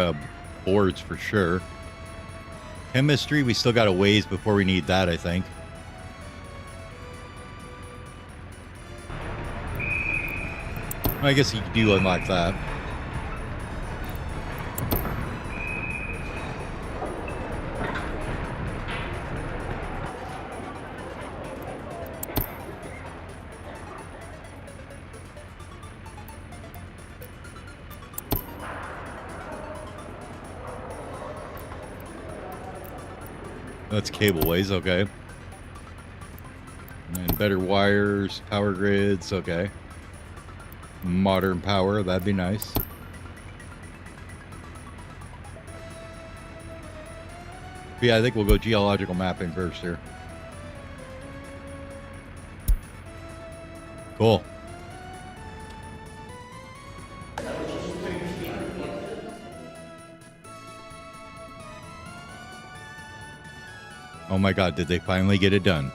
boards for sure. Chemistry, we still got a ways before we need that, I think. I guess you do unlock that. That's cableways, okay. And better wires, power grids, okay. Modern power, that'd be nice. But yeah, I think we'll go geological mapping first here. Cool. Oh my God, did they finally get it done?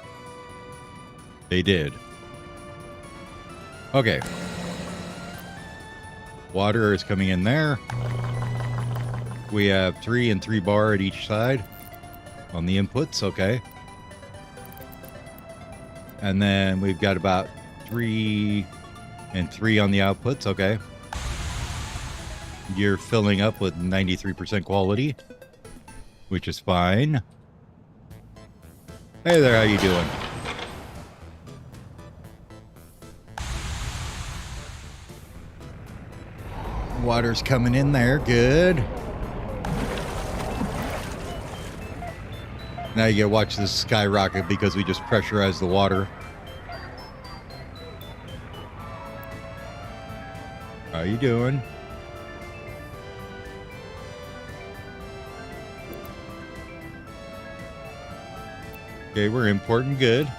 They did. Okay. Water is coming in there. We have 3 and 3 bar at each side on the inputs, okay. And then we've got about 3 and 3 on the outputs, okay. You're filling up with 93% quality, which is fine. Hey there, how you doing? Water's coming in there, good. Now you gotta watch this skyrocket because we just pressurized the water. How you doing? Okay, we're importing good.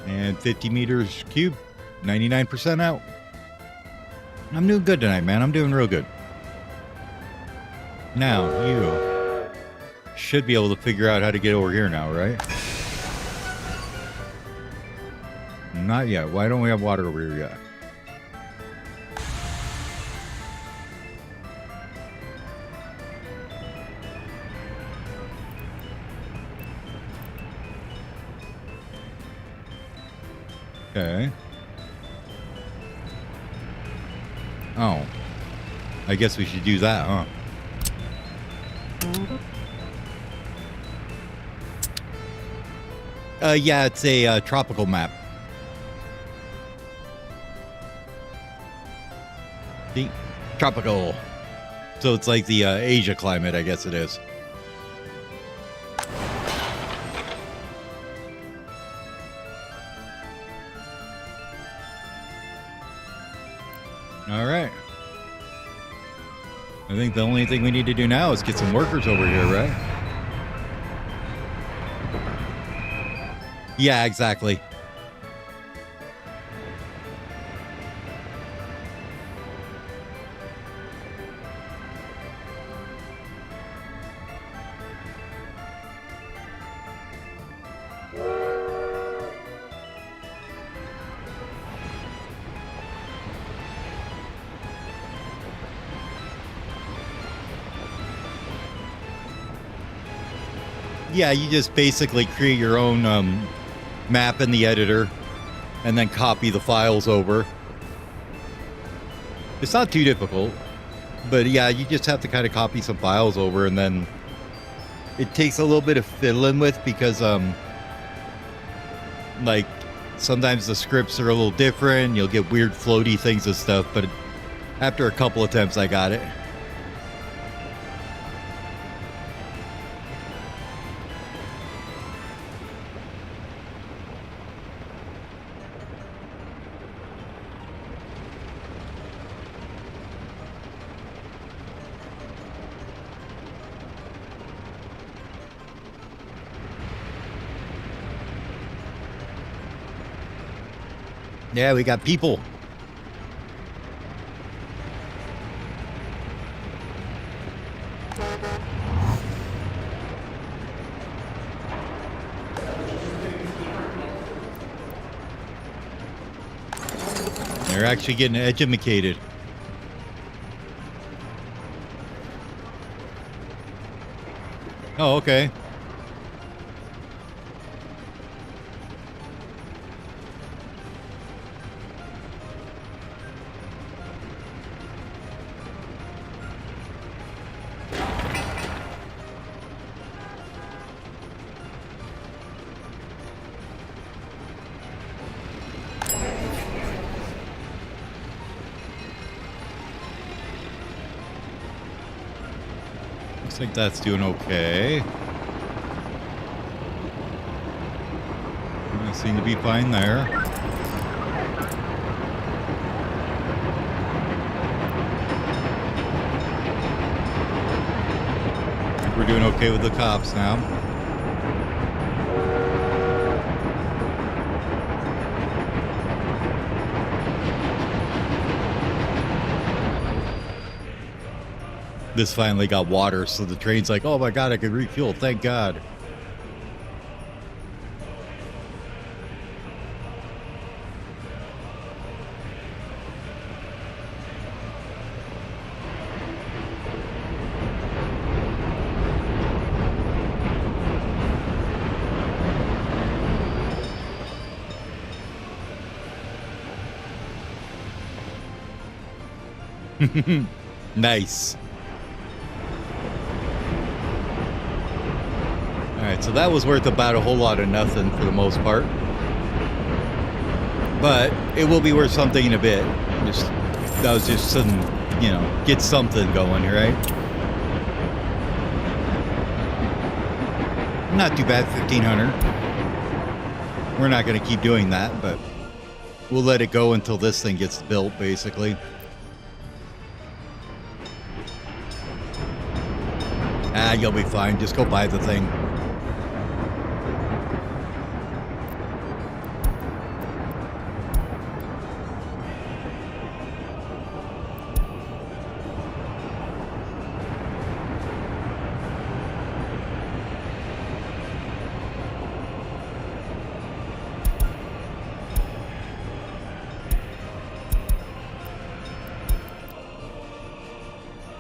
And 50 meters cube, 99% out. I'm doing good tonight, man. I'm doing real good. Now, you should be able to figure out how to get over here now, right? Not yet. Why don't we have water over here yet? Okay. Oh. I guess we should do that, huh? Yeah, it's a tropical map. See? Tropical. So it's like the Asia climate, I guess it is. All right. I think the only thing we need to do now is get some workers over here, right? Yeah, exactly. Yeah, you just basically create your own map in the editor and then copy the files over. It's not too difficult, but yeah, you just have to kind of copy some files over, and then it takes a little bit of fiddling with because like sometimes the scripts are a little different. You'll get weird floaty things and stuff, but after a couple attempts I got it. Yeah, we got people. They're actually getting educated. Oh, okay. Looks like that's doing okay. Seem to be fine there. I think we're doing okay with the cops now. This finally got water, so the train's like, oh my god, I can refuel, thank god. Nice. Alright, so that was worth about a whole lot of nothing for the most part. But it will be worth something in a bit. That was just some, you know, get something going, right? Not too bad, 1,500. We're not going to keep doing that, but we'll let it go until this thing gets built, basically. Ah, you'll be fine. Just go buy the thing.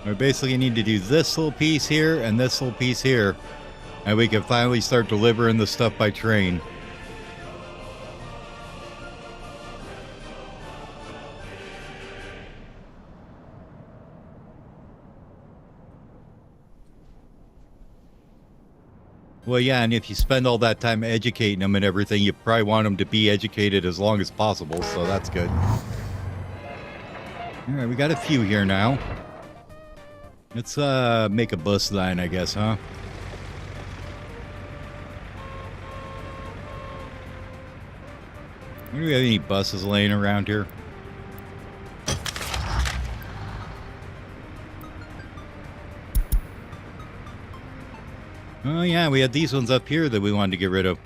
We basically need to do this little piece here and this little piece here, and we can finally start delivering the stuff by train. Well, yeah, and if you spend all that time educating them and everything, you probably want them to be educated as long as possible, so that's good. All right, we got a few here now. Let's make a bus line, I guess, huh? Do we have any buses laying around here? Oh yeah, we had these ones up here that we wanted to get rid of.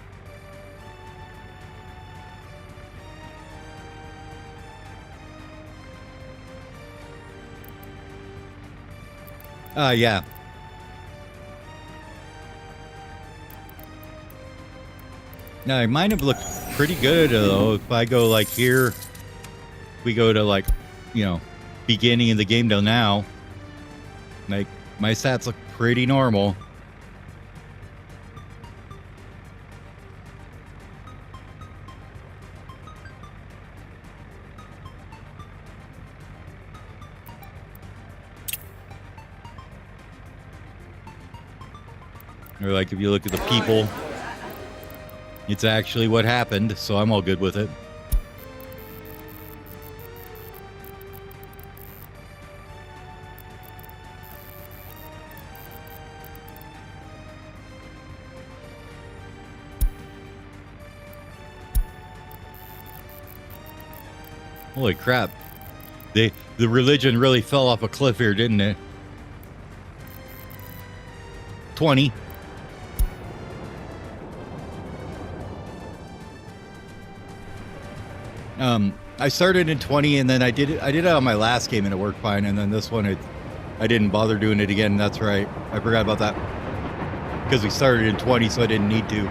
Yeah. Now, it might have looked pretty good, though, if I go, like, here. We go to, like, you know, beginning of the game till now. Like, my stats look pretty normal. Or like if you look at the people, it's actually what happened, so I'm all good with it. Holy crap. The religion really fell off a cliff here, didn't it? 20. I started in 20 and then I did it on my last game and it worked fine, and then this one I didn't bother doing it again. That's right. I forgot about that. Because we started in 20, so I didn't need to.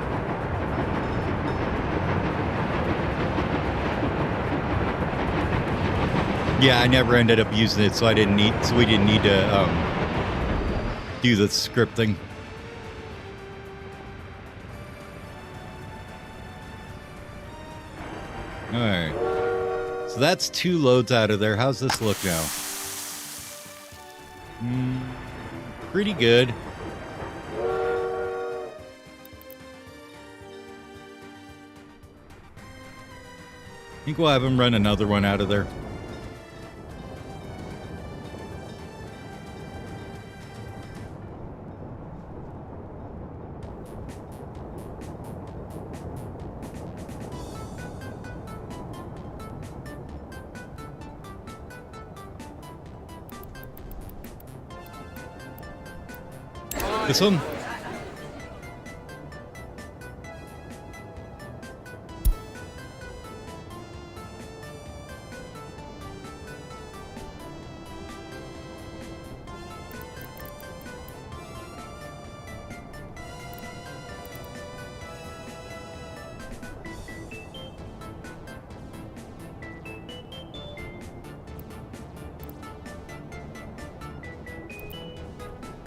Yeah, I never ended up using it, so we didn't need to do the scripting. All right. So that's 2 loads out of there. How's this look now? Pretty good. I think we'll have him run another one out of there. This one?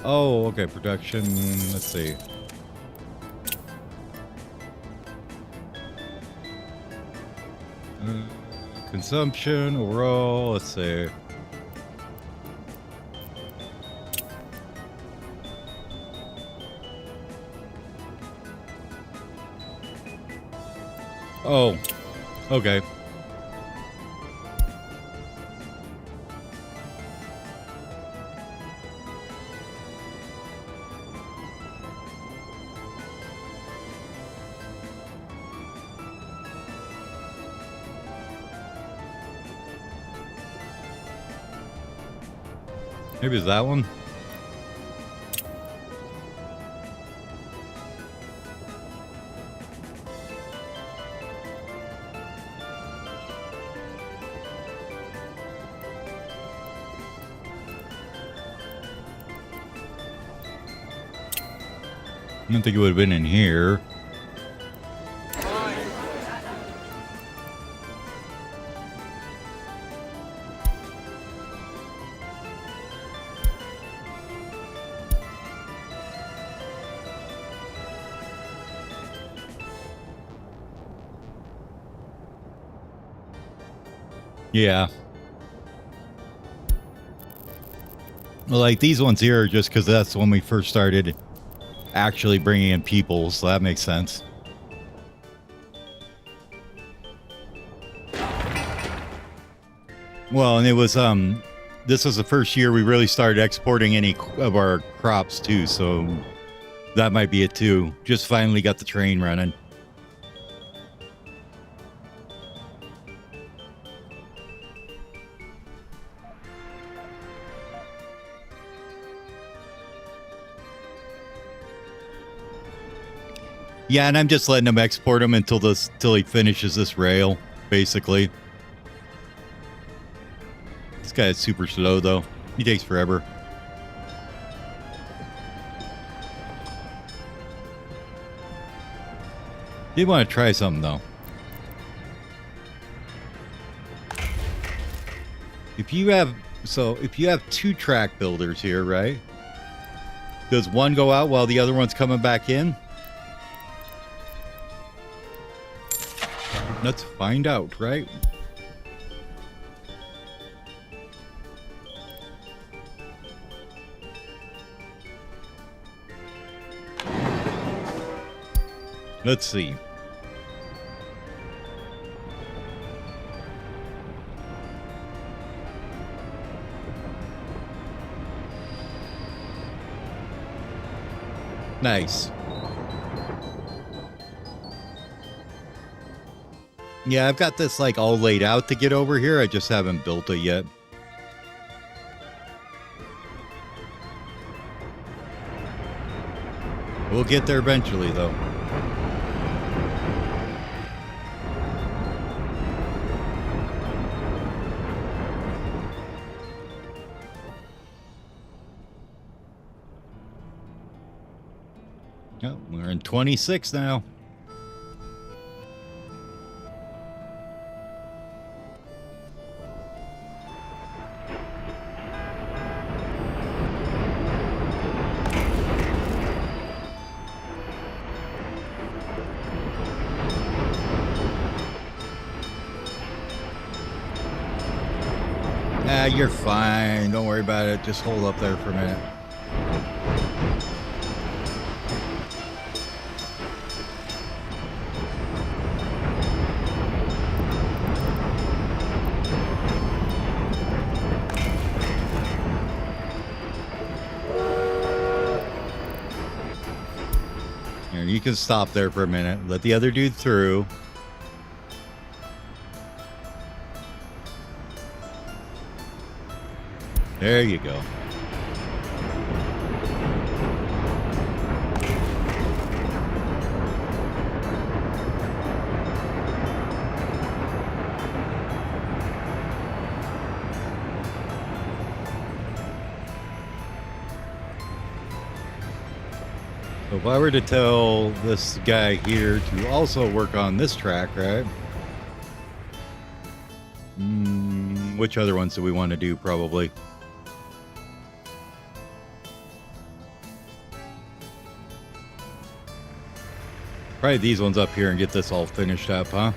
Oh, okay, production, let's see. Consumption, overall, let's see. Oh, okay. Maybe it's that one. I don't think it would have been in here. Yeah. Well, like these ones here are just because that's when we first started actually bringing in people, so that makes sense. Well, and it was this was the first year we really started exporting any of our crops too, so that might be it too. Just finally got the train running. Yeah, and I'm just letting him export them until he finishes this rail, basically. This guy is super slow though. He takes forever. Did want to try something though. If you have 2 track builders here, right? Does one go out while the other one's coming back in? Let's find out, right? Let's see. Nice. Yeah, I've got this like all laid out to get over here. I just haven't built it yet. We'll get there eventually, though. Oh, we're in 26 now. You're fine. Don't worry about it. Just hold up there for a minute. Here, you can stop there for a minute. Let the other dude through. There you go. So if I were to tell this guy here to also work on this track, right? Which other ones do we want to do, probably? Probably these ones up here and get this all finished up, huh?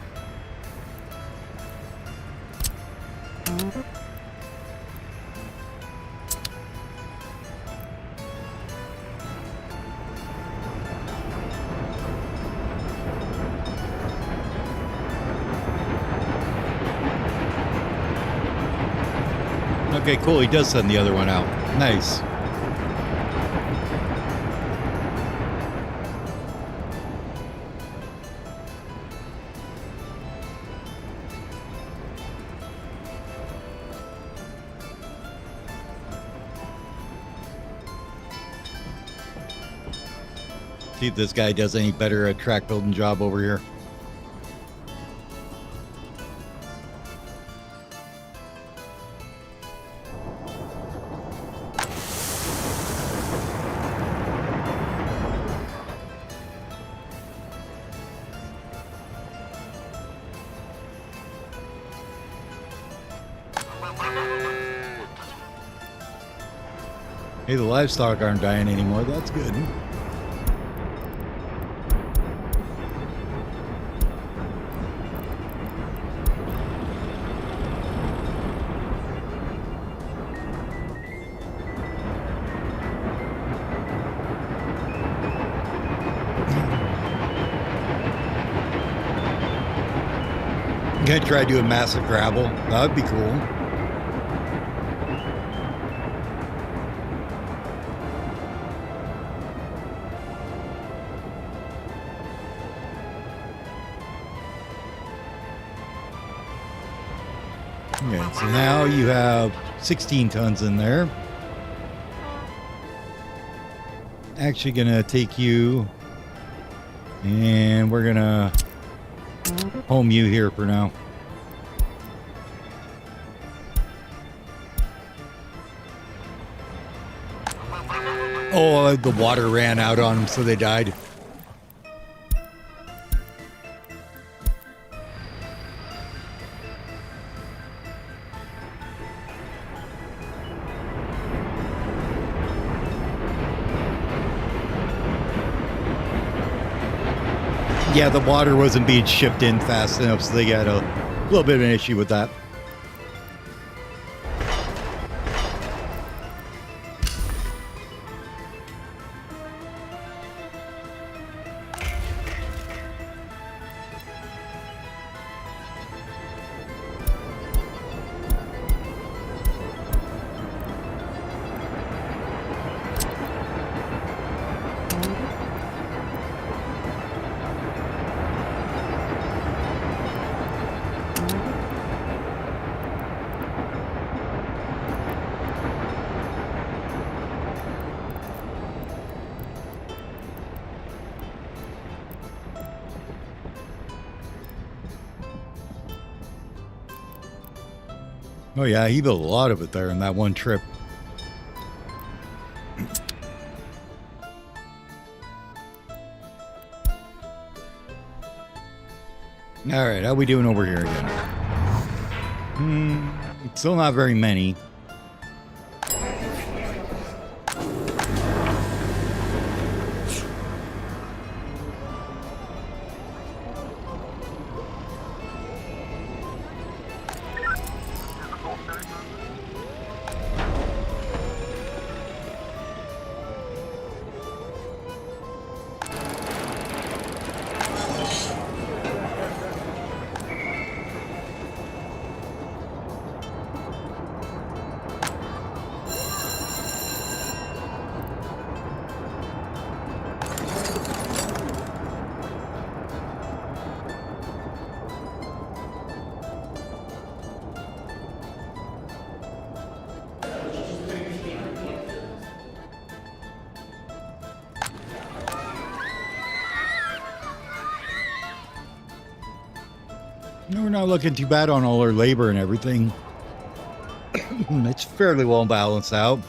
Okay, cool. He does send the other one out. Nice. See if this guy does any better at track building job over here. Hey, the livestock aren't dying anymore. That's good. Gonna try to do a massive gravel. That'd be cool. Okay, so now you have 16 tons in there. Actually gonna take you, and we're gonna home you here for now. Oh, the water ran out on them, so they died. Yeah, the water wasn't being shipped in fast enough, so they got a little bit of an issue with that. Oh yeah, he built a lot of it there in that one trip. All right, how we doing over here again? Still not very many. No, we're not looking too bad on all our labor and everything. It's fairly well balanced out.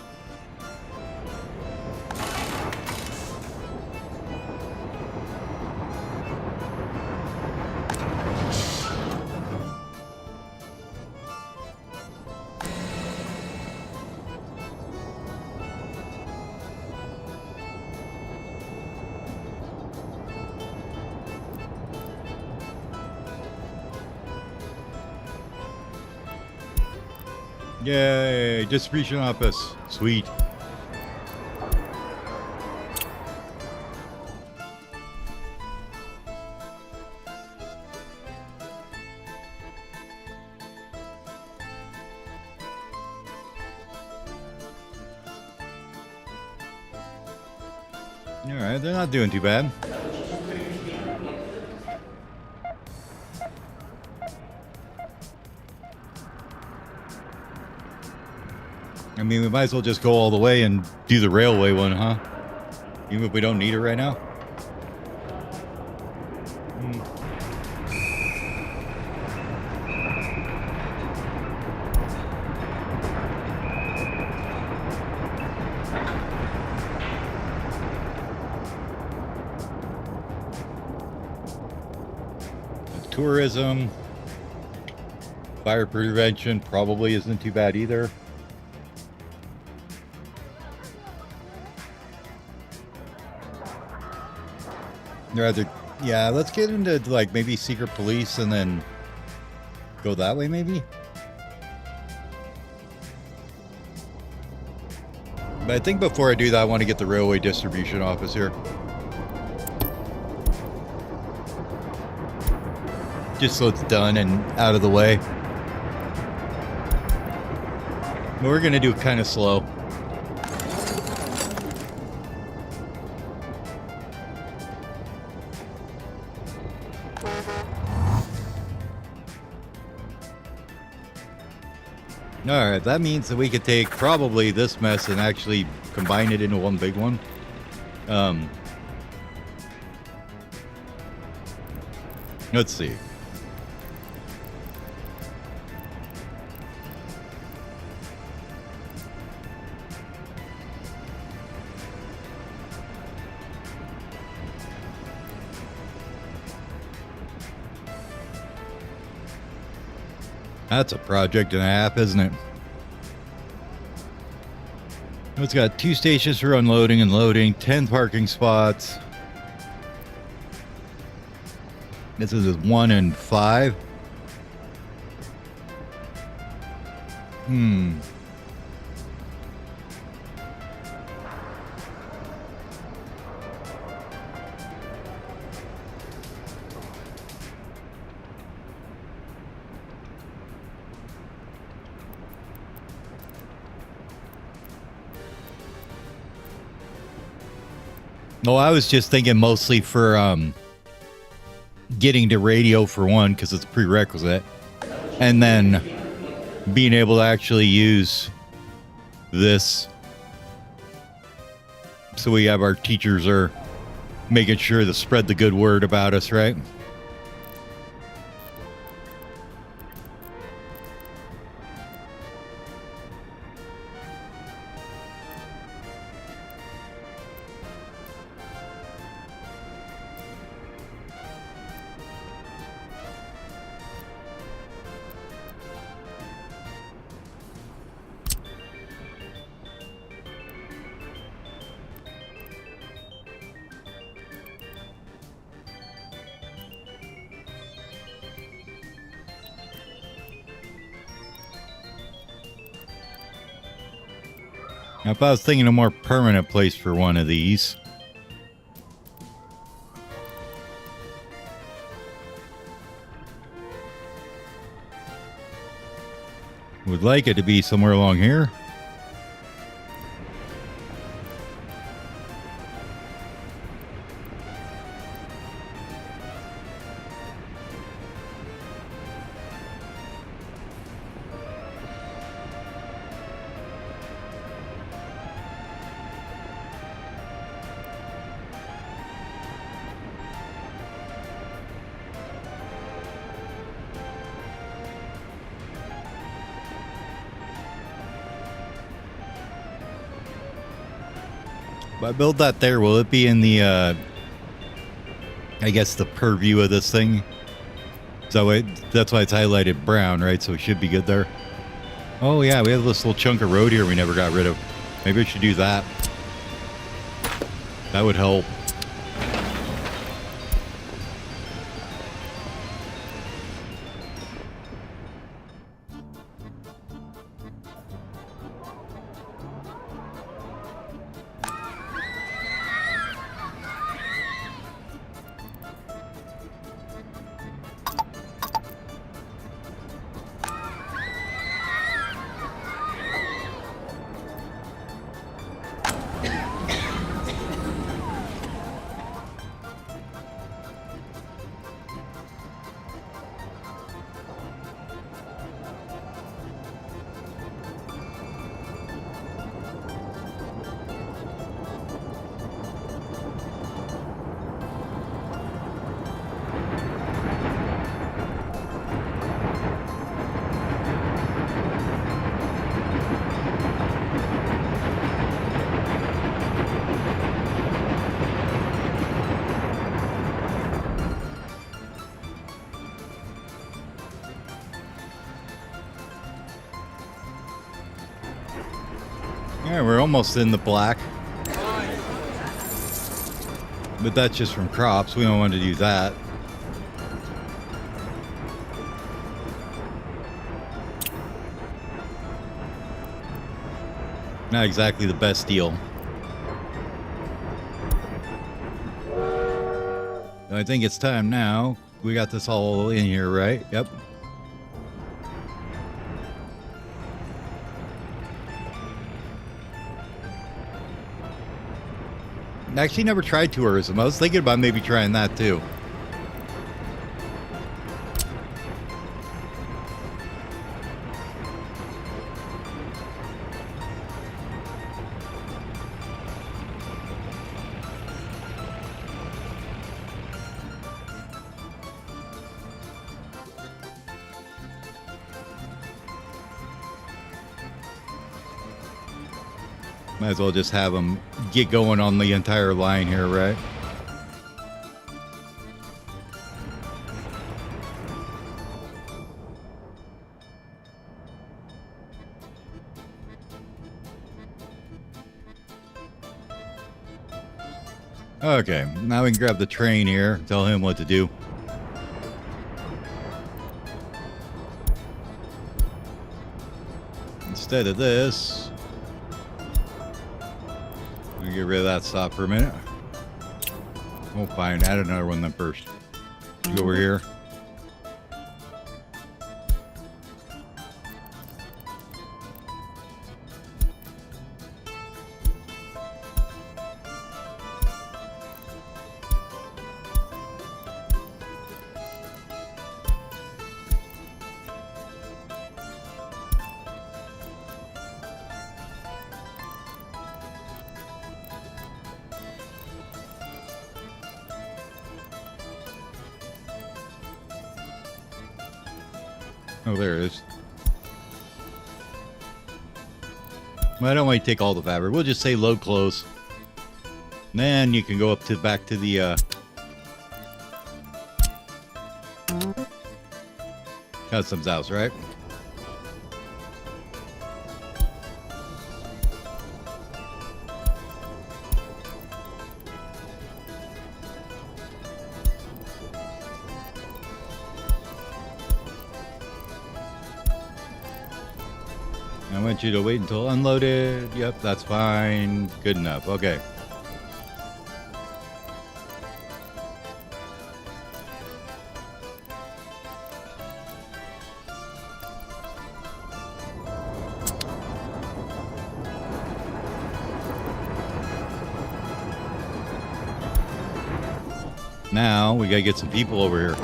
Yay, distribution office. Sweet. All right, they're not doing too bad. I mean, we might as well just go all the way and do the railway one, huh? Even if we don't need it right now. Tourism. Fire prevention probably isn't too bad either. Rather, yeah, let's get into like maybe secret police and then go that way maybe. But I think before I do that, I want to get the railway distribution office here. Just so it's done and out of the way. But we're going to do it kind of slow. Alright, that means that we could take probably this mess and actually combine it into one big one. Let's see. That's a project and a half, isn't it? It's got 2 stations for unloading and loading, 10 parking spots. This is 1 and 5. No, I was just thinking mostly for getting to radio for one, because it's a prerequisite, and then being able to actually use this, so we have our teachers are making sure to spread the good word about us, right? If I was thinking a more permanent place for one of these. Would like it to be somewhere along here. If I build that there, will it be in the, I guess, the purview of this thing? So that's why it's highlighted brown, right? So it should be good there. Oh, yeah, we have this little chunk of road here we never got rid of. Maybe I should do that. That would help. Yeah, we're almost in the black. But that's just from crops. We don't want to do that. Not exactly the best deal. I think it's time now. We got this all in here, right? Yep. I actually never tried tourism. I was thinking about maybe trying that too. Might as well just have them get going on the entire line here, right? Okay, now we can grab the train here, tell him what to do. Instead of this, we get rid of that stop for a minute. Oh, fine, add another one then first. Go over here. Oh, there it is. Well, I don't want to take all the fabric. We'll just say load close. And then you can go up to back to the customs house, right? I want you to wait until unloaded. Yep, that's fine. Good enough. Okay. Now we gotta get some people over here.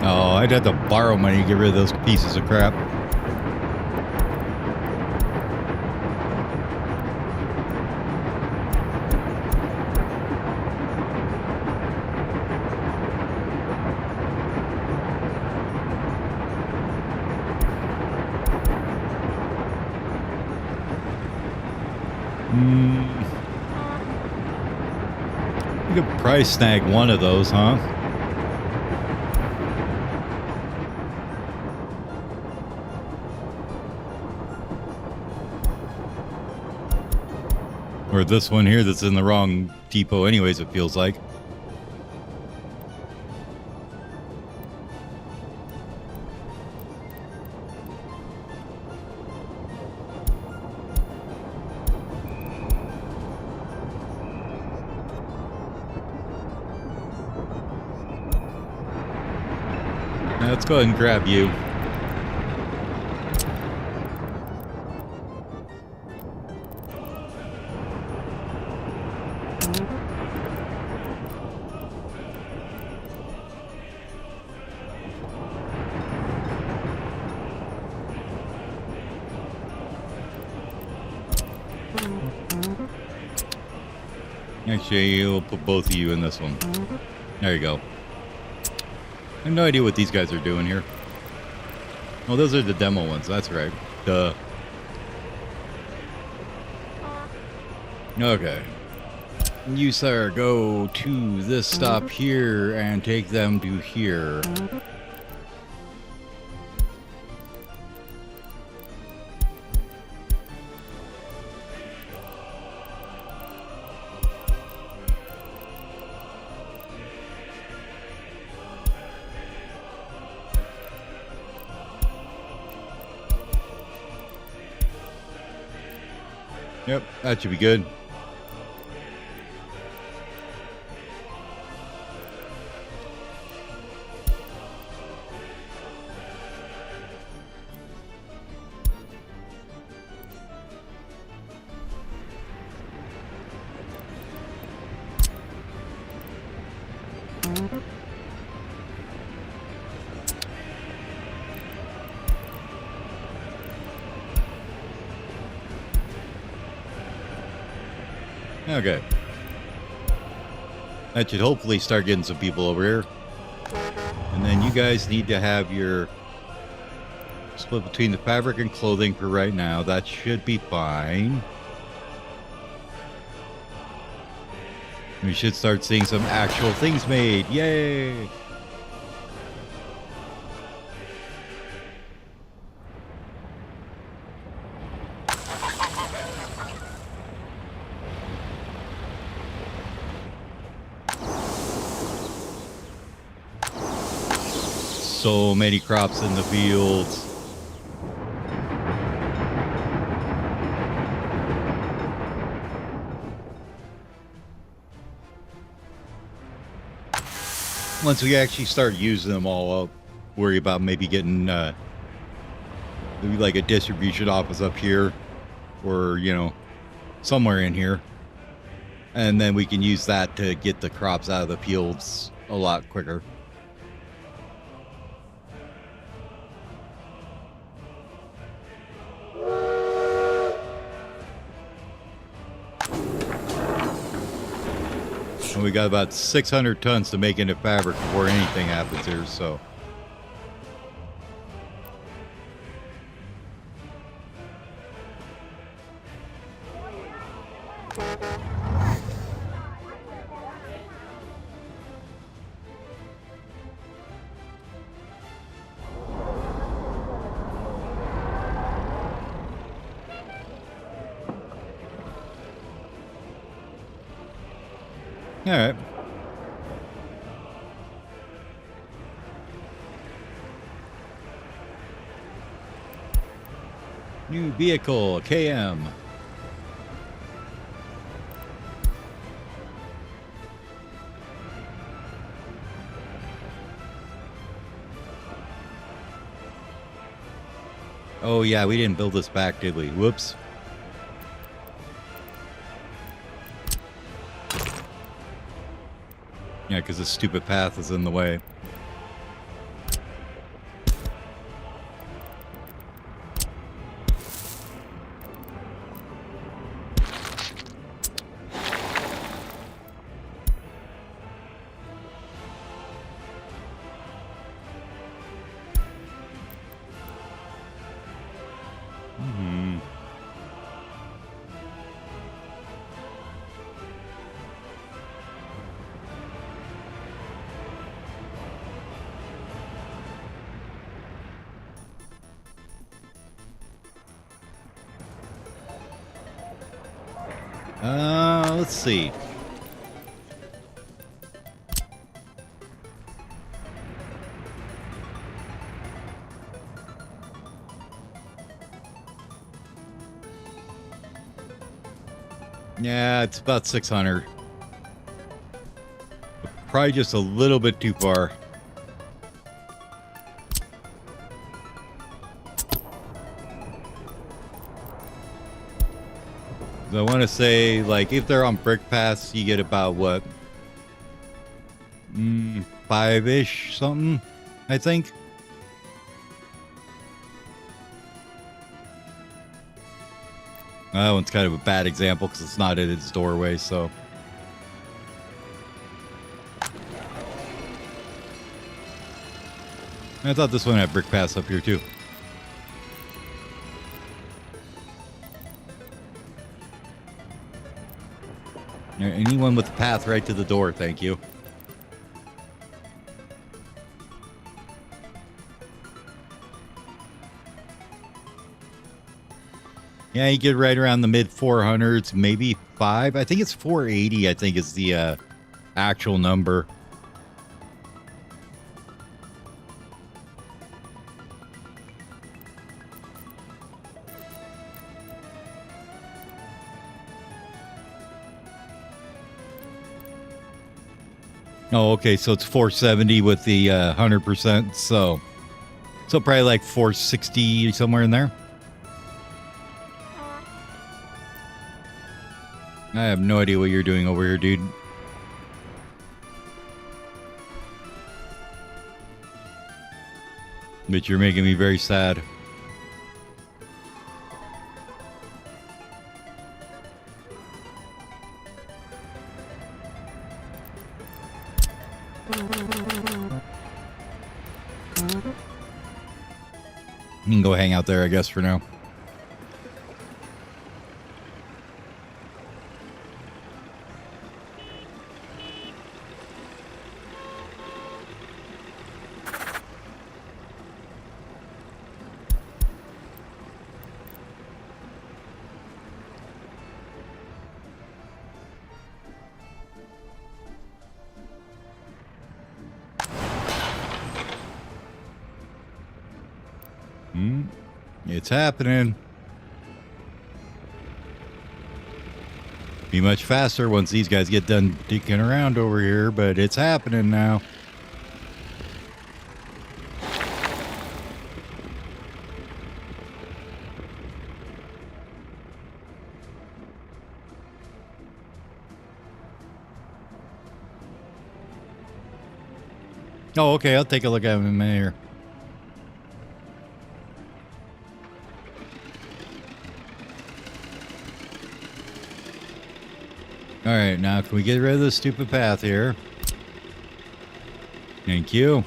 Oh, I'd have to borrow money to get rid of those pieces of crap. You could probably snag one of those, huh? Or this one here that's in the wrong depot anyways, it feels like. Now let's go ahead and grab you. Actually, we'll put both of you in this one. There you go. I have no idea what these guys are doing here. Oh, those are the demo ones. That's right. Duh. Okay. You, sir, go to this stop here and take them to here. Yep, that should be good. Okay. That should hopefully start getting some people over here. And then you guys need to have your split between the fabric and clothing for right now. That should be fine. We should start seeing some actual things made. Yay! So many crops in the fields. Once we actually start using them all, I'll worry about maybe getting maybe like a distribution office up here, or you know, somewhere in here, and then we can use that to get the crops out of the fields a lot quicker. And we got about 600 tons to make into fabric before anything happens here, so. All right. New vehicle, KM. Oh, yeah, we didn't build this back, did we? Whoops. Yeah, because this stupid path is in the way. Let's see. Yeah, it's about 600. Probably just a little bit too far. I want to say, like, if they're on brick paths, you get about what? 5-ish something, I think. That one's kind of a bad example because it's not in its doorway, so. I thought this one had brick paths up here, too. Anyone with a path right to the door, thank you. Yeah, you get right around the mid 400s, maybe 5. I think it's 480, I think is the actual number. Oh, okay, so it's 470 with the 100%, so probably like 460 somewhere in there. I have no idea what you're doing over here, dude. But you're making me very sad. You can go hang out there, I guess, for now. It's happening. Be much faster once these guys get done dicking around over here, but it's happening now. Oh, okay. I'll take a look at him in a minute here. All right, now can we get rid of this stupid path here? Thank you.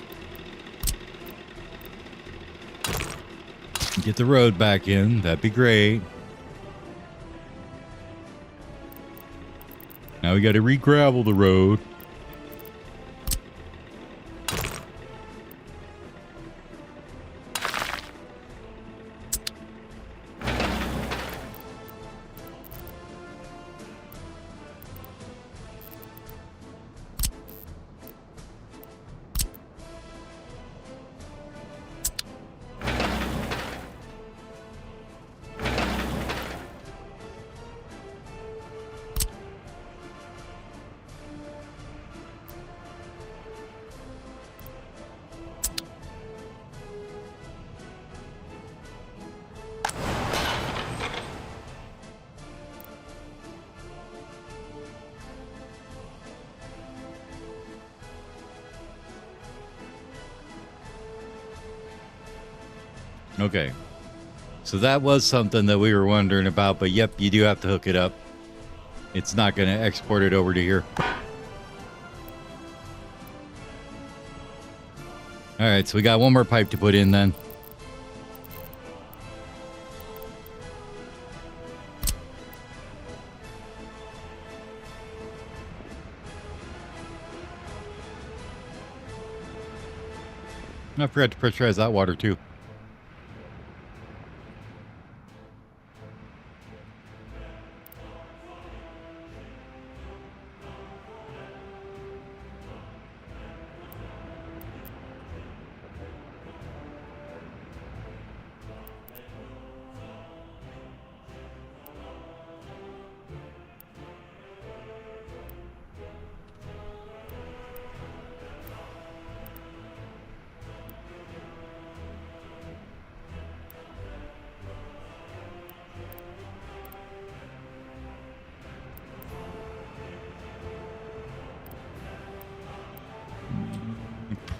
Get the road back in. That'd be great. Now we got to re-gravel the road. Okay. So that was something that we were wondering about, but yep, you do have to hook it up. It's not going to export it over to here. All right, so we got one more pipe to put in then. I forgot to pressurize that water too.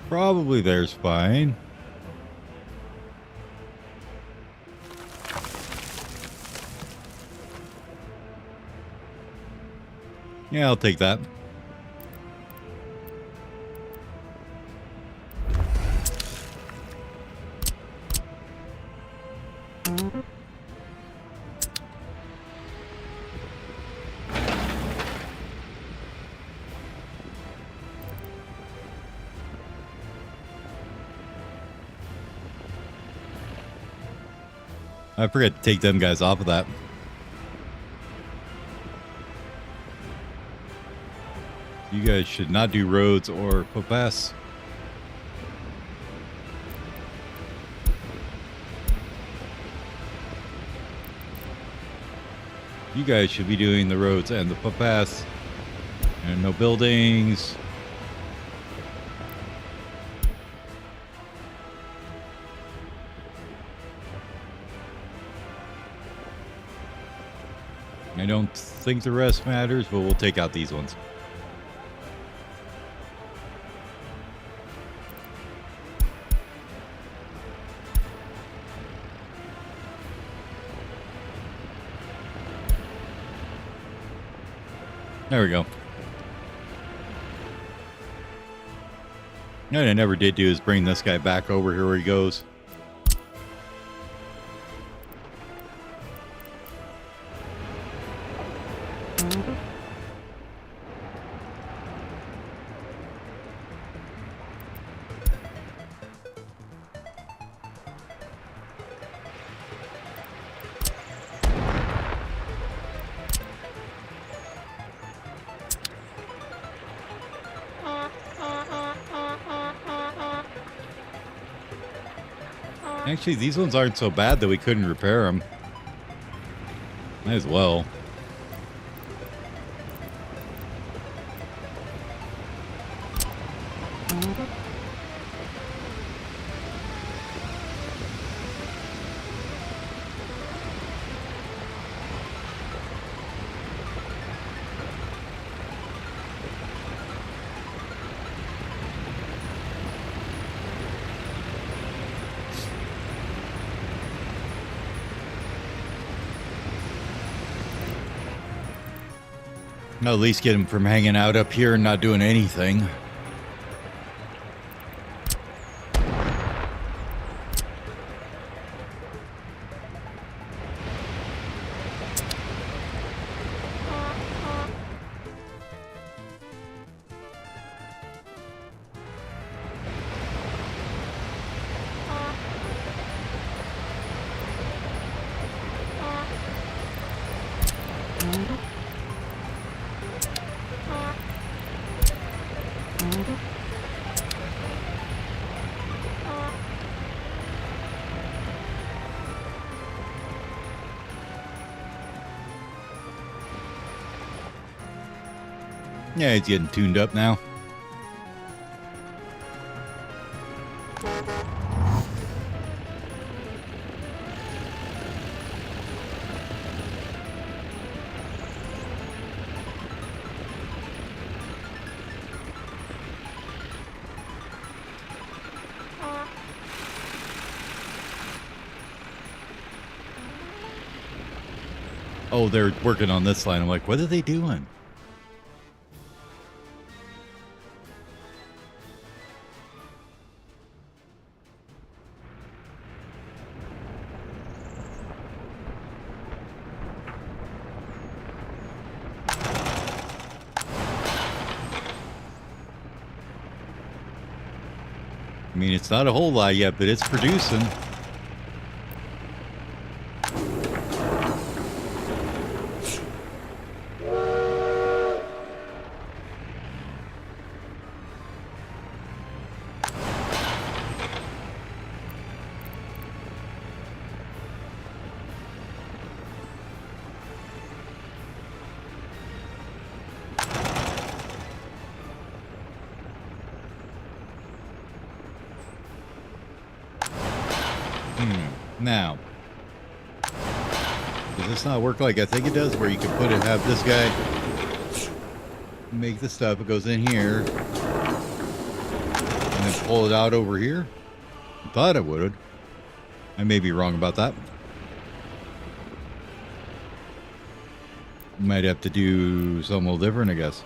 Probably there's fine. Yeah, I'll take that. I forgot to take them guys off of that. You guys should not do roads or footpaths. You guys should be doing the roads and the footpaths. And no buildings. I don't think the rest matters, but we'll take out these ones. There we go. What I never did do is bring this guy back over here where he goes. Actually, these ones aren't so bad that we couldn't repair them. Might as well. At least get him from hanging out up here and not doing anything. Yeah, he's getting tuned up now. Oh, they're working on this line. I'm like, what are they doing? I mean, it's not a whole lot yet, but it's producing. Now, does this not work like I think it does, where you can put it, have this guy make the stuff, it goes in here, and then pull it out over here? I thought it would. I may be wrong about that. Might have to do something a little different, I guess.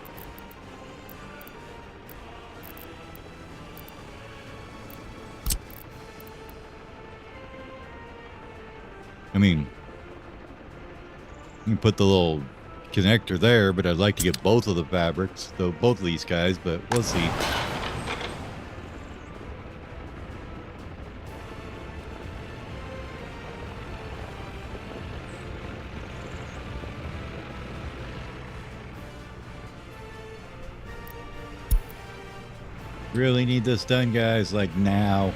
I mean, you can put the little connector there, but I'd like to get both of the fabrics, though, both of these guys, but we'll see. Really need this done, guys, like now.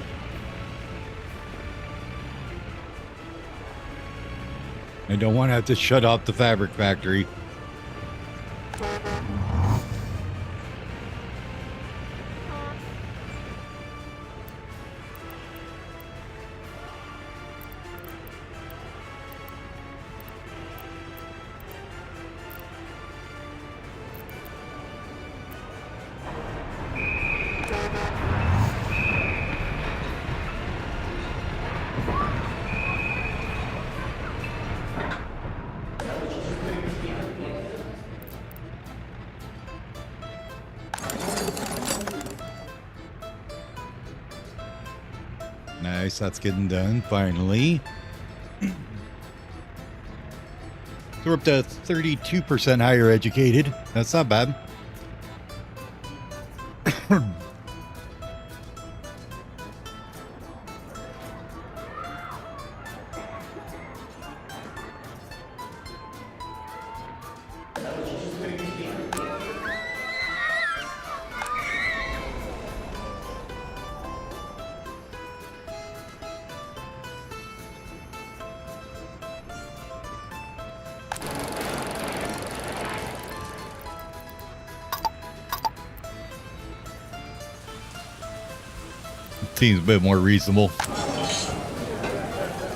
I don't want to have to shut off the fabric factory. Nice, that's getting done, finally. So we're up to 32% higher educated. That's not bad. Seems a bit more reasonable.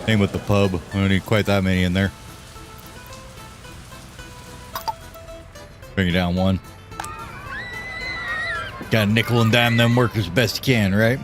Same with the pub. I don't need quite that many in there. Bring it down one. Gotta nickel and dime them workers best you can, right?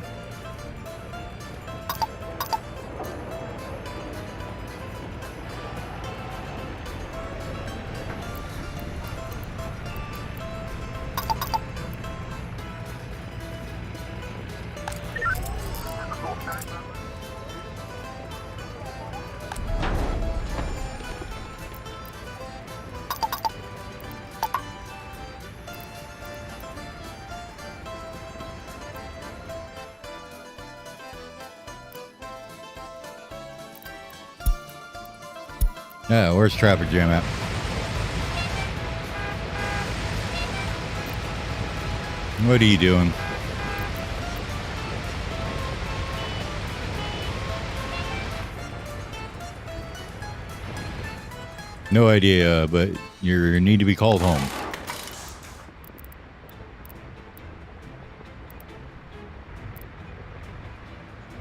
Yeah, where's traffic jam at? What are you doing? No idea, but you need to be called home.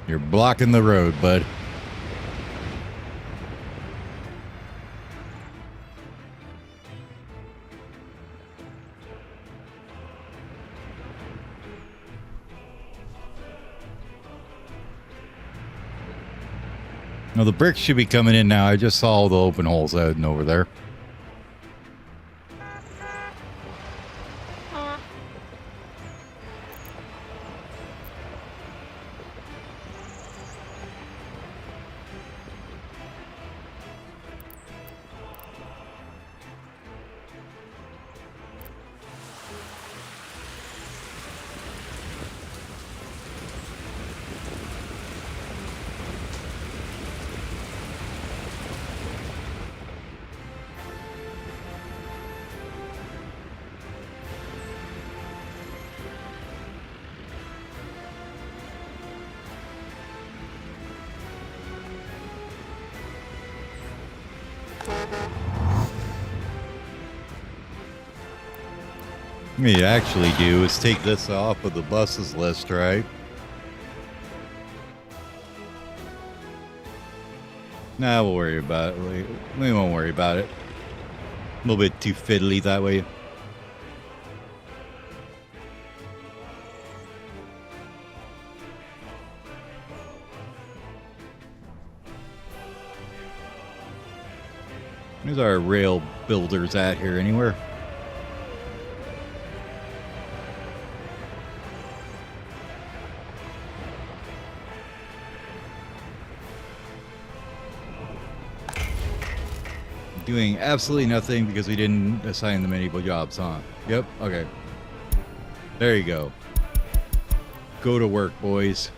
You're blocking the road, bud. Well, the bricks should be coming in now. I just saw all the open holes out and over there. What you actually do is take this off of the buses list, right? Nah, we'll worry about it. We won't worry about it. A little bit too fiddly that way. Where's our rail builders at here? Anywhere? Doing absolutely nothing because we didn't assign them any jobs, huh? Yep, okay. There you go. Go to work, boys.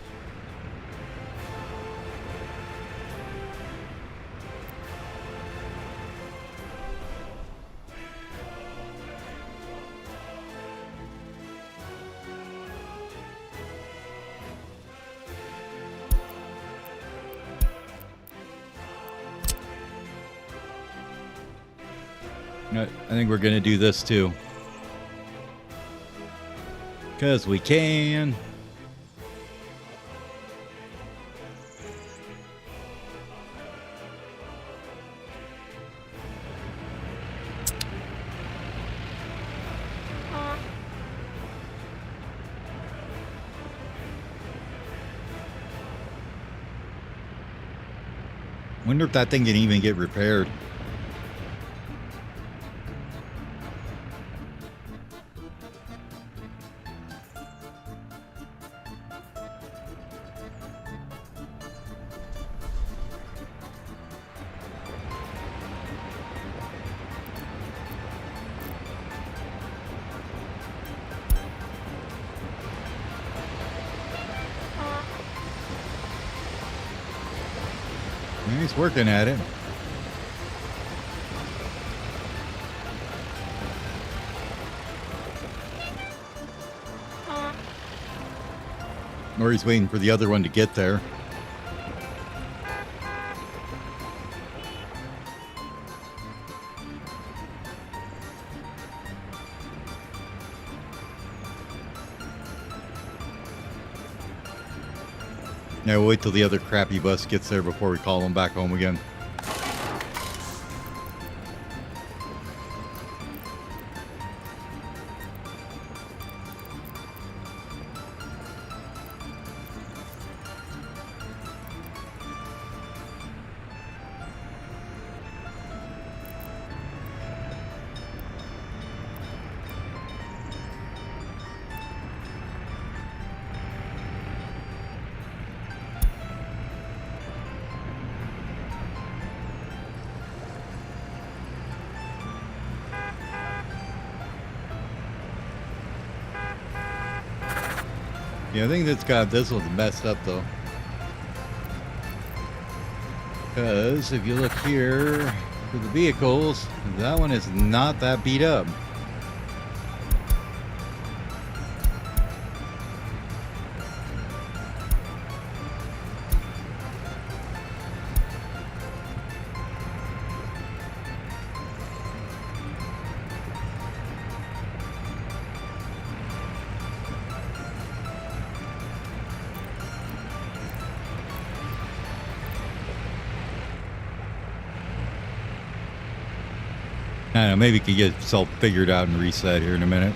I think we're going to do this too. Because we can. Wonder if that thing can even get repaired. He's working at it. Or he's waiting for the other one to get there. Now we'll wait till the other crappy bus gets there before we call them back home again. Yeah, I think this one's messed up though. Because if you look here for the vehicles, that one is not that beat up. I don't know, maybe we can get itself figured out and reset here in a minute.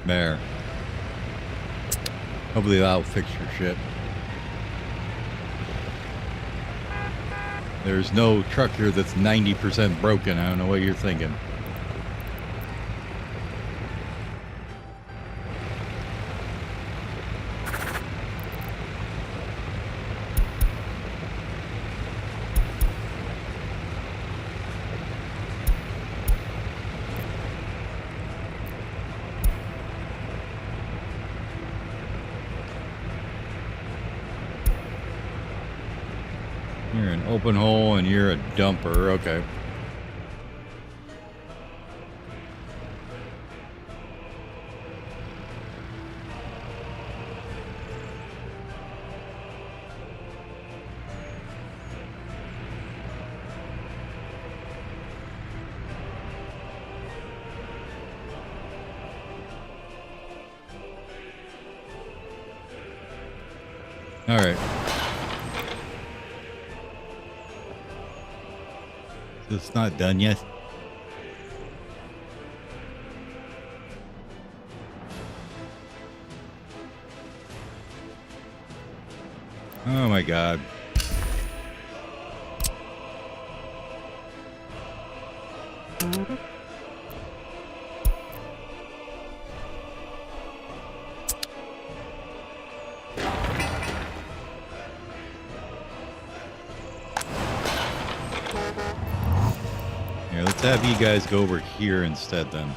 There. Hopefully that'll fix your shit. There's no truck here that's 90% broken. I don't know what you're thinking. Open hole and you're a dumper. Okay. All right. It's not done yet. Oh my God. Here, let's have you guys go over here instead then.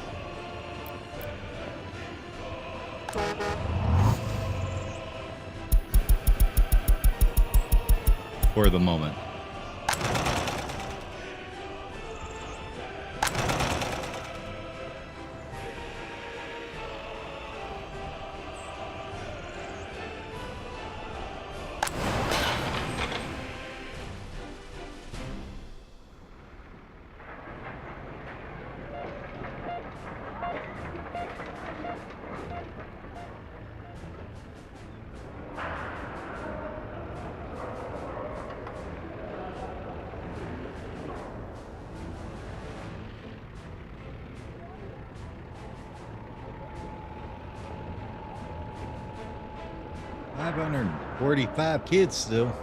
For the moment. $545 kids still.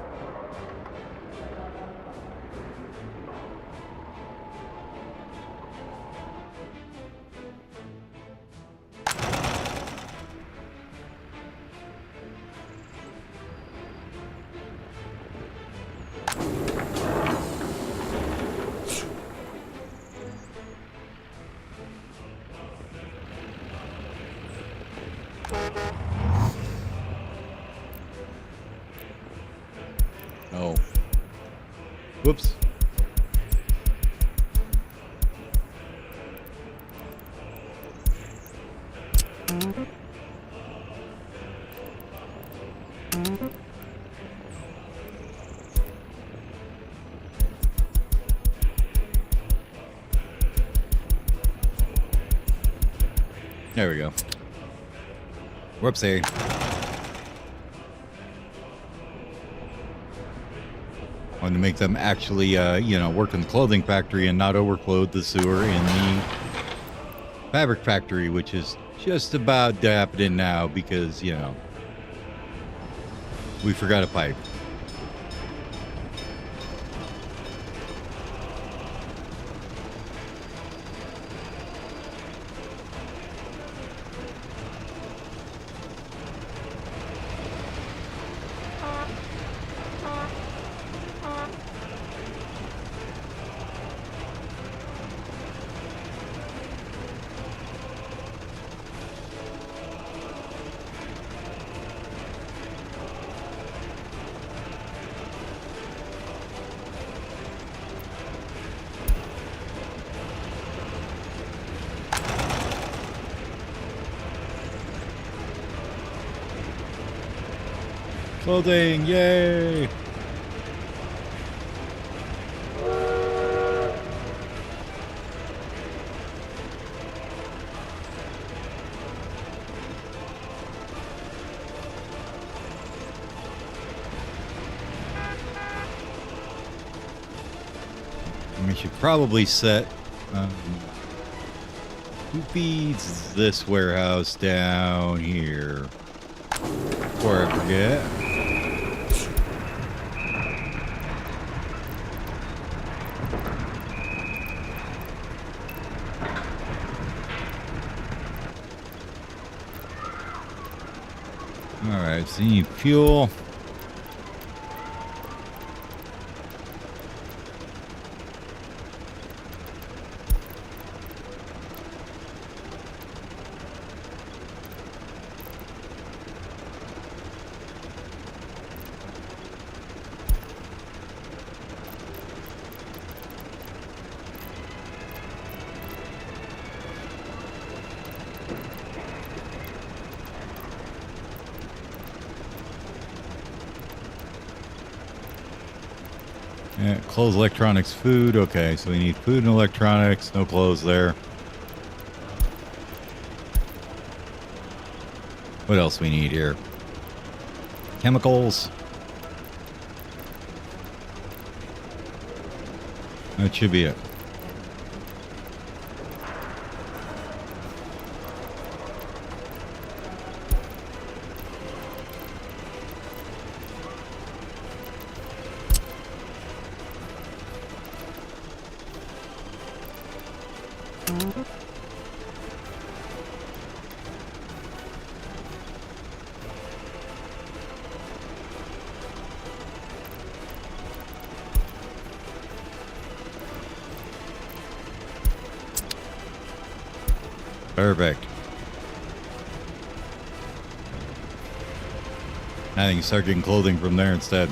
Oh. Whoops. There we go. Whoopsie. Want to make them actually, work in the clothing factory and not overload the sewer in the fabric factory, which is just about happening now because, we forgot a pipe. Clothing, yay! We should probably set who feeds this warehouse down here before I forget. Alright, so you need fuel. Clothes, electronics, food. Okay, so we need food and electronics. No clothes there. What else we need here? Chemicals. That should be it. Perfect. I think start getting clothing from there instead.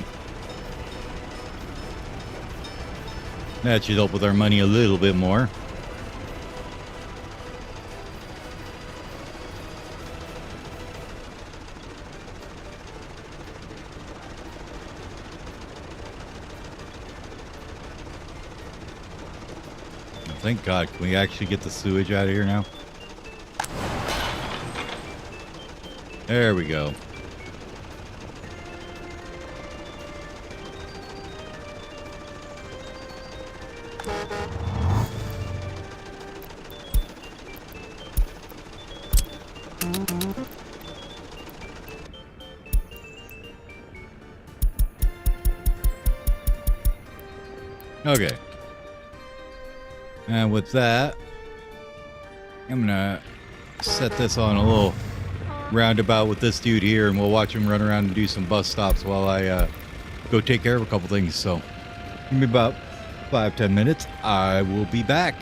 That should help with our money a little bit more. Thank God. Can we actually get the sewage out of here now? There we go. Okay. And with that, I'm gonna set this on a little roundabout with this dude here, and we'll watch him run around and do some bus stops while I go take care of a couple things. So give me about 5-10 minutes. I will be back.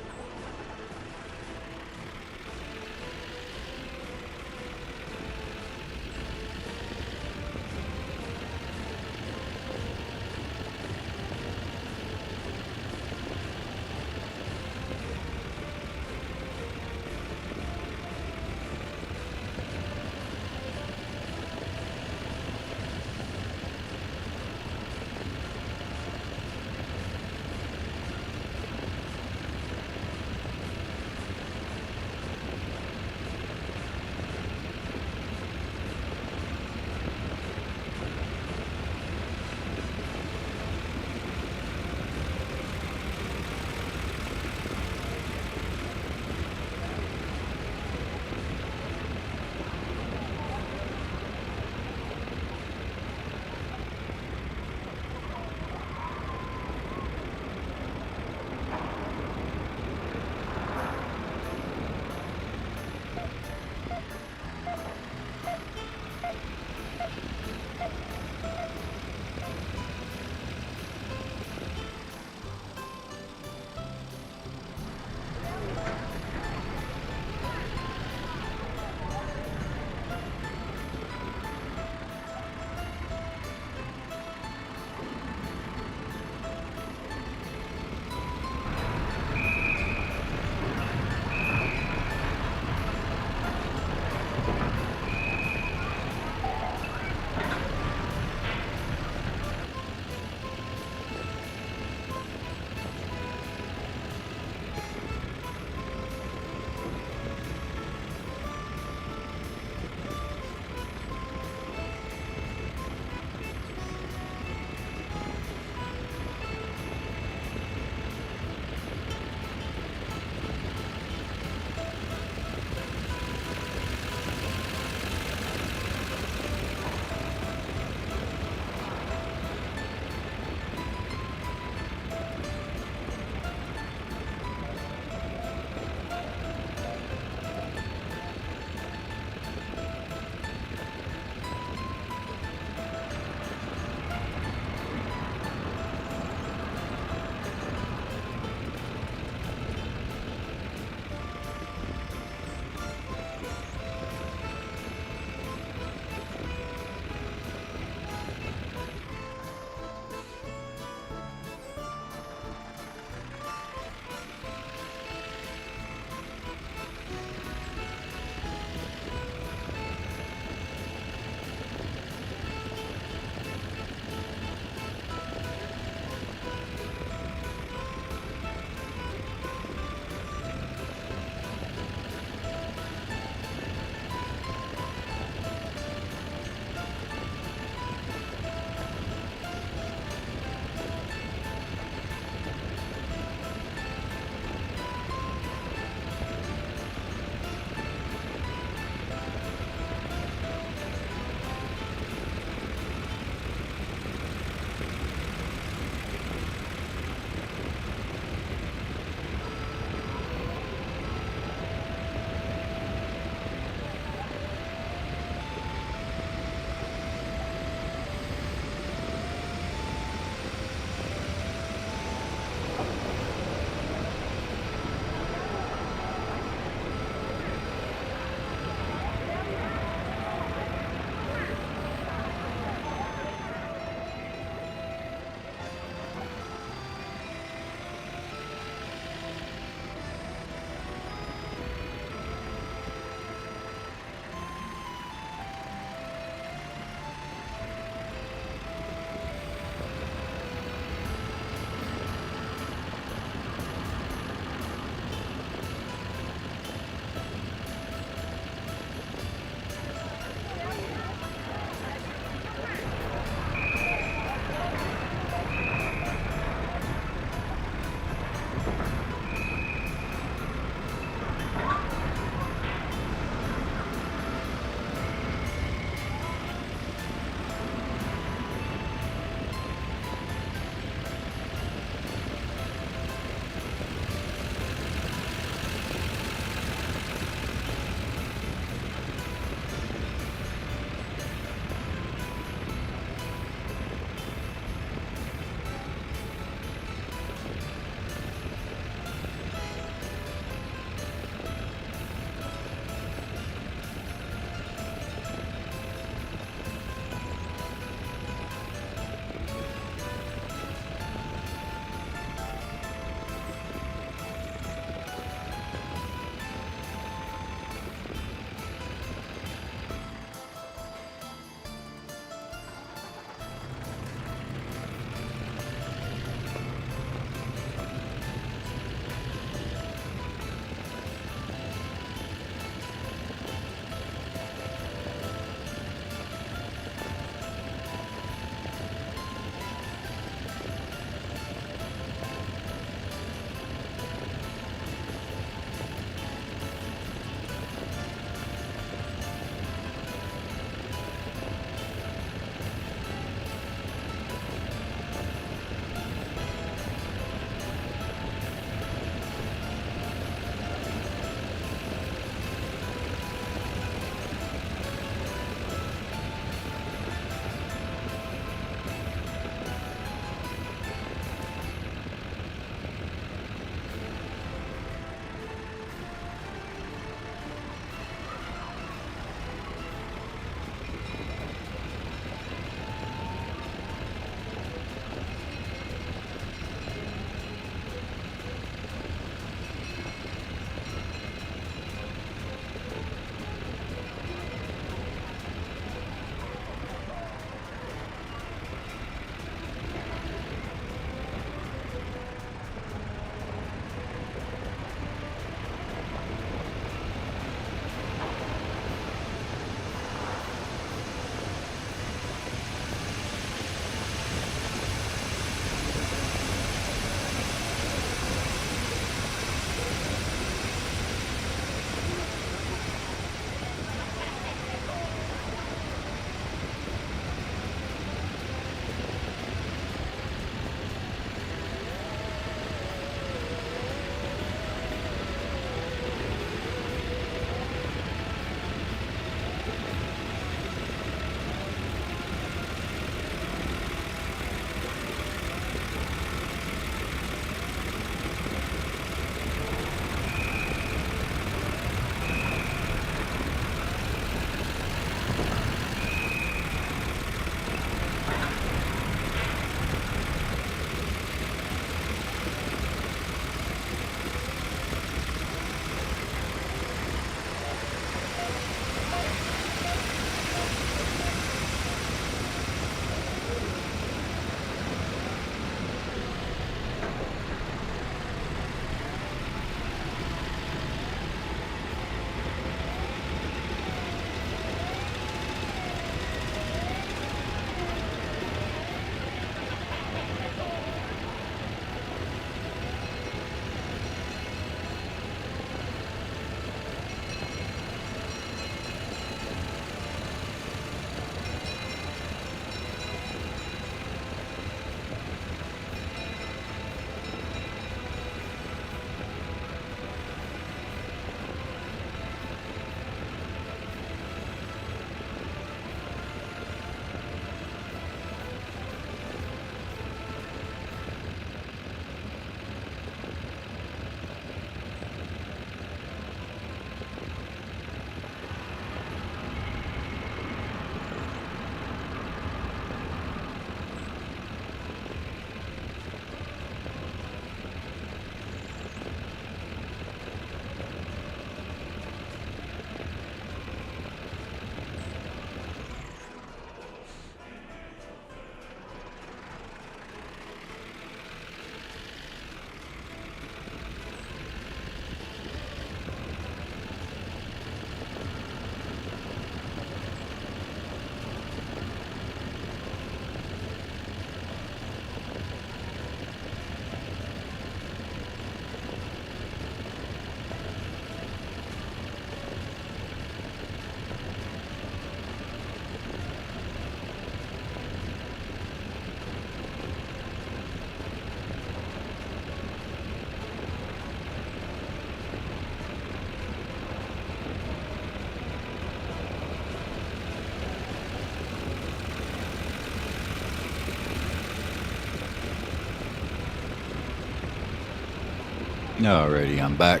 Alrighty, I'm back.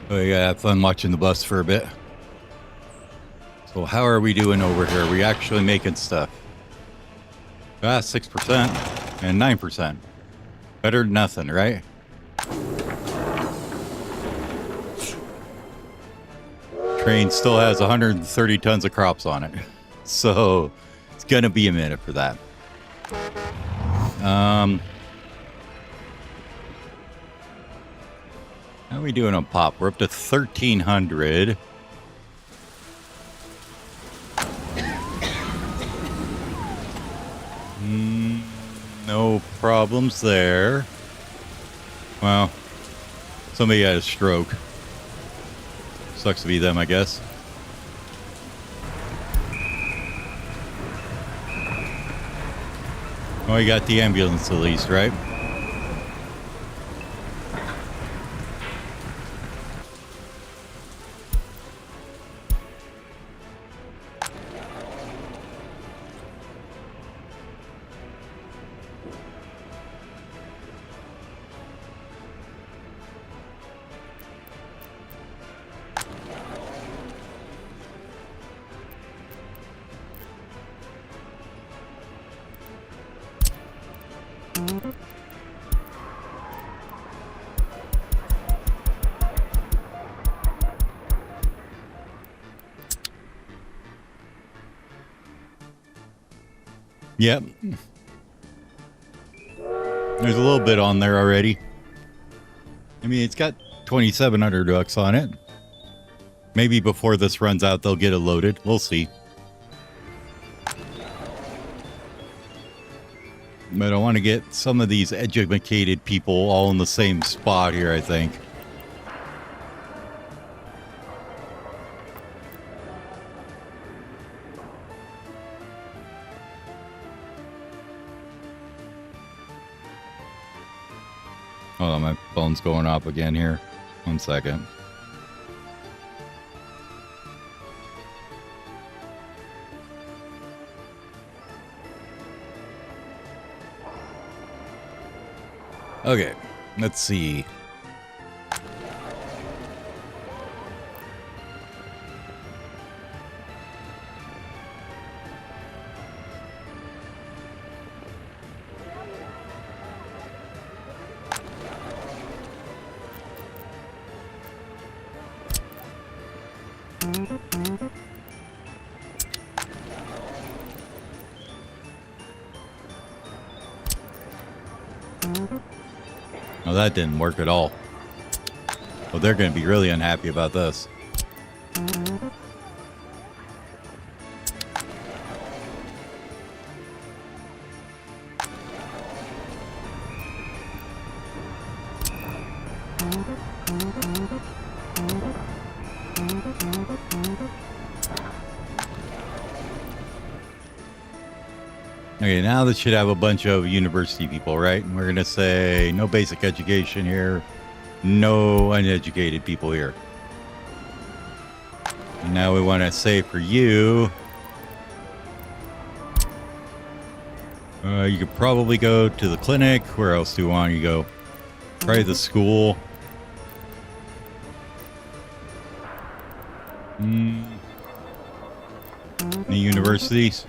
We gotta have fun watching the bus for a bit. So how are we doing over here? Are we actually making stuff? 6% and 9%. Better than nothing, right? Train still has 130 tons of crops on it. So it's gonna be a minute for that. How are we doing on pop? We're up to 1,300. No problems there. Well, somebody had a stroke. Sucks to be them, I guess. Oh, you got the ambulance at least, right? Yep. There's a little bit on there already. I mean, it's got 2,700 bucks on it. Maybe before this runs out, they'll get it loaded. We'll see. But I want to get some of these educated people all in the same spot here, I think. Hold on, my phone's going off again here. 1 second. Okay, let's see. Oh, that didn't work at all. Well, they're going to be really unhappy about this. Okay, now this should have a bunch of university people, right? We're going to say no basic education here, no uneducated people here. And now we want to say for you, you could probably go to the clinic. Where else do you want to go? Probably the school. The universities.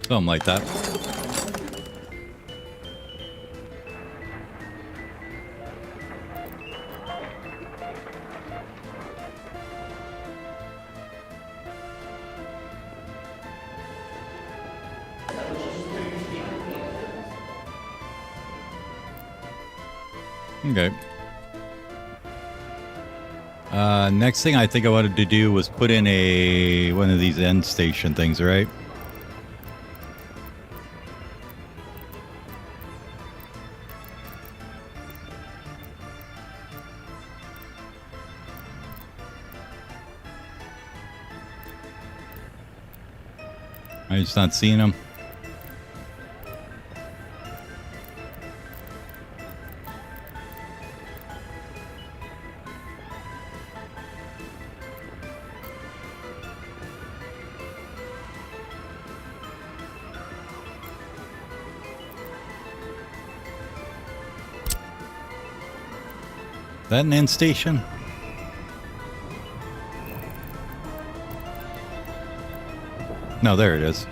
Something like that. Okay. Next thing I think I wanted to do was put in one of these end station things, right? I'm just not seeing them. That an end station? No, there it is.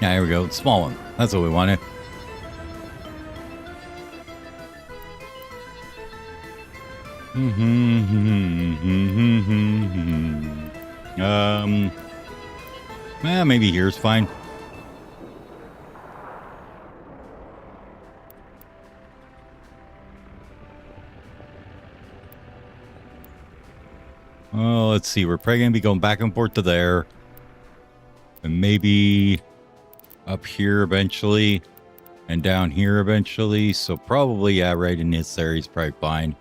Yeah, here we go. Small one. That's what we wanted. Maybe here's fine. Oh, let's see. We're probably going to be going back and forth to there. And maybe up here eventually. And down here eventually. So probably, yeah, right in this area is probably fine.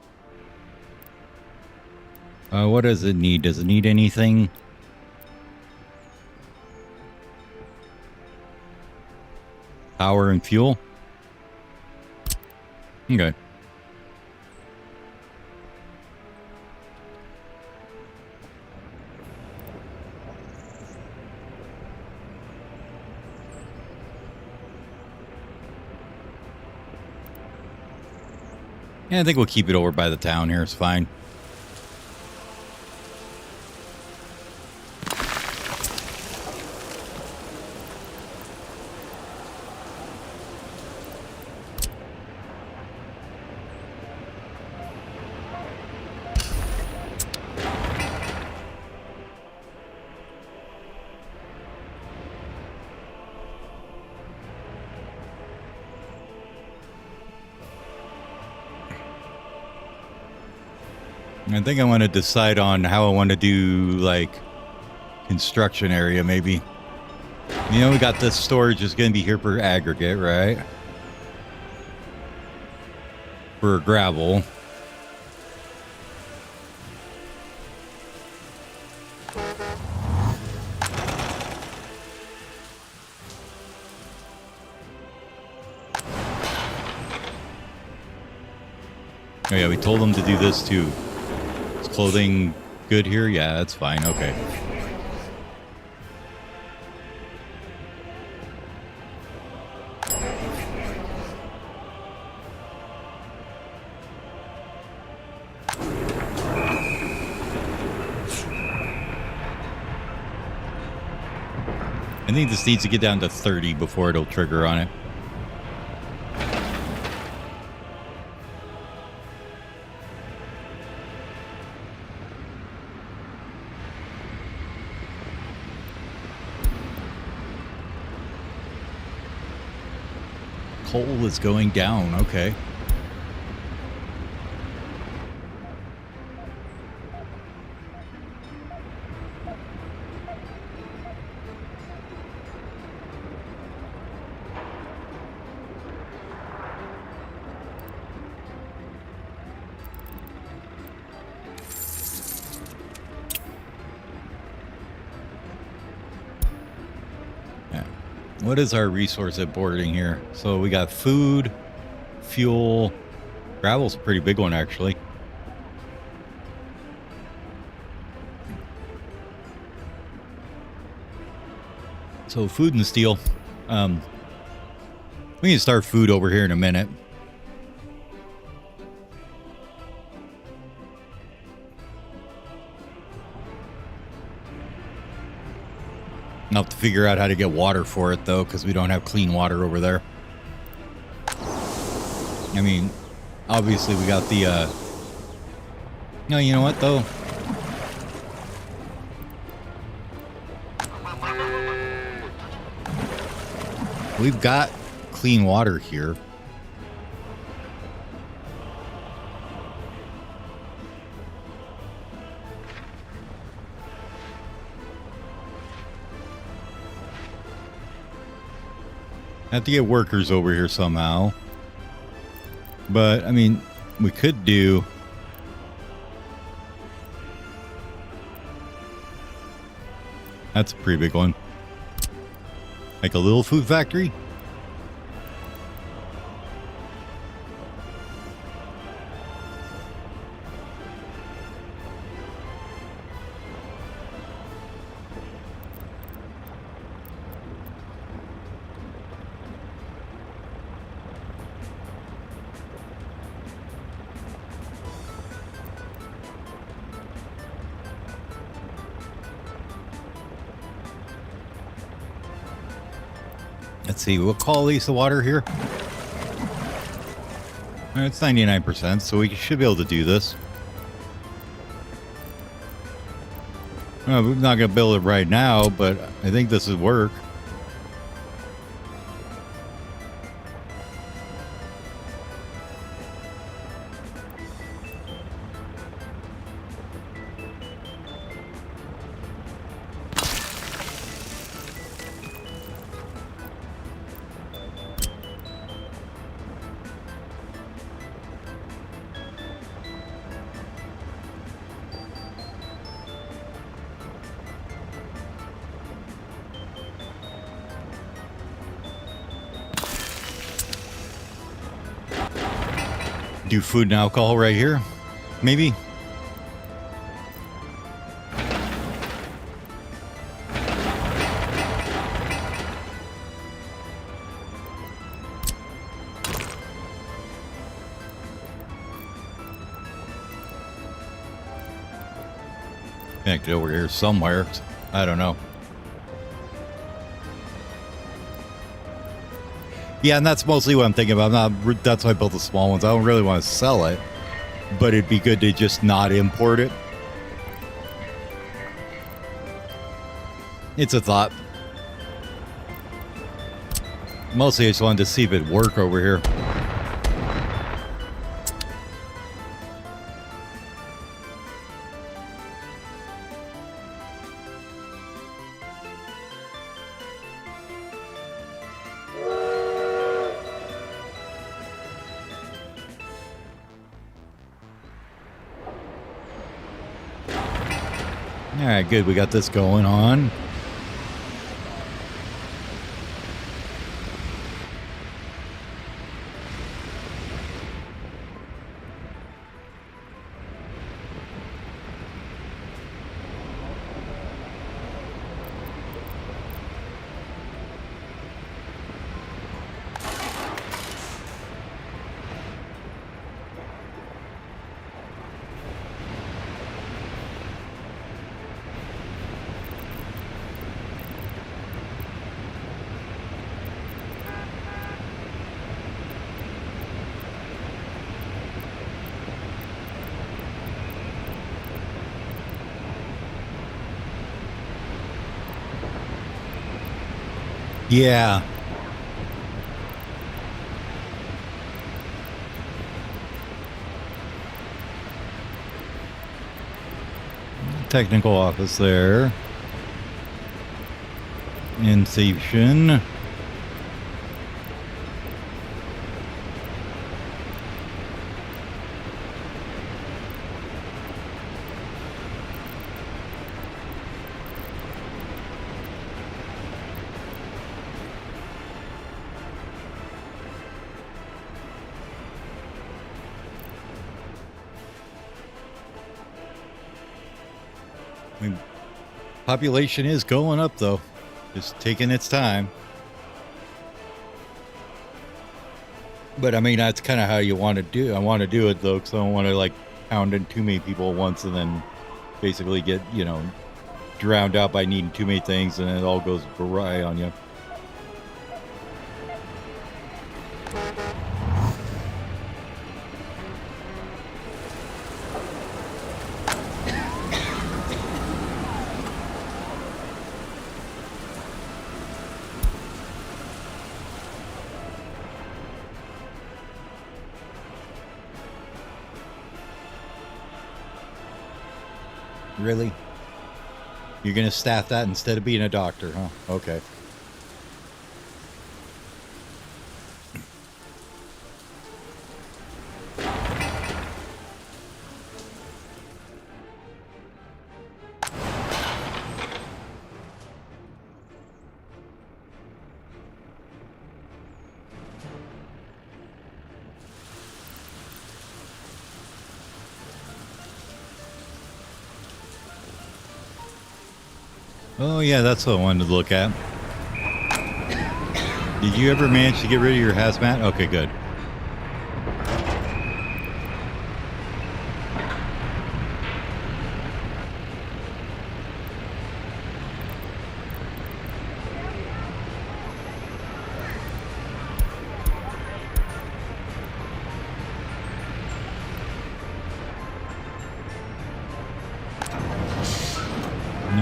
What does it need? Does it need anything? Power and fuel? Okay. Yeah, I think we'll keep it over by the town here. It's fine. I think I want to decide on how I want to do, like, construction area, maybe. You know, we got this storage is going to be here for aggregate, right? For gravel. Oh yeah, we told them to do this too. Is clothing good here? Yeah, that's fine. Okay. I think this needs to get down to 30 before it'll trigger on it. Coal is going down. Okay. What is our resource at boarding here? So we got food, fuel. Gravel's a pretty big one, actually. So food and steel. We can start food over here in a minute. I'll have to figure out how to get water for it, though, because we don't have clean water over there. I mean, obviously we got the, No, you know what, though? We've got clean water here. Have to get workers over here somehow. But, I mean, we could do... That's a pretty big one. Like a little food factory? Let's see, we'll call Lisa water here. It's 99%, so we should be able to do this. We're not going to build it right now, but I think this would work. Do food and alcohol right here, maybe. Connected over here somewhere. I don't know. Yeah, and that's mostly what I'm thinking about. That's why I built the small ones. I don't really want to sell it, but it'd be good to just not import it. It's a thought. Mostly I just wanted to see if it'd work over here. All right, good. We got this going on. Yeah. Technical office there. Inception. Population is going up, though. It's taking its time. But, I mean, that's kind of how you want to do it. I want to do it, though, because I don't want to, like, pound in too many people at once and then basically get, you know, drowned out by needing too many things and it all goes awry on you. Really? You're going to staff that instead of being a doctor, huh? Okay. Oh, yeah, that's what I wanted to look at. Did you ever manage to get rid of your hazmat? Okay, good.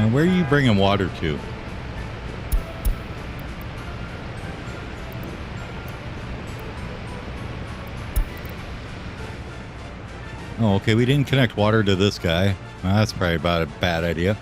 Now, where are you bringing water to? Oh, okay, we didn't connect water to this guy. Well, that's probably about a bad idea.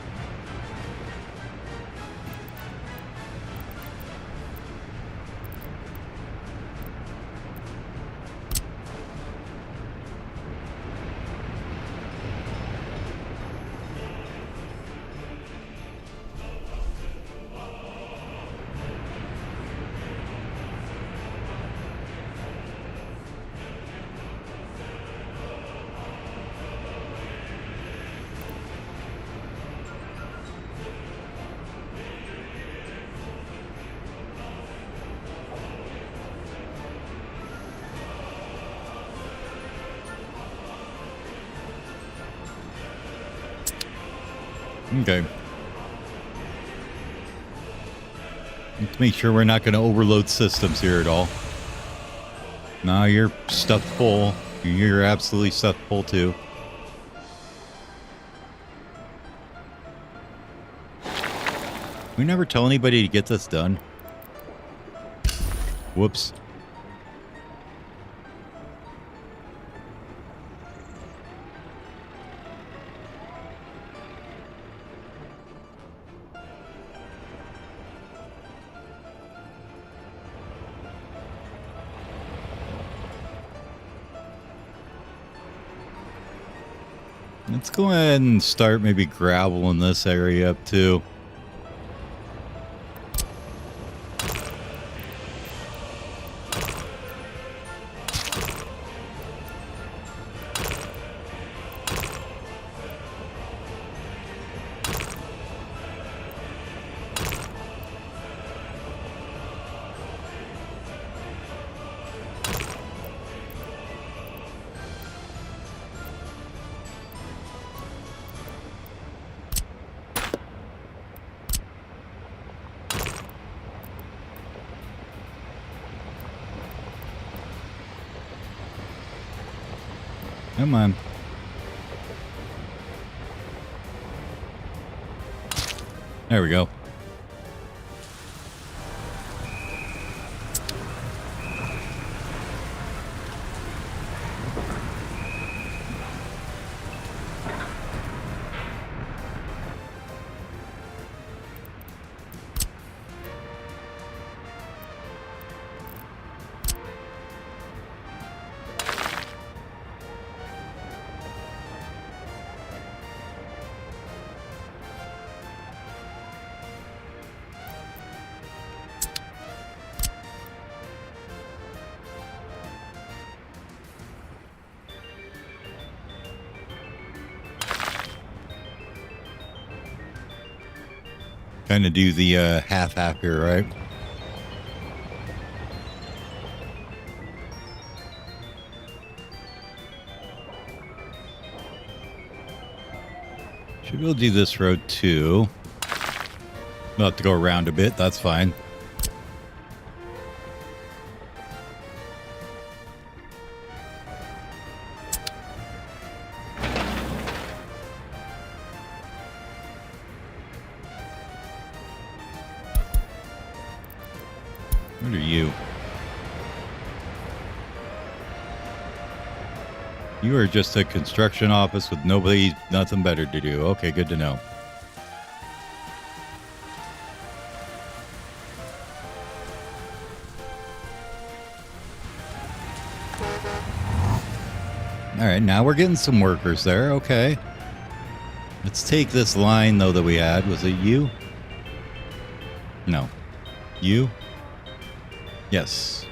Okay. Let's make sure we're not going to overload systems here at all. No, you're stuffed full. You're absolutely stuffed full too. We never tell anybody to get this done. Whoops. Let's go ahead and start maybe gravel in this area up too. Come on. There we go. Kind of do the half-half here, right? Should be able to do this road too. We'll have to go around a bit. That's fine. What are you? You are just a construction office with nothing better to do. Okay, good to know. All right, now we're getting some workers there. Okay. Let's take this line, though, that we had. Was it you? No. You? Yes.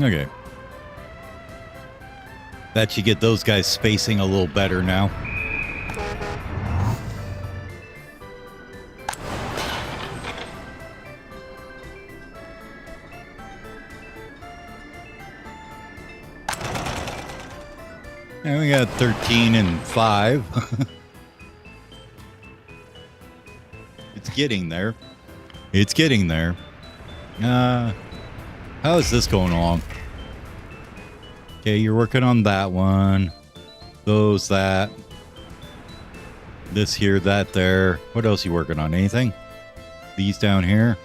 Okay. That should get those guys spacing a little better now. And we got 13 and 5. It's getting there. It's getting there. How is this going along? Okay, you're working on that one. Those, that. This here, that there. What else you working on? Anything? These down here.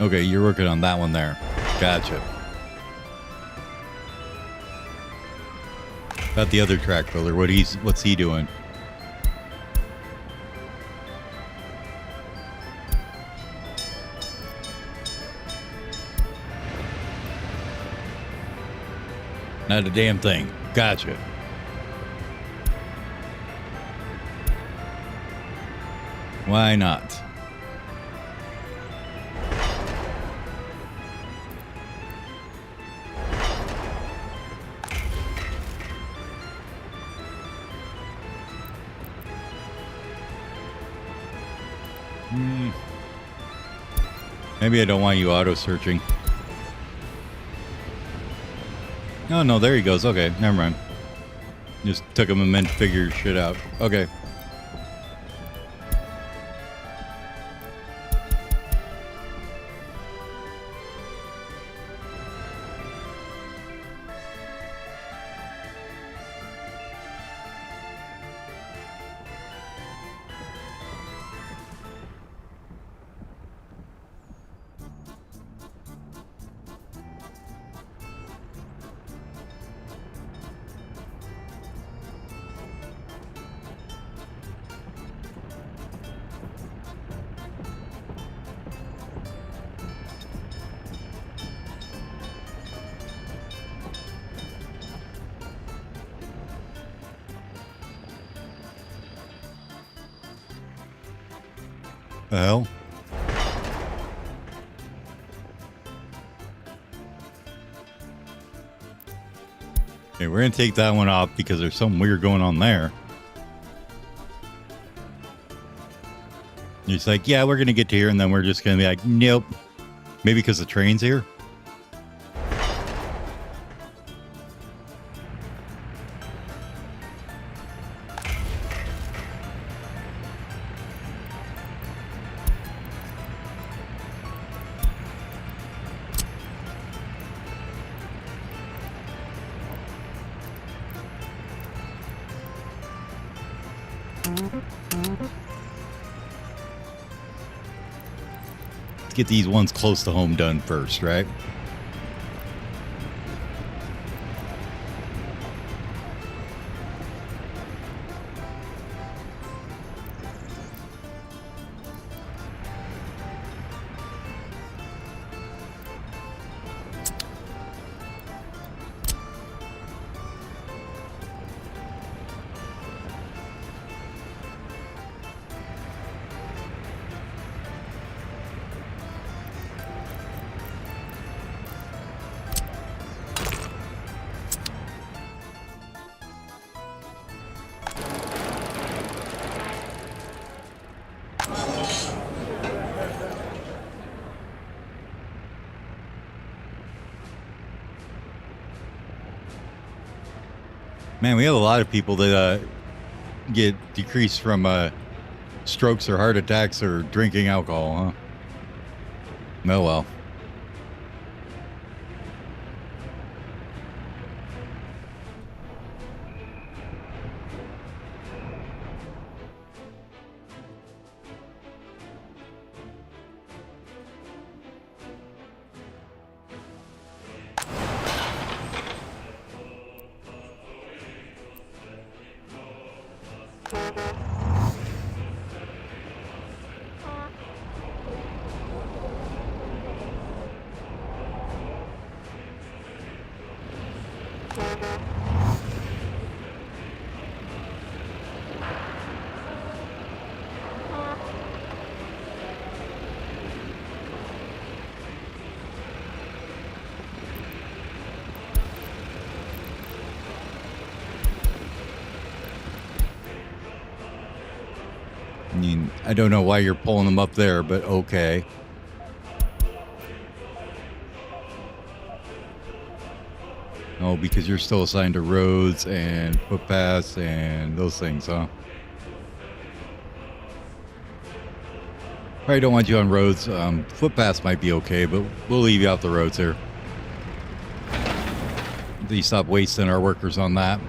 Okay, you're working on that one there. Gotcha. About the other track builder, what's he doing? Not a damn thing. Gotcha. Why not? Maybe I don't want you auto-searching. Oh, no, there he goes. Okay, never mind. Just took him a minute to figure shit out. Okay. The hell? Okay, we're gonna take that one off because there's something weird going on there. It's like, yeah, we're gonna get to here, and then we're just gonna be like, nope. Maybe because the train's here. Get these ones close to home done first, right? Man, we have a lot of people that get decreased from strokes or heart attacks or drinking alcohol, huh? Oh, well. I mean, I don't know why you're pulling them up there, but okay. Oh, because you're still assigned to roads and footpaths and those things, huh? I don't want you on roads. Footpaths might be okay, but we'll leave you off the roads here. Do you stop wasting our workers on that?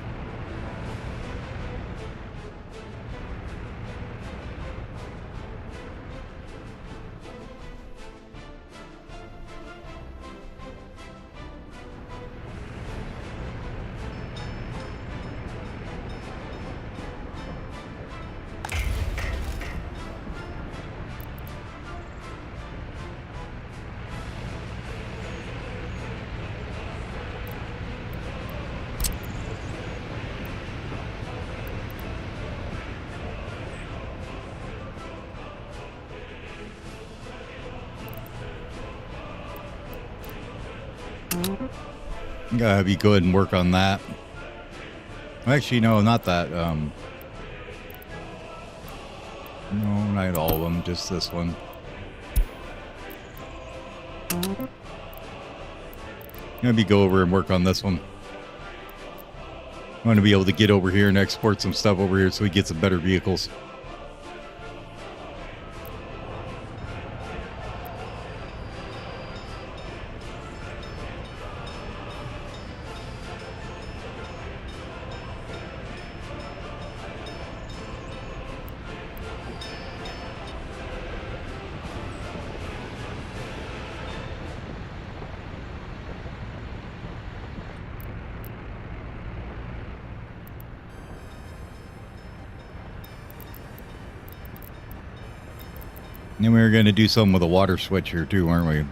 Gotta be good and work on that. Actually, no, not that. No, not all of them, just this one. Maybe go over and work on this one. I want to be able to get over here and export some stuff over here so we get some better vehicles. And we were going to do something with a water switch here too, weren't we?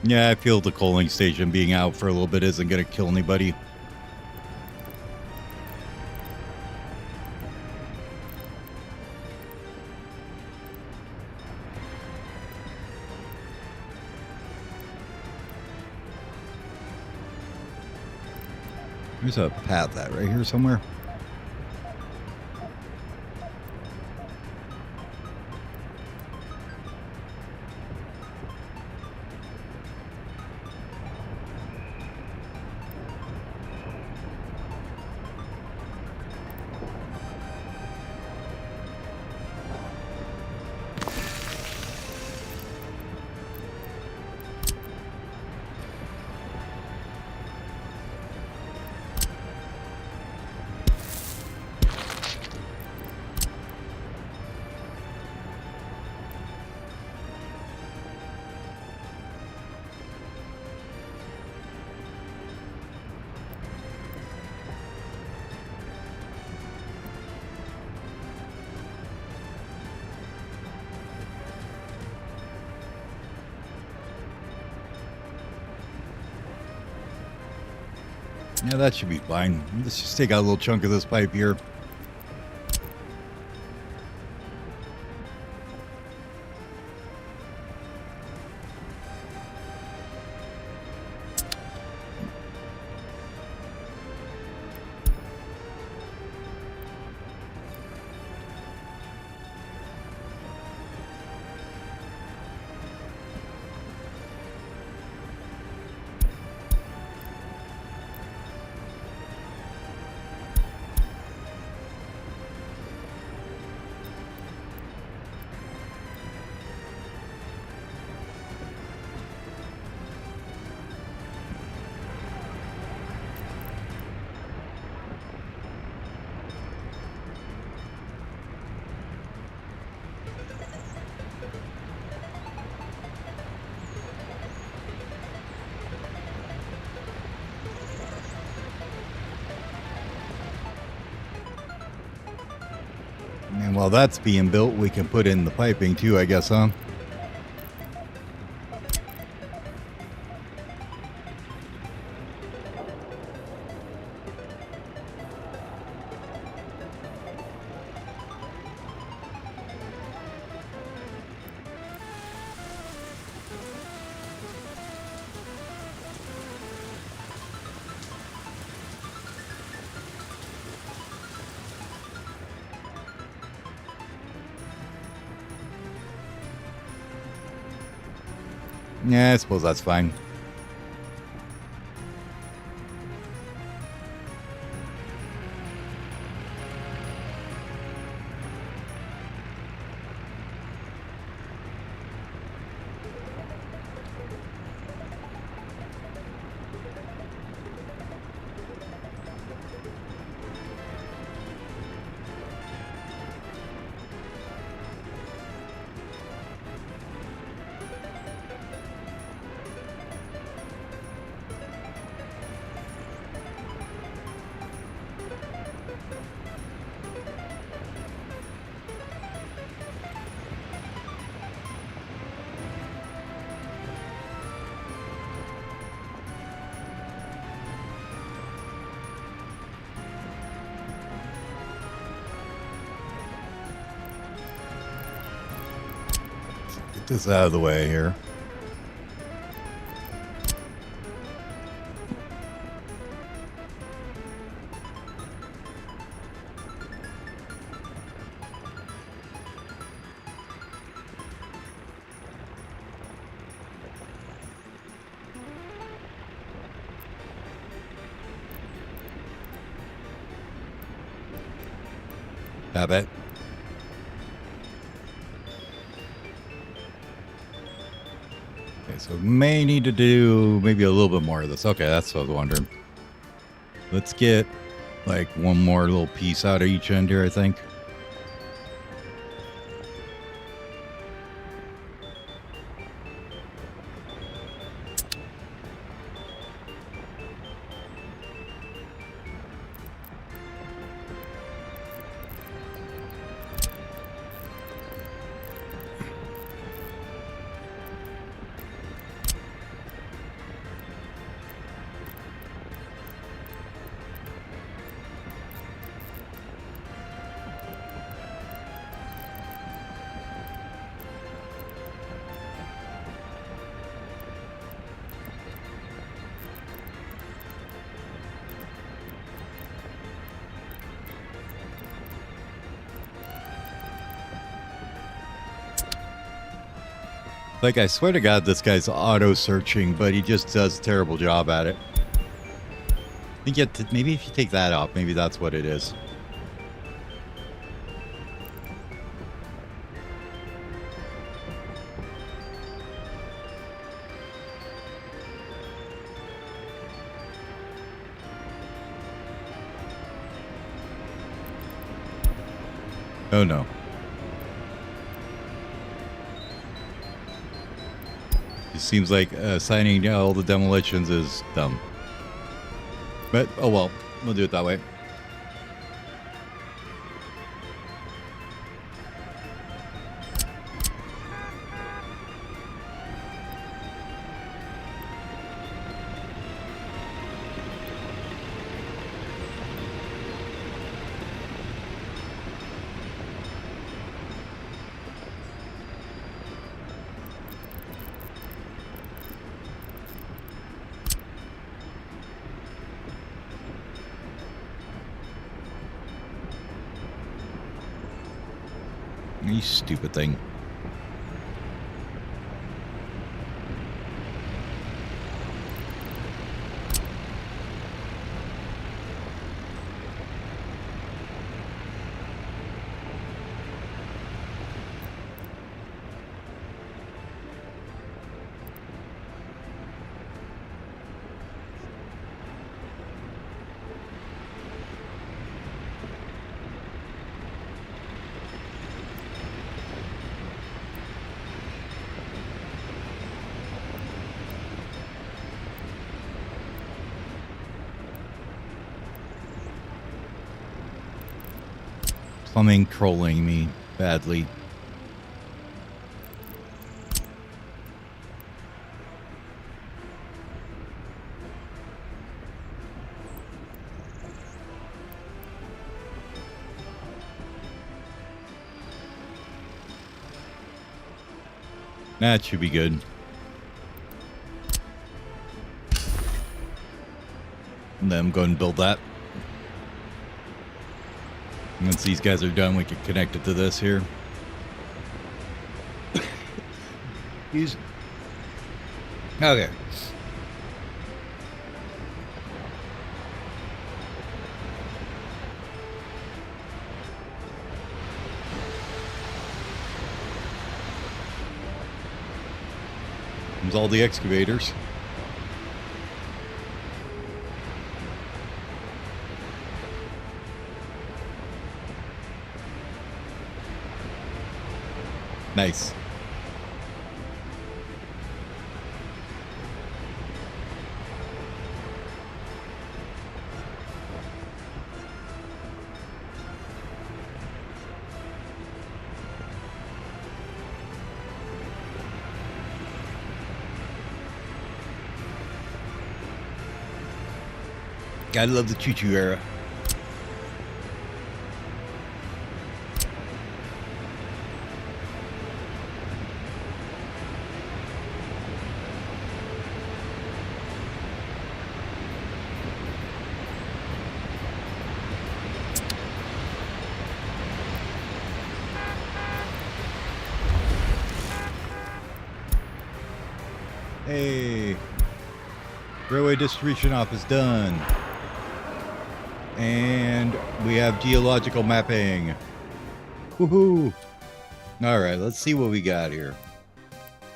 Yeah, I feel the coaling station being out for a little bit isn't going to kill anybody. There's a path that right here somewhere. Yeah, that should be fine. Let's just take out a little chunk of this pipe here. And while that's being built, we can put in the piping too, I guess, huh? Yeah, I suppose that's fine. Get this out of the way here. Have it. Okay, so may need to do maybe a little bit more of this. Okay, that's what I was wondering. Let's get like one more little piece out of each end here, I think. Like, I swear to God, this guy's auto-searching, but he just does a terrible job at it. I think you have to, maybe if you take that off, maybe that's what it is. Oh, no. It seems like assigning all the demolitions is dumb. But, oh well, we'll do it that way. You stupid thing. coming trolling me badly. That should be good. And then I'm going to build that. Once these guys are done, we can connect it to this here. Okay. There's all the excavators. Nice. I love the choo-choo era. Hey, railway distribution office done. And we have geological mapping. Woohoo! All right, let's see what we got here.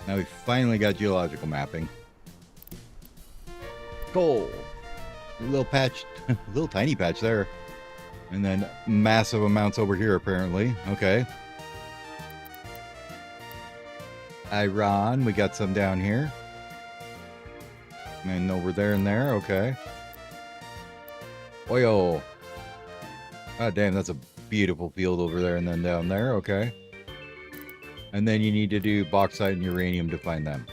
Now we finally got geological mapping. Coal. A little patch, a little tiny patch there. And then massive amounts over here, apparently. Okay. Iron, we got some down here. And over there and there, okay. Oil. God damn, that's a beautiful field over there and then down there, okay. And then you need to do bauxite and uranium to find them.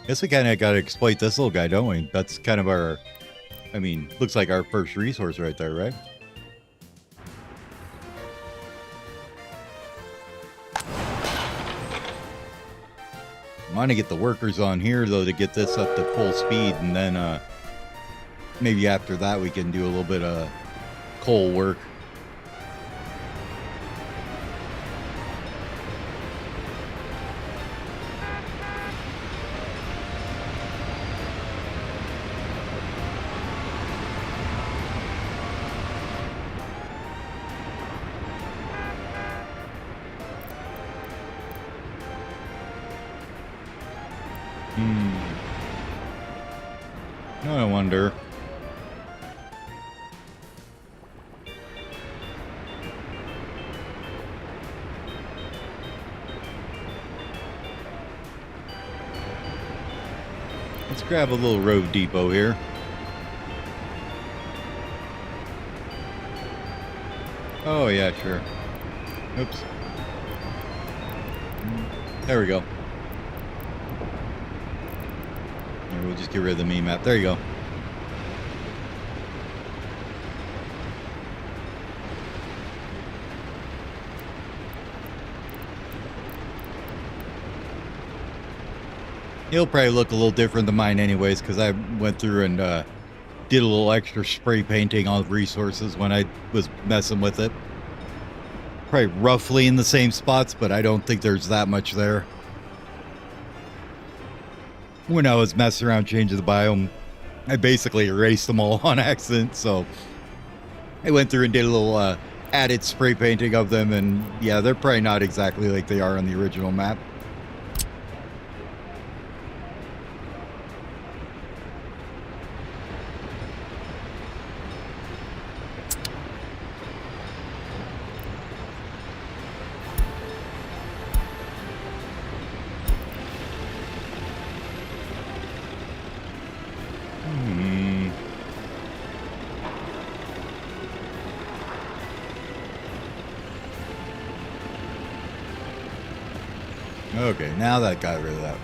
Guess we kind of got to exploit this little guy, don't we? That's kind of our, I mean, looks like our first resource right there, right? I want to get the workers on here, though, to get this up to full speed, and then maybe after that we can do a little bit of coal work. I wonder. Let's grab a little road depot here. Oh yeah, sure. Oops. There we go. Here, we'll just get rid of the meme map. There you go. It'll probably look a little different than mine anyways, because I went through and did a little extra spray painting on resources when I was messing with it. Probably roughly in the same spots, but I don't think there's that much there. When I was messing around changing the biome, I basically erased them all on accident, so I went through and did a little added spray painting of them, and yeah, they're probably not exactly like they are on the original map. Hmm. Okay, now that got rid of that.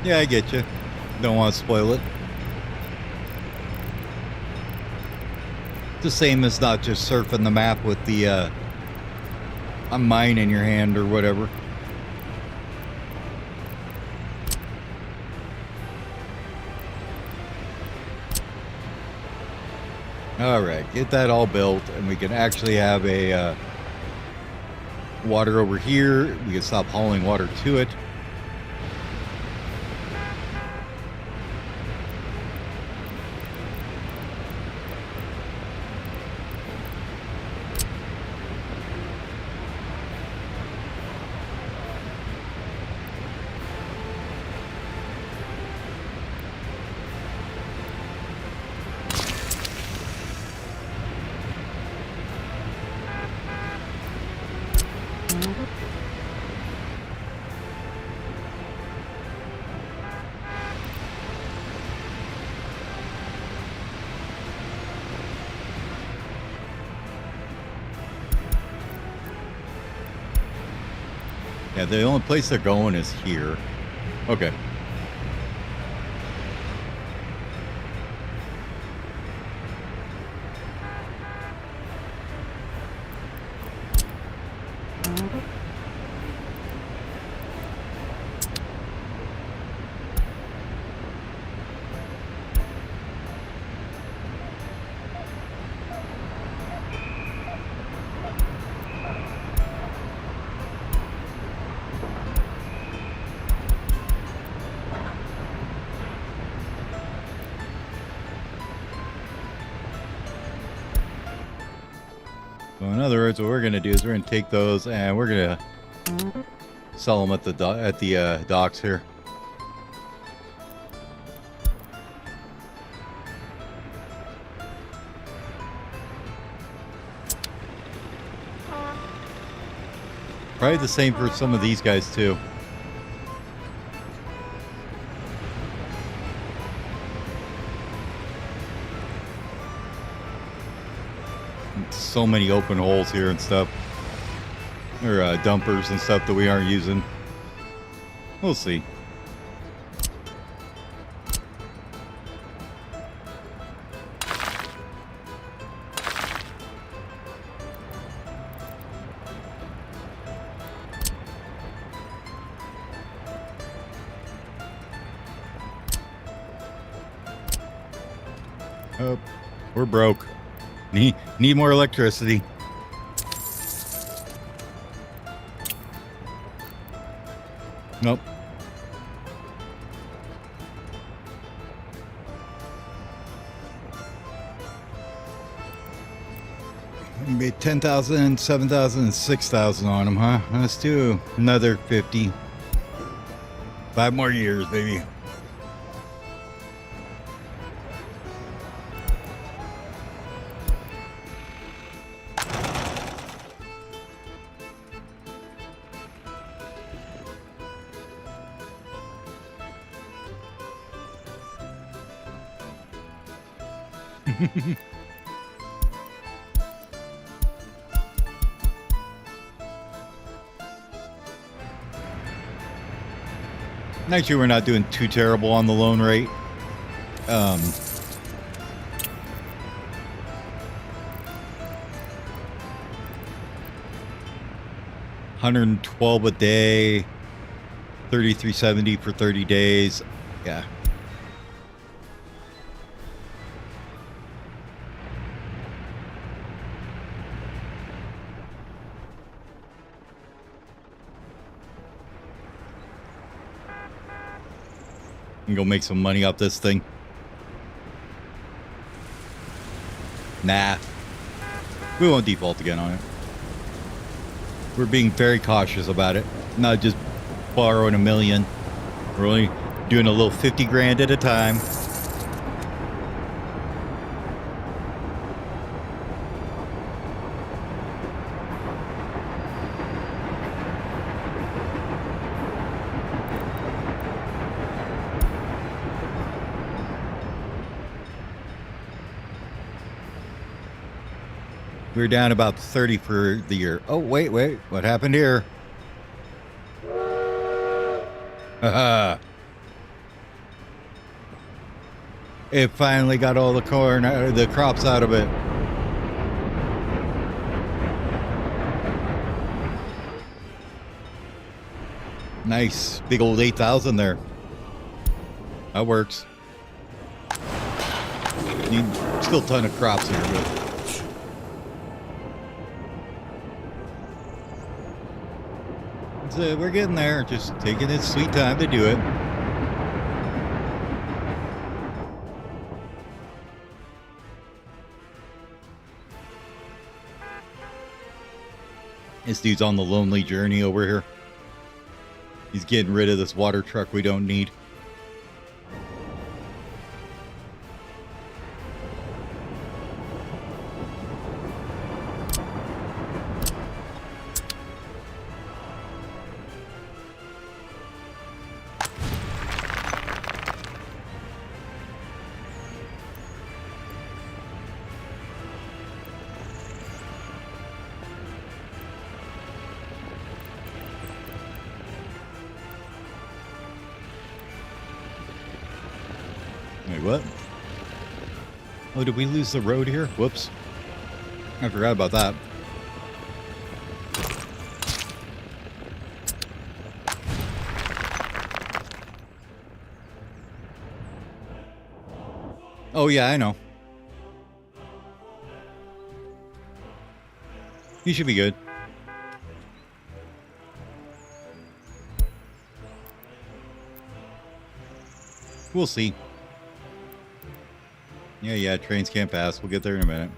Yeah, I get you. Don't want to spoil it. The same as not just surfing the map with the a mine in your hand or whatever. All right, get that all built, and we can actually have a water over here. We can stop hauling water to it. Yeah, the only place they're going is here. Okay. So in other words, what we're gonna do is we're gonna take those and we're gonna sell them at the docks here. Probably the same for some of these guys too. So many open holes here and stuff, or dumpers and stuff that we aren't using. We'll see. Oh, we're broke. Need more electricity. Nope. We made 10,000, 7,000, and 6,000 on them, huh? Let's do another 50. 5 more years, baby. Actually, we're not doing too terrible on the loan rate. 112 a day, 3370 for 30 days. Yeah. And go make some money off this thing. Nah. We won't default again on it. We're being very cautious about it. Not just borrowing $1 million. We're only doing a little 50 grand at a time. We're down about 30 for the year. Oh, wait. What happened here? Haha. It finally got all the corn, the crops out of it. Nice. Big old 8,000 there. That works. Still a ton of crops here, but... So we're getting there, just taking its sweet time to do it. This dude's on the lonely journey over here. He's getting rid of this water truck we don't need. Wait, what? Oh, did we lose the road here? Whoops. I forgot about that. Oh, yeah, I know. You should be good. We'll see. Yeah, trains can't pass. We'll get there in a minute.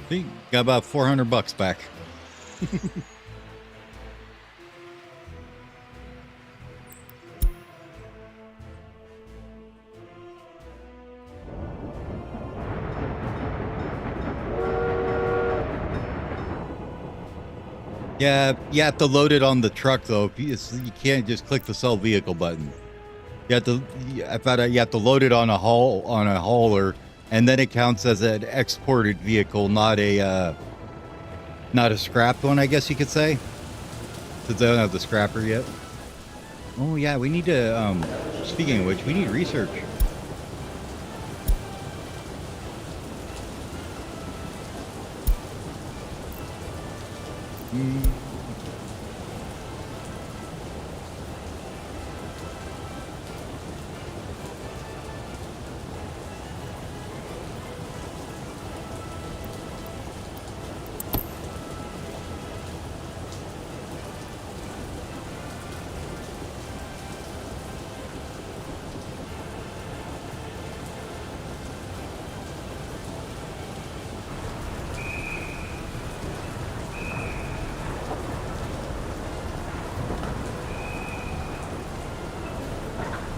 See, got about 400 bucks back. Yeah, you have to load it on the truck though. You can't just click the sell vehicle button. You have to. I thought you have to load it on a hauler, and then it counts as an exported vehicle, not a scrapped one. I guess you could say, since they don't have the scrapper yet. Oh yeah, we need to. Speaking of which, we need research.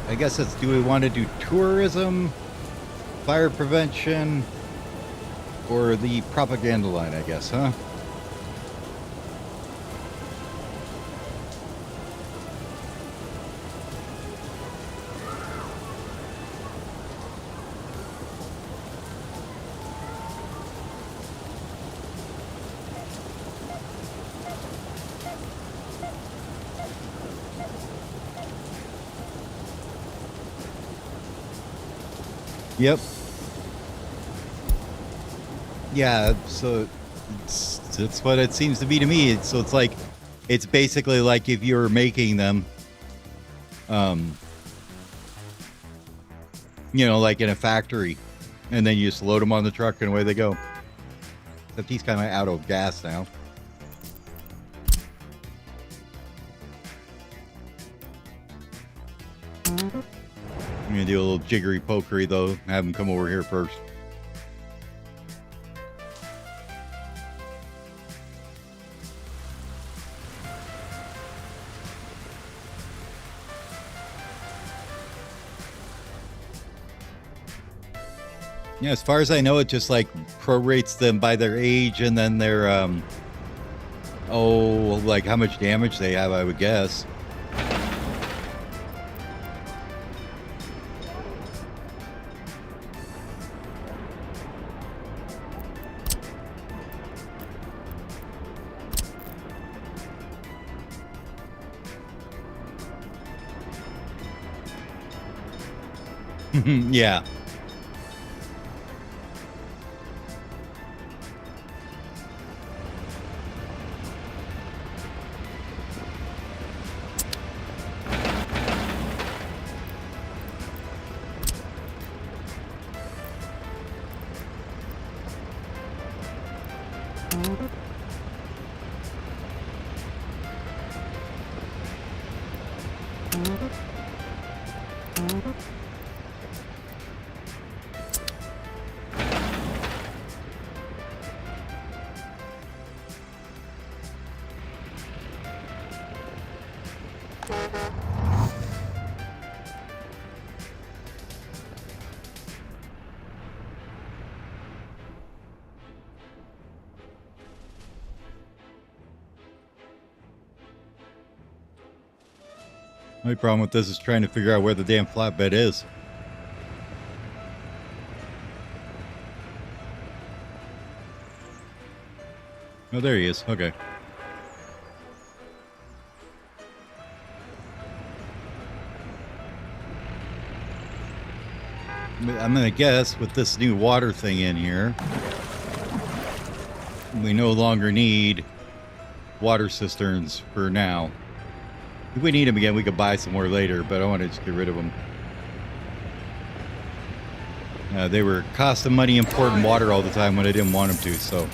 I guess it's, do we want to do tourism, fire prevention, or the propaganda line, I guess, huh? Yep. Yeah, so it's what it seems to be to me. So it's like, it's basically like if you're making them, you know, like in a factory, and then you just load them on the truck and away they go. Except he's kind of out of gas now. I'm gonna do a little jiggery pokery though. Have him come over here first. Yeah, as far as I know, it just like prorates them by their age and then their like how much damage they have, I would guess. Yeah. My problem with this is trying to figure out where the damn flatbed is. Oh, there he is. Okay. I'm gonna guess with this new water thing in here, we no longer need water cisterns for now. If we need them again, we could buy some more later, but I want to just get rid of them. They were costing money importing water all the time when I didn't want them to, so.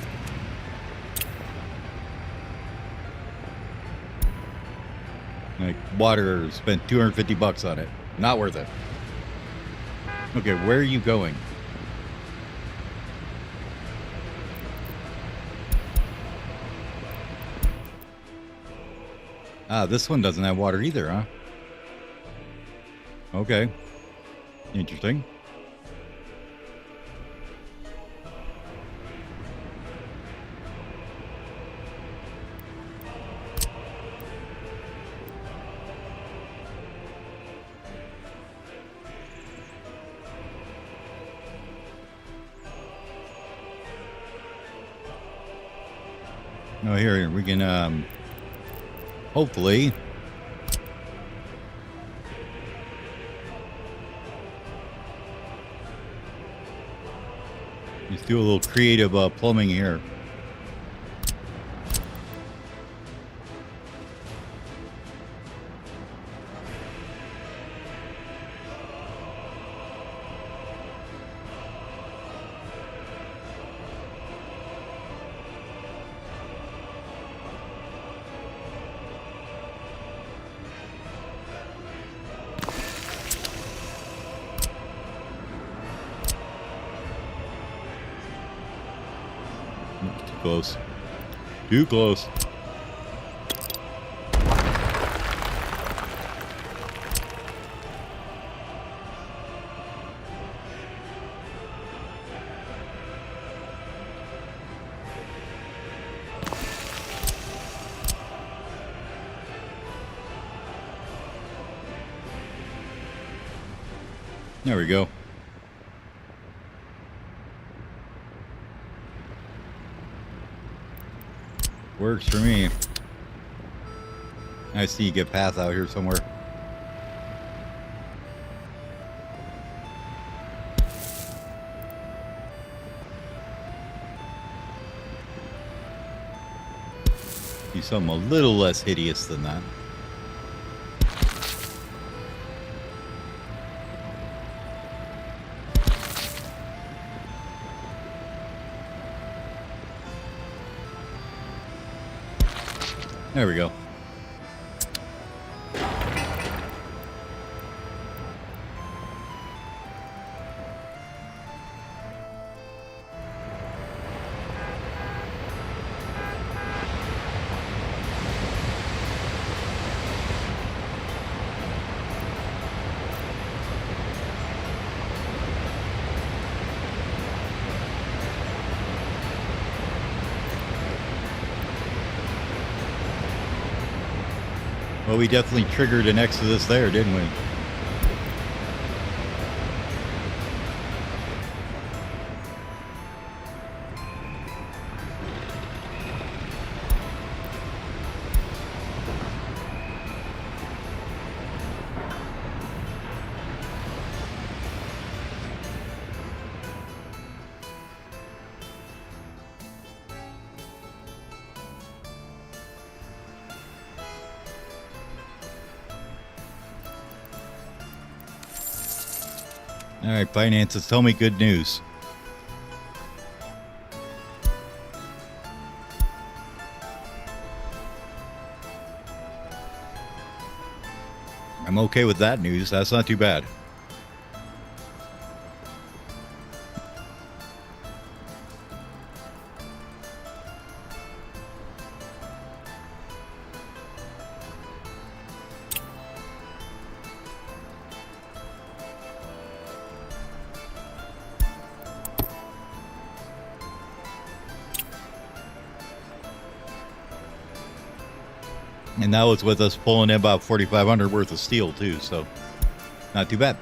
Like, water, spent $250 on it. Not worth it. Okay, where are you going? Ah, this one doesn't have water either, huh? Okay. Interesting. Oh, here we can, hopefully. Let's do a little creative plumbing here. Too close. Too close. There we go. Works for me. I see you get path out here somewhere. Do something a little less hideous than that. There we go. Well, we definitely triggered an exodus there, didn't we? All right, finances, tell me good news. I'm okay with that news. That's not too bad. And that was with us pulling in about 4,500 worth of steel too, so not too bad.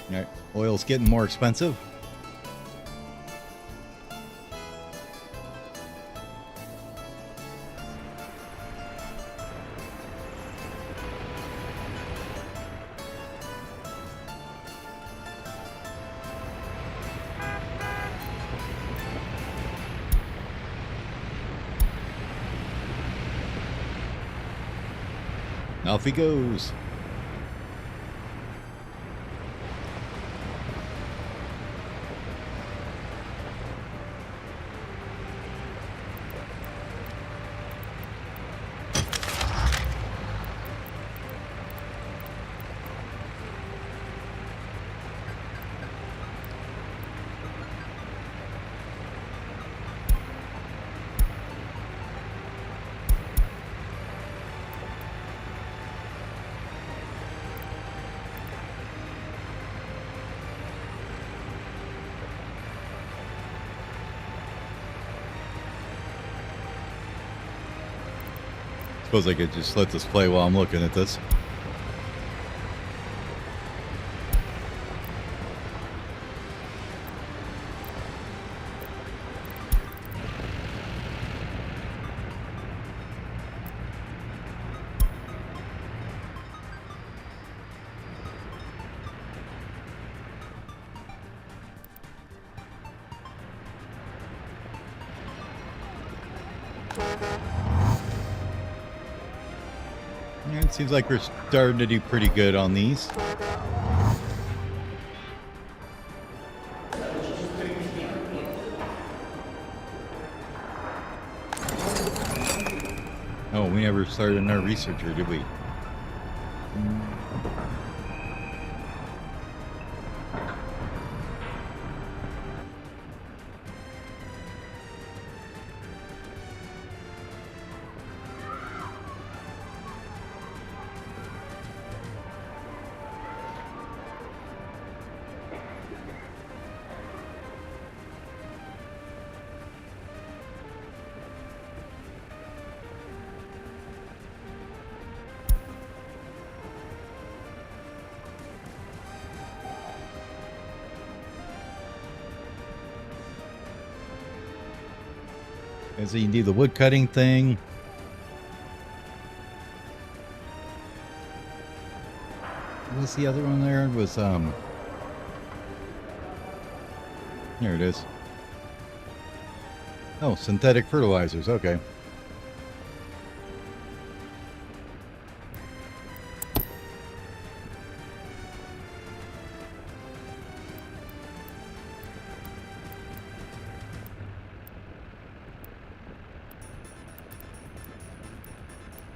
All right, oil's getting more expensive. Off he goes. Suppose I could just let this play while I'm looking at this. Yeah, it seems like we're starting to do pretty good on these. Oh, we never started our researcher, did we? And so you can do the wood cutting thing. What was the other one there? It was there it is. Oh, synthetic fertilizers, okay.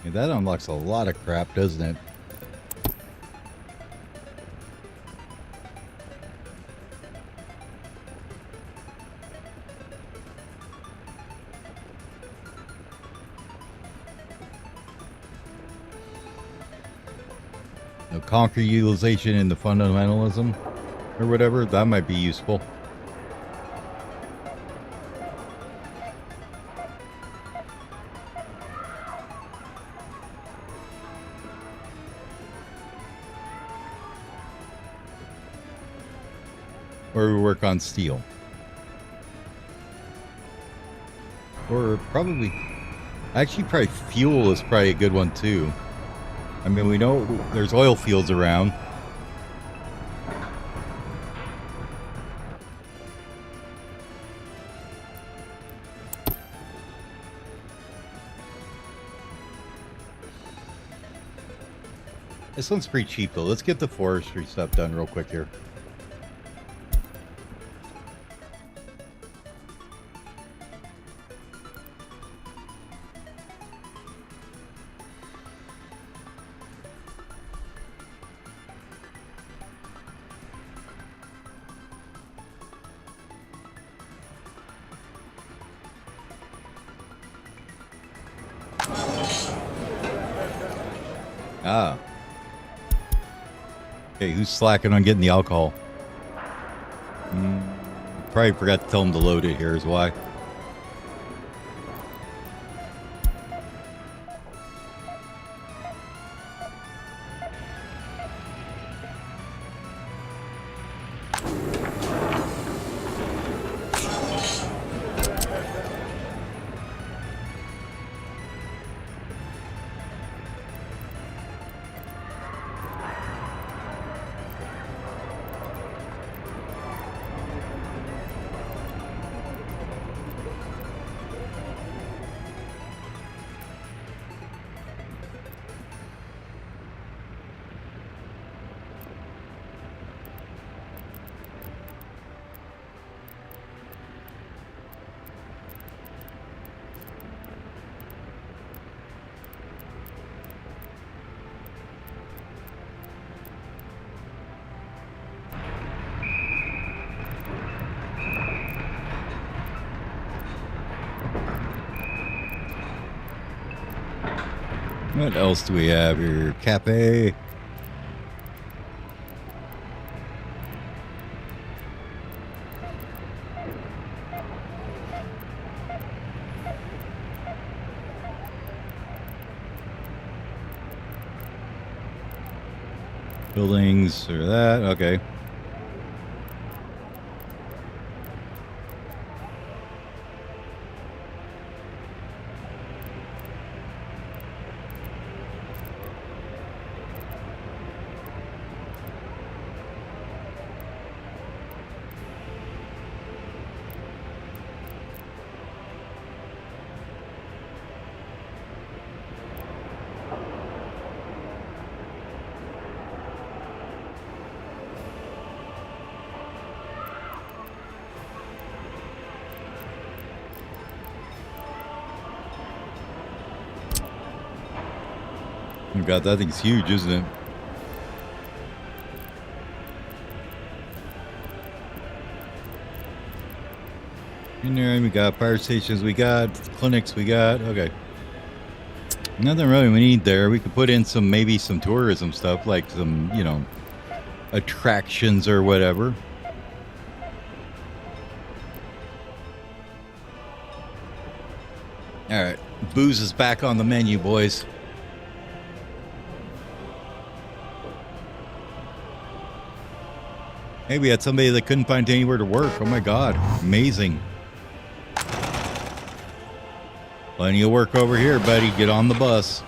Yeah, that unlocks a lot of crap, doesn't it? No, concrete utilization in the fundamentalism or whatever, that might be useful. or we work on steel. Or probably, actually, probably fuel is probably a good one too. I mean, we know there's oil fields around. This one's pretty cheap though. Let's get the forestry stuff done real quick here. Ah. Okay, who's slacking on getting the alcohol? Probably forgot to tell him to load it here is why. What else do we have here? Cafe. Buildings or that. Okay. Oh God, that thing's huge, isn't it? In there, we got fire stations, we got clinics, we got, okay. Nothing really we need there. We could put in some, maybe some tourism stuff, like some, you know, attractions or whatever. All right, booze is back on the menu, boys. Hey, we had somebody that couldn't find anywhere to work. Oh my God, amazing. Plenty of work over here, buddy. Get on the bus.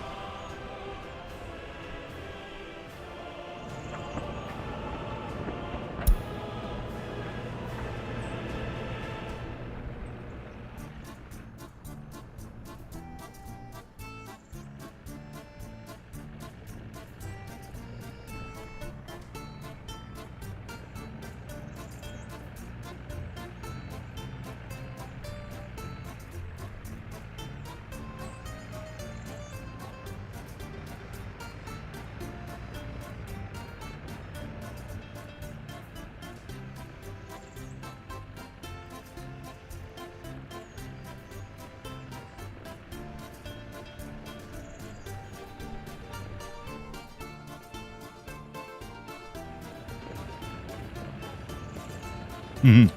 Mm-hmm.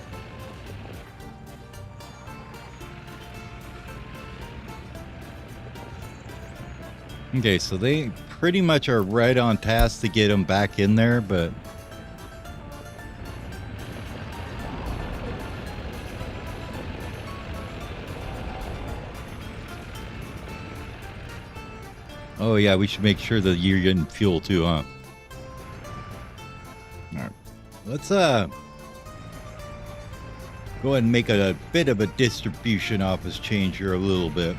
Okay, so they pretty much are right on task to get them back in there, but Oh yeah, we should make sure that you're getting fuel too, huh? All right. Let's go ahead and make a bit of a distribution office change here a little bit.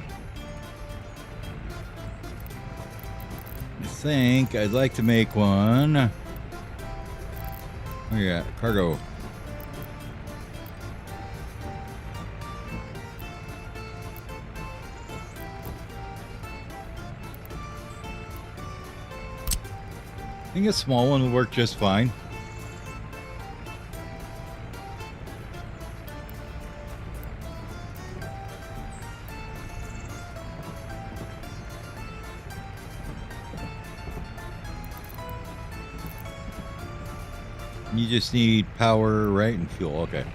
I think I'd like to make one. Oh yeah, cargo. I think a small one will work just fine. You just need power, right, and fuel. Okay.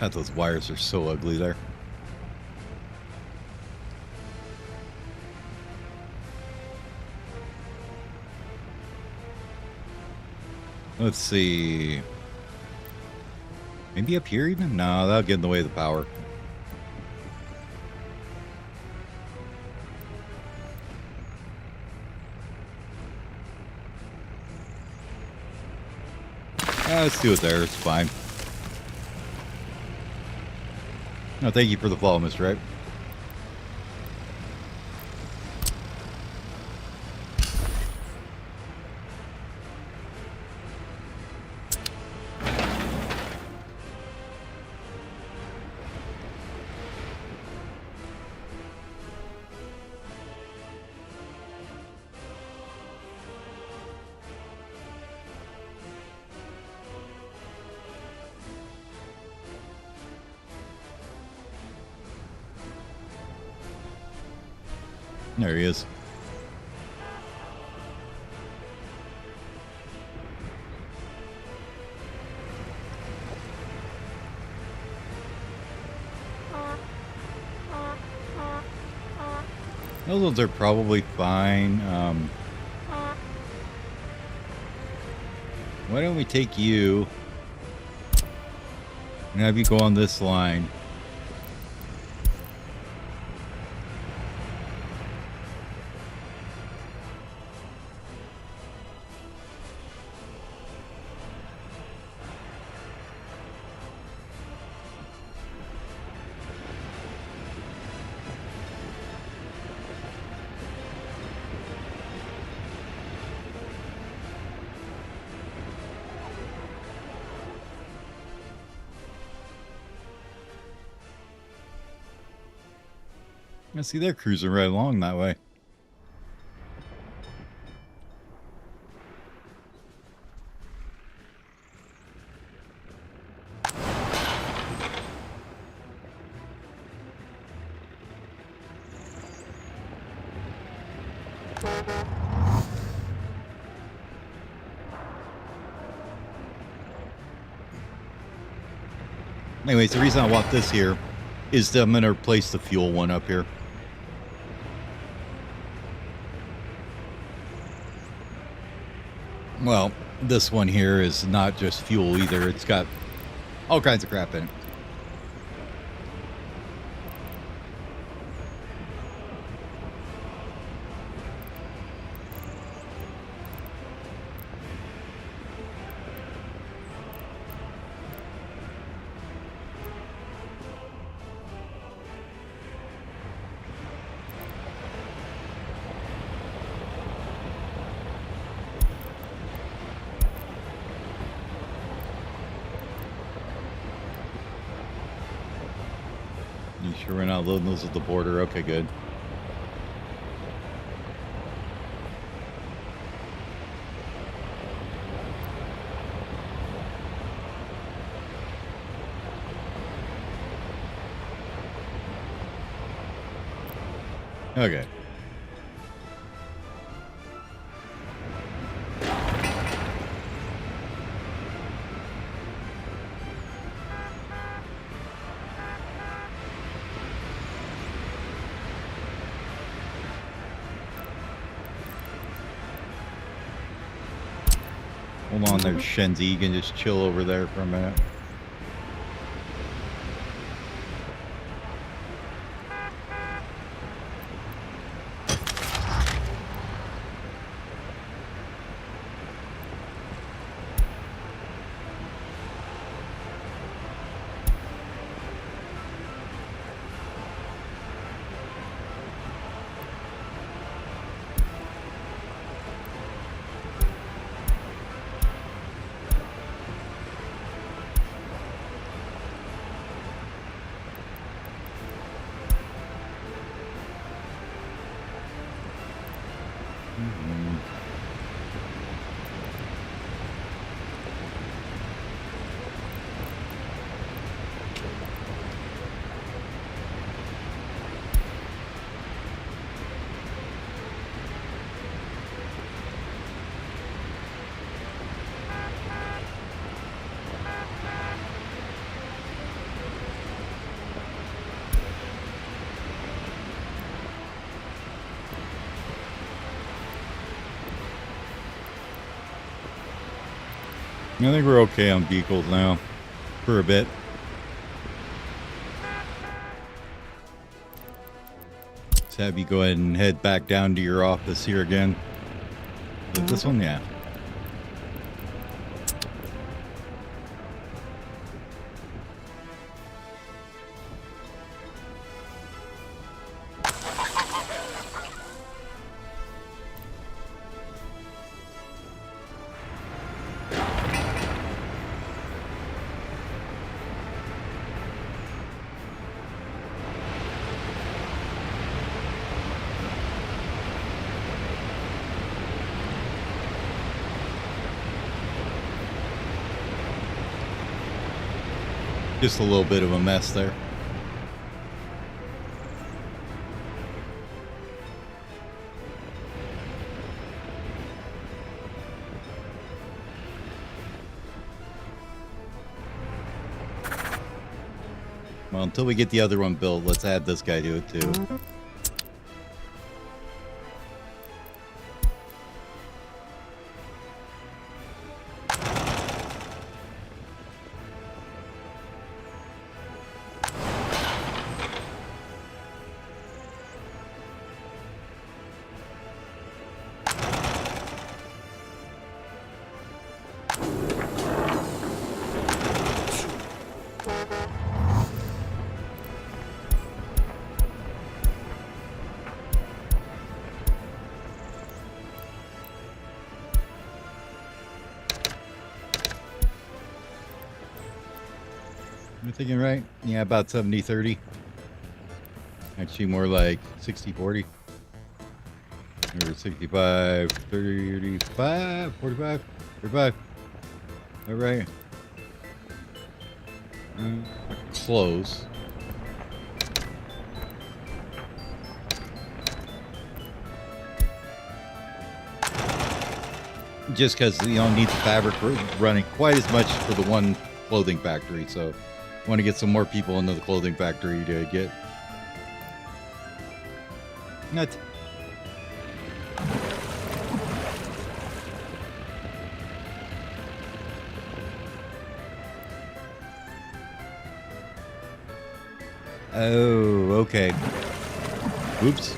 God, those wires are so ugly there. Let's see. Maybe up here even? No, that'll get in the way of the power. Let's do it there. It's fine. No, thank you for the follow, Mr. Right. There he is. Those ones are probably fine. Why don't we take you and have you go on this line? I see they're cruising right along that way. Anyways, the reason I want this here is that I'm going to replace the fuel one up here. Well, this one here is not just fuel either. It's got all kinds of crap in it. You sure we're not loading those at the border? Okay, good. Okay. Hold on there, Shenzi. You can just chill over there for a minute. I think we're okay on vehicles now for a bit. Let's have you go ahead and head back down to your office here again. Is it this one? Yeah. Just a little bit of a mess there. Well, until we get the other one built, let's add this guy to it too. Am I thinking right? Yeah, about 70-30. Actually, more like 60-40. Or 65, 35, 45, 35. All right. Close. Just because you don't need the fabric running quite as much for the one clothing factory, so want to get some more people into the clothing factory to get nuts. Oh, okay. Oops.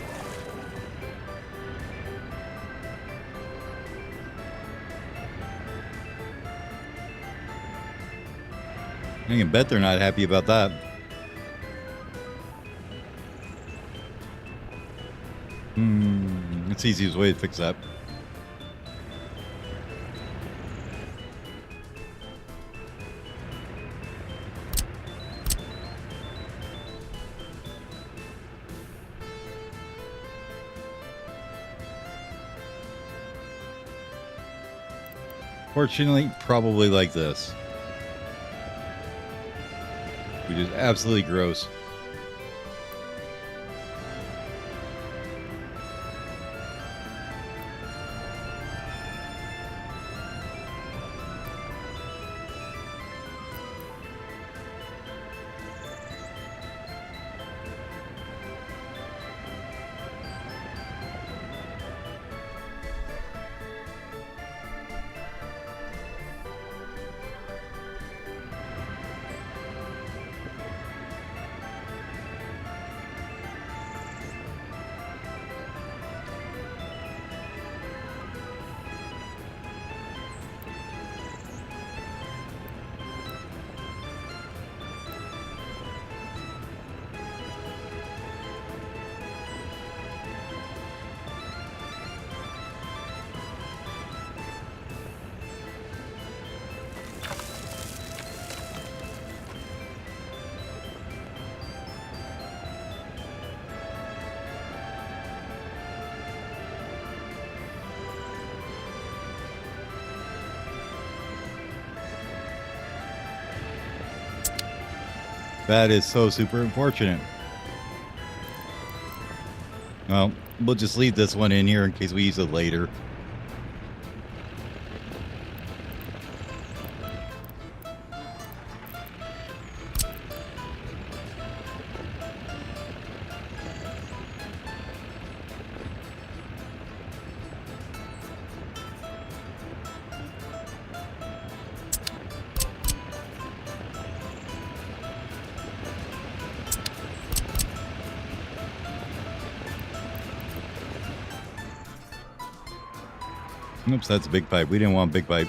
I can bet they're not happy about that. It's the easiest way to fix that. Fortunately, probably like this. Which is absolutely gross. That is so super unfortunate. Well, we'll just leave this one in here in case we use it later. Oops, that's a big pipe. We didn't want a big pipe.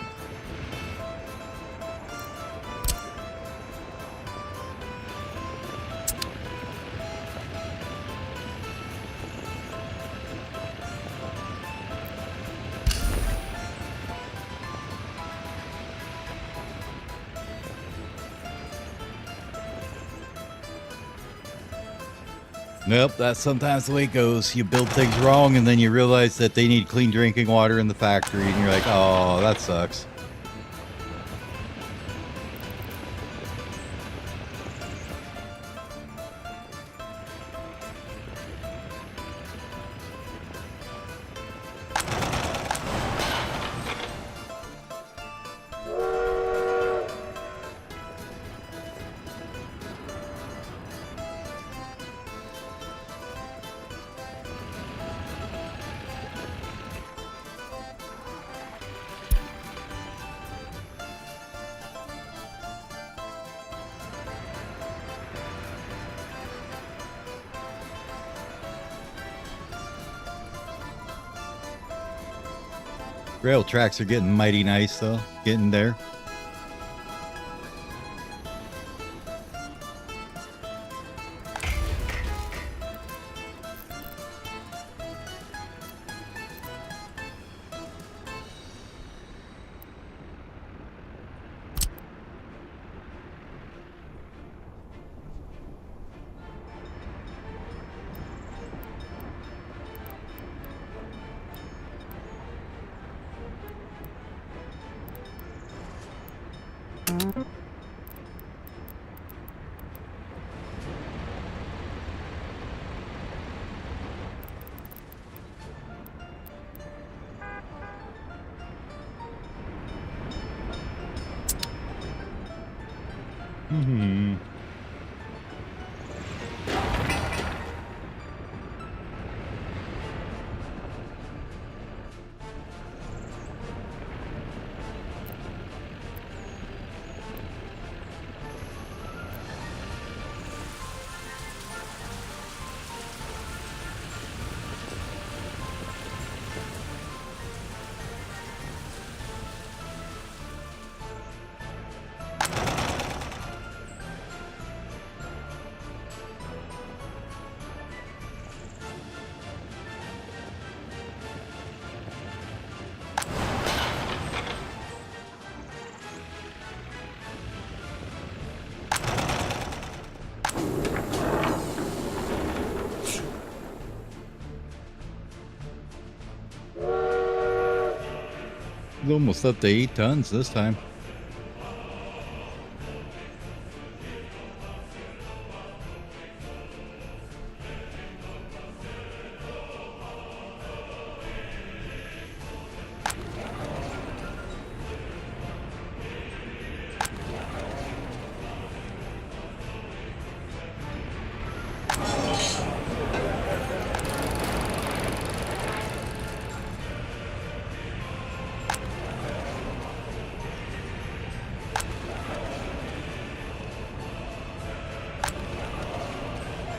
Nope, that's sometimes the way it goes. You build things wrong and then you realize that they need clean drinking water in the factory and you're like, oh, that sucks. Rail tracks are getting mighty nice, though. Getting there. Mm-hmm. It's almost up to 8 tons this time.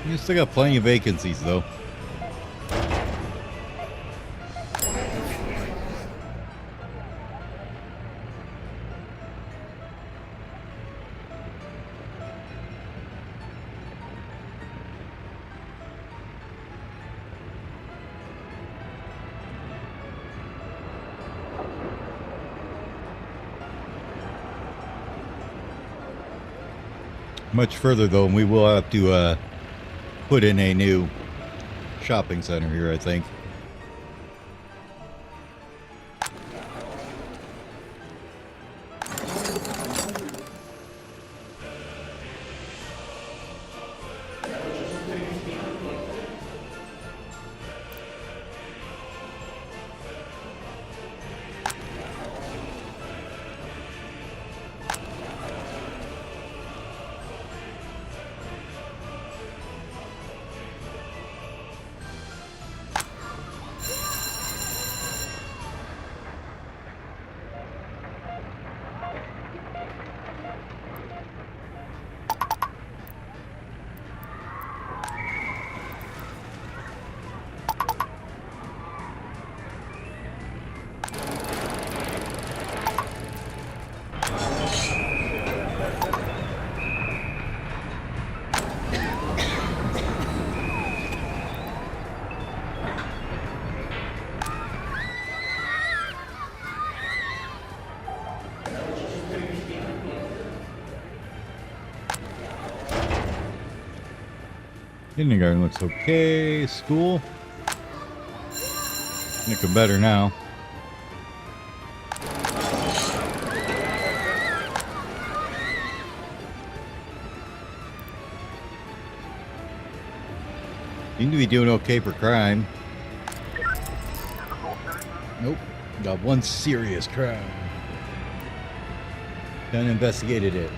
You still got plenty of vacancies, though. Much further, though, and we will have to put in a new shopping center here, I think. Kindergarten looks okay. School. Looking better now. Seem to be doing okay for crime. Nope. Got one serious crime. Done investigated it.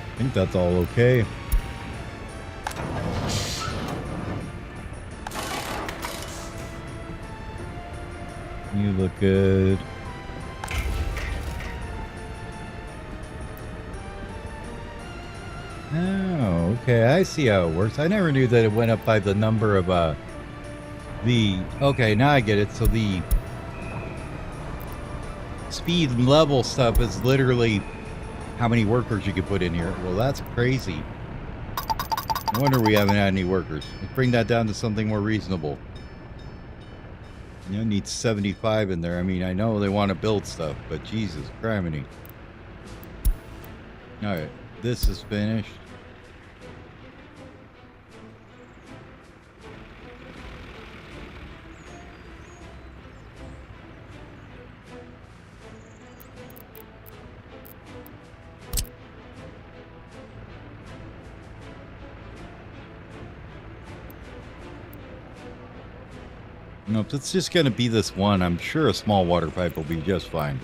I think that's all okay. You look good. Oh, okay. I see how it works. I never knew that it went up by the number of okay, now I get it. So the speed and level stuff is literally how many workers you can put in here. Well, that's crazy. No wonder we haven't had any workers. Let's bring that down to something more reasonable. You know, need 75 in there. I mean, I know they want to build stuff, but Jesus criminy. Alright, this is finished. Nope, it's just going to be this one. I'm sure a small water pipe will be just fine.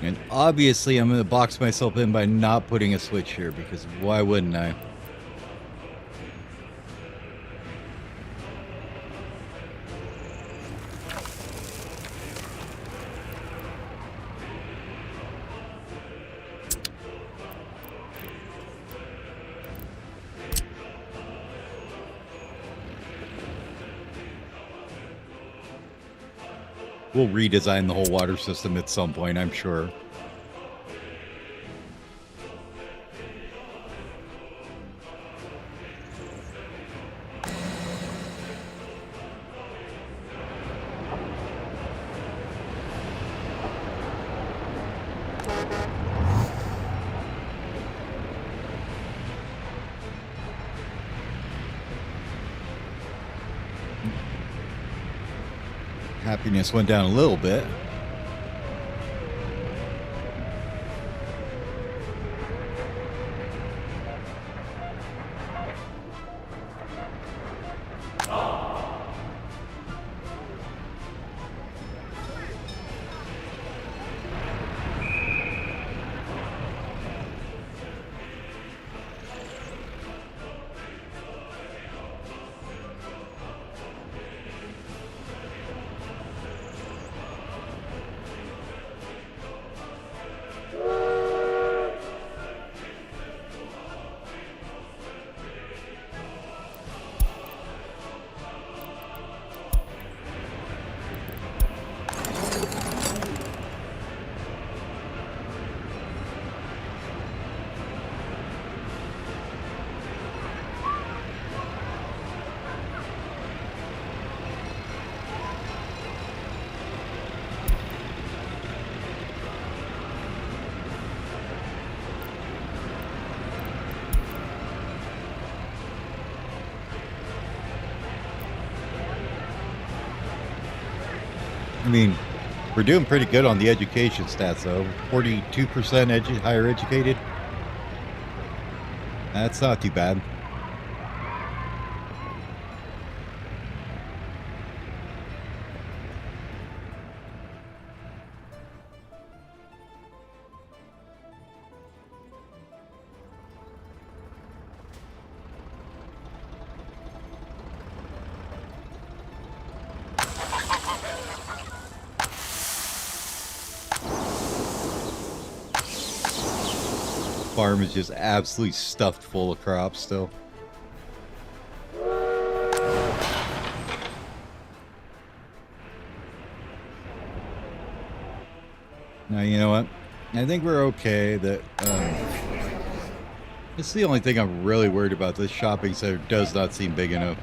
And obviously I'm going to box myself in by not putting a switch here, because why wouldn't I? We'll redesign the whole water system at some point, I'm sure. Happiness went down a little bit. I mean, we're doing pretty good on the education stats, though. 42% higher educated. That's not too bad. farm is just absolutely stuffed full of crops still. Now, you know what? I think we're okay. That it's the only thing I'm really worried about. This shopping center does not seem big enough.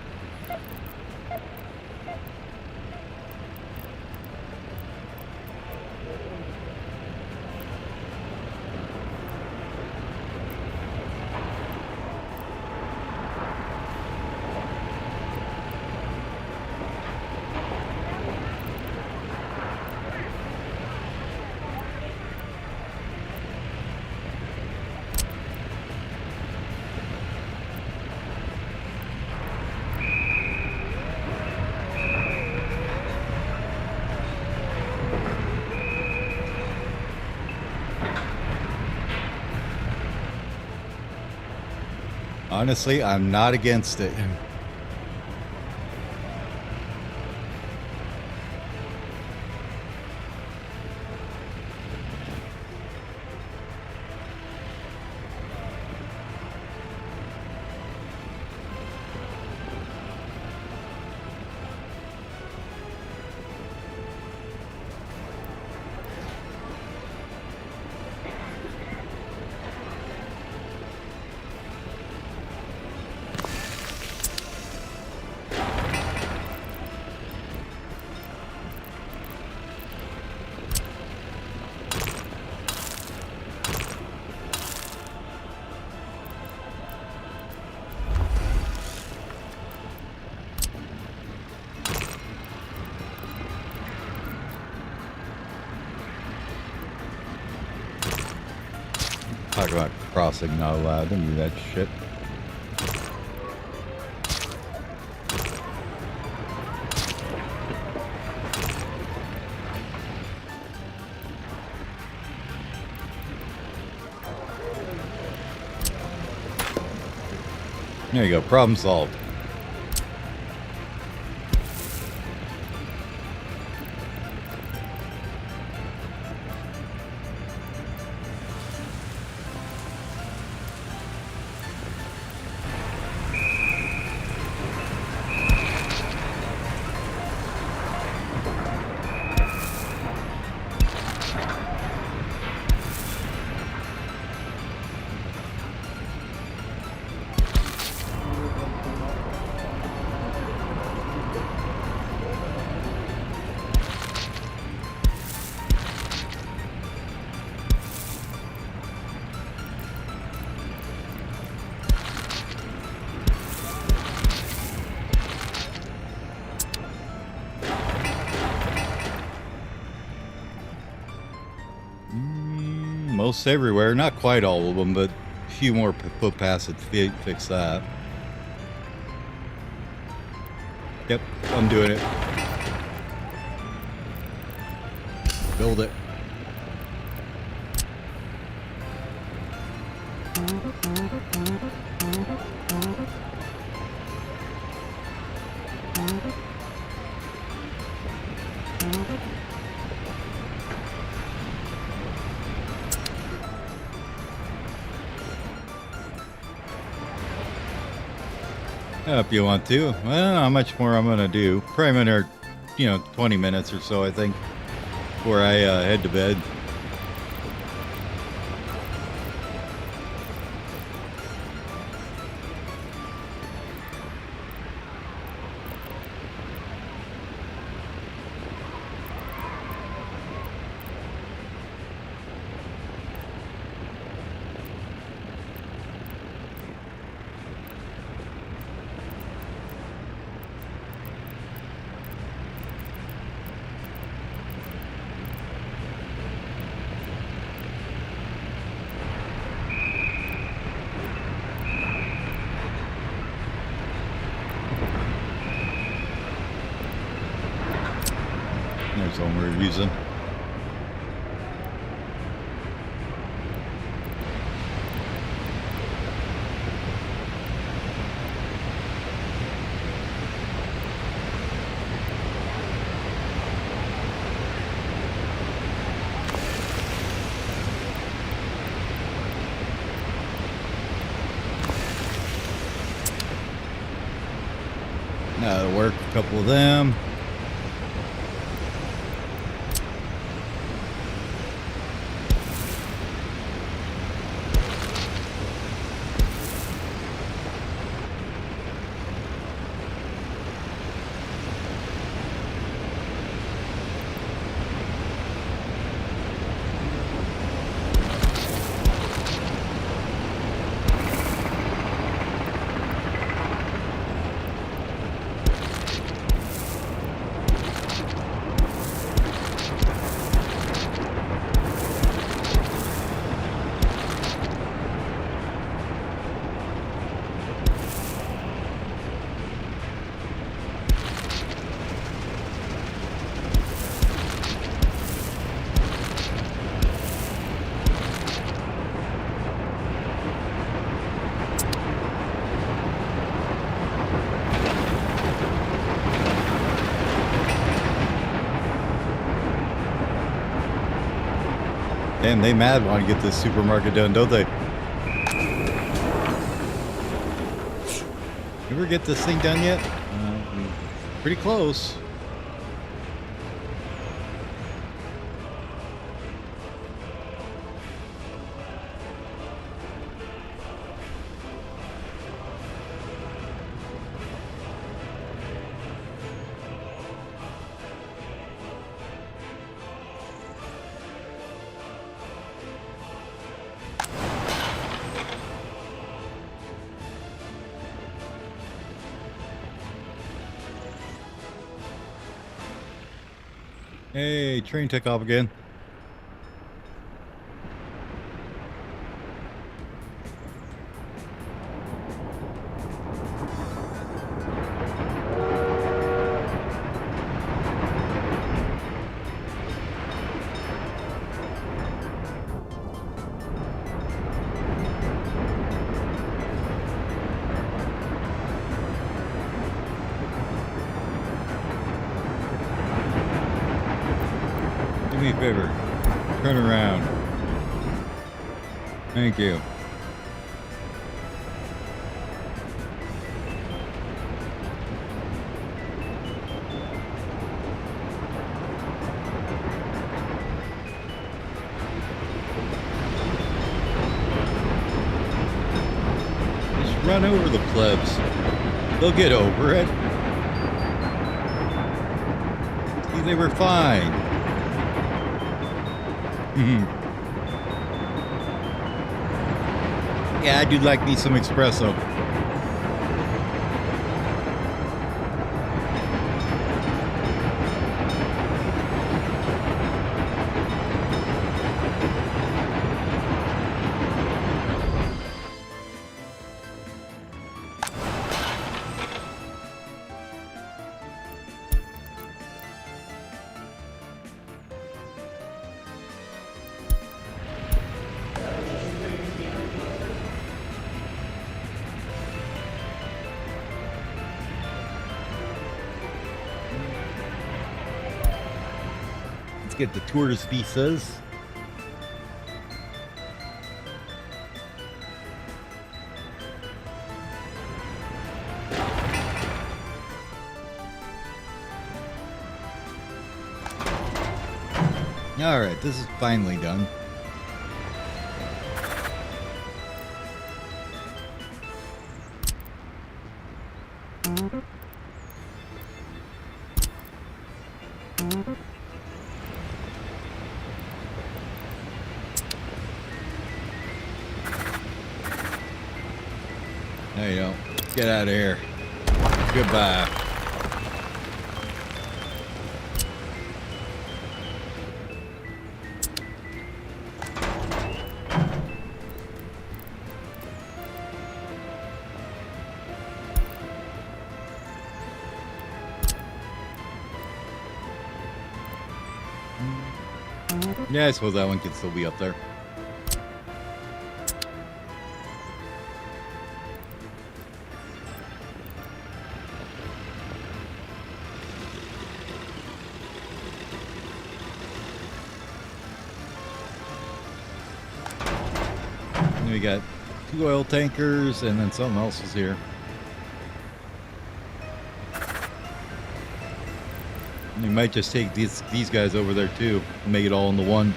Honestly, I'm not against it. Talk about crossing not allowed. Don't do that shit. There you go. Problem solved. Most everywhere, not quite all of them, but a few more footpaths would fix that. Yep, I'm doing it. Build it. If you want to. Well, how much more I'm going to do. Probably another, 20 minutes or so, I think, before I head to bed. There's one we're using. couple of them. Damn, they mad want to get this supermarket done, don't they? Ever get this thing done yet? Pretty close. Hey, train took off again. Do me a favor. Turn around. Thank you. Just run over the plebs. They'll get over it. See, they were fine. Yeah, I do like me some espresso. Get the tourist visas. All right, this is finally done. There you go. Get out of here. Goodbye. Yeah, I suppose that one could still be up there. And we got 2 oil tankers, and then something else is here. You might just take these guys over there too, and make it all into one.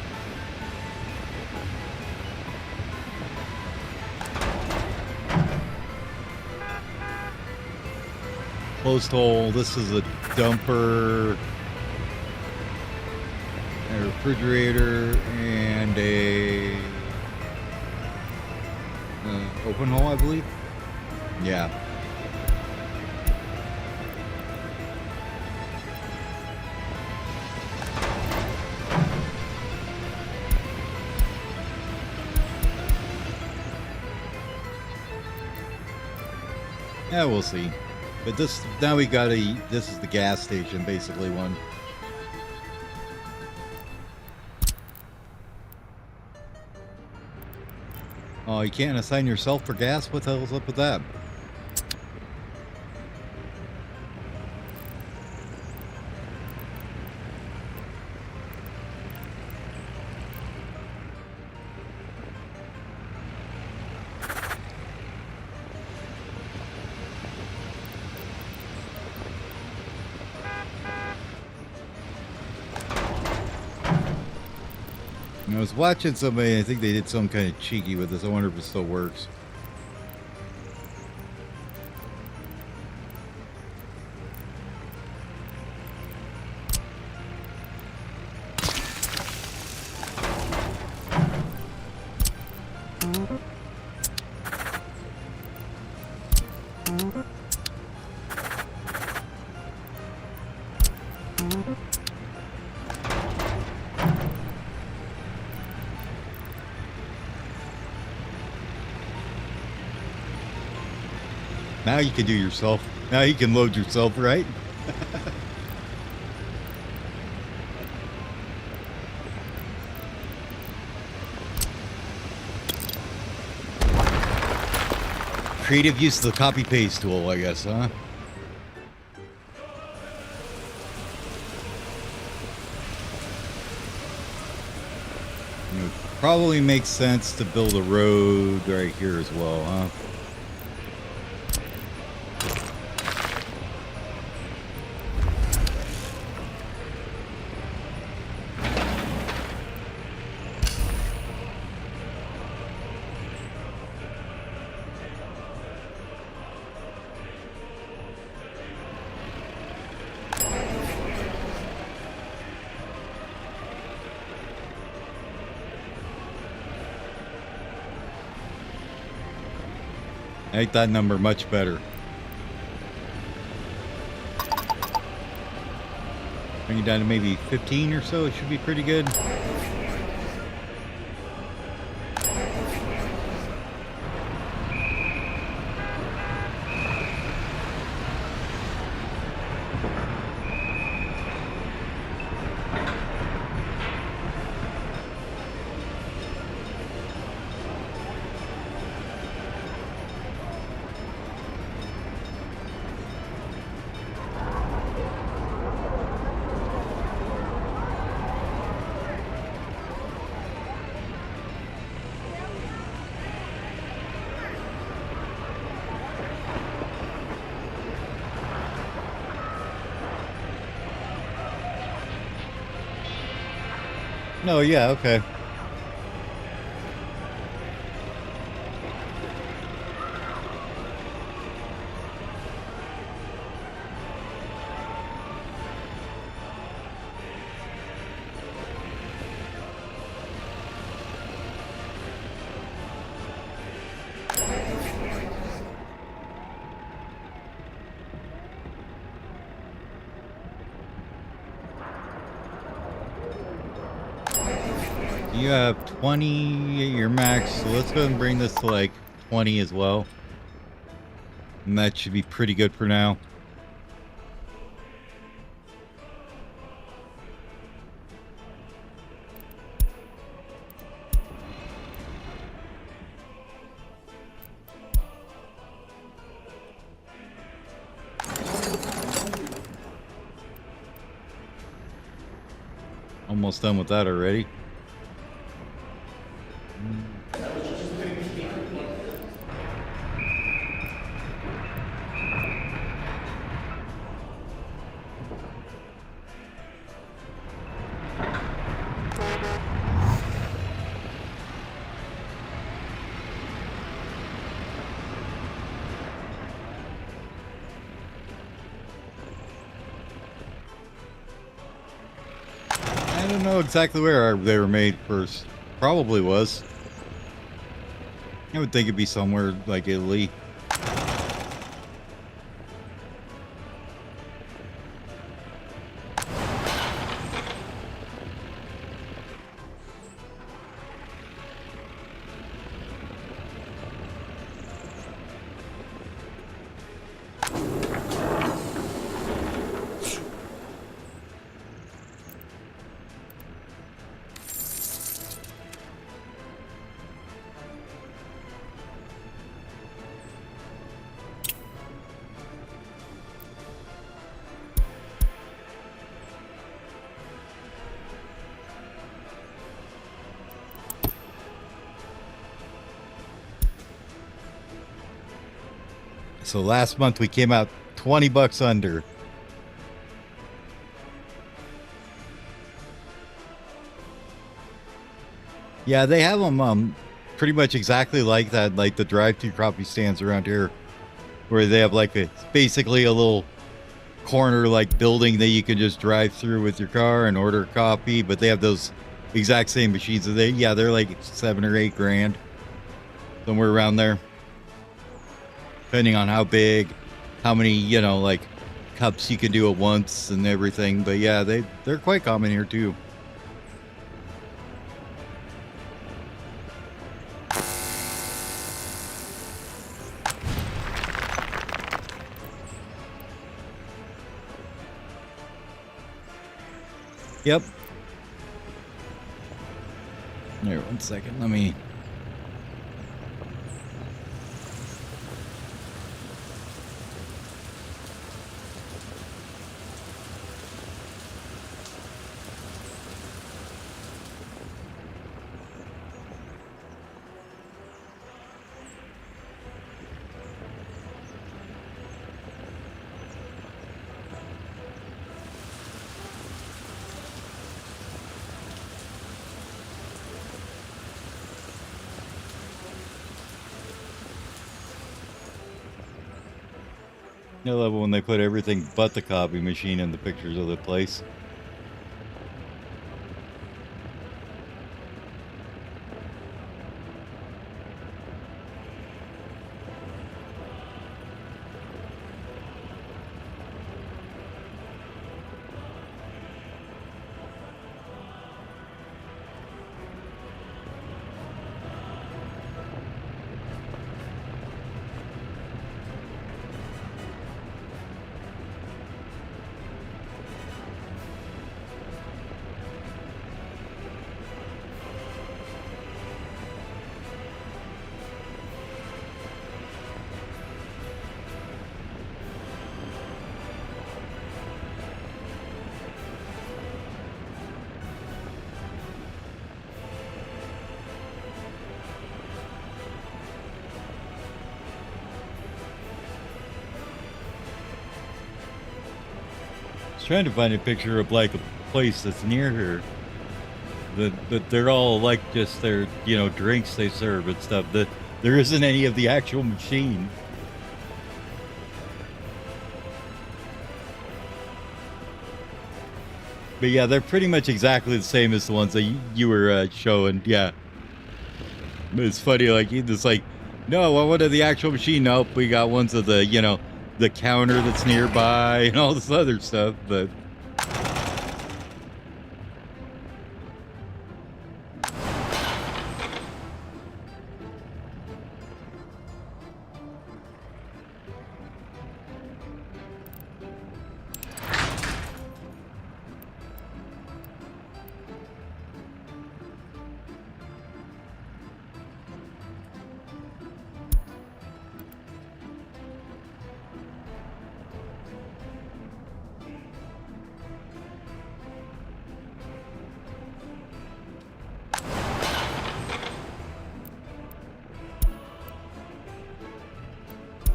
Closed hole. This is a dumper, a refrigerator, and a open hole, I believe. Yeah. Yeah, we'll see. But this now we got this is the gas station, basically one. Oh, you can't assign yourself for gas? What the hell's up with that? I was watching somebody, I think they did some kind of cheeky with this. I wonder if it still works. Now you can do yourself. Now you can load yourself, right? Creative use of the copy paste tool, I guess, huh? It probably makes sense to build a road right here as well, huh? I like that number much better. Bring it down to maybe 15 or so. It should be pretty good. No, yeah, okay. You have 20 at your max, so let's go and bring this to like 20 as well. And that should be pretty good for now. Almost done with that already. don't know exactly where they were made first. Probably was. I would think it'd be somewhere like Italy. So last month we came out $20 under. Yeah, they have them pretty much exactly like that, like the drive-through coffee stands around here, where they have like basically a little corner like building that you can just drive through with your car and order coffee. But they have those exact same machines. So they're like 7 or 8 grand, somewhere around there, depending on how big, how many, like cups you can do at once and everything. But yeah, they're quite common here too. Yep. Here, 1 second. Let me. I love it when they put everything but the copy machine in the pictures of the place. Trying to find a picture of like a place that's near here. That they're all like just their drinks they serve and stuff. That there isn't any of the actual machine. But yeah, they're pretty much exactly the same as the ones that you were showing. Yeah, it's funny. Like it's like, no, well, what are the actual machine? Nope, we got ones of the the counter that's nearby and all this other stuff, but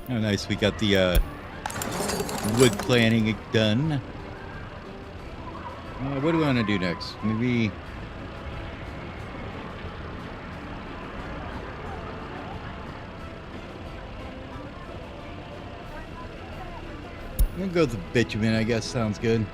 oh, nice. We got the wood planning done. What do we want to do next? Maybe. We'll go with the bitumen, I guess. Sounds good.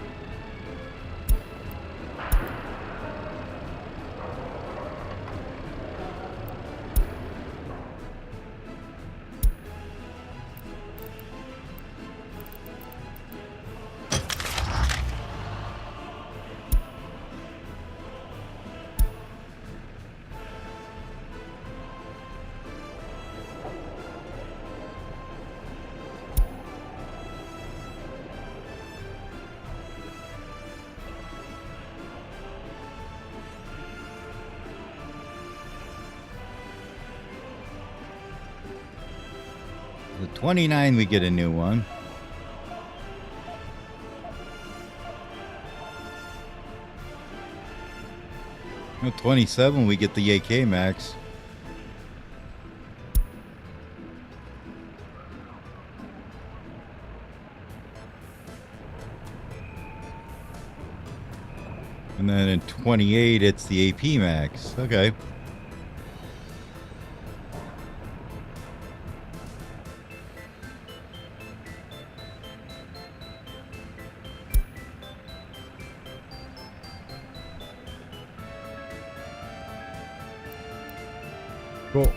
The 29, we get a new one. The 27, we get the AK Max. And then in 28, it's the AP Max. Okay. Cool.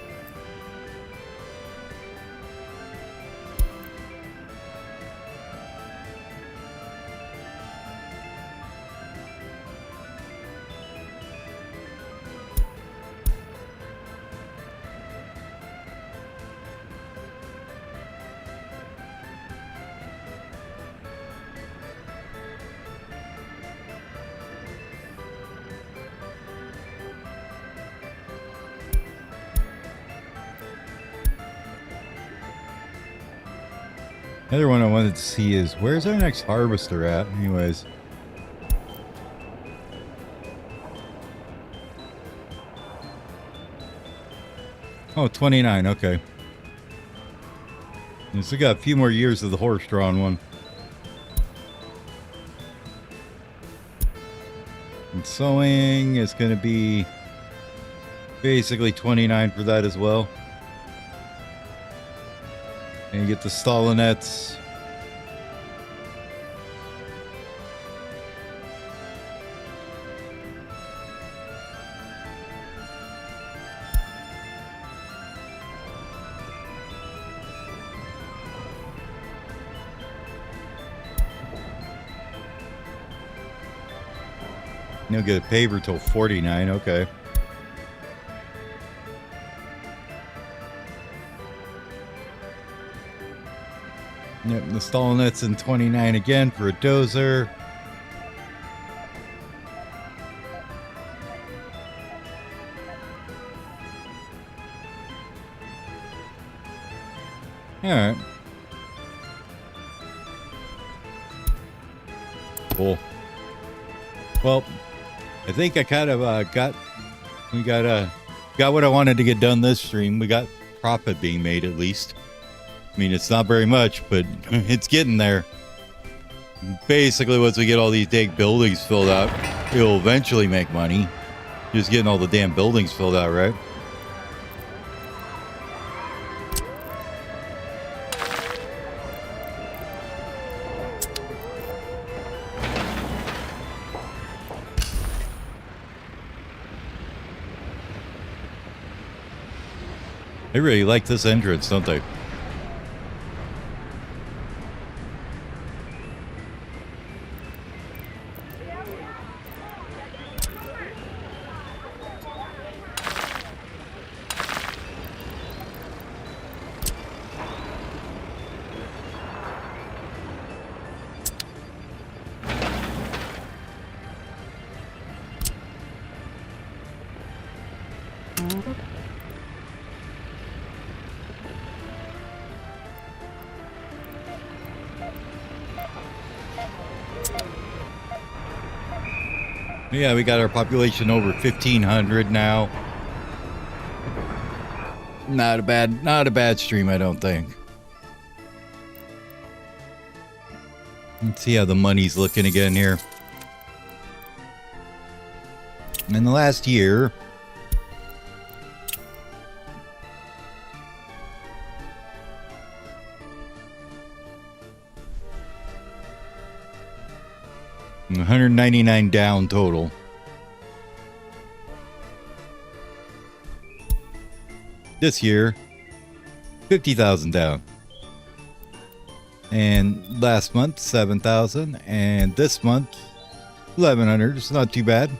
Another one I wanted to see is where's our next harvester at? Anyways. Oh, 29. Okay. We still got a few more years of the horse-drawn one. And sewing is going to be basically 29 for that as well. And you get the Stalinettes. You'll get a paver till 49. Okay. Yep, the Stalinette's in 29 again for a dozer. Alright. Cool. Well, I think I kind of got what I wanted to get done this stream. We got profit being made at least. I mean, it's not very much, but it's getting there. Basically, once we get all these dang buildings filled out, it'll eventually make money. Just getting all the damn buildings filled out, right? They really like this entrance, don't they? Yeah, we got our population over 1,500 now. Not a bad stream, I don't think. Let's see how the money's looking again here. In the last year, $199 down total. This year, 50,000 down. And last month, 7,000. And this month, 1,100. It's not too bad.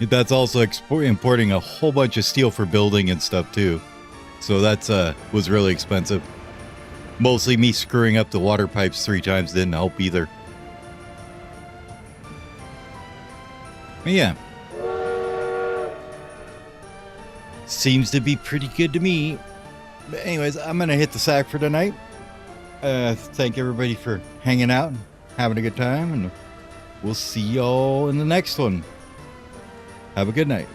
That's also importing a whole bunch of steel for building and stuff too. So that's was really expensive. Mostly me screwing up the water pipes 3 times didn't help either. But yeah. Seems to be pretty good to me. But anyways, I'm going to hit the sack for tonight. Thank everybody for hanging out and having a good time. And we'll see y'all in the next one. Have a good night.